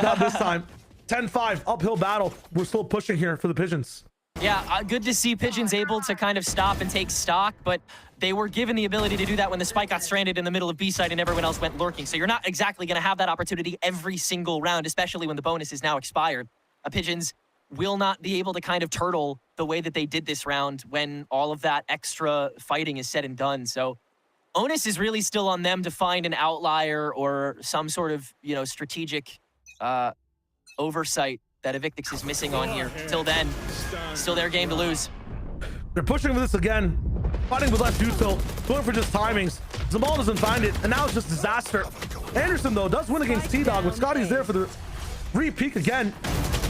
not this time. 10-5, uphill battle. We're still pushing here for the Pigeons. Yeah, good to see Pigeons able to kind of stop and take stock, but they were given the ability to do that when the spike got stranded in the middle of B-side and everyone else went lurking. So you're not exactly going to have that opportunity every single round, especially when the bonus is now expired. Pigeons will not be able to kind of turtle the way that they did this round when all of that extra fighting is said and done. So onus is really still on them to find an outlier or some sort of, you know, strategic oversight that Evictics is missing on here. Till then, still their game to lose. They're pushing for this again, fighting with less util, going for just timings. Zamal doesn't find it, and now it's just disaster. Anderson, though, does win against T-Dog, but Scotty's there for the re-peek again.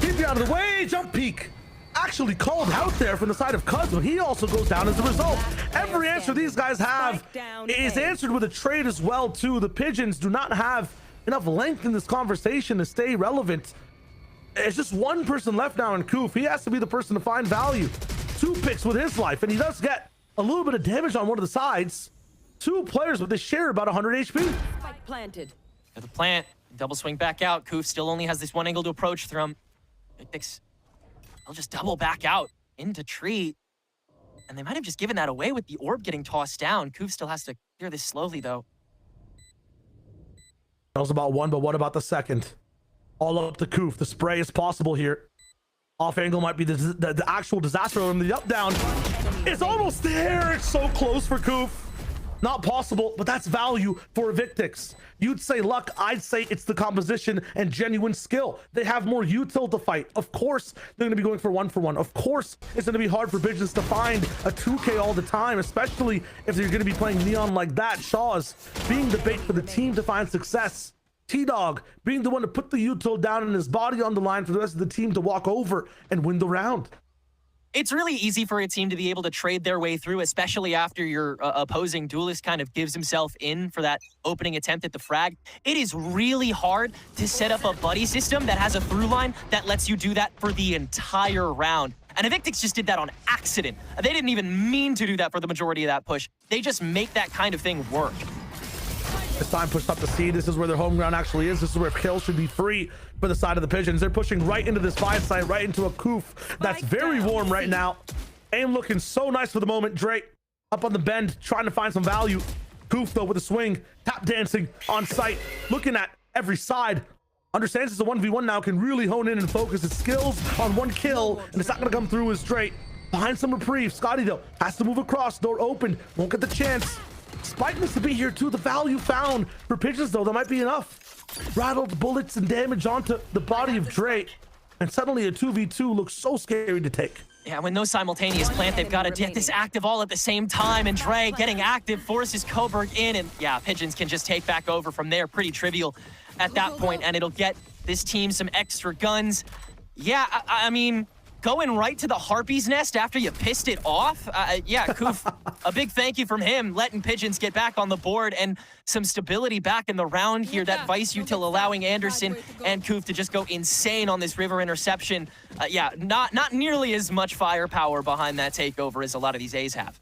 Keep you out of the way, jump peek. Actually called out there from the side of Cuz, but he also goes down as a result. Every answer these guys have is answered with a trade as well, too. The Pigeons do not have enough length in this conversation to stay relevant. There's just one person left now in Koof. He has to be the person to find value. 2 picks with his life, and he does get a little bit of damage on one of the sides. 2 players, but they share about 100 HP. Spike planted. For the plant, double swing back out. Koof still only has this one angle to approach from. Evictics, they'll just double back out into tree. And they might have just given that away with the orb getting tossed down. Koof still has to clear this slowly, though. Knows about one, but what about the second? All up to Koof. The spray is possible here. Off angle might be the actual disaster, and the up down is almost there. It's so close for Koof. Not possible, but that's value for Evictics. You'd say luck, I'd say it's the composition and genuine skill. They have more util to fight. Of course, they're gonna be going for 1-for-1. Of course, it's gonna be hard for Pigeons to find a 2K all the time, especially if you're gonna be playing Neon like that. Shaw's being the bait for the team to find success. T-Dog being the one to put the util down and his body on the line for the rest of the team to walk over and win the round. It's really easy for a team to be able to trade their way through, especially after your opposing duelist kind of gives himself in for that opening attempt at the frag. It is really hard to set up a buddy system that has a through line that lets you do that for the entire round. And Evictics just did that on accident. They didn't even mean to do that for the majority of that push. They just make that kind of thing work. This time pushed up the C. This is where their home ground actually is. This is where kills should be free for the side of the Pigeons. They're pushing right into this 5 site, right into a Koof that's very warm right now. Aim looking so nice for the moment. Drake up on the bend, trying to find some value. Koof, though, with a swing, tap dancing on site, looking at every side. Understands it's a 1v1 now, can really hone in and focus his skills on one kill, and it's not going to come through as Drake. Behind some reprieve. Scotty, though, has to move across. Door open. Won't get the chance. Spike needs to be here too. The value found for Pigeons, though, that might be enough. Rattled bullets and damage onto the body of Drake, and suddenly a 2v2 looks so scary to take. Yeah, when those simultaneous plant, they've got to get this active all at the same time, and Dre getting active forces Coburg in, and yeah, Pigeons can just take back over from there. Pretty trivial at that point, and it'll get this team some extra guns. Yeah, I mean, going right to the Harpy's nest after you pissed it off? Yeah, Koof, a big thank you from him, letting Pigeons get back on the board and some stability back in the round here. That Vice util allowing Anderson and Koof to just go insane on this river interception. Yeah, not nearly as much firepower behind that takeover as a lot of these A's have.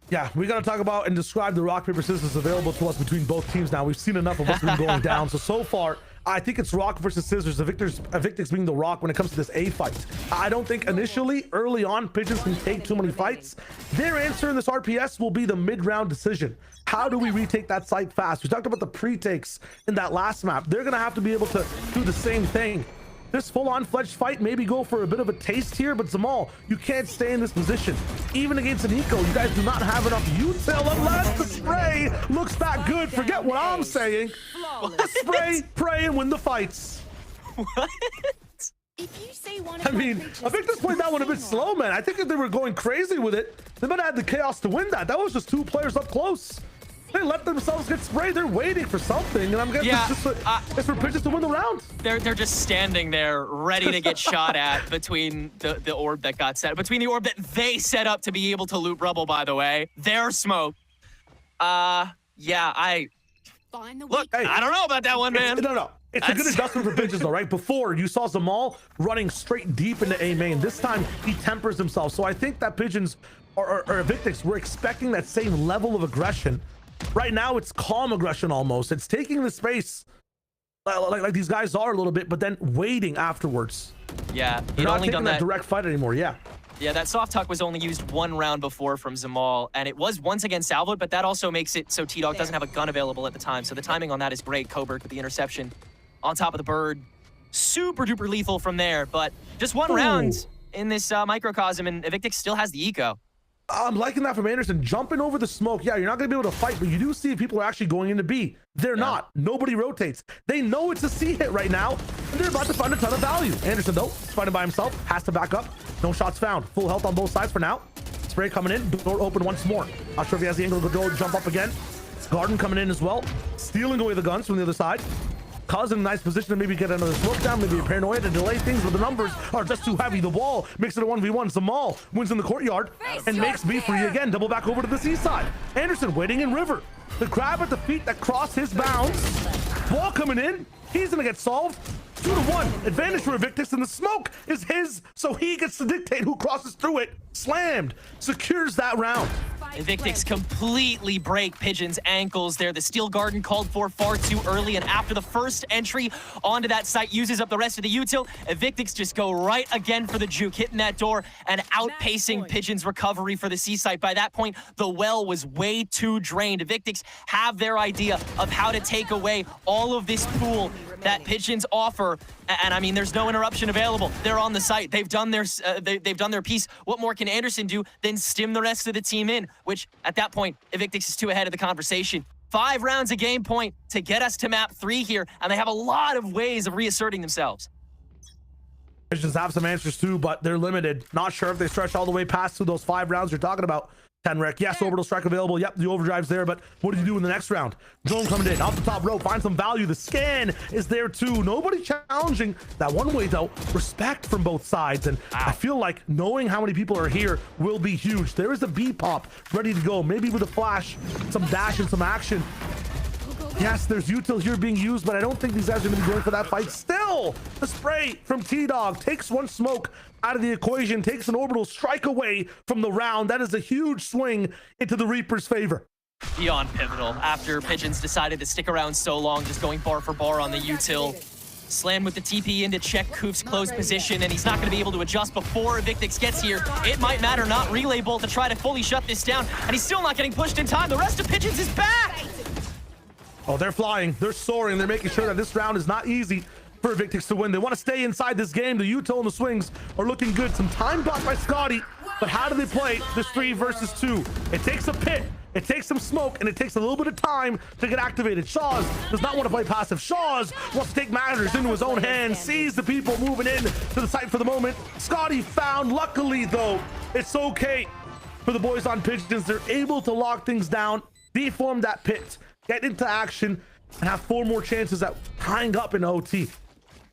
Yeah, we got to talk about and describe the rock, paper, scissors available to us between both teams now. We've seen enough of what's been going down. So far, I think it's rock versus scissors. Evictics being the rock when it comes to this A fight. I don't think initially, early on, Pigeons can take too many fights. Their answer in this RPS will be the mid-round decision. How do we retake that site fast? We talked about the pre-takes in that last map. They're going to have to be able to do the same thing. This full-on fledged fight, maybe go for a bit of a taste here, but Zamal, you can't stay in this position. Even against an eco, you guys do not have enough util unless the spray looks that good. Forget what I'm saying. Spray, pray, and win the fights. What? I mean, Evictics played that one a bit slow, man. I think if they were going crazy with it, they might have had the chaos to win that. That was just 2 players up close. They let themselves get sprayed. They're waiting for something, and I'm guessing it's for Pigeons to win the round. They're just standing there ready to get shot at between the orb that got set, between the orb that they set up to be able to loot rubble, by the way. Their smoke. Yeah, look, hey, I don't know about that one, man. No. It's a good adjustment for Pigeons, though, right? Before, you saw Zamal running straight deep into A main. This time, he tempers himself. So I think that Pigeons or Evictics were expecting that same level of aggression. Right now, it's calm aggression almost. It's taking the space like these guys are a little bit, but then waiting afterwards. Yeah, They're not taking that direct fight anymore. Yeah. Yeah, that soft tuck was only used one round before from Zamal, and it was once again salvoed, but that also makes it so T-Dog doesn't have a gun available at the time, so the timing on that is great. Coburg with the interception on top of the bird. Super duper lethal from there, but just one round in this microcosm, and Evictics still has the eco. I'm liking that from Anderson. Jumping over the smoke. Yeah, you're not going to be able to fight, but you do see people are actually going into B. They're not. Nobody rotates. They know it's a C hit right now, and they're about to find a ton of value. Anderson, though, is fighting by himself. Has to back up. No shots found. Full health on both sides for now. Spray coming in. Door open once more. Not sure if he has the angle to go jump up again. Garden coming in as well. Stealing away the guns from the other side. Causing a nice position to maybe get another smoke down, maybe a paranoia to delay things, but the numbers are just too heavy. The wall makes it a 1v1. Zamal wins in the courtyard and makes B free again. Double back over to the C side. Anderson waiting in river. The grab at the feet that crossed his bounds. Ball coming in. He's gonna get solved. 2-1. Advantage for Evictics, and the smoke is his, so he gets to dictate who crosses through it. Slammed. Secures that round. Evictics completely break Pigeons' ankles there. The Steel Garden called for far too early, and after the first entry onto that site uses up the rest of the util, Evictics just go right again for the juke, hitting that door and outpacing Pigeons' recovery for the C site. By that point, the well was way too drained. Evictics have their idea of how to take away all of this pool that Pigeons offer, and I mean, there's no interruption available. They're on the site. They've done their they've done their piece. What more can Anderson do than stim the rest of the team in? Which at that point, Evictics is too ahead of the conversation. 5 rounds a game point to get us to map 3 here, and they have a lot of ways of reasserting themselves. Pigeons have some answers too, but they're limited. Not sure if they stretch all the way past through those 5 rounds you're talking about. Tenrek, yes, orbital strike available. Yep, the overdrive's there, but what do you do in the next round? Drone coming in off the top rope, find some value. The scan is there too. Nobody challenging that one way though. Respect from both sides, and I feel like knowing how many people are here will be huge. There is a B pop ready to go, maybe with a flash, some dash and some action. Yes, there's util here being used, but I don't think these guys are going to be going for that fight. Still, the spray from T-Dog takes one smoke out of the equation, takes an orbital strike away from the round. That is a huge swing into the Reaper's favor. Beyond pivotal after Pigeons decided to stick around so long, just going bar for bar on the util. Slam with the TP in to check Koof's close position, and he's not going to be able to adjust before Evictics gets here. It might matter not. Relay bolt to try to fully shut this down, and he's still not getting pushed in time. The rest of Pigeons is back! Oh, they're flying. They're soaring. They're making sure that this round is not easy for Evictics to win. They want to stay inside this game. The util and the swings are looking good. Some time blocked by Scotty, but how do they play this 3 versus 2? It takes a pit, it takes some smoke, and it takes a little bit of time to get activated. Shaws does not want to play passive. Shaws wants to take matters into his own hands, sees the people moving in to the site for the moment. Scotty found. Luckily, though, it's okay for the boys on Pigeons. They're able to lock things down, deform that pit, get into action, and have 4 more chances at tying up in OT.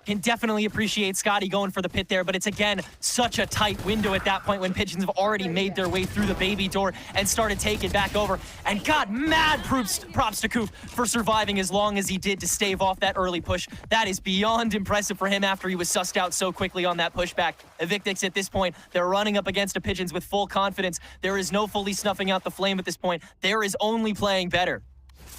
Can definitely appreciate Scotty going for the pit there, but it's again such a tight window at that point when Pigeons have already made their way through the baby door and started taking back over. And God, mad props to Koof for surviving as long as he did to stave off that early push. That is beyond impressive for him after he was sussed out so quickly on that pushback. Evictics at this point, they're running up against a Pigeons with full confidence. There is no fully snuffing out the flame at this point. There is only playing better.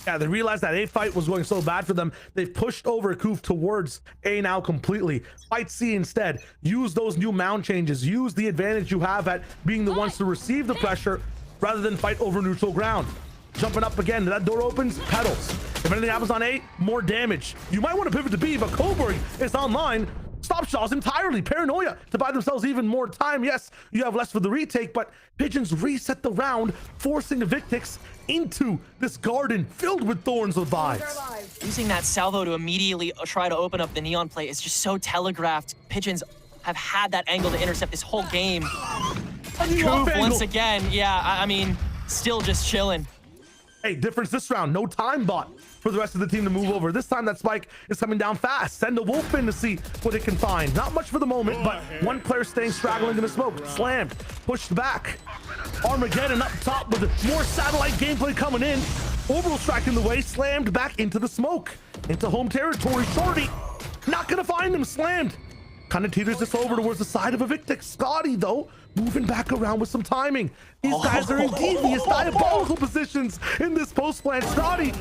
Yeah, they realized that A fight was going so bad for them. They've pushed over Koof towards A now completely. Fight C instead. Use those new mound changes. Use the advantage you have at being the ones to receive the pressure rather than fight over neutral ground. Jumping up again. That door opens, pedals. If anything happens on A, more damage. You might want to pivot to B, but Coburg is online. Stop Shaws entirely. Paranoia to buy themselves even more time. Yes, you have less for the retake, but Pigeons reset the round, forcing Evictics into this garden filled with thorns of vibes. Using that salvo to immediately try to open up the neon play is just so telegraphed. Pigeons have had that angle to intercept this whole game. Koof once again, yeah, I mean, still just chilling. Hey, difference this round. No time bot for the rest of the team to move over. This time that spike is coming down fast. Send a wolf in to see what it can find. Not much for the moment, but one player staying straggling in the smoke. Slammed, pushed back. Armageddon up top with more satellite gameplay coming in. Orbital strike in the way, slammed back into the smoke. Into home territory. Shorty, not gonna find him. Slammed. Kind of teeters this over towards the side of Evictics. Scotty, though, moving back around with some timing. These guys are in devious, diabolical positions in this post plant. Scotty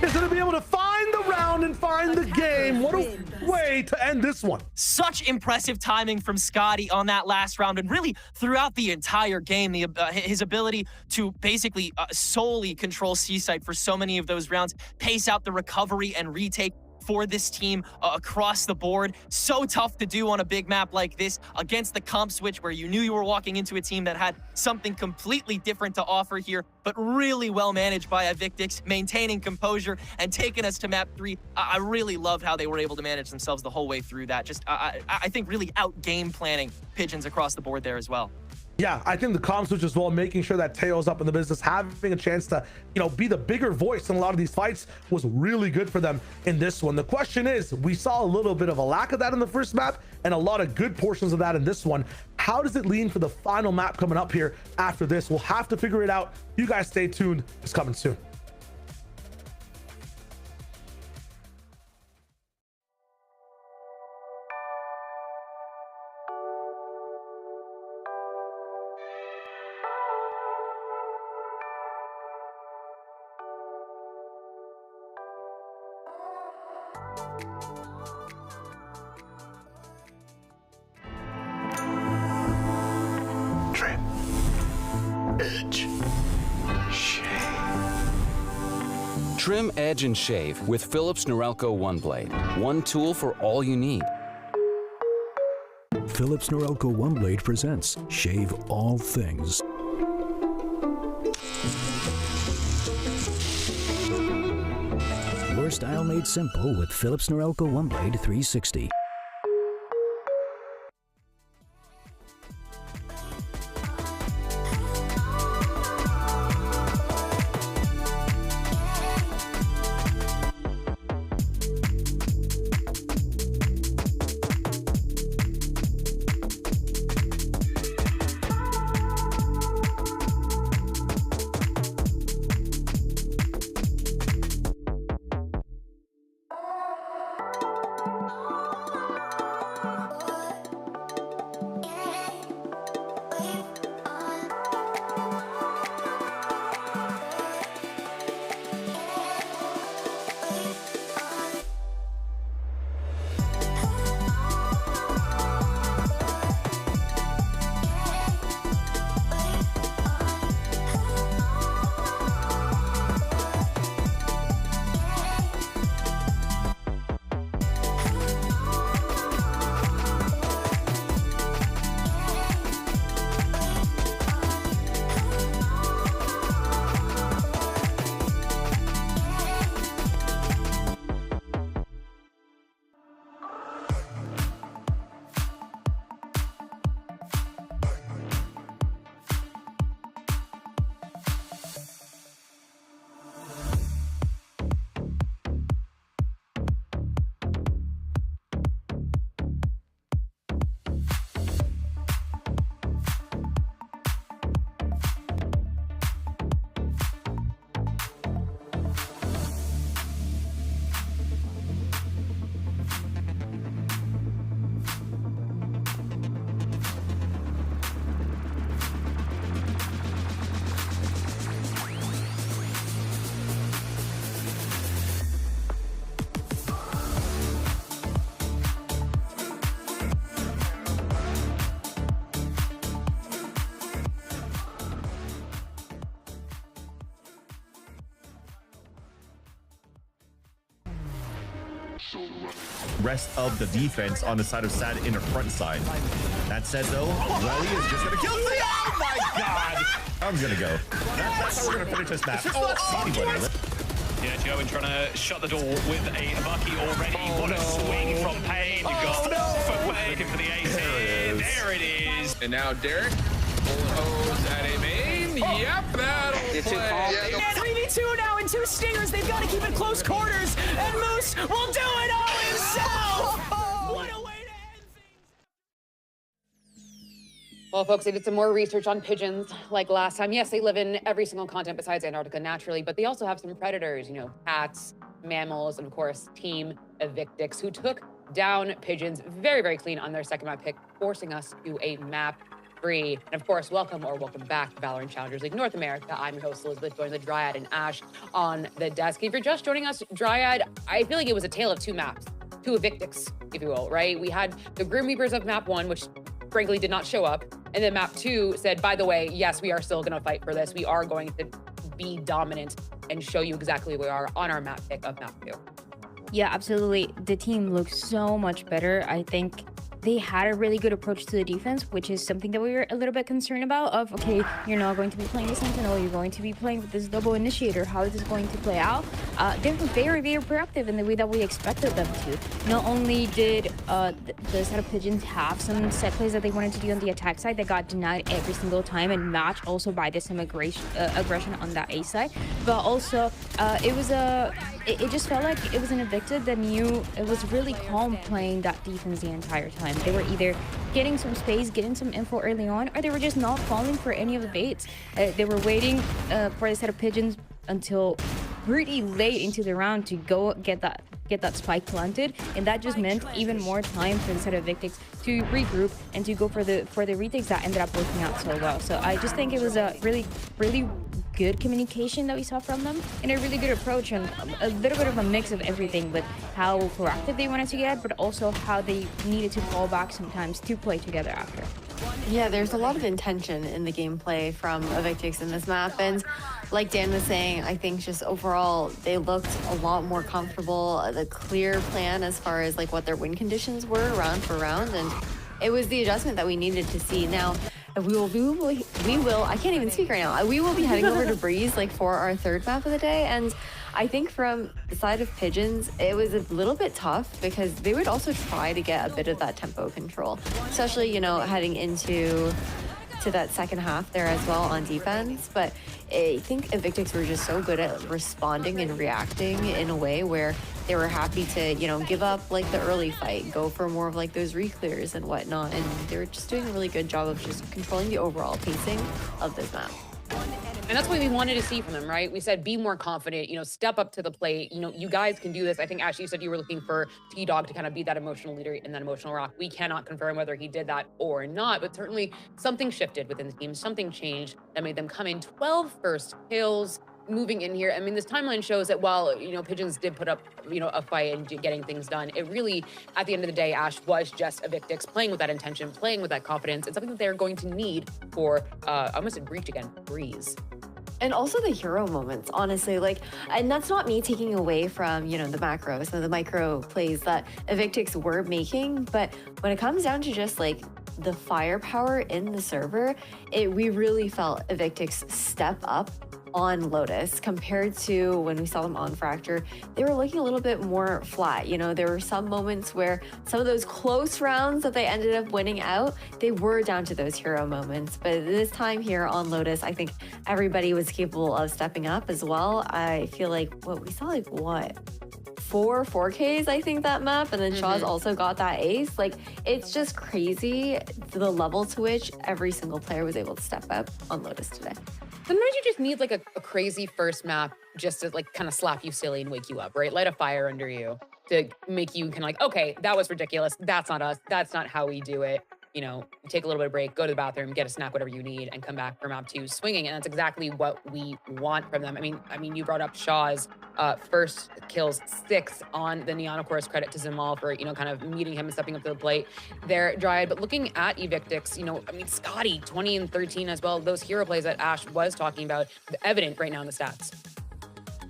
is going to be able to find the round and find the game. What a way to end this one. Such impressive timing from Scotty on that last round, and really throughout the entire game, his ability to basically solely control C-site for so many of those rounds, pace out the recovery and retake for this team across the board. So tough to do on a big map like this against the comp switch, where you knew you were walking into a team that had something completely different to offer here, but really well managed by Evictics, maintaining composure and taking us to map 3. I really loved how they were able to manage themselves the whole way through that. Just, I think really out game planning Pigeons across the board there as well. Yeah, I think the comm switch as well, making sure that Teo's up in the business, having a chance to, be the bigger voice in a lot of these fights was really good for them in this one. The question is, we saw a little bit of a lack of that in the first map and a lot of good portions of that in this one. How does it lean for the final map coming up here after this? We'll have to figure it out. You guys stay tuned. It's coming soon. Trim. Edge. Trim, edge, and shave with Philips Norelco One Blade. One tool for all you need. Philips Norelco One Blade presents Shave All Things. Your style made simple with Philips Norelco One Blade 360. Rest of the defense on the side of Sad in the front side. That said, though, Welly is just gonna kill me. Oh my god! I'm gonna go. That's how we're gonna finish this match. Anybody. Yeah, Joe trying to shut the door with a Bucky already. What a swing from Pain. You've got for Pain looking for the ace. There it is. And now Derek O's at a main. Yep, that'll play. And 3v2 now and 2 stingers. They've got to keep it close quarters. And Moose will do it all himself. What a way to end things. Well, folks, I did some more research on pigeons like last time. Yes, they live in every single continent besides Antarctica naturally, but they also have some predators, cats, mammals, and of course, Team Evictics, who took down pigeons very, very clean on their second map pick, forcing us to a map free. And of course, welcome back to Valorant Challengers League North America. I'm your host, Elizabeth, joined with Dryad and Ash on the desk. If you're just joining us, Dryad, I feel like it was a tale of two maps, two Evictics, if you will, right? We had the Grim Reapers of map 1, which frankly did not show up. And then map 2 said, by the way, yes, we are still going to fight for this. We are going to be dominant and show you exactly where we are on our map pick of map 2. Yeah, absolutely. The team looks so much better. I think they had a really good approach to the defense, which is something that we were a little bit concerned about of, okay, you're not going to be playing the Sentinel, you're going to be playing with this double initiator. How is this going to play out? They were very, very proactive in the way that we expected them to. Not only did the set of Pigeons have some set plays that they wanted to do on the attack side that got denied every single time and matched also by this aggression on that A side, but also it just felt like it was an Evicted that knew it was really calm playing that defense the entire time. They were either getting some space, getting some info early on, or they were just not falling for any of the baits. They were waiting for the set of Pigeons until pretty late into the round to go get that spike planted, and that just meant even more time for the set of Evictics to regroup and to go for the retakes that ended up working out so well. So I just think it was a really, really good communication that we saw from them and a really good approach and a little bit of a mix of everything with how proactive they wanted to get, but also how they needed to fall back sometimes to play together after. Yeah, there's a lot of intention in the gameplay from Evictics in this map, and like Dan was saying, I think just overall they looked a lot more comfortable, the clear plan as far as like what their win conditions were round for round, and it was the adjustment that we needed to see. Now we will I can't even speak right now. We will be heading over to Breeze like for our third map of the day, and I think from the side of Pigeons, it was a little bit tough because they would also try to get a bit of that tempo control, especially, you know, heading into that second half there as well on defense. But I think Evictics were just so good at responding and reacting in a way where they were happy to, you know, give up like the early fight, go for more of like those reclears and whatnot. And they were just doing a really good job of just controlling the overall pacing of this map. And that's what we wanted to see from them, right? We said, be more confident, you know, step up to the plate. You know, you guys can do this. I think, Ash, you said you were looking for T-Dog to kind of be that emotional leader and that emotional rock. We cannot confirm whether he did that or not, but certainly something shifted within the team. Something changed that made them come in 12 first kills, moving in here. I mean, this timeline shows that while, you know, Pigeons did put up, you know, a fight and getting things done, it really, at the end of the day, Ash, was just Evictics playing with that intention, playing with that confidence, and something that they're going to need for, I almost said Breach again, Breeze. And also the hero moments, honestly, like, and that's not me taking away from, you know, the macros and the micro plays that Evictics were making, but when it comes down to just like the firepower in the server, we really felt Evictics step up on Lotus compared to when we saw them on Fracture. They were looking a little bit more flat. You know, there were some moments where some of those close rounds that they ended up winning out, they were down to those hero moments. But this time here on Lotus, I think everybody was capable of stepping up as well. I feel like we saw like what? 4Ks, I think, that map, and then Shaw's also got that ace. Like, it's just crazy the level to which every single player was able to step up on Lotus today. Sometimes you just need like a crazy first map just to like kind of slap you silly and wake you up, right? Light a fire under you to make you kind of like, okay, that was ridiculous. That's not us. That's not how we do it. You know, take a little bit of break, go to the bathroom, get a snack, whatever you need, and come back for map 2 swinging. And that's exactly what we want from them. I mean, you brought up Shaw's first kills, 6 on the Neon, of course, credit to Zimal for, you know, kind of meeting him and stepping up to the plate there, Dryad. But looking at Evictics, you know, I mean, Scotty, 20 and 13 as well. Those hero plays that Ash was talking about, evident right now in the stats.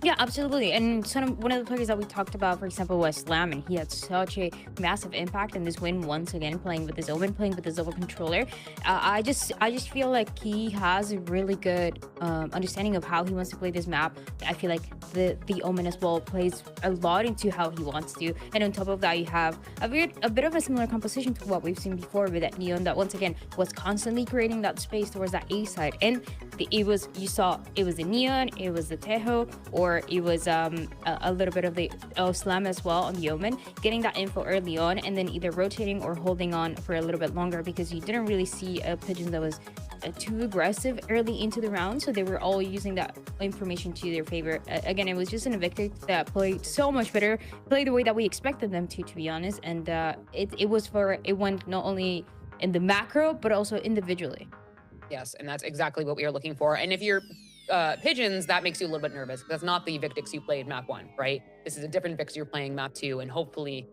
Yeah, absolutely. And one of the players that we talked about, for example, was Slam, and he had such a massive impact in this win once again, playing with his Omen, playing with his double controller. I just feel like he has a really good understanding of how he wants to play this map. I feel like the Omen as well plays a lot into how he wants to. And on top of that, you have a bit of a similar composition to what we've seen before with that Neon that once again was constantly creating that space towards that A side. And it was the Neon, it was the Tejo, or it was a little bit of the Slam as well on the Omen, getting that info early on and then either rotating or holding on for a little bit longer, because you didn't really see a Pigeon that was too aggressive early into the round, so they were all using that information to their favor. Again, it was just an Evictics that played so much better, played the way that we expected them to be honest, and it went not only in the macro, but also individually. Yes, and that's exactly what we are looking for. And if you're Pigeons, that makes you a little bit nervous. That's not the Evictics you played map 1, right? This is a different Vix you're playing map 2, and hopefully,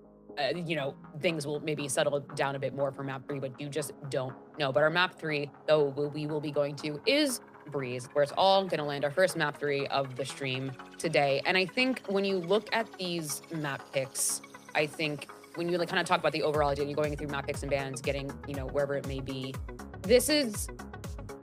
you know, things will maybe settle down a bit more for map 3, but you just don't know. But our map 3, though, we will be going to is Breeze, where it's all gonna land, our first map 3 of the stream today. And I think when you look at these map picks, I think when you like kind of talk about the overall idea, you're going through map picks and bans, getting, you know, wherever it may be, this is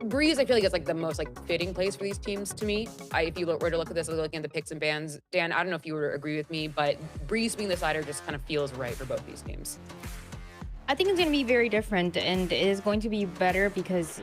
Breeze. I feel like it's like the most like fitting place for these teams to me. If you were to look at this, looking at the picks and bans, Dan, I don't know if you would agree with me, but Breeze being the decider just kind of feels right for both these teams. I think it's going to be very different, and it is going to be better because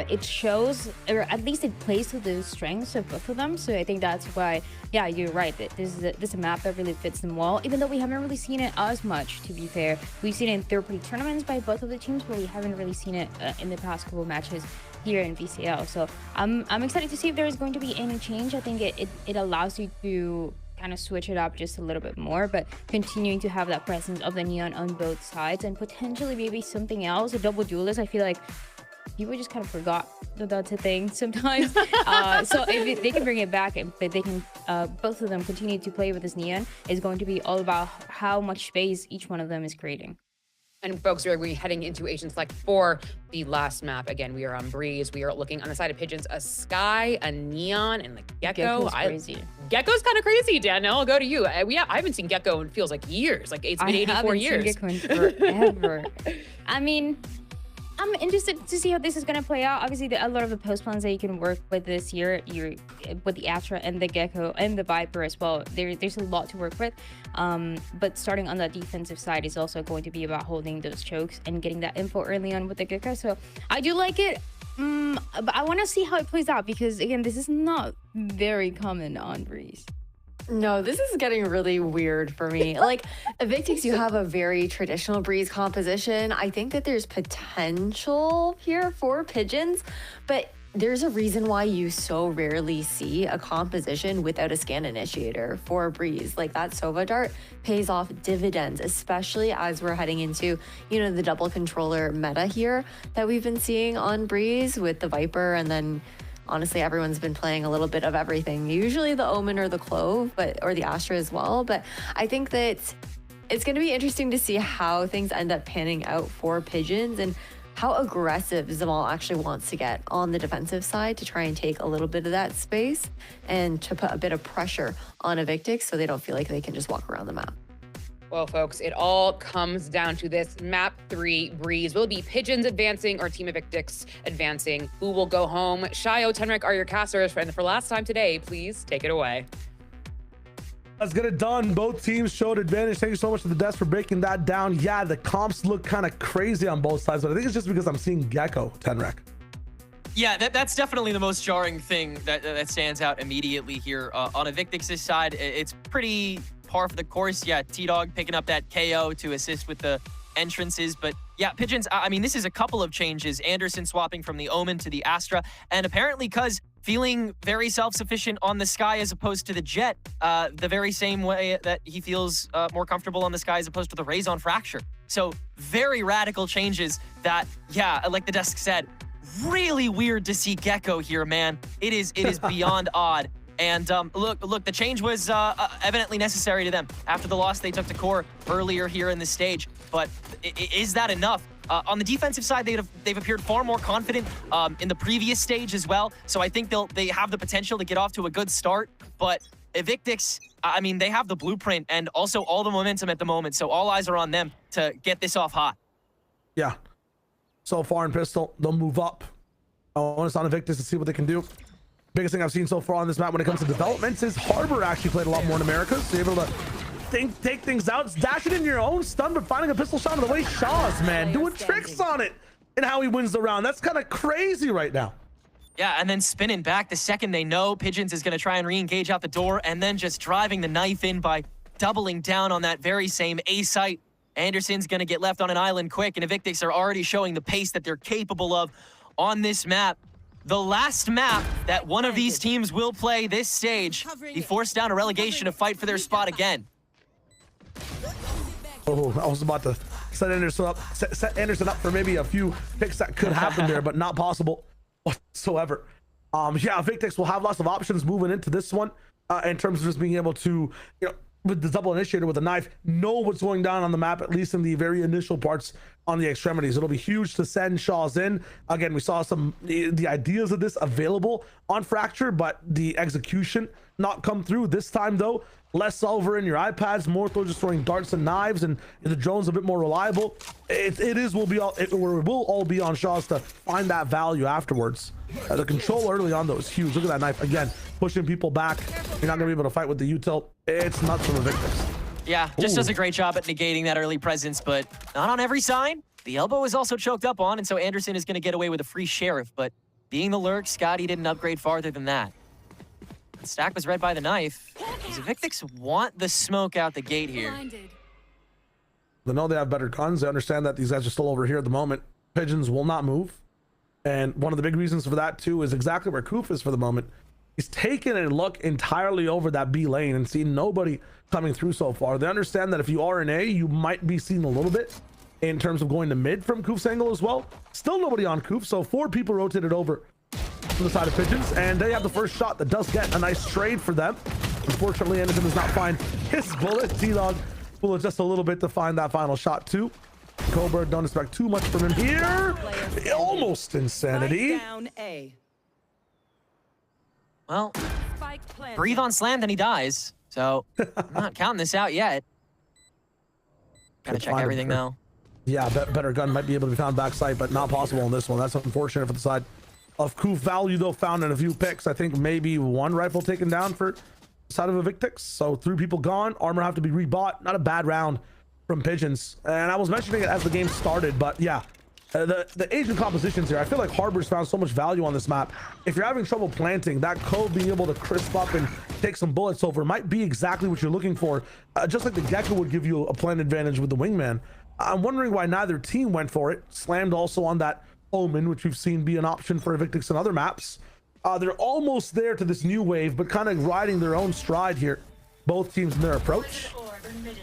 it shows, or at least it plays to the strengths of both of them. So I think that's why, yeah, you're right. This is a map that really fits them well, even though we haven't really seen it as much, to be fair. We've seen it in third-party tournaments by both of the teams, but we haven't really seen it in the past couple of matches here in VCL. So I'm excited to see if there is going to be any change. I think it allows you to kind of switch it up just a little bit more, but continuing to have that presence of the neon on both sides, and potentially maybe something else, a double duelist. I feel like people just kind of forgot that that's a thing sometimes. So if they can bring it back, and they can both of them continue to play with this neon, it's going to be all about how much space each one of them is creating. And folks, we're heading into Asian Select for the last map. Again, we are on Breeze. We are looking on the side of Pigeons, a Sky, a Neon, and the Gecko. Gecko's crazy. Gecko's kind of crazy, Danielle. I'll go to you. I haven't seen Gecko in feels like years. Like it's been 84 years. I haven't seen Gecko in forever. I mean, I'm interested to see how this is going to play out. Obviously, a lot of the post plans that you can work with this year, with the Astra and the Gecko and the Viper as well, there's a lot to work with. But starting on that defensive side is also going to be about holding those chokes and getting that info early on with the Gecko. So I do like it, but I want to see how it plays out because, again, this is not very common on Breeze. No, this is getting really weird for me. Like, Evictics, you have a very traditional Breeze composition. I think that there's potential here for Pigeons, but there's a reason why you so rarely see a composition without a scan initiator for Breeze. Like, that Sova dart pays off dividends, especially as we're heading into, you know, the double controller meta here that we've been seeing on Breeze with the Viper, and then honestly, everyone's been playing a little bit of everything. Usually the Omen or the Clove, or the Astra as well. But I think that it's going to be interesting to see how things end up panning out for Pigeons and how aggressive Zamal actually wants to get on the defensive side to try and take a little bit of that space and to put a bit of pressure on Evictics so they don't feel like they can just walk around the map. Well, folks, it all comes down to this map 3 Breeze. Will it be Pigeons advancing or Team Evictics advancing? Who will go home? Shayo, Tenrek are your casters. And for last time today, please take it away. Let's get it done. Both teams showed advantage. Thank you so much to the devs for breaking that down. Yeah, the comps look kind of crazy on both sides, but I think it's just because I'm seeing Gecko, Tenrek. Yeah, that's definitely the most jarring thing that stands out immediately here. On Evictics' side, it's pretty par for the course. Yeah, T-Dog picking up that KO to assist with the entrances. But yeah, Pigeons, I mean, this is a couple of changes. Anderson swapping from the Omen to the Astra. And apparently, Cuz feeling very self-sufficient on the Sky as opposed to the Jet, the very same way that he feels more comfortable on the Sky as opposed to the Raison Fracture. So very radical changes that, yeah, like the desk said, really weird to see Gecko here, man. It is beyond odd. And look, the change was evidently necessary to them after the loss they took to Core earlier here in the stage. But is that enough? On the defensive side, they've appeared far more confident in the previous stage as well. So I think they have the potential to get off to a good start. But Evictics, I mean, they have the blueprint and also all the momentum at the moment. So all eyes are on them to get this off hot. Yeah. So far in Pistol, they'll move up. I want to on Evictics to see what they can do. Biggest thing I've seen so far on this map when it comes to developments is Harbor actually played a lot more in America, so able to take things out, dashing in your own stun, but finding a pistol shot on the way Shaw's, man, doing tricks on it and how he wins the round. That's kind of crazy right now. Yeah, and then spinning back the second they know Pigeons is going to try and re-engage out the door, and then just driving the knife in by doubling down on that very same A site. Anderson's going to get left on an island quick, and Evictics are already showing the pace that they're capable of on this map. The last map that one of these teams will play this stage, be forced down a relegation to fight for their spot again. Oh, I was about to set Anderson up for maybe a few picks that could happen there, but not possible whatsoever. Yeah, Evictics will have lots of options moving into this one in terms of just being able to, you know, with the double initiator with a knife, know what's going down on the map, at least in the very initial parts on the extremities. It'll be huge to send Shaws in. Again, we saw the ideas of this available on Fracture, but the execution not come through. This time though, less solver in your iPads, more so just throwing darts and knives, and the drone's a bit more reliable. It will all be on Shaws to find that value afterwards. The control early on though is huge. Look at that knife again, pushing people back. You're not gonna be able to fight with the util. It's nuts from Evictics. Yeah, just does a great job at negating that early presence, but not on every side. The elbow is also choked up on, and so Anderson is gonna get away with a free sheriff, but being the lurk, Scotty didn't upgrade farther than that. The stack was read by the knife. Does Evictics want the smoke out the gate here? They know they have better guns. They understand that these guys are still over here at the moment. Pigeons will not move. And one of the big reasons for that too is exactly where Koof is for the moment. He's taken a look entirely over that B lane and seen nobody coming through so far. They understand that if you are in A, you might be seen a little bit in terms of going to mid from Koof's angle as well. Still nobody on Koof, so 4 people rotated over to the side of Pigeons, and they have the first shot that does get a nice trade for them. Unfortunately, Anderson does not find his bullet. T-Dog will adjust a little bit to find that final shot too. Coburg, don't expect too much from him here. Almost insanity. Well, breathe on slam, then he dies. So I'm not counting this out yet. Gotta check everything though. Yeah, better gun might be able to be found backside, but not possible on this one. That's unfortunate for the side of Koof. Value though found in a few picks. I think maybe 1 rifle taken down for the side of Evictics. So 3 people gone. Armor have to be rebought. Not a bad round from Pigeons. And I was mentioning it as the game started, but yeah, the Asian compositions here, I feel like Harbor's found so much value on this map. If you're having trouble planting, that code being able to crisp up and take some bullets over might be exactly what you're looking for. Just like the Gecko would give you a plant advantage with the Wingman. I'm wondering why neither team went for it. Slammed also on that Omen, which we've seen be an option for Evictics and other maps. They're almost there to this new wave, but kind of riding their own stride here. Both teams in their approach.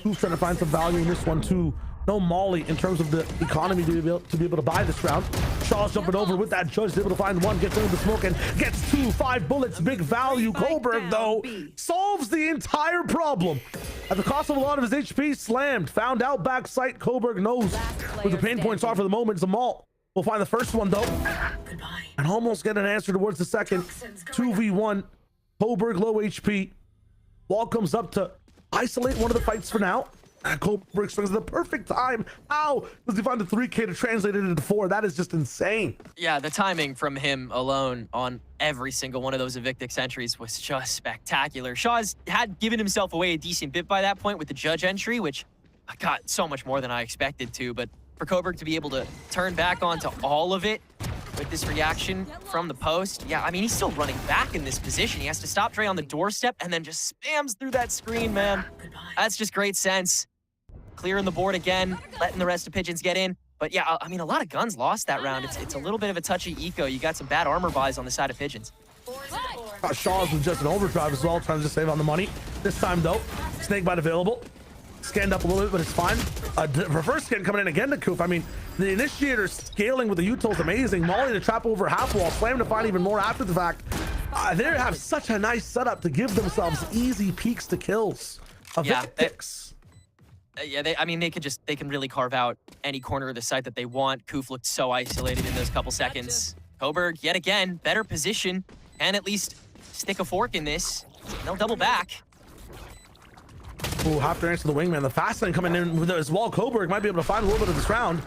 Who's trying to find some value in this one too? No Molly in terms of the economy to be able to buy this round. Shaw's jumping over with that judge, able to find 1, gets into the smoke and gets 2, 5 bullets. Big value. Coburg though solves the entire problem at the cost of a lot of his HP. Slammed, found out back sight. Coburg knows where the pain points are for the moment. Zamal will find the first one though, and almost get an answer towards the second. 2v1. Coburg low HP. Wall comes up to isolate one of the fights for now. Coburg swings at the perfect time. How does he find the 3K to translate it into 4? That is just insane. Yeah, the timing from him alone on every single one of those Evictics entries was just spectacular. Shaw's had given himself away a decent bit by that point with the judge entry, which I got so much more than I expected to, but for Coburg to be able to turn back onto all of it with this reaction from the post, yeah, I mean, he's still running back in this position. He has to stop Dre on the doorstep and then just spams through that screen, man. That's just great sense. Clearing the board again, letting the rest of Pigeons get in. But yeah, I mean, a lot of guns lost that round. It's a little bit of a touchy eco. You got some bad armor buys on the side of Pigeons. Shaw's was just an overdrive as well, trying to just save on the money. This time though, snakebite available. Scanned up a little bit, but it's fine. Reverse scan coming in again to Koof. I mean, the initiator scaling with the util is amazing. Molly to trap over half wall, slam to find even more after the fact. They have such a nice setup to give themselves easy peaks to kills. Evictics. Yeah, they can really carve out any corner of the site that they want. Koof looked so isolated in those couple seconds. Coburg, yet again, better position, and at least stick a fork in this. They'll double back. Ooh, have to answer the Wingman. The fast lane coming in with as well. Coburg might be able to find a little bit of this round.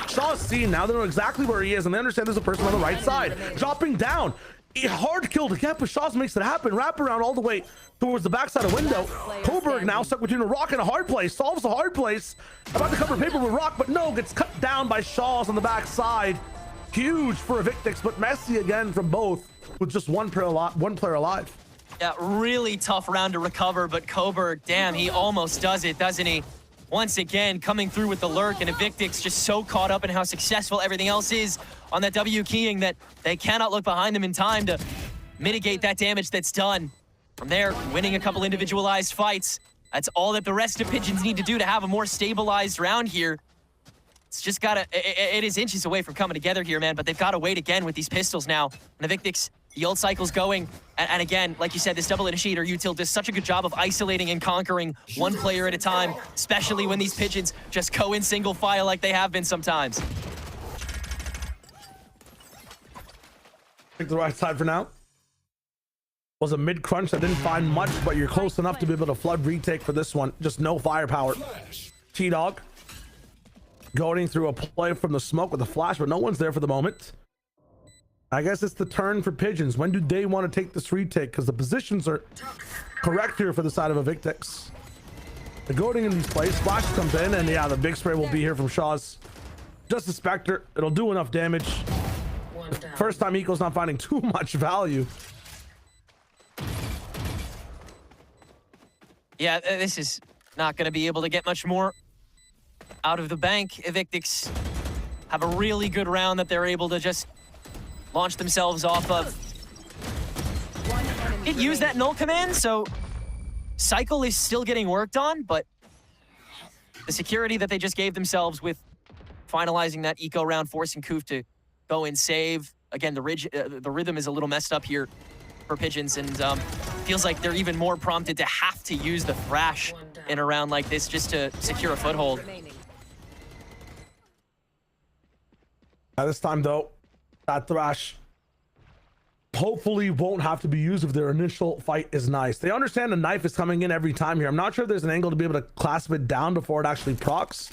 Shaw's seen now. They know exactly where he is, and they understand there's a person on the right side. Dropping down. A hard kill to get, but Shaws makes it happen. Wrap around all the way towards the backside of window. Coburg now stuck between a rock and a hard place. Solves the hard place. About to cover paper with rock, but no, gets cut down by Shaws on the backside. Huge for Evictics, but messy again from both with just one player alive. Yeah, really tough round to recover, but Coburg, damn, he almost does it, doesn't he? Once again, coming through with the lurk, and Evictics just so caught up in how successful everything else is on that W keying that they cannot look behind them in time to mitigate that damage that's done. From there, winning a couple individualized fights. That's all that the rest of Pigeons need to do to have a more stabilized round here. It's just gotta, it is inches away from coming together here, man, but they've got to wait again with these pistols now. And Evictics, the old cycle's going. And again, like you said, this double initiator util does such a good job of isolating and conquering one player at a time, especially when these Pigeons just go in single file like they have been sometimes. Pick the right side for now. Was a mid crunch that didn't find much, but you're close enough to be able to flood retake for this one. Just no firepower. T-Dog going through a play from the smoke with a flash, but no one's there for the moment. I guess it's the turn for Pigeons. When do they want to take this retake? Because the positions are correct here for the side of Evictics. The goading in these plays, flash comes in, and yeah, the big spray will be here from Shaw's. Just a Spectre. It'll do enough damage. First time Eco's not finding too much value. Yeah, this is not going to be able to get much more out of the bank. Evictics have a really good round that they're able to just launch themselves off of. It used that null command, so cycle is still getting worked on, but the security that they just gave themselves with finalizing that eco round, forcing Koof to go and save. Again, the rhythm is a little messed up here for Pigeons, and feels like they're even more prompted to have to use the thrash in a round like this just to secure a foothold. This time though, that thrash hopefully won't have to be used if their initial fight is nice. They understand the knife is coming in every time here. I'm not sure if there's an angle to be able to clasp it down before it actually procs.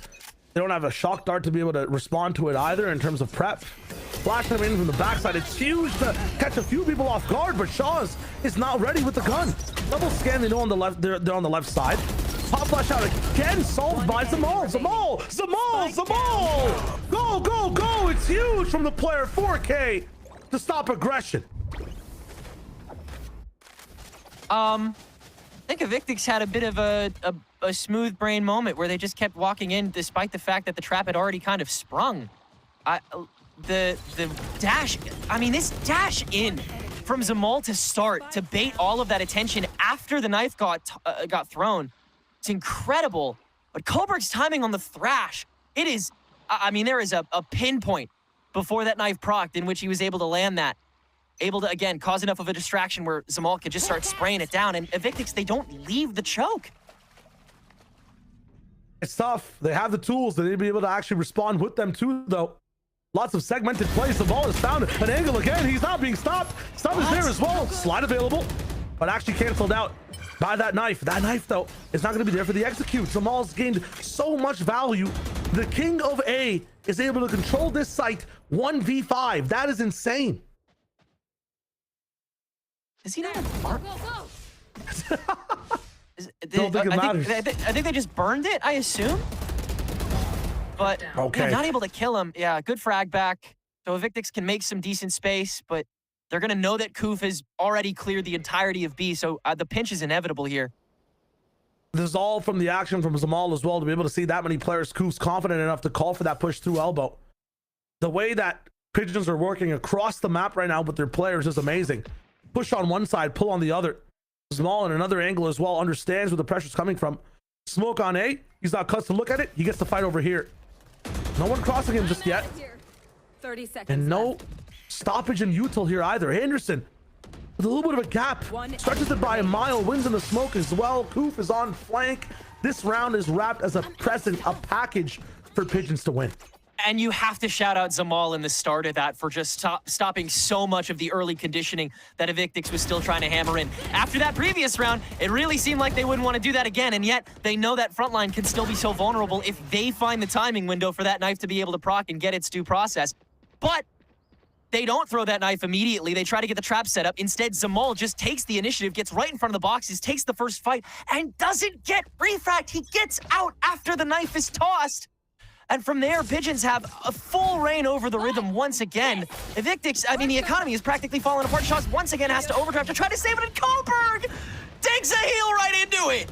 They don't have a shock dart to be able to respond to it either in terms of prep. Flash them in from the backside. It's huge to catch a few people off guard, but Shaw's is not ready with the gun. Double scan, they know on the left, they're on the left side. Pop flash out again, solved by Zamal. Zamal! Go, go, go! It's huge from the player. 4K to stop aggression. I think Evictics had a bit of a smooth brain moment where they just kept walking in despite the fact that the trap had already kind of sprung. The dash, I mean, this dash in from Zamal to start to bait all of that attention after the knife got thrown. It's incredible. But Kohlberg's timing on the thrash, it is, I mean, there is a pinpoint before that knife procced in which he was able to land that. Able to, again, cause enough of a distraction where Zamal could just start spraying it down. And Evictics, they don't leave the choke. It's tough. They have the tools. They need to be able to actually respond with them too, though. Lots of segmented plays. The ball is found an angle again. He's not being stopped. Stop is there as well. Slide available, but actually canceled out by that knife. That knife, though, is not going to be there for the execute. Zamal's gained so much value. The king of A is able to control this site 1v5. That is insane. Is he not a mark? I think they just burned it, I assume. But okay. Yeah, not able to kill him. Yeah, good frag back. So Evictics can make some decent space, but they're going to know that Koof has already cleared the entirety of B, so the pinch is inevitable here. This is all from the action from Zamal as well, to be able to see that many players. Koof's confident enough to call for that push through elbow. The way that Pigeons are working across the map right now with their players is amazing. Push on one side, pull on the other. Zamal in another angle as well, understands where the pressure's coming from. Smoke on A, he's not cut to look at it, he gets to fight over here. No one crossing him just yet. 30 seconds and no stoppage in util here either. Anderson with a little bit of a gap, stretches it by a mile, wins in the smoke as well. Koof is on flank. This round is wrapped as a present, a package for Pigeons to win. And you have to shout out Zamal in the start of that for just stopping so much of the early conditioning that Evictics was still trying to hammer in. After that previous round, it really seemed like they wouldn't want to do that again, and yet they know that front line can still be so vulnerable if they find the timing window for that knife to be able to proc and get its due process. But they don't throw that knife immediately. They try to get the trap set up. Instead, Zamal just takes the initiative, gets right in front of the boxes, takes the first fight, and doesn't get refract. He gets out after the knife is tossed. And from there, Pigeons have a full reign over the rhythm once again. Evictics, I mean, the economy is practically falling apart. Shaw's once again has to overdrive to try to save it, and Kohlberg digs a heel right into it.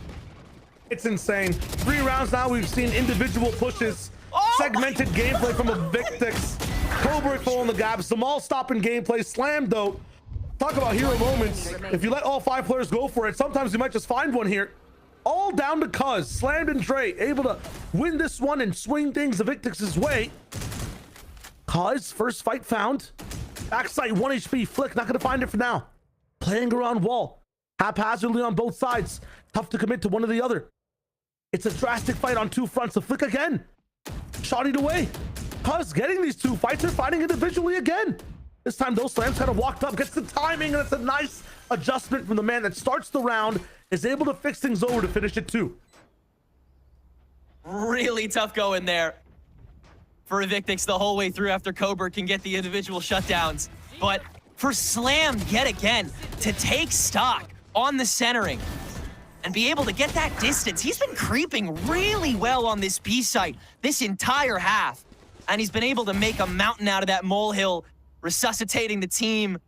It's insane. 3 rounds now, we've seen individual pushes. Segmented gameplay from Evictics. Kohlberg filling the gap. Zamal stopping gameplay. Slam, though. Talk about hero moments. If you let all 5 players go for it, sometimes you might just find one here. all down to Cuz. Slammed and Dre able to win this one and swing things Evictics' way. Cuz, first fight found. Backside 1 HP. Flick, not going to find it for now. Playing around wall. Haphazardly on both sides. Tough to commit to one or the other. It's a drastic fight on two fronts. The Flick again. Shot it away. Cuz getting these two fights. They're fighting individually again. This time, those slams kind of walked up. Gets the timing, and it's a nice adjustment from the man that starts the round. Is able to fix things over to finish it too. Really tough going there for Evictics the whole way through after Coburg can get the individual shutdowns. But for Slam yet again to take stock on the centering and be able to get that distance. He's been creeping really well on this B site this entire half. And he's been able to make a mountain out of that molehill, resuscitating the team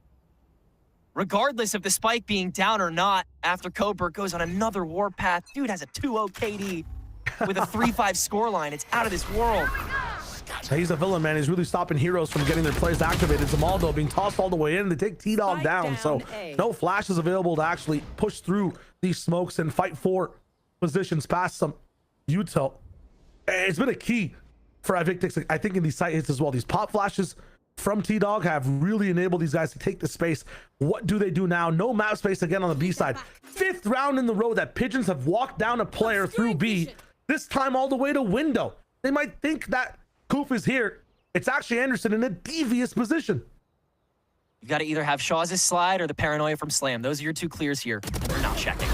regardless of the spike being down or not. After Coburg goes on another warpath, dude has a 2-0 KD with a 3-5 scoreline. It's out of this world. He's a villain, man. He's really stopping heroes from getting their plays activated. Zamaldo being tossed all the way in. They take T-Dog down, so no flashes available to actually push through these smokes and fight for positions past some util. It's been a key for Evictics, I think, in these site hits as well. These pop flashes from T-Dog have really enabled these guys to take the space. What do they do now? No map space again on the B side. 5th round in the row that Pigeons have walked down a player through B, this time all the way to window. They might think that Koof is here. It's actually Anderson in a devious position. You've got to either have Shaw's slide or the paranoia from Slam. Those are your two clears here. They're not checking.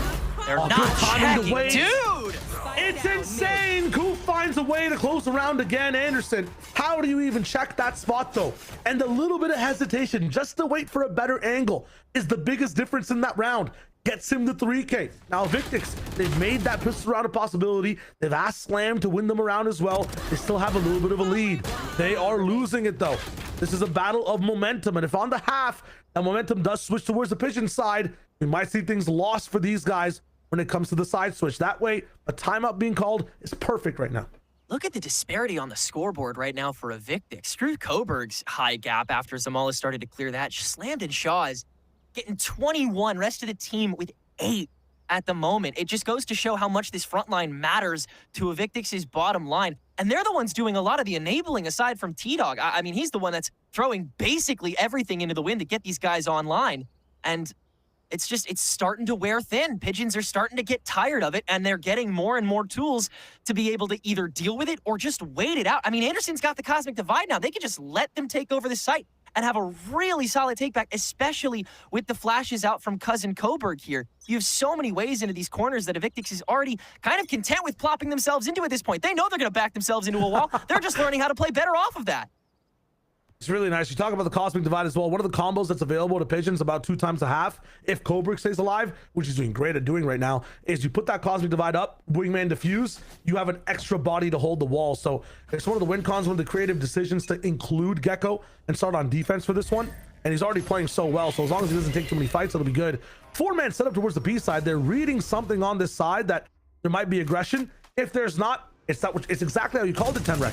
They're not checking, dude! It's insane! Koof finds a way to close the round again. Anderson, how do you even check that spot though? And a little bit of hesitation just to wait for a better angle is the biggest difference in that round. Gets him the 3K. Now Evictics, they've made that pistol round a possibility. They've asked Slam to win them around as well. They still have a little bit of a lead. They are losing it though. This is a battle of momentum, and if on the half that momentum does switch towards the Pigeon side, we might see things lost for these guys when it comes to the side switch. That way, a timeout being called is perfect right now. Look at the disparity on the scoreboard right now for Evictics. Screw Coburg's high gap after Zamala started to clear that. Slammed and Shaw's getting 21, rest of the team with 8 at the moment. It just goes to show how much this front line matters to Evictics' bottom line. And they're the ones doing a lot of the enabling aside from T-Dog. I mean, he's the one that's throwing basically everything into the wind to get these guys online. And it's starting to wear thin. Pigeons are starting to get tired of it, and they're getting more and more tools to be able to either deal with it or just wait it out. I mean, Anderson's got the Cosmic Divide now. They could just let them take over the site and have a really solid takeback, especially with the flashes out from Cousin Coburg here. You have so many ways into these corners that Evictics is already kind of content with plopping themselves into at this point. They know they're going to back themselves into a wall. They're just learning how to play better off of that. It's really nice. You talk about the Cosmic Divide as well. One of the combos that's available to Pigeons about 2 times a half, if Coburg stays alive, which he's doing great at doing right now, is you put that Cosmic Divide up, Wingman diffuse, you have an extra body to hold the wall. So it's one of the win cons, one of the creative decisions to include Gecko and start on defense for this one. And he's already playing so well, so as long as he doesn't take too many fights, it'll be good. 4-man setup towards the B side. They're reading something on this side that there might be aggression. If there's not, it's exactly how you called it, Tenrek.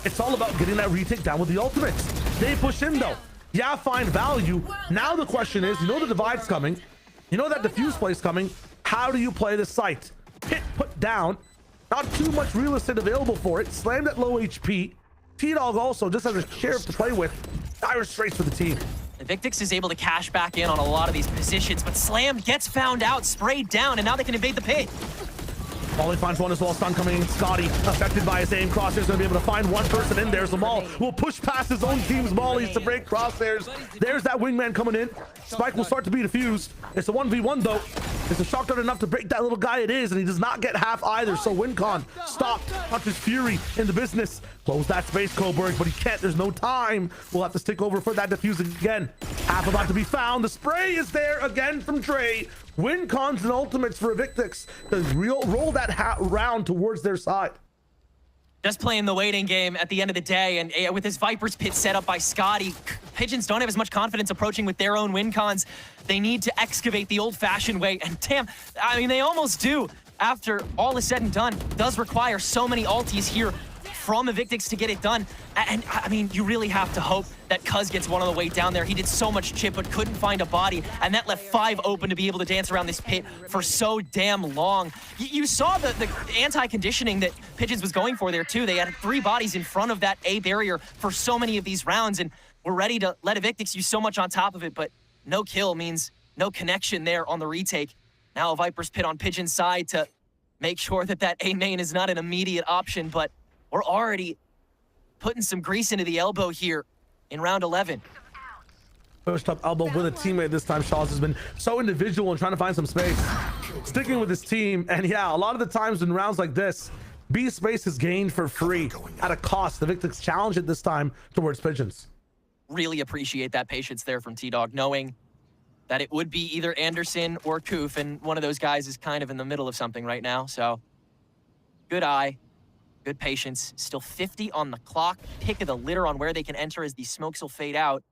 It's all about getting that retake down with the ultimates. They push in though. Yeah, find value. Now the question is, you know the divide's coming. You know that diffuse play's coming. How do you play the site? Hit, put down. Not too much real estate available for it. Slammed at low HP. T-Dog also just has a sheriff to play with. Dire straits for the team. Evictics is able to cash back in on a lot of these positions, but Slam gets found out, sprayed down, and now they can invade the pit. Molly finds one as well. Stun coming in. Scotty affected by his aim. Crosshair's gonna be able to find one person in there. Zamal will push past his own team's Mollies to break Crosshairs. There's that Wingman coming in. Spike will start to be diffused. It's a 1v1 though. It's a shock dart enough to break that little guy it is, and he does not get half either. So WinCon stopped. Hunter's Fury in the business. Close that space, Coburg, but he can't. There's no time. We'll have to stick over for that diffuse again. Half about to be found. The spray is there again from Dre. Win cons and ultimates for Evictics to roll that round towards their side. Just playing the waiting game at the end of the day, and with his Viper's Pit set up by Scotty, Pigeons don't have as much confidence approaching with their own win cons. They need to excavate the old-fashioned way, and damn, I mean, they almost do. After all is said and done, it does require so many ultis here from Evictics to get it done. And I mean, you really have to hope that Cuz gets one on the way down there. He did so much chip, but couldn't find a body, and that left 5 open to be able to dance around this pit for so damn long. You saw the anti-conditioning that Pigeons was going for there too. They had 3 bodies in front of that A barrier for so many of these rounds, and we're ready to let Evictics use so much on top of it, but no kill means no connection there on the retake. Now a Viper's pit on Pigeon's side to make sure that that A main is not an immediate option, but we're already putting some grease into the elbow here in round 11. Pushed up elbow with a teammate this time. Shaw's has been so individual and trying to find some space. Sticking with his team, and yeah, a lot of the times in rounds like this, B space is gained for free at a cost. The Evictics challenge it this time towards Pigeons. Really appreciate that patience there from T-Dog, knowing that it would be either Anderson or Koof, and one of those guys is kind of in the middle of something right now, so good eye, good patience. Still 50 on the clock. Pick of the litter on where they can enter as these smokes will fade out.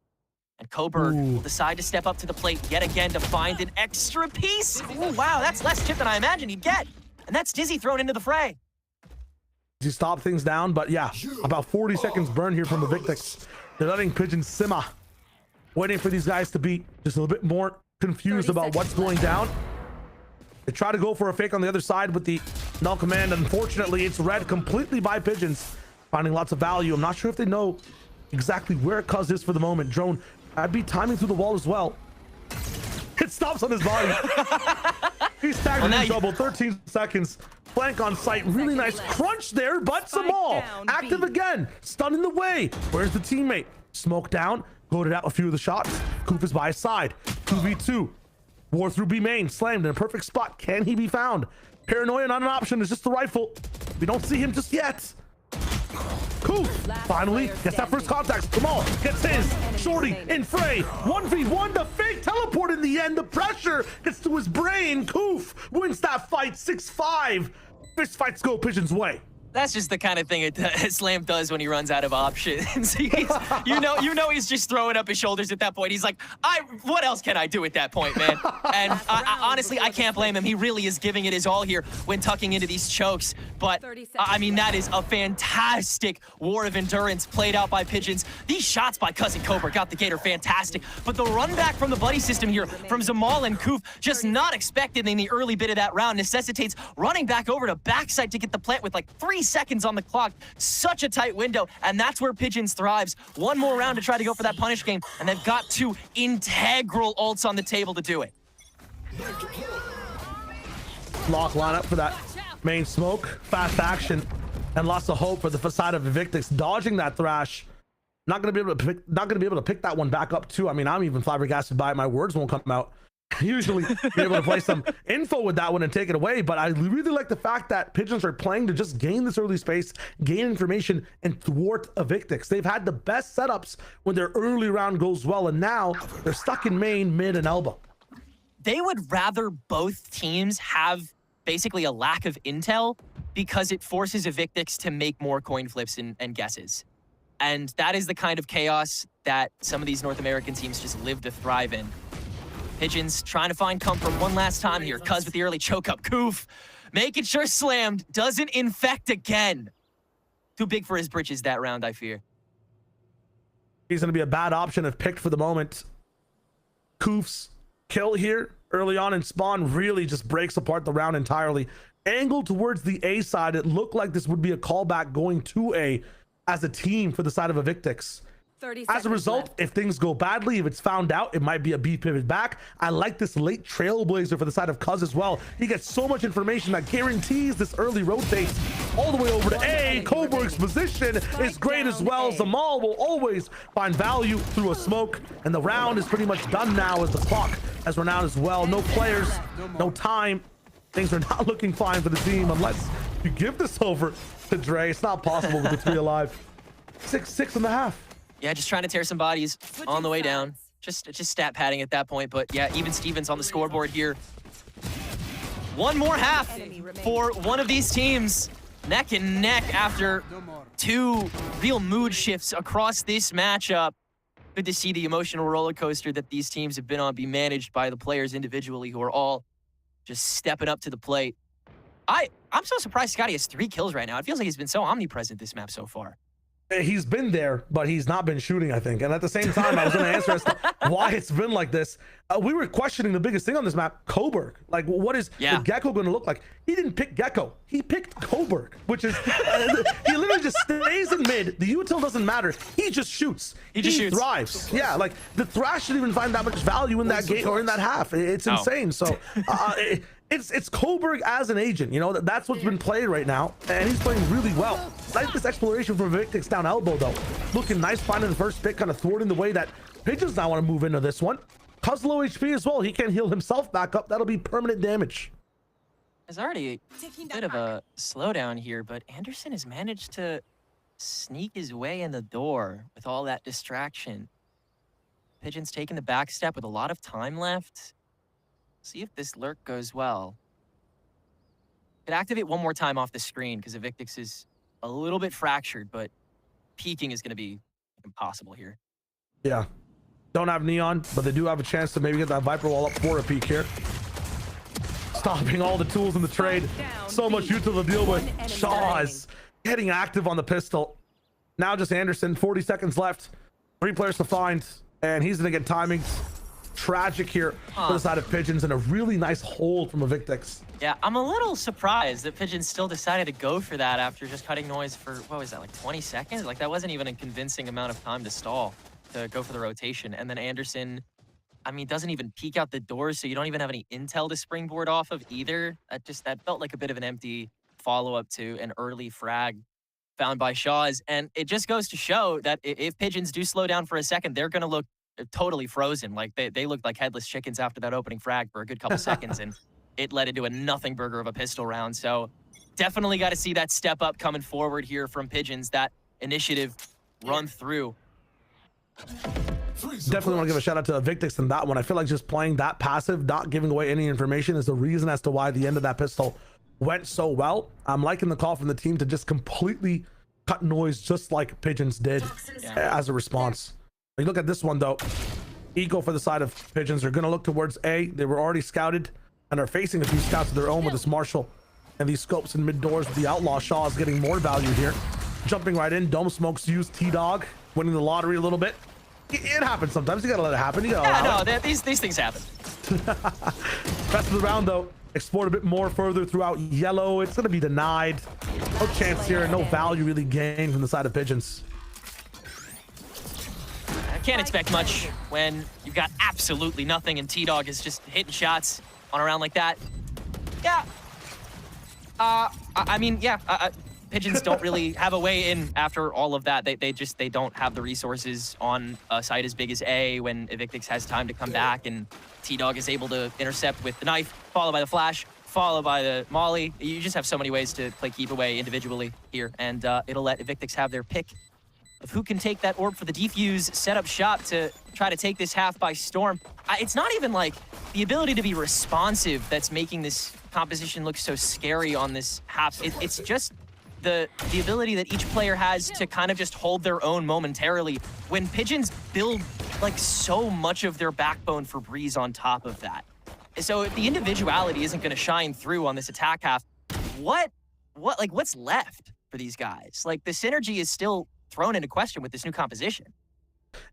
And Coburg will decide to step up to the plate yet again to find an extra piece. Ooh, wow, that's less chip than I imagined he'd get. And that's Dizzy thrown into the fray. You stop things down, but yeah, about 40 seconds burn here from the Evictics. They're letting Pigeons simmer, waiting for these guys to be just a little bit more confused about what's going down. They try to go for a fake on the other side with the null command. Unfortunately, it's read completely by Pigeons, finding lots of value. I'm not sure if they know exactly where Cuz is for the moment. Drone, I'd be timing through the wall as well. It stops on his body. He's tagged in trouble. 13 seconds. Flank on site. Really nice crunch there, but Samal active again. Stun in the way. Where's the teammate? Smoke down. Goaded out a few of the shots. Koof is by his side. 2v2. War through B main. Slammed in a perfect spot. Can he be found? Paranoia not an option. It's just the rifle. We don't see him just yet. Koof finally gets that first contact. Kamal gets his. Shorty in fray. 1v1. The fake teleport in the end. The pressure gets to his brain. Koof wins that fight 6-5. Fist fights go Pigeon's way. That's just the kind of thing Slam does when he runs out of options. you know he's just throwing up his shoulders at that point. He's like, what else can I do at that point, man? And honestly, I can't blame him. He really is giving it his all here when tucking into these chokes. But I mean, that is a fantastic war of endurance played out by Pigeons. These shots by Cousin Cobra got the Gator fantastic. But the run back from the buddy system here from Zamal and Koof, just not expected in the early bit of that round, necessitates running back over to backside to get the plant with like 3 seconds on the clock. Such a tight window, and that's where Pigeons thrives. One more round to try to go for that punish game, and they've got 2 integral ults on the table to do it. Lock lineup for that main smoke. Fast action and lots of hope for the side of Evictics, dodging that thrash. Not gonna be able to pick that one back up too. I mean, I'm even flabbergasted by it. My words won't come out. Usually be able to play some info with that one and take it away, but I really like the fact that Pigeons are playing to just gain this early space, gain information, and thwart Evictics. They've had the best setups when their early round goes well, and now they're stuck in main, mid, and elbow. They would rather both teams have basically a lack of intel because it forces Evictics to make more coin flips and guesses. And that is the kind of chaos that some of these North American teams just live to thrive in. Pigeons trying to find comfort one last time here. Cuz with the early choke up. Koof making sure Slammed doesn't infect again. Too big for his britches that round, I fear. He's going to be a bad option if picked for the moment. Koof's kill here early on in spawn really just breaks apart the round entirely. Angled towards the A side, it looked like this would be a callback going to A as a team for the side of Evictics. As a result, if things go badly, if it's found out, it might be a B pivot back. I like this late trailblazer for the side of Cuz as well. He gets so much information that guarantees this early rotate all the way over to A. Coburg's position is great as well. Zamal will always find value through a smoke, and the round is pretty much done now as the clock has run out as well. No players, no time. Things are not looking fine for the team unless you give this over to Dre. It's not possible with the 3 alive. 6.5. Yeah, just trying to tear some bodies on the way down. Just stat padding at that point, but yeah, even Stevens on the scoreboard here. One more half for one of these teams. Neck and neck after 2 real mood shifts across this matchup. Good to see the emotional roller coaster that these teams have been on be managed by the players individually who are all just stepping up to the plate. I'm so surprised Scotty has 3 kills right now. It feels like he's been so omnipresent this map so far. He's been there, but he's not been shooting, I think. And at the same time, I was going to answer as to why it's been like this. We were questioning the biggest thing on this map, Coburg. Like, what is the Gecko going to look like? He didn't pick Gecko. He picked Coburg, which is, he literally just stays in mid. The util doesn't matter. He just shoots. He just shoots. Thrives. Yeah, like, the Thrash didn't even find that much value in that game or in that half. It's insane. So, it's Coburg as an agent, you know, that's what's been played right now, and he's playing really well. Like this exploration from Evictics down elbow though, looking nice, finding the first pick, kind of thwarting the way that Pigeons now want to move into this one. Cuz low HP as well, he can heal himself back up. That'll be permanent damage. There's already a bit of a slowdown here, but Anderson has managed to sneak his way in the door with all that distraction. Pigeons taking the back step with a lot of time left. See if this lurk goes well. Could activate one more time off the screen because Evictics is a little bit fractured, but peeking is going to be impossible here. Yeah. Don't have Neon, but they do have a chance to maybe get that Viper wall up for a peek here. Stopping all the tools in the trade. So much util to deal with. Shaw's getting active on the pistol. Now just Anderson, 40 seconds left. 3 players to find, and he's going to get timings. Tragic here for the side of Pigeons, and a really nice hold from Evictics. Yeah, I'm a little surprised that Pigeons still decided to go for that after just cutting noise for, what was that, like 20 seconds? Like, that wasn't even a convincing amount of time to stall, to go for the rotation. And then Anderson, I mean, doesn't even peek out the door, so you don't even have any intel to springboard off of either. That felt like a bit of an empty follow-up to an early frag found by Shaw's. And it just goes to show that if Pigeons do slow down for a second, they're going to look totally frozen. Like they looked like headless chickens after that opening frag for a good couple seconds, and it led into a nothing burger of a pistol round. So definitely got to see that step up coming forward here from Pigeons, that initiative run through. Definitely want to give a shout out to Evictics in that one. I feel like just playing that passive, not giving away any information, is the reason as to why the end of that pistol went so well. I'm liking the call from the team to just completely cut noise just like Pigeons did as a response. You look at this one though, eco for the side of Pigeons. They're going to look towards A. They were already scouted and are facing a few scouts of their own with this Marshall and these scopes in mid doors. The Outlaw Shaw is getting more value here. Jumping right in, Dome Smokes used T-Dog, winning the lottery a little bit. It happens sometimes. You got to let it happen. You got to these things happen. Rest of the round though, explored a bit more further throughout yellow. It's going to be denied. No chance here. No value really gained from the side of Pigeons. Can't expect much when you've got absolutely nothing and T-Dog is just hitting shots on a round like that. Yeah. I mean, Pigeons don't really have a way in after all of that. They don't have the resources on a site as big as A when Evictics has time to come back, and T-Dog is able to intercept with the knife, followed by the flash, followed by the molly. You just have so many ways to play keep away individually here, and it'll let Evictics have their pick of who can take that orb for the defuse, set up shop to try to take this half by storm. It's not even like the ability to be responsive that's making this composition look so scary on this half. It's just the ability that each player has to kind of just hold their own momentarily when Pigeons build like so much of their backbone for Breeze on top of that. So if the individuality isn't going to shine through on this attack half, what's left for these guys? Like, the synergy is still thrown into question with this new composition.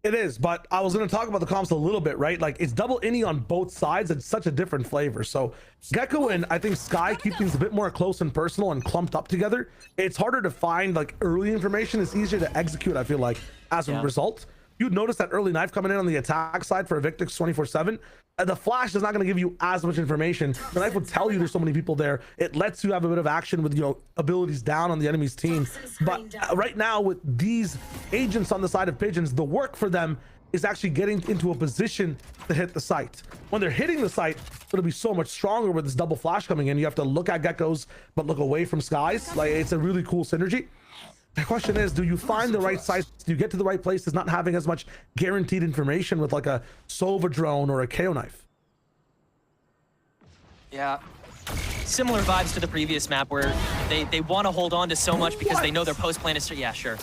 It is, but I was going to talk about the comps a little bit, right? Like, it's double innie on both sides. It's such a different flavor. So Gecko and I think Sky keep things a bit more close and personal and clumped up together. It's harder to find like early information. It's easier to execute, I feel like, as a result. You'd notice that early knife coming in on the attack side for Evictics 24/7. The flash is not going to give you as much information. The knife will tell you there's so many people there. It lets you have a bit of action with, you know, abilities down on the enemy's team. But right now with these agents on the side of Pigeons, the work for them is actually getting into a position to hit the site. When they're hitting the site, it'll be so much stronger with this double flash coming in. You have to look at Geckos, but look away from Skies. Like, it's a really cool synergy. The question is, do you find the right size? Do you get to the right places, not having as much guaranteed information with like a Sova drone or a KO knife? Yeah. Similar vibes to the previous map where they want to hold on to so much because they know their post plan is... Yeah, sure.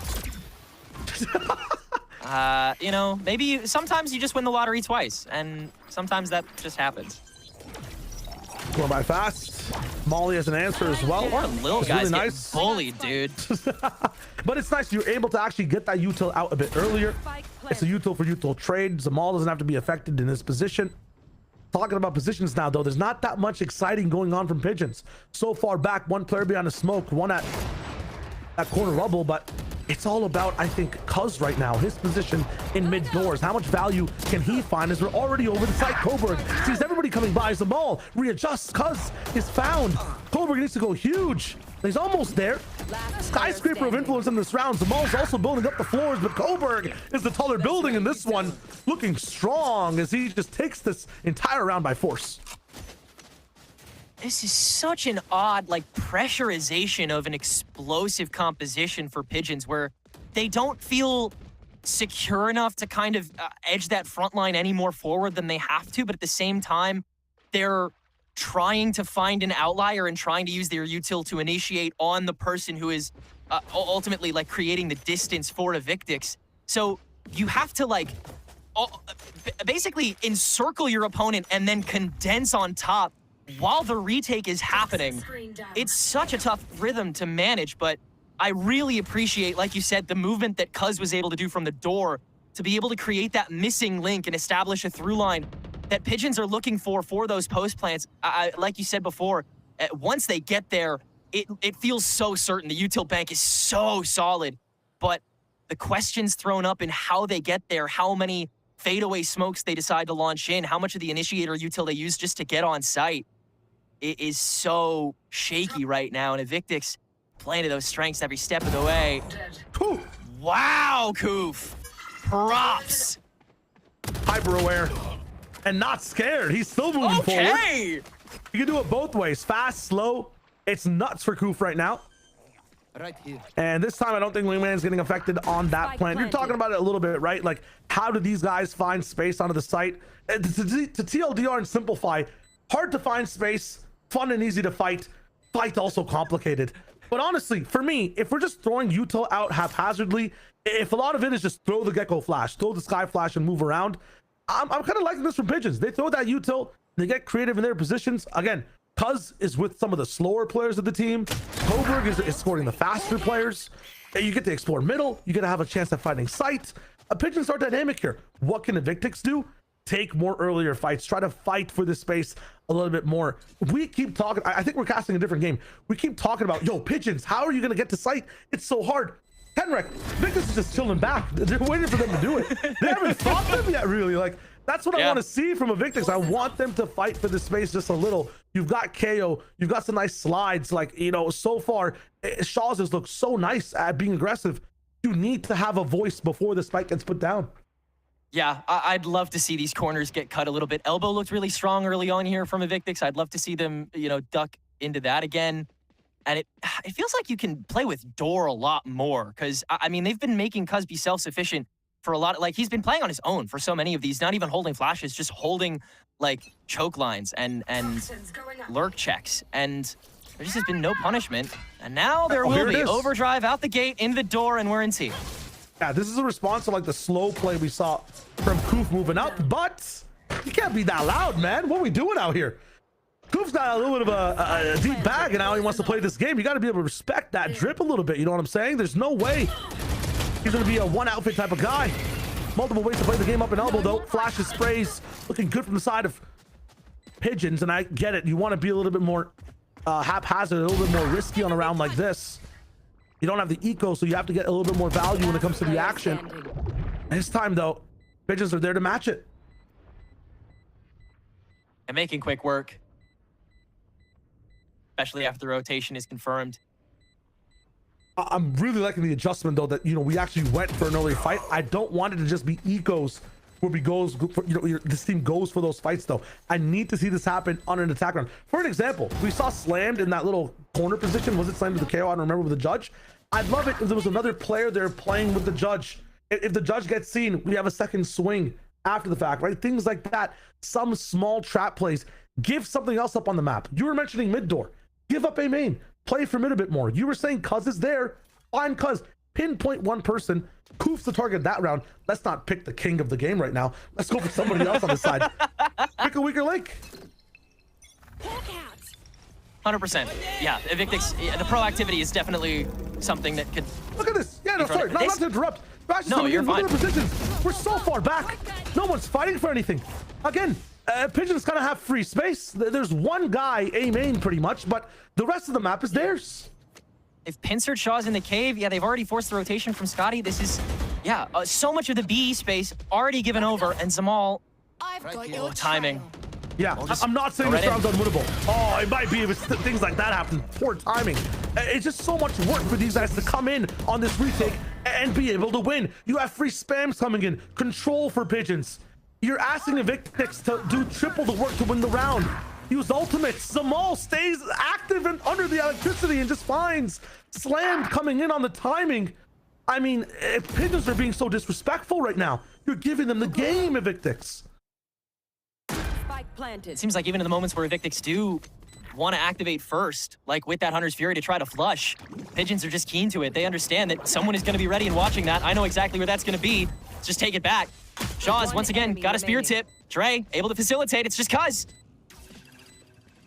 You know, maybe sometimes you just win the lottery twice, and sometimes that just happens. Going by fast. Molly as an answer as well. Or little It's guys really get nice. bullied, dude. But it's nice you're able to actually get that util out a bit earlier. It's a util for util trade. Zamal doesn't have to be affected in this position. Talking about positions now, though, there's not that much exciting going on from Pigeons. So far back, one player behind the smoke, one at that corner rubble, but it's all about, I think, Cuz right now, his position in mid doors. How much value can he find as we're already over the site? Coburg sees everybody coming by as the ball readjusts. Cuz is found. Coburg needs to go huge. He's almost there. Skyscraper of influence in this round. Zamal's also building up the floors, but Coburg is the taller building in this one, looking strong as he just takes this entire round by force. This is such an odd, like, pressurization of an explosive composition for Pigeons where they don't feel secure enough to kind of edge that front line any more forward than they have to, but at the same time, they're trying to find an outlier and trying to use their util to initiate on the person who is ultimately, like, creating the distance for Evictics. So you have to, like, basically encircle your opponent and then condense on top while the retake is happening. It's such a tough rhythm to manage, but I really appreciate, like you said, the movement that Cuz was able to do from the door to be able to create that missing link and establish a through line that Pigeons are looking for those post plants. Like you said before, once they get there, it feels so certain. The util bank is so solid, but the questions thrown up in how they get there, how many fadeaway smokes they decide to launch in, how much of the initiator util they use just to get on site, it is so shaky right now, and Evictics playing to those strengths every step of the way. Ooh. Wow, Koof. Props. Hyper aware and not scared. He's still moving forward. You can do it both ways. Fast, slow. It's nuts for Koof right now. Right here. And this time, I don't think Wingman's getting affected on that plan. You're talking about it a little bit, right? Like, how do these guys find space onto the site? To TLDR and simplify, hard to find space, fun and easy to fight. Fight also complicated. But honestly, for me, if we're just throwing util out haphazardly, if a lot of it is just throw the Gecko Flash, throw the Sky Flash and move around, I'm kind of liking this from Pigeons. They throw that util, they get creative in their positions. Again, Cuz is with some of the slower players of the team. Coburg is scoring the faster players. You get to explore middle. You get to have a chance at finding sight. Pigeons are dynamic here. What can Evictics do? Take more earlier fights. Try to fight for this space a little bit more. We keep talking. I think we're casting a different game. We keep talking about, yo, Pigeons, how are you going to get to sight? It's so hard. Kenrek, Evictics is just chilling back. They're waiting for them to do it. They haven't fought them yet, really. Like, that's what I want to see from Evictics. I want them to fight for the space just a little. You've got KO. You've got some nice slides. Like, you know, so far, Shaw's has looked so nice at being aggressive. You need to have a voice before the spike gets put down. Yeah, I'd love to see these corners get cut a little bit. Elbow looked really strong early on here from Evictics. I'd love to see them, you know, duck into that again. And it feels like you can play with door a lot more because, I mean, they've been making Cuz be self-sufficient for a lot of, like, he's been playing on his own for so many of these, not even holding flashes, just holding, like, choke lines and lurk checks. And there just has been no punishment. And now there will be overdrive out the gate, in the door, and we're in T. Yeah, this is a response to, like, the slow play we saw from Koof moving up, but you can't be that loud, man. What are we doing out here? Koof's got a little bit of a deep bag, and now he wants to play this game. You got to be able to respect that drip a little bit. You know what I'm saying? There's no way he's going to be a one outfit type of guy. Multiple ways to play the game up and elbow, though. Flashes, sprays, looking good from the side of Pigeons, and I get it. You want to be a little bit more haphazard, a little bit more risky on a round like this. You don't have the eco, so you have to get a little bit more value when it comes to the action. This time, though, Pigeons are there to match it. And making quick work. Especially after the rotation is confirmed. I'm really liking the adjustment, though, that, you know, we actually went for an early fight. I don't want it to just be ecos where we goes for, you know, this team goes for those fights, though. I need to see this happen on an attack round. For an example, we saw slammed in that little corner position. Was it slammed with the KO? I don't remember, with the judge. I'd love it if there was another player there playing with the judge. If the judge gets seen, we have a second swing after the fact, right? Things like that. Some small trap plays. Give something else up on the map. You were mentioning mid door. Give up a main. Play for mid a bit more. You were saying Cuz is there. Find Cuz. Pinpoint one person. Koof's the target that round. Let's not pick the king of the game right now. Let's go for somebody else on the side. Pick a weaker link. 100%. Yeah, Evictics, the proactivity is definitely something that could... Look at this. Yeah, no, sorry. Not to interrupt. No, you're fine. Look at the positions. We're so far back. No one's fighting for anything. Again, Pigeons kind of have free space. There's one guy, A main pretty much, but the rest of the map is theirs. If pincered Shaw's in the cave, yeah, they've already forced the rotation from Scotty. This is, yeah, so much of the BE space already given over, and Zamal, timing. Yeah, I'm not saying this round's unwinnable. Oh, it might be if things like that happen. Poor timing. It's just so much work for these guys to come in on this retake and be able to win. You have free spams coming in, control for Pigeons. You're asking Evictics to do triple the work to win the round. Use ultimates. Zamal stays active and under the electricity and just finds Slammed coming in on the timing. I mean, Pigeons are being so disrespectful right now. You're giving them the game, Evictics. It seems like even in the moments where Evictics do want to activate first, like with that Hunter's Fury to try to flush, Pigeons are just keen to it. They understand that someone is going to be ready and watching that. I know exactly where that's going to be. Let's just take it back. Shaw's, once again, got a spear tip. Dre, able to facilitate. It's just cuz.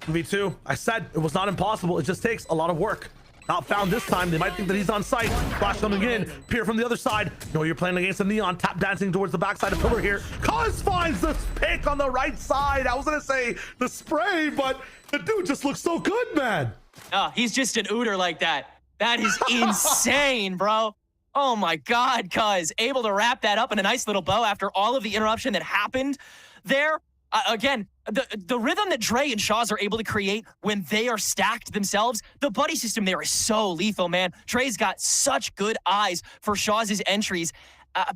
V2, I said it was not impossible. It just takes a lot of work. Not found this time. They might think that he's on site. Flash coming in. Peer from the other side. No, you're playing against the Neon. Tap dancing towards the backside of Pillar here. Cuz finds the pick on the right side. I was going to say the spray, but the dude just looks so good, man. He's just an ooter like that. That is insane, bro. Oh my God, cuz. Able to wrap that up in a nice little bow after all of the interruption that happened there. Again, the rhythm that Dre and Shaw's are able to create when they are stacked themselves, the buddy system there is so lethal, man. Dre's got such good eyes for Shaw's entries.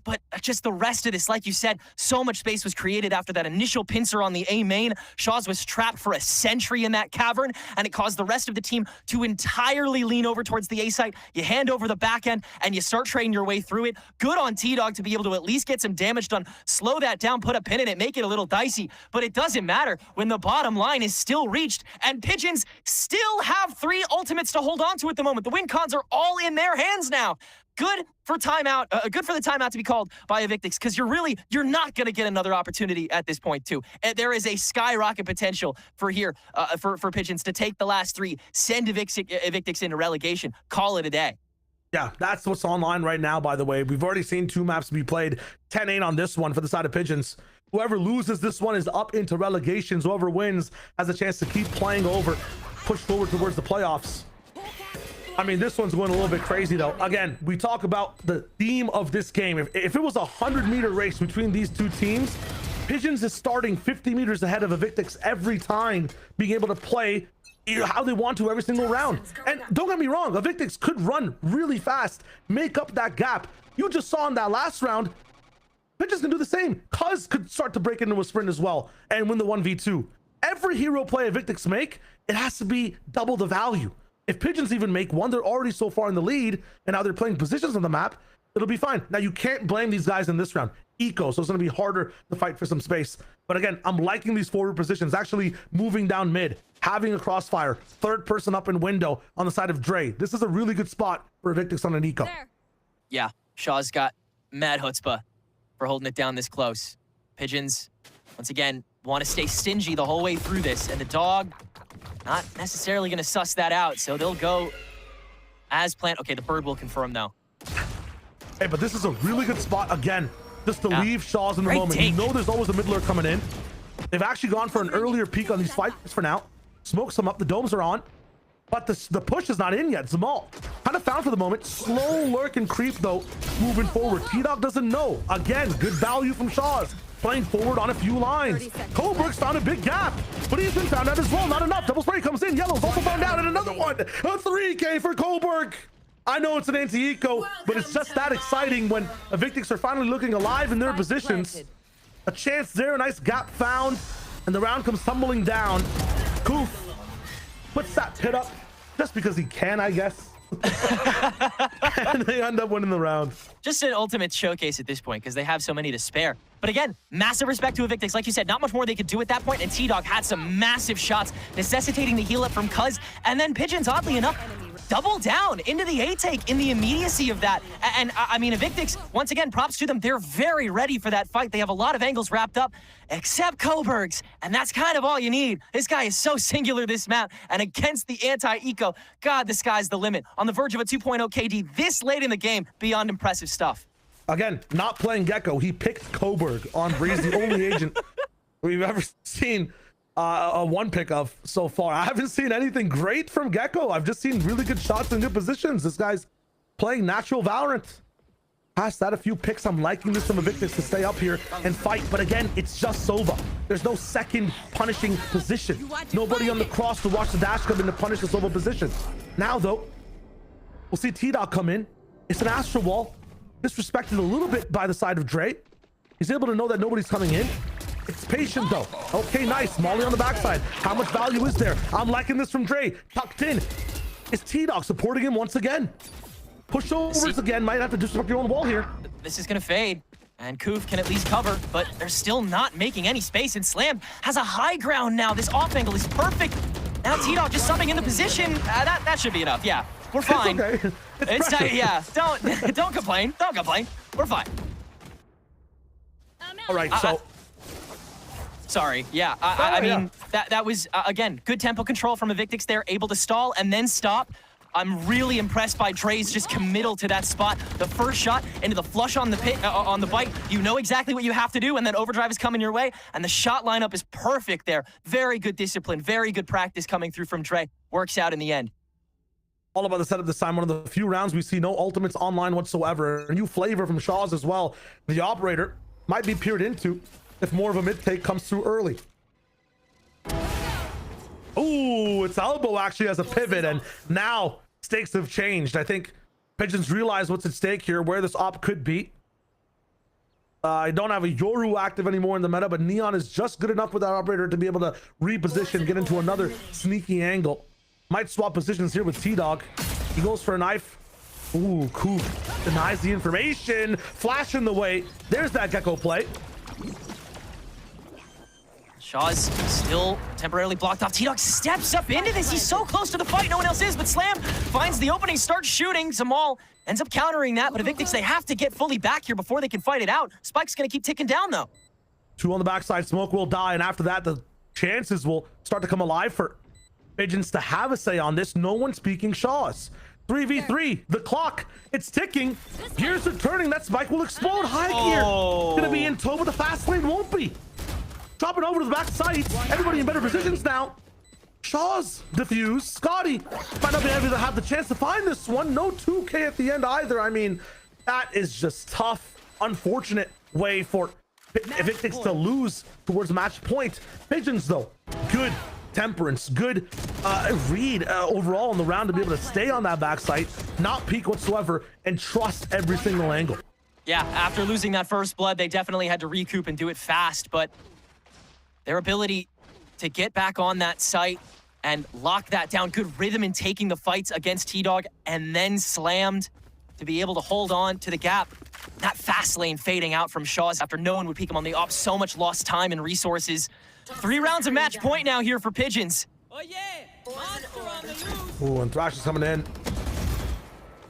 But just the rest of this, like you said, so much space was created after that initial pincer on the A main. Shaw's was trapped for a century in that cavern, and it caused the rest of the team to entirely lean over towards the A site. You hand over the back end, and you start trading your way through it. Good on T-Dog to be able to at least get some damage done, slow that down, put a pin in it, make it a little dicey. But it doesn't matter when the bottom line is still reached, and Pigeons still have 3 ultimates to hold on to at the moment. The win cons are all in their hands now. Good for timeout. Good for the timeout to be called by Evictics, because you're not going to get another opportunity at this point too. And there is a skyrocket potential for Pigeons to take the last 3, send Evictics into relegation, call it a day. Yeah, that's what's online right now, by the way. We've already seen 2 maps be played. 10-8 on this one for the side of Pigeons. Whoever loses this one is up into relegations. Whoever wins has a chance to keep playing over, push forward towards the playoffs. I mean, this one's going a little bit crazy, though. Again, we talk about the theme of this game. If it was a 100-meter race between these 2 teams, Pigeons is starting 50 meters ahead of Evictics every time, being able to play how they want to every single round. And don't get me wrong, Evictics could run really fast, make up that gap. You just saw in that last round, Pigeons can do the same. Cuz could start to break into a sprint as well and win the 1v2. Every hero play Evictics make, it has to be double the value. If Pigeons even make one, they're already so far in the lead, and now they're playing positions on the map, it'll be fine. Now, you can't blame these guys in this round. Eco, so it's going to be harder to fight for some space. But again, I'm liking these forward positions, actually moving down mid, having a crossfire, 3rd person up in window on the side of Dre. This is a really good spot for Evictics on an Eco. Yeah, Shaw's got mad chutzpah for holding it down this close. Pigeons, once again, want to stay stingy the whole way through this, and the dog not necessarily going to suss that out, so they'll go as planned. Okay, the bird will confirm, though. Hey, but this is a really good spot, again, just to leave Shaw's in the moment. You know there's always a mid lurk coming in. They've actually gone for an earlier peek on these fights for now. Smokes them up, the domes are on, but the push is not in yet. Zamal kind of found for the moment. Slow lurk and creep, though, moving forward. T-Dog doesn't know. Again, good value from Shaw's. Playing forward on a few lines. Coburg's found a big gap, but he's been found out as well. Not enough. Double spray comes in. Yellow's also found out, and another one. A 3K for Coburg. I know it's an anti-eco, but it's just that exciting when Evictics are finally looking alive in their positions. A chance there, a nice gap found, and the round comes tumbling down. Koof puts that pit up just because he can, I guess. And they end up winning the round. Just an ultimate showcase at this point because they have so many to spare. But again, massive respect to Evictics. Like you said, not much more they could do at that point, and T-Dog had some massive shots necessitating the heal up from Cuz. And then Pigeons, oddly enough, double down into the A take in the immediacy of that. And I mean, Evictics, once again, props to them. They're very ready for that fight. They have a lot of angles wrapped up, except Coburg's. And that's kind of all you need. This guy is so singular this map. And against the anti-eco, God, the sky's the limit. On the verge of a 2.0 KD this late in the game, beyond impressive stuff. Again, not playing Gecko. He picked Coburg on Breeze, the only agent we've ever seen a one pick of so far. I haven't seen anything great from Gecko. I've just seen really good shots in good positions. This guy's playing natural Valorant. Past that, a few picks. I'm liking this from Evictics to stay up here and fight. But again, it's just Sova. There's no second punishing position. Nobody on the cross to watch the dash come in to punish the Sova position. Now, though, we'll see T-Dog come in. It's an Astro Wall. Disrespected a little bit by the side of Dre. He's able to know that nobody's coming in. It's patient though. Okay, nice. Molly on the backside. How much value is there? I'm liking this from Dre. Tucked in. Is T-Dog supporting him once again? Pushovers again. Might have to disrupt your own wall here. This is going to fade. And Koof can at least cover, but they're still not making any space. And Slam has a high ground now. This off angle is perfect. Now T-Dog just subbing in the position. That should be enough. Yeah, we're fine. It's okay. It's tight. Yeah, don't complain. Don't complain. We're fine. All right, so... Sorry, yeah, I mean, that was, again, good tempo control from Evictics there, able to stall and then stop. I'm really impressed by Dre's just committal to that spot. The first shot into the flush on the pit, on the bite, you know exactly what you have to do, and then overdrive is coming your way, and the shot lineup is perfect there. Very good discipline, very good practice coming through from Dre. Works out in the end. All about the setup this time. One of the few rounds we see no ultimates online whatsoever. A new flavor from Shaw's as well. The operator might be peered into if more of a mid take comes through early. Ooh, it's Elbow actually has a pivot, and now stakes have changed. I think Pigeons realize what's at stake here, where this op could be. I don't have a Yoru active anymore in the meta, but Neon is just good enough with that operator to be able to reposition, get into another sneaky angle. Might swap positions here with T-Dog. He goes for a knife. Ooh, Coop denies the information. Flash in the way. There's that Gecko play. Shaw's still temporarily blocked off. T-Dog steps up into this. He's so close to the fight. No one else is, but Slam finds the opening, starts shooting. Zamal ends up countering that, but Evictics, they have to get fully back here before they can fight it out. Spike's going to keep ticking down, though. Two on the backside. Smoke will die, and after that, the chances will start to come alive for Pigeons to have a say on this. No one speaking Shaw's. 3v3, the clock, it's ticking. Gears are turning. That Spike will explode. High gear. Gonna be in tow, but the fast lane won't be. Dropping over to the backside. Everybody in better positions now. Shaw's defuse. Scotty might not be able to have the chance to find this one. No 2K at the end either. I mean, that is just tough. Unfortunate way for Evictics to lose towards match point. Pigeons, though, good temperance, good read overall in the round to be able to stay on that backside, not peek whatsoever, and trust every single angle. Yeah, after losing that first blood, they definitely had to recoup and do it fast, but their ability to get back on that site and lock that down, good rhythm in taking the fights against T-Dog, and then slammed to be able to hold on to the gap. That fast lane fading out from Shaw's after no one would peek him on the op. So much lost time and resources. 3 rounds of match point now here for Pigeons. Oh, and Thrash is coming in.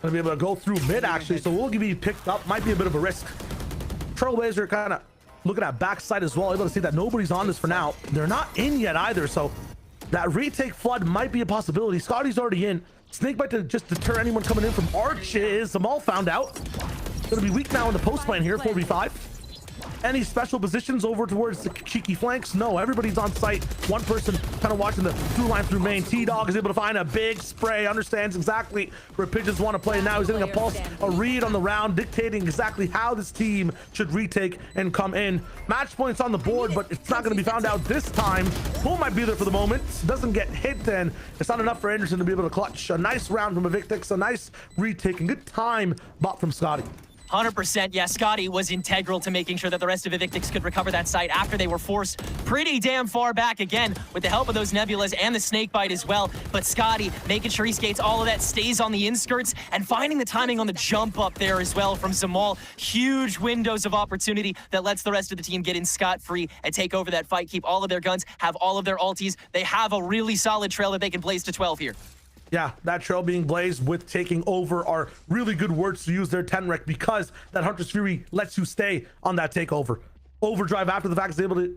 Gonna be able to go through mid, actually, so we'll be picked up. Might be a bit of a risk. Trailblazer kind of looking at backside as well, able to see that nobody's on this for now. They're not in yet either, so that retake flood might be a possibility. Scotty's already in. Snakebite to just deter anyone coming in from Arches. Zamal found out. Gonna be weak now in the post lane here, 4v5. Any special positions over towards the cheeky flanks? No, everybody's on site. One person kind of watching the through line through main. T-Dog is able to find a big spray, understands exactly where Pigeons want to play. Now he's hitting a pulse, a read on the round, dictating exactly how this team should retake and come in. Match points on the board, but it's not going to be found out this time. Bull might be there for the moment. Doesn't get hit then. It's not enough for Anderson to be able to clutch. A nice round from Evictics, a nice retake, and good time bought from Scotty. 100%, yeah, Scotty was integral to making sure that the rest of Evictics could recover that site after they were forced pretty damn far back again with the help of those Nebulas and the Snakebite as well. But Scotty making sure he skates all of that, stays on the inskirts, and finding the timing on the jump up there as well from Zamal. Huge windows of opportunity that lets the rest of the team get in scot-free and take over that fight, keep all of their guns, have all of their ultis. They have a really solid trail that they can blaze to 12 here. Yeah, that trail being blazed with taking over are really good words to use their 10 rec, because that Hunter's Fury lets you stay on that takeover. Overdrive after the fact is going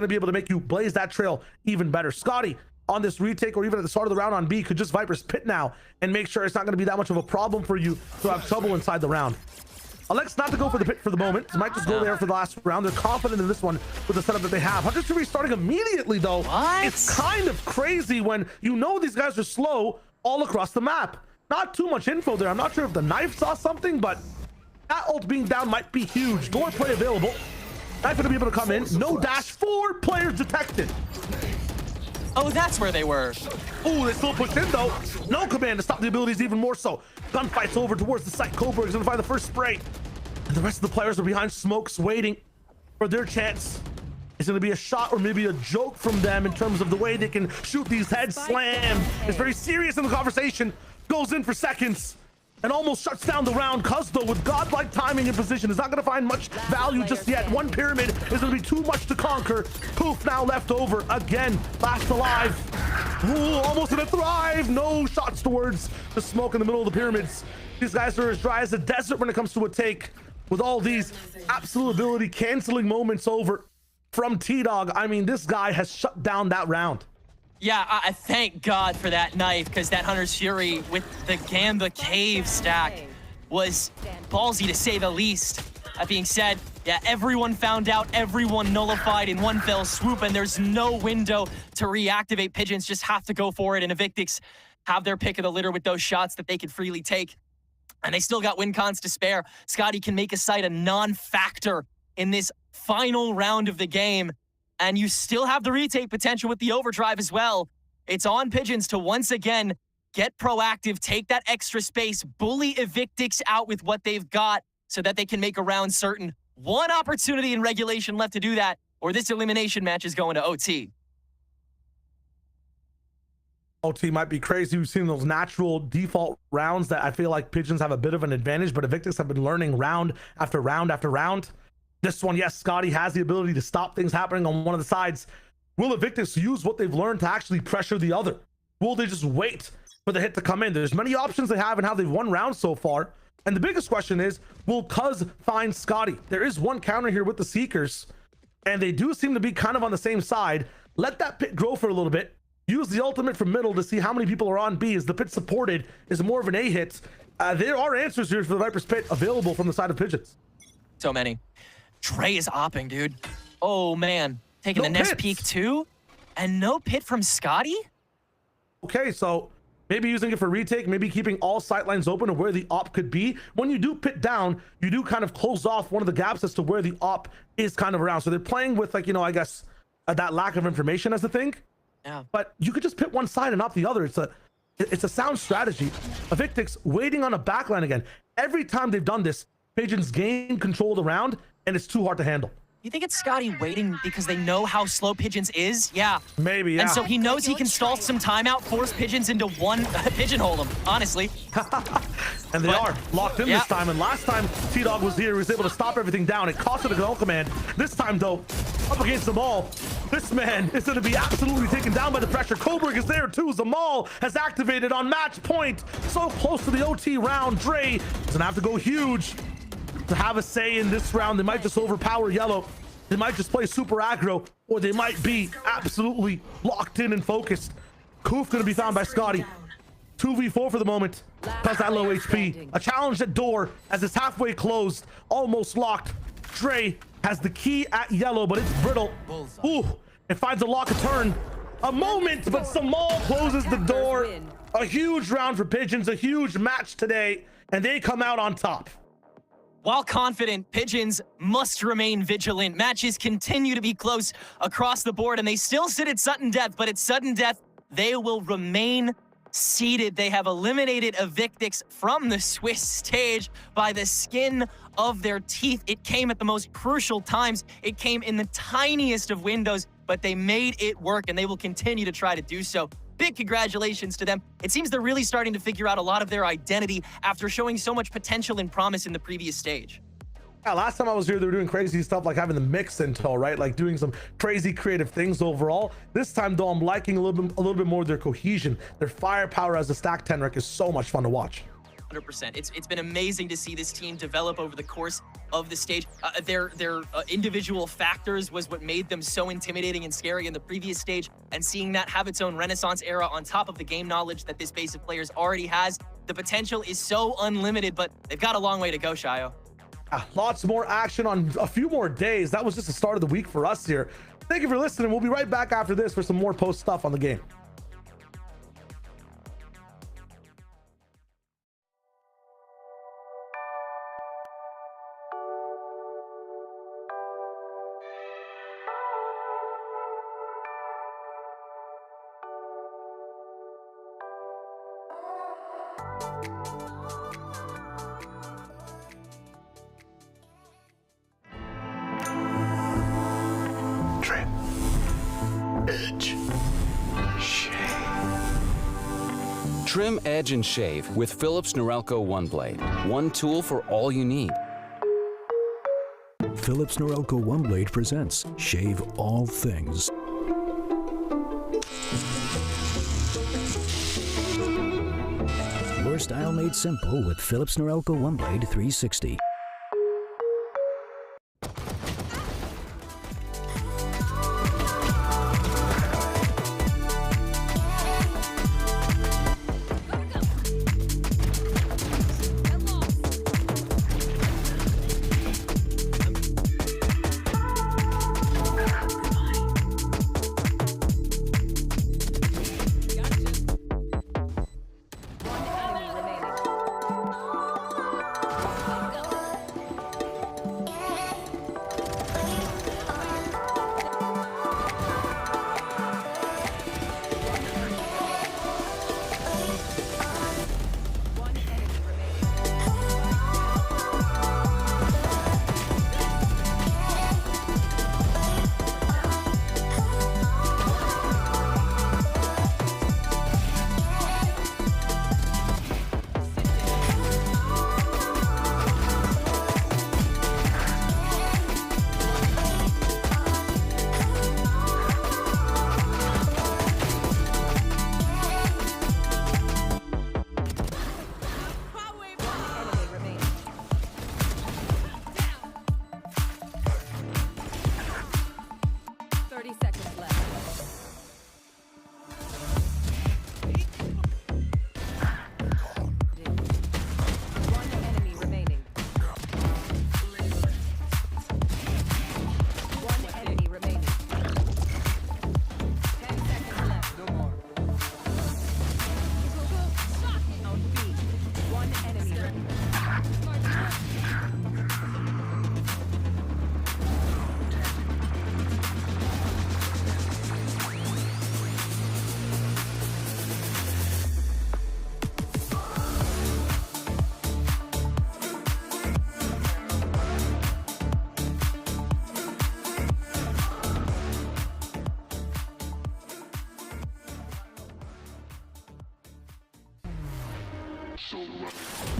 to be able to make you blaze that trail even better. Scotty on this retake, or even at the start of the round on B, could just Viper's pit now and make sure it's not going to be that much of a problem for you to have trouble inside the round. Elects not to go for the pit for the moment. They might just go there for the last round. They're confident in this one with the setup that they have. Hunter's Fury starting immediately, though. What? It's kind of crazy when you know these guys are slow all across the map. Not too much info there. I'm not sure if the knife saw something, but that ult being down might be huge. Door play available. Knife gonna be able to come in. No dash. 4 players detected. Oh, that's where they were. Oh, they still pushed in though. No command to stop the abilities even more so. Gunfight's over towards the site. Coburg is gonna find the first spray. And the rest of the players are behind smokes waiting for their chance. It's gonna be a shot or maybe a joke from them in terms of the way they can shoot these heads. Slam. It's very serious in the conversation. Goes in for seconds and almost shuts down the round. Cuz though, with godlike timing and position, is not going to find much value just yet. One pyramid is going to be too much to conquer. Poof now left over again. Last alive. Ooh, almost gonna thrive. No shots towards the smoke in the middle of the pyramids. These guys are as dry as a desert when it comes to a take. With all these absolute ability canceling moments over from T-Dog, I mean, this guy has shut down that round. Yeah, I thank God for that knife, because that Hunter's Fury with the Gamba Cave stack was ballsy to say the least. That being said, yeah, everyone found out, everyone nullified in one fell swoop, and there's no window to reactivate. Pigeons just have to go for it, and Evictics have their pick of the litter with those shots that they could freely take. And they still got win cons to spare. Scotty can make a site a non-factor in this final round of the game. And you still have the retake potential with the overdrive as well. It's on Pigeons to once again get proactive, take that extra space, bully Evictics out with what they've got so that they can make a round certain. One opportunity in regulation left to do that, or this elimination match is going to OT. OT might be crazy. We've seen those natural default rounds that I feel like Pigeons have a bit of an advantage, but Evictics have been learning round after round after round. This one, yes, Scotty has the ability to stop things happening on one of the sides. Will Evictics use what they've learned to actually pressure the other? Will they just wait for the hit to come in? There's many options they have in how they've won rounds so far. And the biggest question is, will Cuz find Scotty? There is one counter here with the Seekers, and they do seem to be kind of on the same side. Let that pit grow for a little bit. Use the ultimate from middle to see how many people are on B. Is the pit supported? Is more of an A hit? There are answers here for the Viper's pit available from the side of Pigeons. So many. Trey is opping, dude. Oh, man. Taking the next peek, too? And no pit from Scotty? Okay, so maybe using it for retake, maybe keeping all sight lines open of where the op could be. When you do pit down, you do kind of close off one of the gaps as to where the op is kind of around. So they're playing with, like, you know, I guess that lack of information as the thing. Yeah. But you could just pit one side and not the other. It's a sound strategy. Evictics waiting on a backline again. Every time they've done this, Pigeons gain control of the round, and it's too hard to handle. You think it's Scotty waiting because they know how slow Pigeons is? Yeah. Maybe, yeah. And so he knows he can stall some time out, force Pigeons into one, pigeonhole them, honestly. And they are locked in this time. And last time T-Dog was here, he was able to stop everything down. It costed a goal command. This time, though, up against Zamal, this man is going to be absolutely taken down by the pressure. Coburg is there, too. Zamal has activated on match point. So close to the OT round. Dre doesn't have to go huge to have a say in this round. They might just overpower yellow. They might just play super aggro, or they might be absolutely locked in and focused. Koof gonna be found by Scotty. 2v4 for the moment. Plus that low HP. A challenge at door as it's halfway closed, almost locked. Dre has the key at yellow, but it's brittle. Ooh, it finds a lock a turn. A moment, but Samal closes the door. A huge round for Pigeons, a huge match today, and they come out on top. While confident, Pigeons must remain vigilant. Matches continue to be close across the board, and they still sit at sudden death, but at sudden death, they will remain seated. They have eliminated Evictics from the Swiss stage by the skin of their teeth. It came at the most crucial times. It came in the tiniest of windows, but they made it work, and they will continue to try to do so. Big congratulations to them. It seems they're really starting to figure out a lot of their identity after showing so much potential and promise in the previous stage. Yeah, last time I was here, they were doing crazy stuff like having the mix intel, right? Like doing some crazy creative things overall. This time, though, I'm liking a little bit more their cohesion. Their firepower as a stack 10 rec is so much fun to watch. 100%. It's been amazing to see this team develop over the course of the stage. Their individual factors was what made them so intimidating and scary in the previous stage, and seeing that have its own renaissance era on top of the game knowledge that this base of players already has, the potential is so unlimited, but they've got a long way to go, Shayo. Lots more action on a few more days. That was just the start of the week for us here. Thank you for listening. We'll be right back after this for some more post stuff on the game. Trim, edge, and shave with Philips Norelco One Blade. One tool for all you need. Philips Norelco One Blade presents Shave All Things. Your style made simple with Philips Norelco One Blade 360.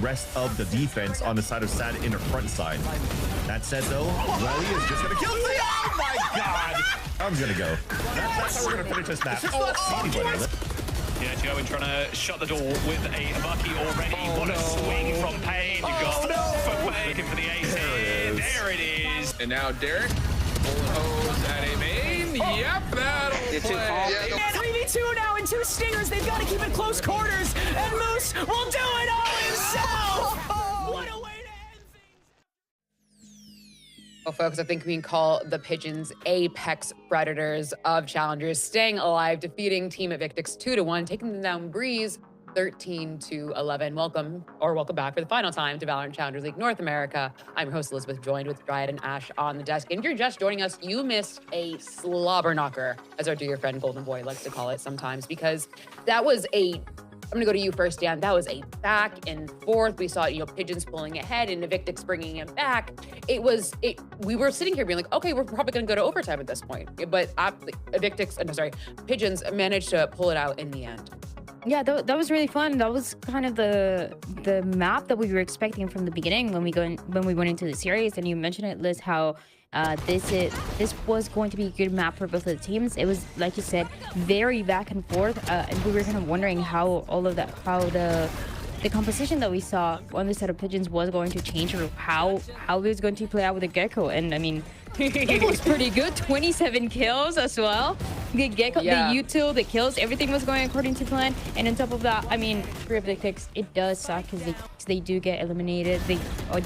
Rest of the defense on the side of Sad in the front side. That said, though, Welly is just gonna kill me. Oh my god! I'm gonna go. That's how we're gonna finish this match. Anybody. Yeah, Joe trying to shut the door with a Bucky already. What a swing from Pain. You've got for looking for the ace. There it is. And now Derek, bullet hose at a main. Yep, that'll play. And 3v2 now and 2 stingers. They've got to keep it close quarters. And Moose will do it all himself. What a way to end things. Well, folks, I think we can call the Pigeons apex predators of Challengers, staying alive, defeating Team Evictics 2-1, taking them down Breeze 13-11. Welcome back for the final time to VALORANT Challengers League North America. I'm your host, Elizabeth, joined with Dryad and Ash on the desk. And if you're just joining us, you missed a slobber knocker, as our dear friend Golden Boy likes to call it sometimes, because that was I'm gonna go to you first, Dan. That was a back and forth. We saw, Pigeons pulling ahead and Evictics bringing it back. We were sitting here being like, okay, we're probably gonna go to overtime at this point. But Pigeons managed to pull it out in the end. Yeah, that was really fun. That was kind of the map that we were expecting from the beginning when we went into the series. And you mentioned it, Liz, how this was going to be a good map for both of the teams. It was, like you said, very back and forth, and we were kind of wondering how all of that, how the composition that we saw on the set of Pigeons was going to change, or how it was going to play out with the Gecko. And I mean, it was pretty good. 27 kills as well. The Gecko, the util, the kills, everything was going according to plan. And on top of that, I mean, for Evictics, it does suck because they do get eliminated. They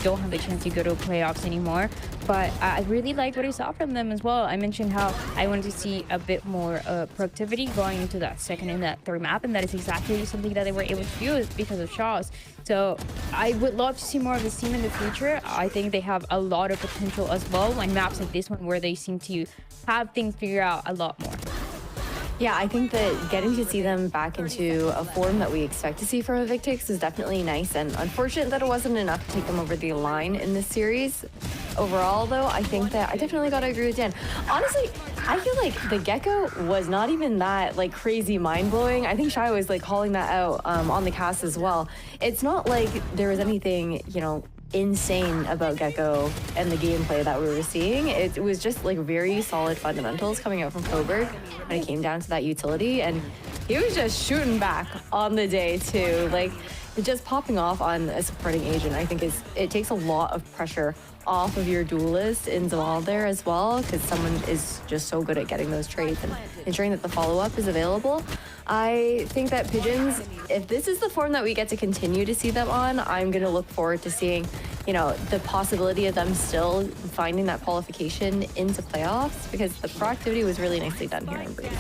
don't have the chance to go to playoffs anymore. But I really liked what I saw from them as well. I mentioned how I wanted to see a bit more productivity going into that second and that third map, and that is exactly something that they were able to do because of Shaw's. So I would love to see more of this team in the future. I think they have a lot of potential as well on maps like this one, where they seem to have things figured out a lot more. Yeah, I think that getting to see them back into a form that we expect to see from Evictics is definitely nice, and unfortunate that it wasn't enough to take them over the line in this series. Overall, though, I think that I definitely got to agree with Dan. Honestly, I feel like the Gecko was not even that like crazy mind-blowing. I think Shai was like calling that out on the cast as well. It's not like there was anything, you know, insane about Gecko and the gameplay that we were seeing. It was just like very solid fundamentals coming out from Coburg when it came down to that utility, and he was just shooting back on the day too. Like, just popping off on a supporting agent, I think it takes a lot of pressure off of your duelist in Zamal there as well, because someone is just so good at getting those trades and ensuring that the follow-up is available. I think that Pigeons, if this is the form that we get to continue to see them on, I'm going to look forward to seeing, you know, the possibility of them still finding that qualification into playoffs, because the proactivity was really nicely done here in Brady.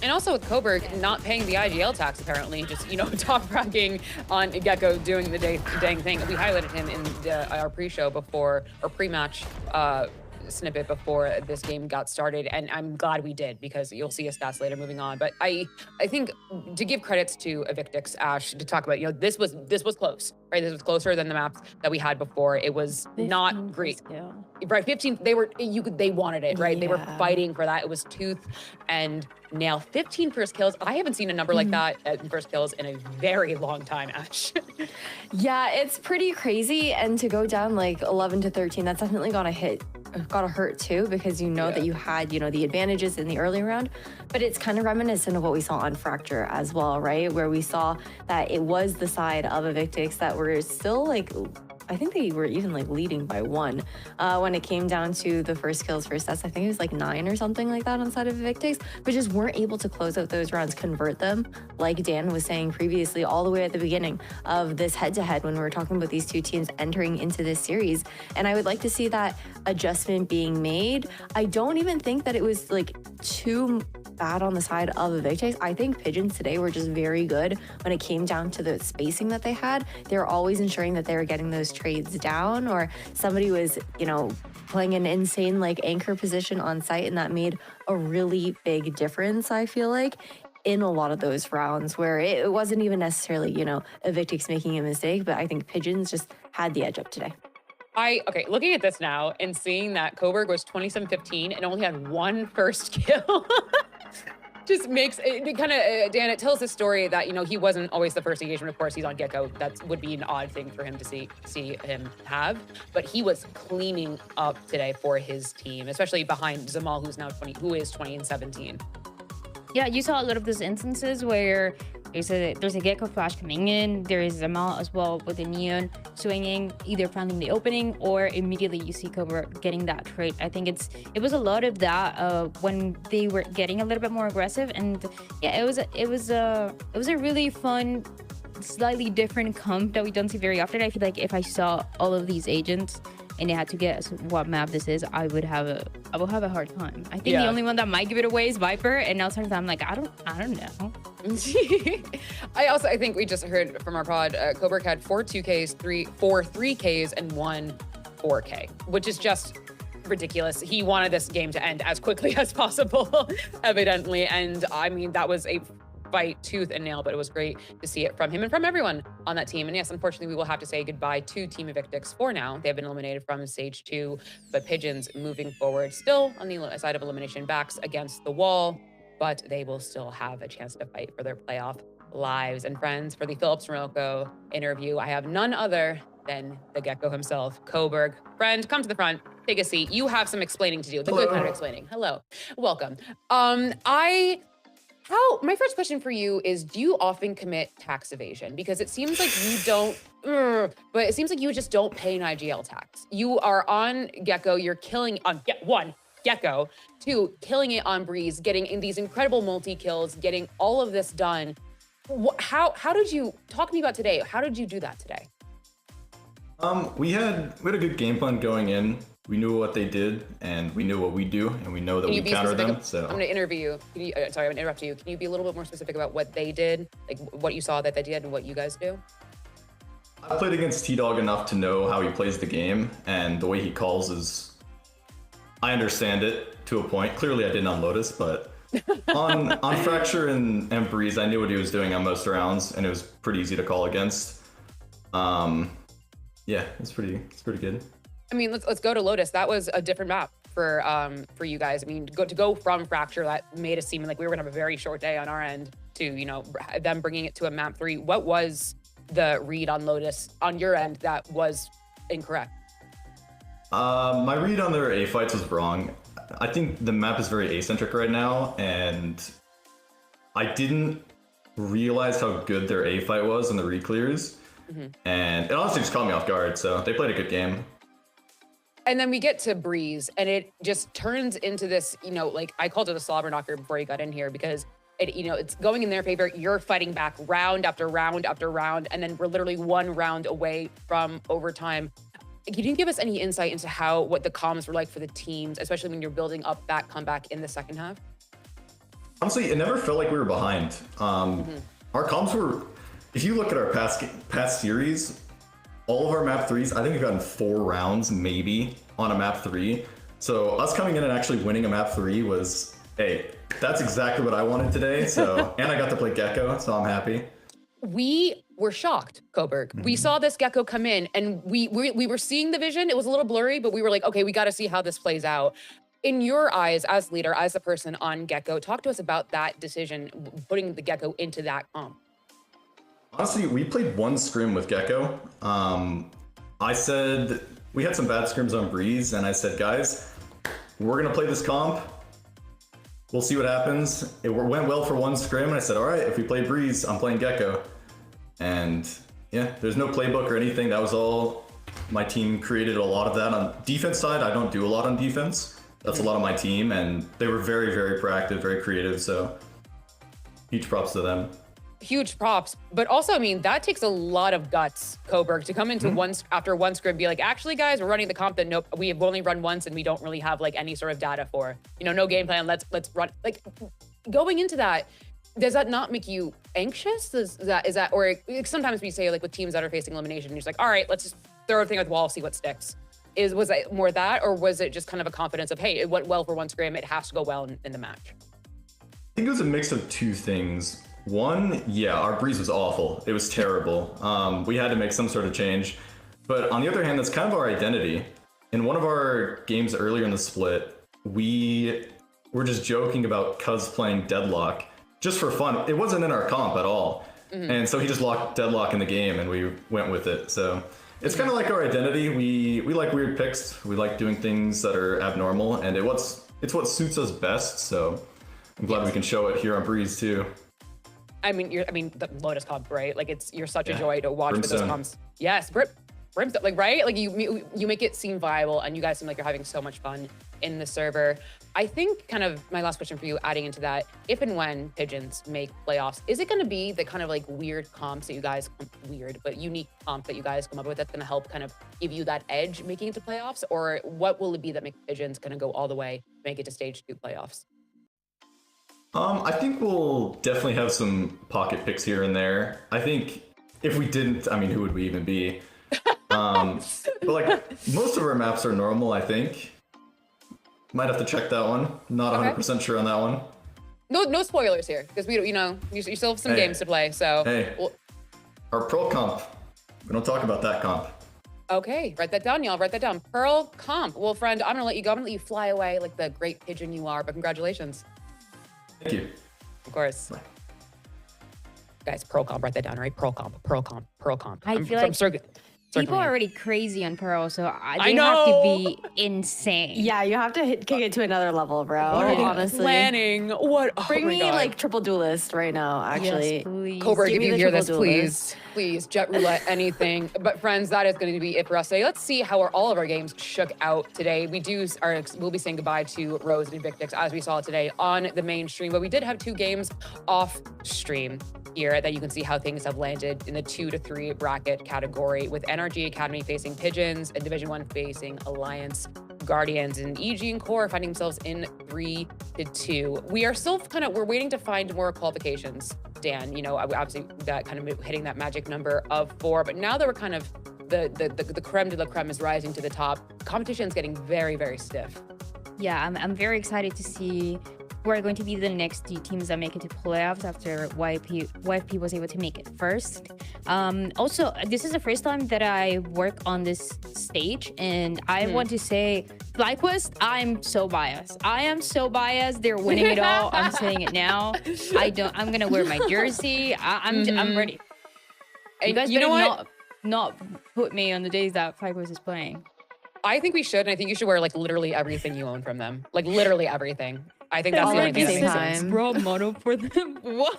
And also with Coburg not paying the IGL tax, apparently, just, you know, top ranking on Gecko doing the dang thing. We highlighted him in our pre-show before, or pre-match snippet before this game got started, and I'm glad we did, because you'll see his stats later moving on. But I think to give credits to Evictics, Ash, to talk about, you know, this was close, right? This was closer than the maps that we had before. It was not great. Right, 15, they wanted it, right? They were fighting for that. It was tooth and nail. 15 first kills. I haven't seen a number like that in first kills in a very long time, Ash. Yeah, it's pretty crazy, and to go down like 11 to 13, that's definitely gotta hurt too, because you know that you had, you know, the advantages in the early round, but it's kind of reminiscent of what we saw on Fracture as well, right? Where we saw that it was the side of Evictics that were still like, I think they were even like leading by 1 when it came down to the first kills, first sets. I think it was like 9 or something like that on the side of Evictics, but just weren't able to close out those rounds, convert them, like Dan was saying previously, all the way at the beginning of this head-to-head when we were talking about these two teams entering into this series. And I would like to see that adjustment being made. I don't even think that it was like too bad on the side of Evictics. I think Pigeons today were just very good when it came down to the spacing that they had. They were always ensuring that they were getting those trades down, or somebody was, you know, playing an insane like anchor position on site, and that made a really big difference, I feel like, in a lot of those rounds where it wasn't even necessarily, you know, Evictics making a mistake, but I think Pigeons just had the edge up today. Okay, looking at this now and seeing that Coburg was 27-15 and only had 1 first kill. Just makes it kind of, Dan, it tells this story that, you know, he wasn't always the first engagement. Of course, he's on Gecko. That would be an odd thing for him to see him have. But he was cleaning up today for his team, especially behind Zamal, who is 20-17. Yeah, you saw a lot of those instances where there's a Gecko flash coming in. There is Zamal as well with the Neon swinging, either finding the opening or immediately you see Cobra getting that trade. I think it was a lot of that when they were getting a little bit more aggressive, and yeah, it was a really fun, slightly different comp that we don't see very often. I feel like if I saw all of these agents and they had to guess what map this is, I would have a hard time. I think the only one that might give it away is Viper, and outside of that, I'm like, I don't know. I think we just heard from our pod, Coburg had 4 2Ks, 4 3Ks, and 1 4K, which is just ridiculous. He wanted this game to end as quickly as possible, evidently, and I mean, that was a fight tooth and nail, but it was great to see it from him and from everyone on that team. And yes, unfortunately, we will have to say goodbye to Team Evictics for now. They have been eliminated from Stage 2, but Pigeons moving forward, still on the side of elimination, backs against the wall, but they will still have a chance to fight for their playoff lives. And friends, for the Phillips Norelco interview, I have none other than the Gecko himself, Coburg. Friend, come to the front, take a seat. You have some explaining to do, the good kind of explaining. Hello, welcome. My first question for you is, do you often commit tax evasion? Because it seems like you don't, but it seems like you just don't pay an IGL tax. You are on Gecko, you're killing on Gecko, 2, killing it on Breeze, getting in these incredible multi-kills, getting all of this done. How did you, talk to me about today, how did you do that today? We had a good game plan going in. We knew what they did, and we knew what we do, and we know that we counter them. So I'm gonna interview you. Sorry, I'm gonna interrupt you. Can you be a little bit more specific about what they did, like what you saw that they did and what you guys do? I played against T-Dog enough to know how he plays the game, and the way he calls is, I understand it to a point. Clearly I didn't on Lotus, but on Fracture and Breeze, I knew what he was doing on most rounds, and it was pretty easy to call against. Yeah, it's pretty good. I mean, let's go to Lotus. That was a different map for you guys. I mean, to go from Fracture, that made us seem like we were gonna have a very short day on our end to, you know, them bringing it to a map 3. What was the read on Lotus on your end that was incorrect? My read on their A fights was wrong. I think the map is very asymmetric right now, and I didn't realize how good their A fight was in the re-clears. And it honestly just caught me off guard, so they played a good game. And then we get to Breeze, and it just turns into this, you know, like I called it a slobber knocker before you got in here, because it, you know, it's going in their favor. You're fighting back round after round after round, and then we're literally 1 round away from overtime. Can you give us any insight into what the comms were like for the teams, especially when you're building up that comeback in the second half? Honestly, it never felt like we were behind. Our comms were, if you look at our past series, all of our map 3s, I think we've gotten 4 rounds maybe on a map 3. So us coming in and actually winning a map 3 was, hey, that's exactly what I wanted today. So, and I got to play Gecko, so I'm happy. We were shocked, Coburg. We saw this Gecko come in, and we were seeing the vision. It was a little blurry, but we were like, okay, we got to see how this plays out. In your eyes, as leader, as a person on Gecko, talk to us about that decision, putting the Gecko into that comp. Honestly, we played 1 scrim with Gecko. I said, we had some bad scrims on Breeze, and I said, guys, we're gonna play this comp. We'll see what happens. It went well for 1 scrim, and I said, all right, if we play Breeze, I'm playing Gecko. And yeah, there's no playbook or anything. That was all my team created. A lot of that on defense side. I don't do a lot on defense. That's a lot of my team, and they were very, very proactive, very creative. So huge props to them. Huge props, but also, I mean, that takes a lot of guts, Coburg, to come into after 1 scrim, be like, actually, guys, we're running the comp that we have only run once, and we don't really have like any sort of data for. You know, no game plan. Let's run. Like, going into that, does that not make you anxious? Is that, or sometimes we say like with teams that are facing elimination, you're just like, all right, let's just throw everything at the wall, see what sticks. Was it more that, or was it just kind of a confidence of, hey, it went well for 1 scrim, it has to go well in the match? I think it was a mix of 2 things. 1, yeah, our Breeze was awful. It was terrible. We had to make some sort of change. But on the other hand, that's kind of our identity. In one of our games earlier in the split, we were just joking about Cuz playing Deadlock just for fun. It wasn't in our comp at all. And so he just locked Deadlock in the game, and we went with it. So it's kind of like our identity. We like weird picks. We like doing things that are abnormal, and it's what suits us best. So I'm glad we can show it here on Breeze too. I mean, the Lotus comp, right? Like, you're such a joy to watch with those comps. Yes, Brimstone, like, right? Like, you make it seem viable, and you guys seem like you're having so much fun in the server. I think kind of my last question for you, adding into that, if and when Pigeons make playoffs, is it going to be the kind of like weird comps that you guys, unique comp that you guys come up with that's going to help kind of give you that edge making it to playoffs? Or what will it be that makes Pigeons going to go all the way, make it to stage 2 playoffs? I think we'll definitely have some pocket picks here and there. I think if we didn't, I mean, who would we even be? But like most of our maps are normal, I think. Might have to check that one. Not 100% sure on that one. No spoilers here, because we, you still have some games to play. So our Pearl comp. We don't talk about that comp. Okay, write that down, y'all. Write that down. Pearl comp. Well, friend, I'm gonna let you go. I'm gonna let you fly away like the great pigeon you are. But congratulations. Thank you. Of course. Bye. Guys, Pearl Comp, write that down, right? Pearl Comp, Pearl Comp, Pearl Comp. I feel like people are already crazy on Pearl, so they have to be insane. Yeah, you have to kick it to another level, bro. What are they honestly. planning? What? Bring my me God. like triple duelist right now, actually. Yes, please. Cobra, Give if me you the hear this, triple please, please, jet roulette, anything. But friends, that is going to be it for us today. Let's see how all of our games shook out today. We'll be saying goodbye to Rose and Evictics as we saw today on the main stream, but we did have 2 games off stream here that you can see how things have landed in the 2 to 3 bracket category, with NRG Academy facing Pigeons and Division 1 facing Alliance Guardians, and EG and Core finding themselves in 3 to 2. We are still we're waiting to find more qualifications, Dan. You know, obviously that kind of hitting that magic number of 4, but now that we're kind of the creme de la creme is rising to the top, competition is getting very, very stiff. Yeah, I'm very excited to see who are going to be the next teams that make it to playoffs after YFP was able to make it first. Also, this is the first time that I work on this stage, and I want to say, FlyQuest, I'm so biased. I am so biased. They're winning it all. I'm saying it now. I'm gonna wear my jersey. I'm ready. You guys you know what? Not put me on the days that FlyQuest is playing. I think we should, and I think you should wear like literally everything you own from them. Like literally everything. I think that's the only thing that makes sense. Raw mono for them. What?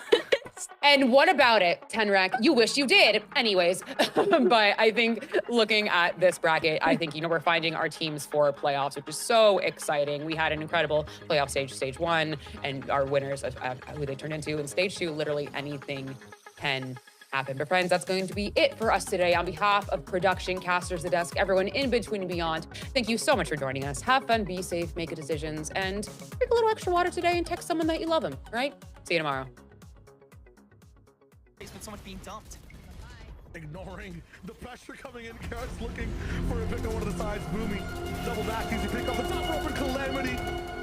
And what about it, Tenrek? You wish you did. Anyways, but I think looking at this bracket, I think, you know, we're finding our teams for playoffs, which is so exciting. We had an incredible playoff stage 1, and our winners of who they turned into. In stage 2, literally anything can happen. But friends, that's going to be it for us today. On behalf of production, casters, the desk, everyone in between and beyond, thank you so much for joining us. Have fun, be safe, make good decisions, and drink a little extra water today and text someone that you love them, right? See you tomorrow. With so much being dumped. Ignoring the pressure coming in, Carrot's looking for a pick on one of the sides. Boomy, double back, easy pick off the top rope, and Calamity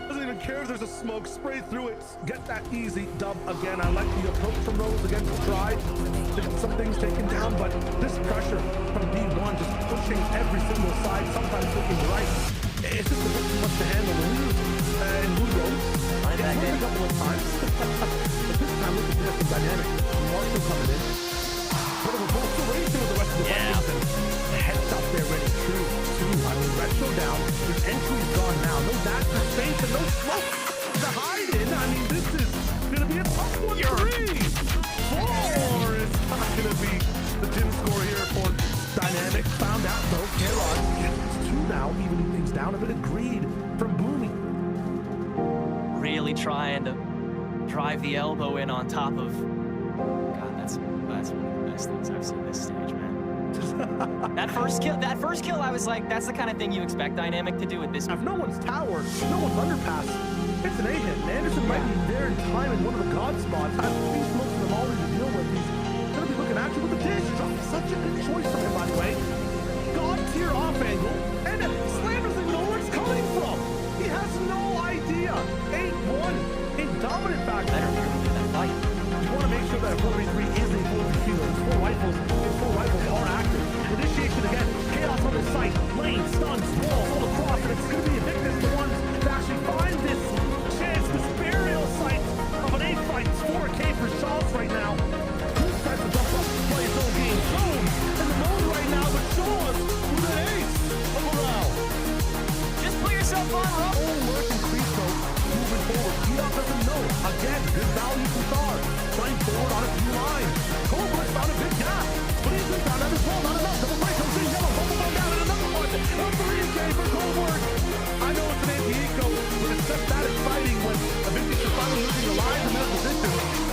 doesn't even care if there's a smoke, spray through it, get that easy dub again. I like the approach from Rose against the try to get some things taken down, but this pressure from B1 just pushing every single side, sometimes looking right. It's just a bit too much to handle. And Blue Rose gets hit a couple of times, but this time looking for some dynamic. Marshall coming in. Bit of a ball still ready to with the rest of the weapons, and the head's out there ready. True. I mean, Retro down. His entry's gone now. No dash for space and no smoke to hide in. I mean, this is gonna be a tough one. 3. 4 is not gonna be the gym score here for Dynamic. Found out though. Karon gets 2 now, evening things down. A bit of greed from Boomy. Really trying to drive the elbow in on top of. God, that's one of the best things I've seen this stage, man. that first kill, I was like, that's the kind of thing you expect Dynamic to do at this. If no one's tower, no one's underpass, it's an A-hit. And Anderson might be there in time in one of the god spots. Has these most of them already to deal with. He's gonna be looking at you with the dish drop. Such a good choice from him, by the way. God tier off angle, and Slam doesn't know where it's coming from. He has no idea. 8-1 in dominant fact. You want to make sure that a 4v3 is a 4v3. Those 4 rifles are active. Initiation again. Chaos on the site. Lane, stuns, walls all across, and it's going to be Evictics the ones to actually find this chance, this burial site of an 8 fight. It's 4K for Shaws right now. Who's trying to jump up to play his own game? Boom! In the mode right now, but Shaws with an ace of a round. Just put yourself on, Rob. Working Cristo moving forward. P-Dog doesn't know. Again, good value from Star. Trying forward on a few lines. Cobra found a big gap, but he's been found out as well. Not enough. Double play comes in yellow. Both of them down, and another one. A 3K for Cobra. I know it's an anti-eco, but it's just that exciting when Evictics are finally losing the lines in that position.